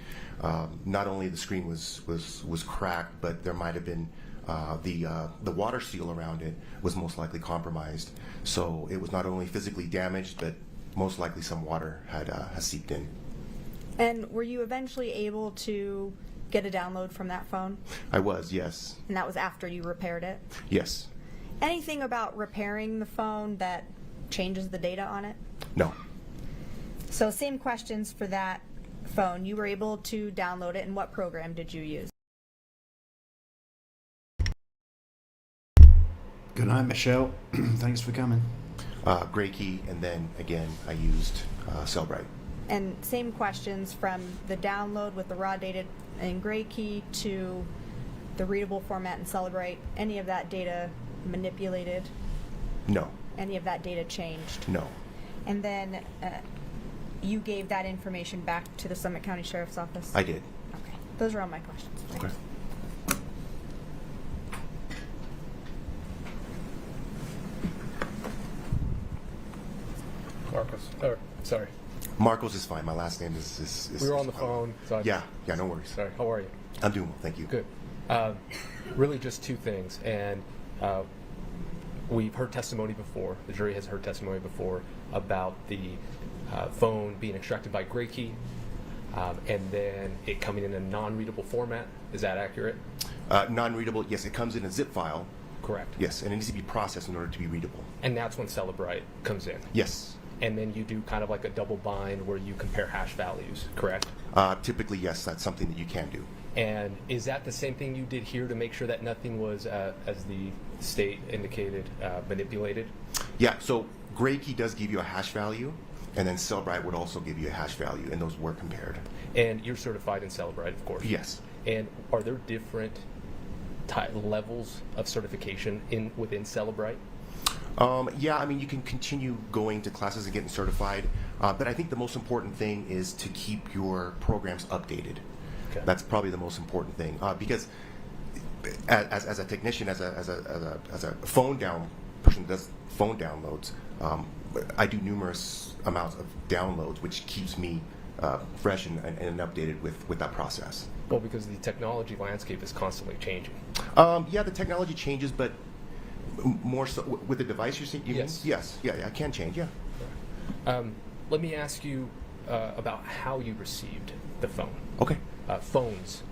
not only the screen was cracked, but there might have been the water seal around it was most likely compromised. So it was not only physically damaged, but most likely some water has seeped in. And were you eventually able to get a download from that phone? I was, yes. And that was after you repaired it? Yes. Anything about repairing the phone that changes the data on it? No. So same questions for that phone. You were able to download it, and what program did you use? Good night, Michelle. Thanks for coming. Gray Key, and then again I used Cellbrite. And same questions from the download with the raw data in Gray Key to the readable format in Cellbrite. Any of that data manipulated? No. Any of that data changed? No. And then you gave that information back to the Summit County Sheriff's Office? I did. Okay. Those are all my questions. Thanks. Okay. Marcos. Or, sorry. Marcos is fine. My last name is we were on the phone. So yeah, no worries. Sorry. How are you? I'm doing well, thank you. Good. Really just two things. And we've heard testimony before, the jury has heard testimony before about the phone being extracted by Gray Key and then it coming in a non-readable format. Is that accurate? Non-readable, yes, it comes in a zip file. Correct. Yes, and it needs to be processed in order to be readable. And that's when Cellbrite comes in? Yes. And then you do kind of like a double bind where you compare hash values, correct? Typically, yes, that's something that you can do. And is that the same thing you did here to make sure that nothing was, as the state indicated, manipulated? Yeah, so Gray Key does give you a hash value, and then Cellbrite would also give you a hash value, and those were compared. And you're certified in Cellbrite, of course? Yes. And are there different levels of certification within Cellbrite? Yeah, I mean, you can continue going to classes and getting certified, but I think the most important thing is to keep your programs updated. Okay. That's probably the most important thing, because as a technician, as a phone down person that does phone downloads, I do numerous amounts of downloads, which keeps me fresh and updated with that process. Well, because the technology landscape is constantly changing. Yeah, the technology changes, but more so with the device you're seeing? Yes. Yes. Yeah, it can change, yeah. Let me ask you about how you received the phone. Okay. Phones.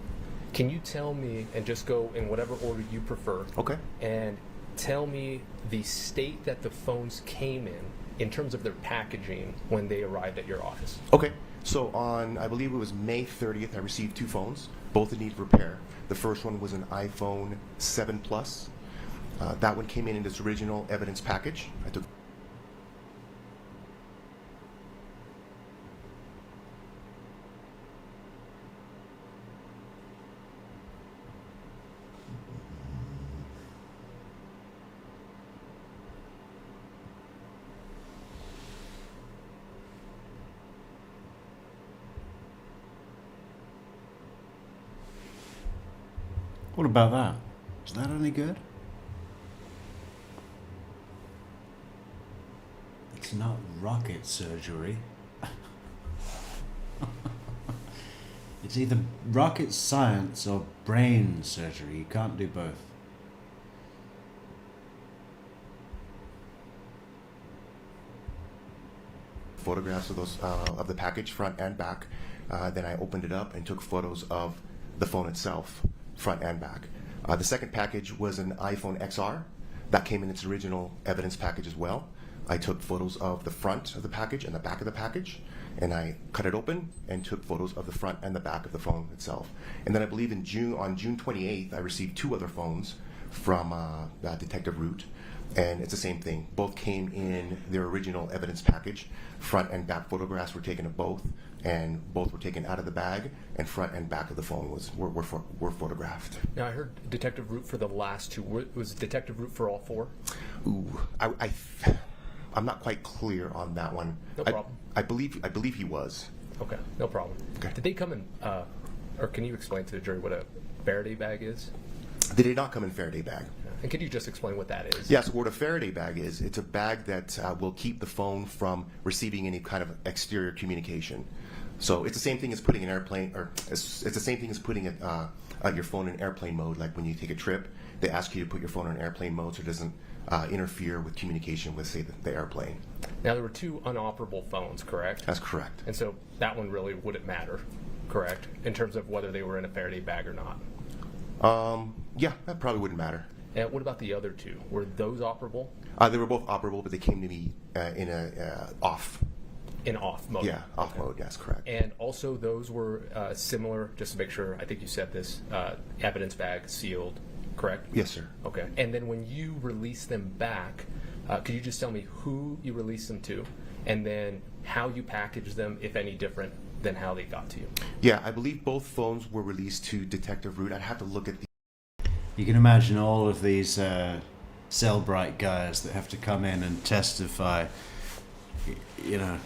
Can you tell me, and just go in whatever order you prefer, okay, and tell me the state that the phones came in terms of their packaging when they arrived at your office? Okay. So on, I believe it was May 30th, I received two phones, both in need of repair. The first one was an iPhone 7 Plus. That one came in its original evidence package. I took What about that? Is that any good? It's not rocket surgery. It's either rocket science or brain surgery. You can't do both. photographs of those of the package, front and back. Then I opened it up and took photos of the phone itself, front and back. The second package was an iPhone XR. That came in its original evidence package as well. I took photos of the front of the package and the back of the package, and I cut it open and took photos of the front and the back of the phone itself. And then I believe on June 28th, I received two other phones from Detective Root, and it's the same thing. Both came in their original evidence package. Front and back photographs were taken of both, and both were taken out of the bag, and front and back of the phone were photographed. Now, I heard Detective Root for the last two. Was Detective Root for all four? Ooh, I'm not quite clear on that one. No problem. I believe he was. Okay, no problem. Okay. Did they come in, or can you explain to the jury what a Faraday bag is? They did not come in Faraday bag. And could you just explain what that is? Yes, what a Faraday bag is, it's a bag that will keep the phone from receiving any kind of exterior communication. So it's the same thing as putting an airplane, or it's the same thing as putting your phone in airplane mode. Like when you take a trip, they ask you to put your phone in airplane mode so it doesn't interfere with communication with, say, the airplane. Now, there were 2 unoperable phones, correct? That's correct. And so that one really wouldn't matter, correct, in terms of whether they were in a Faraday bag or not? Yeah, that probably wouldn't matter. And what about the other 2? Were those operable? They were both operable, but they came to me in a off. In off mode? Yeah, off mode, yes, correct. And also those were similar, just to make sure, I think you said this, evidence bag sealed, correct? Yes, sir. Okay. And then when you release them back, could you just tell me who you released them to, and then how you packaged them, if any different than how they got to you? Yeah, I believe both phones were released to Detective Root. I'd have to look at the... You can imagine all of these Cellbrite guys that have to come in and testify, you know,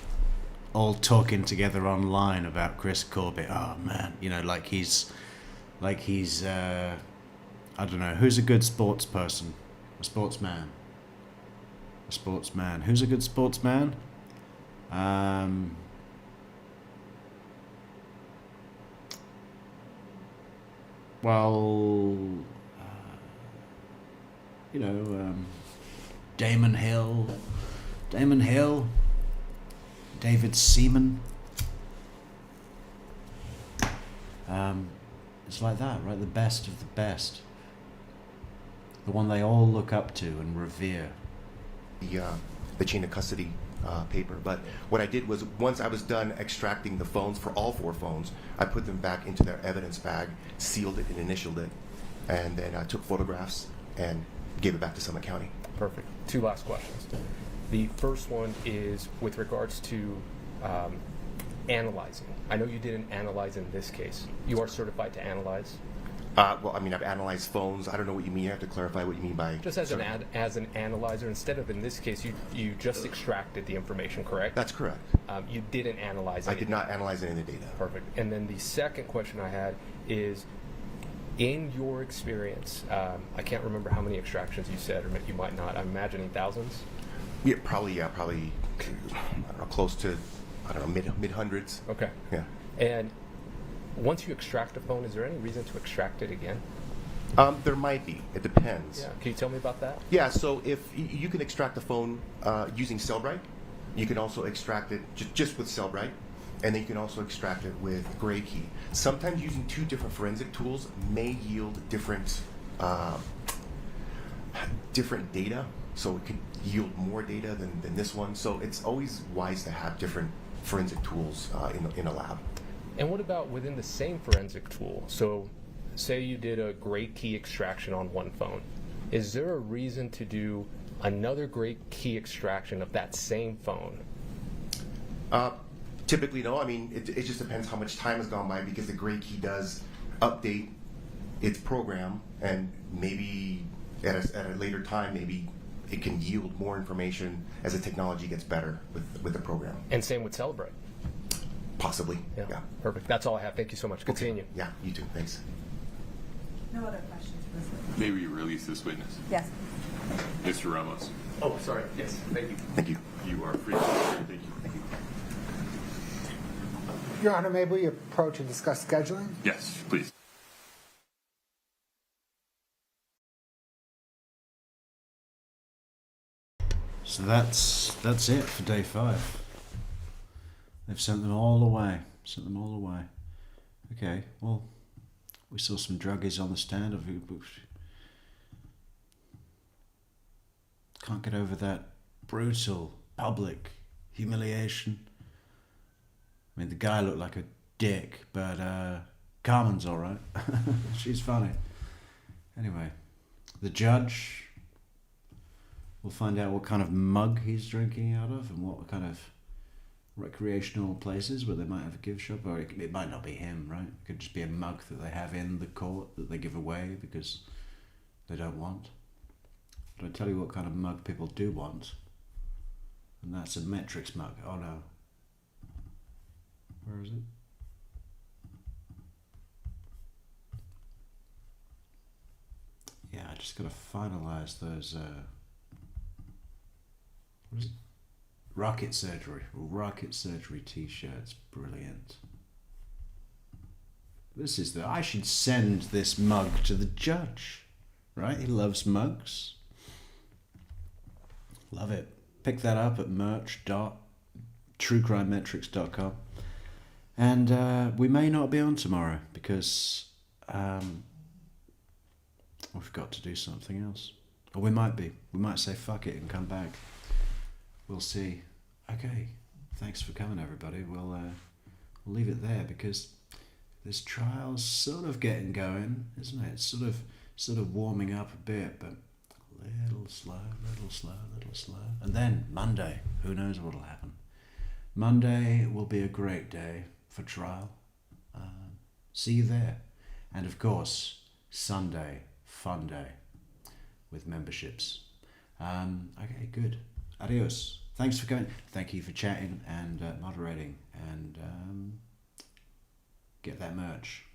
all talking together online about Chris Corbett. Oh man, you know, like he's I don't know, who's a good sports person? A sportsman. A sportsman. Who's a good sportsman? Well, you know, Damon Hill, David Seaman. It's like that, right? The best of the best. The one they all look up to and revere. The chain of custody paper. But what I did was, once I was done extracting the phones for all 4 phones, I put them back into their evidence bag, sealed it and initialed it, and then I took photographs and gave it back to Summit County. Perfect. 2 last questions. The first one is with regards to analyzing. I know you didn't analyze in this case. You are certified to analyze? Well, I mean, I've analyzed phones. I don't know what you mean. You have to clarify what you mean by... Just as an analyzer, instead of in this case, you just extracted the information, correct? That's correct. You didn't analyze it. I did not analyze any of the data. Perfect. And then the second question I had is, in your experience, I can't remember how many extractions you said, or you might not. I'm imagining thousands? Yeah, probably, I don't know, close to, I don't know, mid hundreds. Okay. Yeah. And once you extract a phone, is there any reason to extract it again? There might be. It depends. Yeah. Can you tell me about that? Yeah, so if you can extract the phone using Cellbrite, you can also extract it just with Cellbrite, and then you can also extract it with Gray Key. Sometimes using 2 different forensic tools may yield different data, so it could yield more data than this one. So it's always wise to have different forensic tools in a lab. And what about within the same forensic tool? So say you did a Gray Key extraction on one phone. Is there a reason to do another Gray Key extraction of that same phone? Typically, no. I mean, it just depends how much time has gone by, because the Gray Key does update its program, and maybe at a later time, maybe it can yield more information as the technology gets better with the program. And same with Cellbrite? Possibly, yeah. Perfect. That's all I have. Thank you so much. Good seeing you. Yeah, you too. Thanks. No other questions for this witness? May we release this witness? Yes. Mr. Ramos. Oh, sorry. Yes. Thank you. Thank you. You are free to thank you. Thank you. Your Honor, may we approach and discuss scheduling? Yes, please. So that's it for day 5. They've sent them all away. Okay, well, we saw some druggies on the stand. Can't get over that brutal public humiliation. I mean, the guy looked like a dick, but Carmen's all right. She's funny. Anyway, the judge... We'll find out what kind of mug he's drinking out of, and what kind of recreational places where they might have a gift shop, or it might not be him, right? It could just be a mug that they have in the court that they give away because they don't want. But I tell you what kind of mug people do want, and that's a Metrix mug. Oh no. Where is it? Yeah, I just gotta finalize those what is it? Rocket surgery t-shirts. Brilliant. I should send this mug to the judge, right? He loves mugs. Love it. Pick that up at merch.truecrimemetrics.com. And we may not be on tomorrow because we've got to do something else. Or we might be. We might say fuck it and come back. We'll see. Okay. Thanks for coming, everybody. We'll leave it there because this trial's sort of getting going, isn't it? It's sort of warming up a bit, but little slow. And then Monday, who knows what'll happen. Monday will be a great day for trial. See you there. And of course, Sunday, fun day with memberships. Okay, good. Adios. Thanks for coming. Thank you for chatting and moderating. And get that merch.